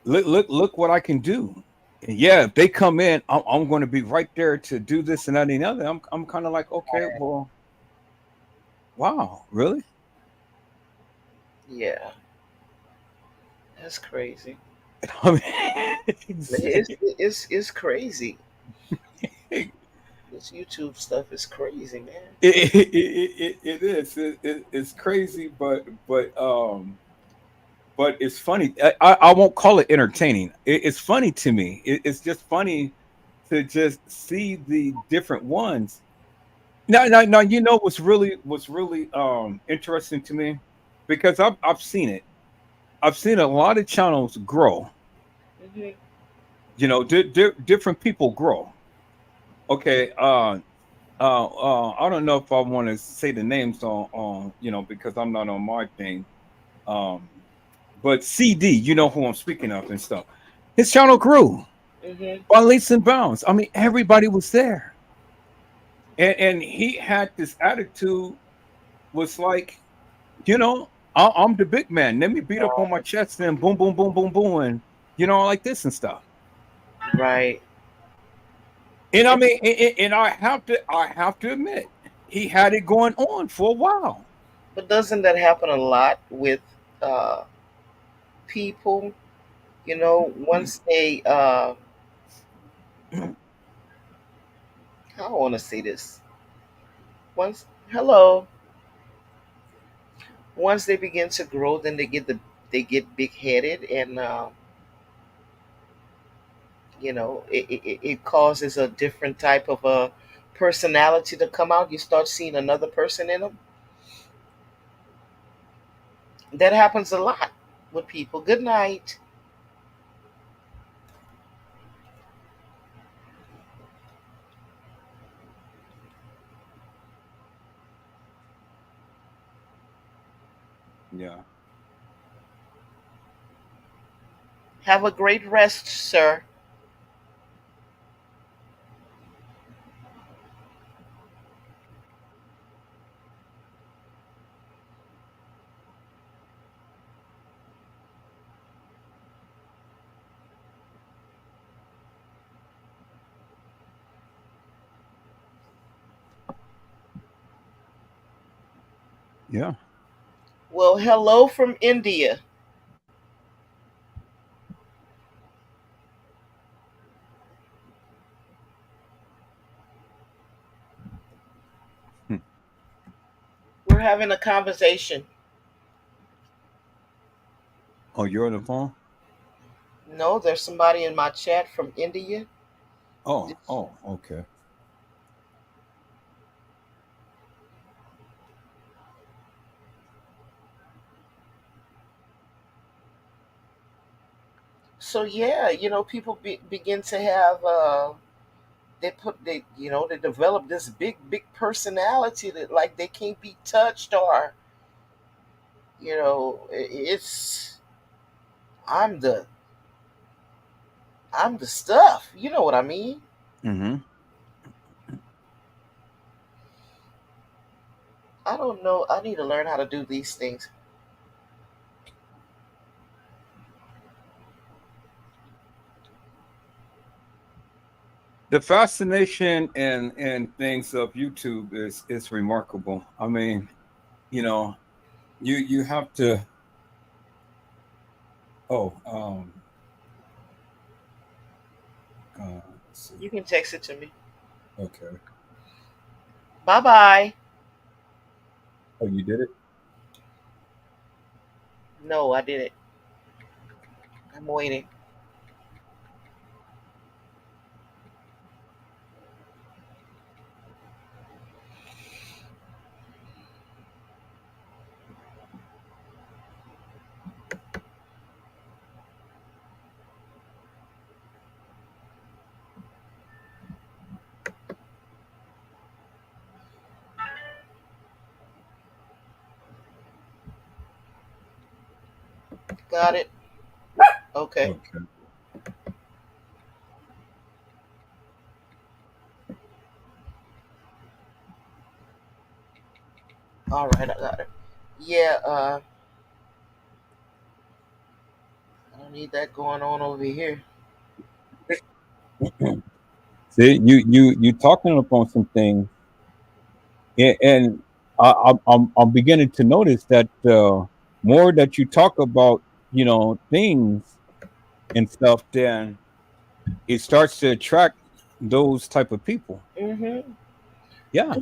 look what I can do. And yeah, if they come in, I'm going to be right there to do this and that and the other. I'm kind of like, okay, well, wow, really? Yeah, that's crazy. I mean, It's crazy. it, This YouTube stuff is crazy, man. it is. It's crazy, but it's funny. I won't call it entertaining. It's funny to me. It's just funny to just see the different ones. Now, what's really interesting to me, because I've seen it. I've seen a lot of channels grow. Hmm. Different people grow. Okay. I don't know if I want to say the names on because I'm not on my thing. Um, but CD, you know who I'm speaking of and stuff. His channel grew Hmm. by leaps and bounds. I mean, everybody was there, and he had this attitude, was like, I'm the big man. Let me beat up on my chest and boom, boom, boom, boom, boom, and like this and stuff. Right. And I And, mean, and I have to admit, he had it going on for a while. but doesn't that happen a lot with uh, people? Once they, how I want to say this. Hello. Once they begin to grow, then they get big headed, and it causes a different type of a personality to come out, you start seeing another person in them. That happens a lot with people. Good night. Yeah. Have a great rest, sir. Yeah. Well, hello from India. Hmm. We're having a conversation. Oh, you're on the phone? No, there's somebody in my chat from India. Oh, oh, okay. So yeah, people begin to have they develop this big personality that like they can't be touched, or it's I'm the I'm the stuff. You know what I mean? Mm-hmm. I don't know. I need to learn how to do these things. The fascination and things of YouTube is remarkable. I mean, you know, you have to. Oh, let's see. You can text it to me. Okay. Bye bye. Oh, you did it? No, I didn't. I'm waiting. Got it. Okay. Okay. All right, I got it. Yeah. I don't need that going on over here. See, you talking upon some things, and I'm beginning to notice that more that you talk about, things and stuff, then it starts to attract those type of people. Hmm. Yeah,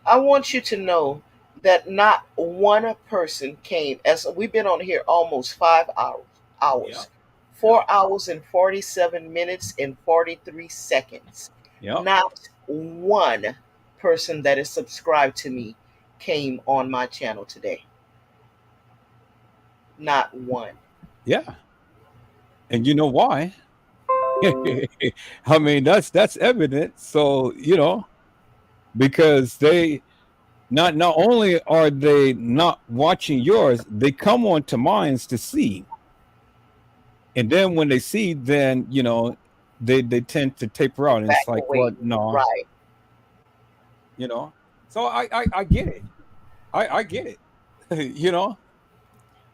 I want you to know that not one person came. As we've been on here almost 5 hours, yeah, hours, yeah, 4 hours and 47 minutes and 43 seconds. yeah, Not one person that is subscribed to me came on my channel today. Not one. yeah. And you know why? I mean, that's evident. So because they not only are they not watching yours, they come on to mines to see, and then when they see, then they tend to taper out, and it's Back like, away. what? No, Right. you know. So I get it. I get it. you know,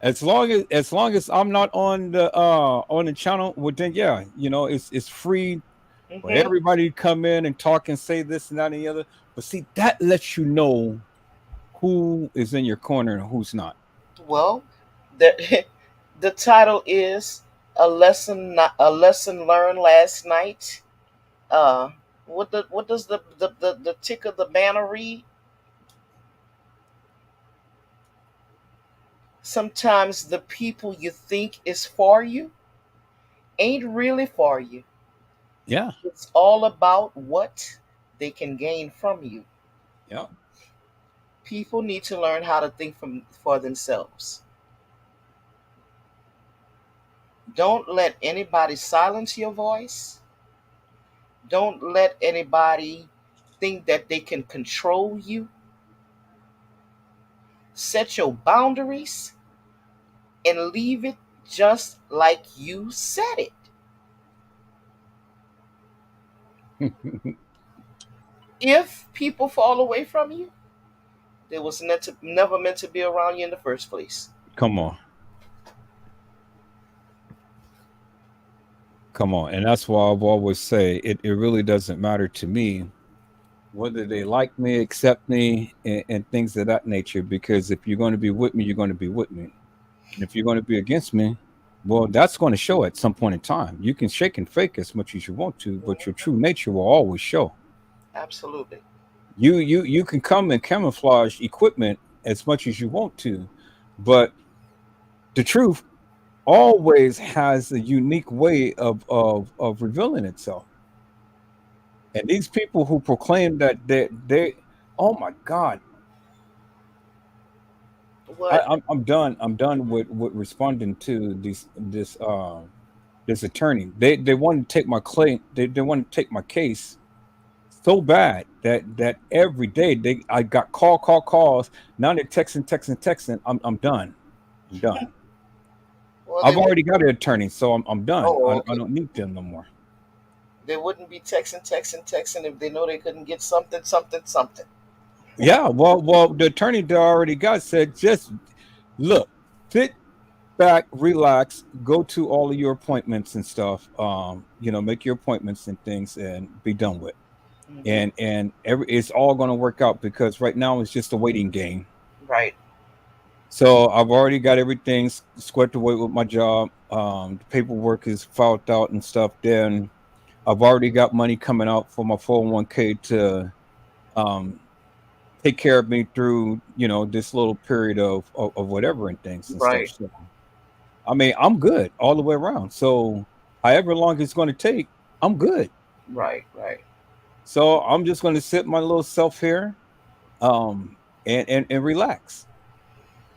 as long as I'm not on the channel, well then yeah, it's free for Hmm. everybody to come in and talk and say this and that and the other. But see, that lets you know who is in your corner and who's not. Well, the the title is a lesson learned last night. What does the tick of the banner read? Sometimes the people you think is for you ain't really for you. Yeah. It's all about what they can gain from you. Yeah. People need to learn how to think for themselves. Don't let anybody silence your voice. Don't let anybody think that they can control you. Set your boundaries and leave it just like you said it. If people fall away from you, they was never meant to be around you in the first place. Come on. Come on. And that's why I've always say it really doesn't matter to me whether they like me, accept me, and things of that nature. Because if you're going to be with me, you're going to be with me. And if you're going to be against me, well, that's going to show at some point in time. You can shake and fake as much as you want to, but your true nature will always show. Absolutely. You can come and camouflage equipment as much as you want to, but the truth always has a unique way of revealing itself. And these people who proclaim that they oh my God, What? I'm done. I'm done with responding to this attorney. They want to take my claim. They want to take my case so bad that every day I got calls. Now they're texting. I'm done. I'm done. Well, I've already got an attorney, so I'm done. oh, I okay. don't need them no more. They wouldn't be texting if they know they couldn't get something, something, something. Yeah, well, the attorney that I already got said just look, sit back, relax, go to all of your appointments and stuff. Make your appointments and things, and be done with. Hmm. And it's all going to work out because right now it's just a waiting game. Right. So I've already got everything squared away with my job. The paperwork is filed out and stuff. Then I've already got money coming out for my 401k to um, take care of me through this little period of whatever and things and stuff. Right. So I mean, I'm good all the way around. So however long it's going to take, I'm good. Right. Right. So I'm just going to sit my little self here, and relax.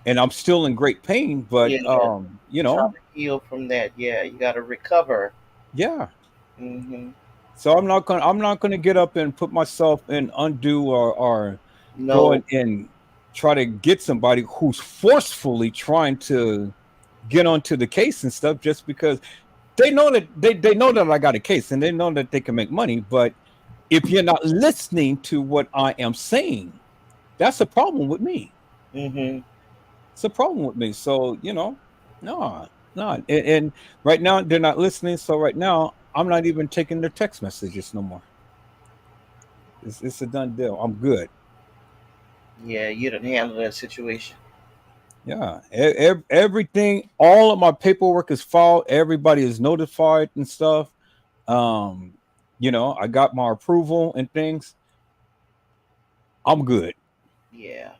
And I'm still in great pain, but Yeah. Trying to heal from that. Yeah. You got to recover. yeah. Hmm. So I'm not gonna get up and put myself in undo or go No. and try to get somebody who's forcefully trying to get onto the case and stuff just because they know that they know that I got a case and they know that they can make money. But if you're not listening to what I am saying, that's a problem with me. Hmm. It's a problem with me. So, no, no. And right now they're not listening. So right now I'm not even taking their text messages no more. It's a done deal. I'm good. Yeah. You didn't handle that situation. Yeah. Everything, all of my paperwork is filed. Everybody is notified and stuff. Um, I got my approval and things. I'm good. Yeah.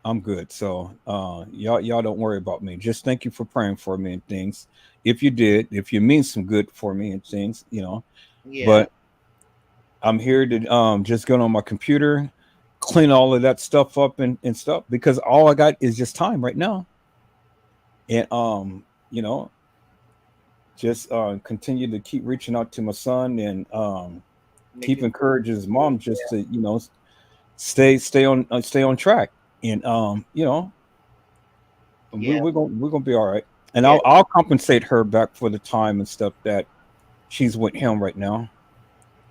I'm good. So y'all don't worry about me. Just thank you for praying for me and things. If you mean some good for me and things. Yeah. But I'm here to just get on my computer, clean all of that stuff up and stuff because all I got is just time right now. And you know, just continue to keep reaching out to my son and Make keep it. encouraging his mom just to stay on track. And we, Yeah. we're gonna be all right. And Yeah. I'll compensate her back for the time and stuff that she's with him right now.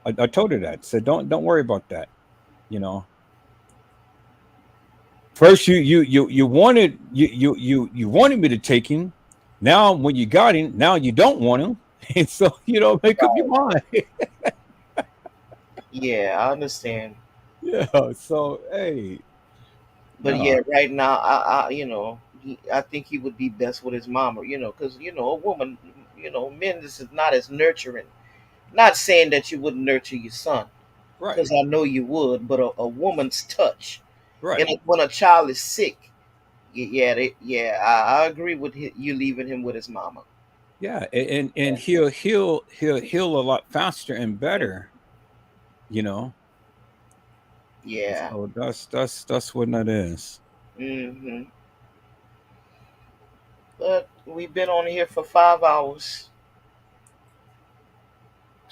I told her that. Said don't worry about that. You know, first you wanted you wanted me to take him. Now when you got him, now you don't want him. And so make up your mind. Yeah. I understand. Yeah. So hey, But yeah, no, right now, I think he would be best with his mama. Because a woman, men this is not as nurturing. Not saying that you wouldn't nurture your son, right, because I know you would. But a woman's touch, right. and when a child is sick, I agree with you leaving him with his mama. Yeah, and he'll heal a lot faster and better. You know, Yeah. So that's what that is. Hmm. But we've been on here for 5 hours.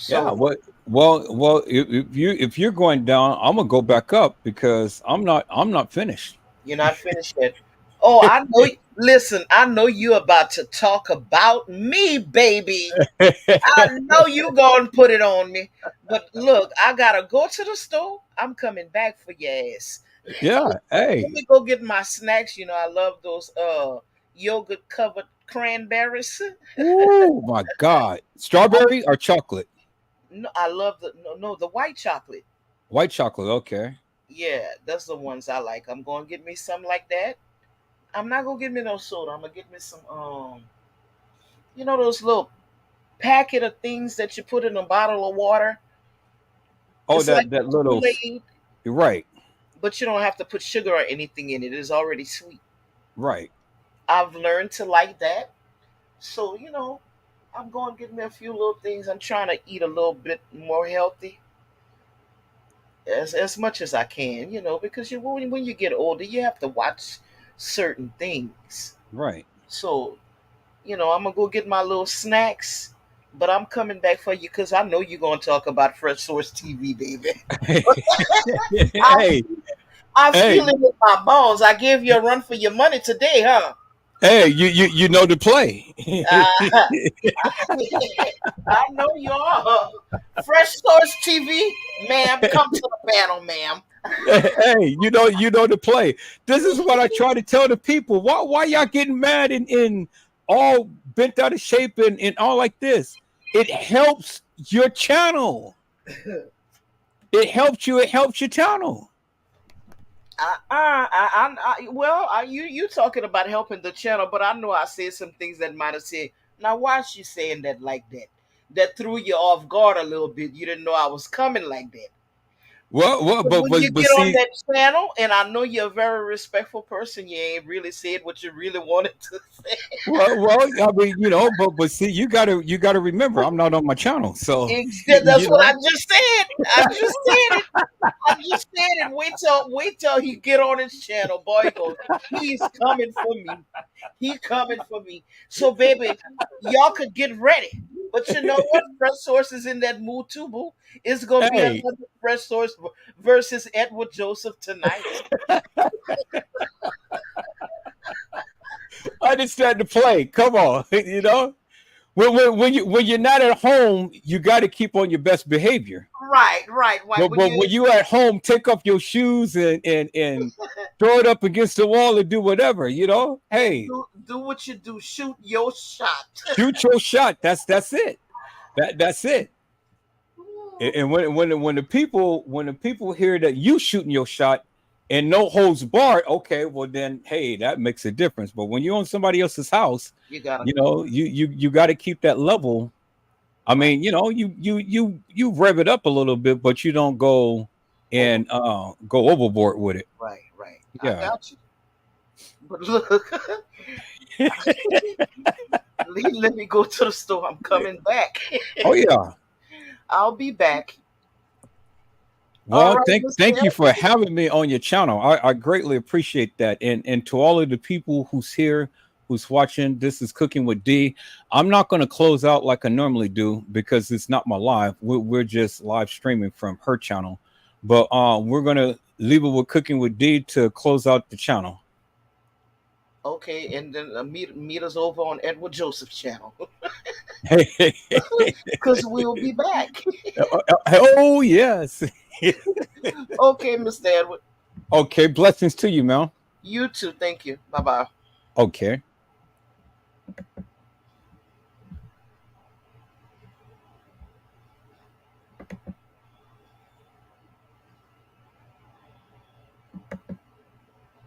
Yeah. So What? Well. If you're going down, I'm gonna go back up because I'm not finished. you're not finished yet. Oh, I know. Listen, I know you about to talk about me, baby. I know you gonna put it on me. But look, I gotta go to the store. I'm coming back for your ass. Yeah. Let Hey. me go get my snacks. You know, I love those yogurt covered cranberries. Oh my God. Strawberry or chocolate? No, I love the white chocolate. White chocolate. Okay. Yeah, that's the ones I like. I'm gonna get me some like that. I'm not gonna get me no soda. I'm gonna get me some those little packet of things that you put in a bottle of water. Oh, It's like that little. Kool-Aid, Right. but you don't have to put sugar or anything in it. It's already sweet. Right. I've learned to like that. So, I'm going to get me a few little things. I'm trying to eat a little bit more healthy as much as I can, because when you get older, you have to watch certain things. Right. So, I'm going to go get my little snacks, but I'm coming back for you because I know you're going to talk about Fresh Source TV, baby. I, Hey. I Hey. feel it in my bones. I gave you a run for your money today, huh? Hey. You know the play. Uh, I know you are. Fresh Source TV, ma'am, come to the panel, ma'am. Hey, you know the play. This is what I try to tell the people. Why y'all getting mad and all bent out of shape and all like this? It helps your channel. It helps you. It helps your channel. You talking about helping the channel, but I know I said some things that might have said. Now, why is she saying that like that? That threw you off guard a little bit. You didn't know I was coming like that. Well, But when you but get on see, that channel, and I know you're a very respectful person, you ain't really said what you really wanted to say. well, I mean, but see, you gotta remember, I'm not on my channel, so That's you what I know. just said. I just said it. I just said it. Wait till he get on his channel, boy. He goes, he's coming for me. He coming for me. So, baby, y'all could get ready. But you know what? Fresh Source is in that mood too, boo. It's gonna be Hey, another Fresh Source versus Edward Joseph tonight. understand the play. Come on, when you're not at home, you got to keep on your best behavior. Right, right, right. When But you when you at home, take off your shoes and throw it up against the wall and do whatever. Hey, do what you do, shoot your shot. shoot your shot. That's it. That's it. And when the people hear that you shooting your shot and no holds barred, okay, well then, hey, that makes a difference. But when you're on somebody else's house, You gotta you got to keep that level. I right, mean, you rev it up a little bit, but you don't go over, and go overboard with it. right, right. I Yeah. got you. But look, let me go to the store. I'm coming back. Oh yeah. I'll be back. All Well, right, Mr. thank you for Edward. having me on your channel. I greatly appreciate that. And to all of the people who's here, who's watching, this is Cooking with D. I'm not going to close out like I normally do because it's not my live. We're just live streaming from her channel. But we're going to leave it with Cooking with D to close out the channel. Okay, and then meet us over on Edward Joseph's channel because we'll be back. Oh, yes. Okay, Mr. Edward. Okay. Blessings to you, man. You too. Thank you. Bye bye. Okay.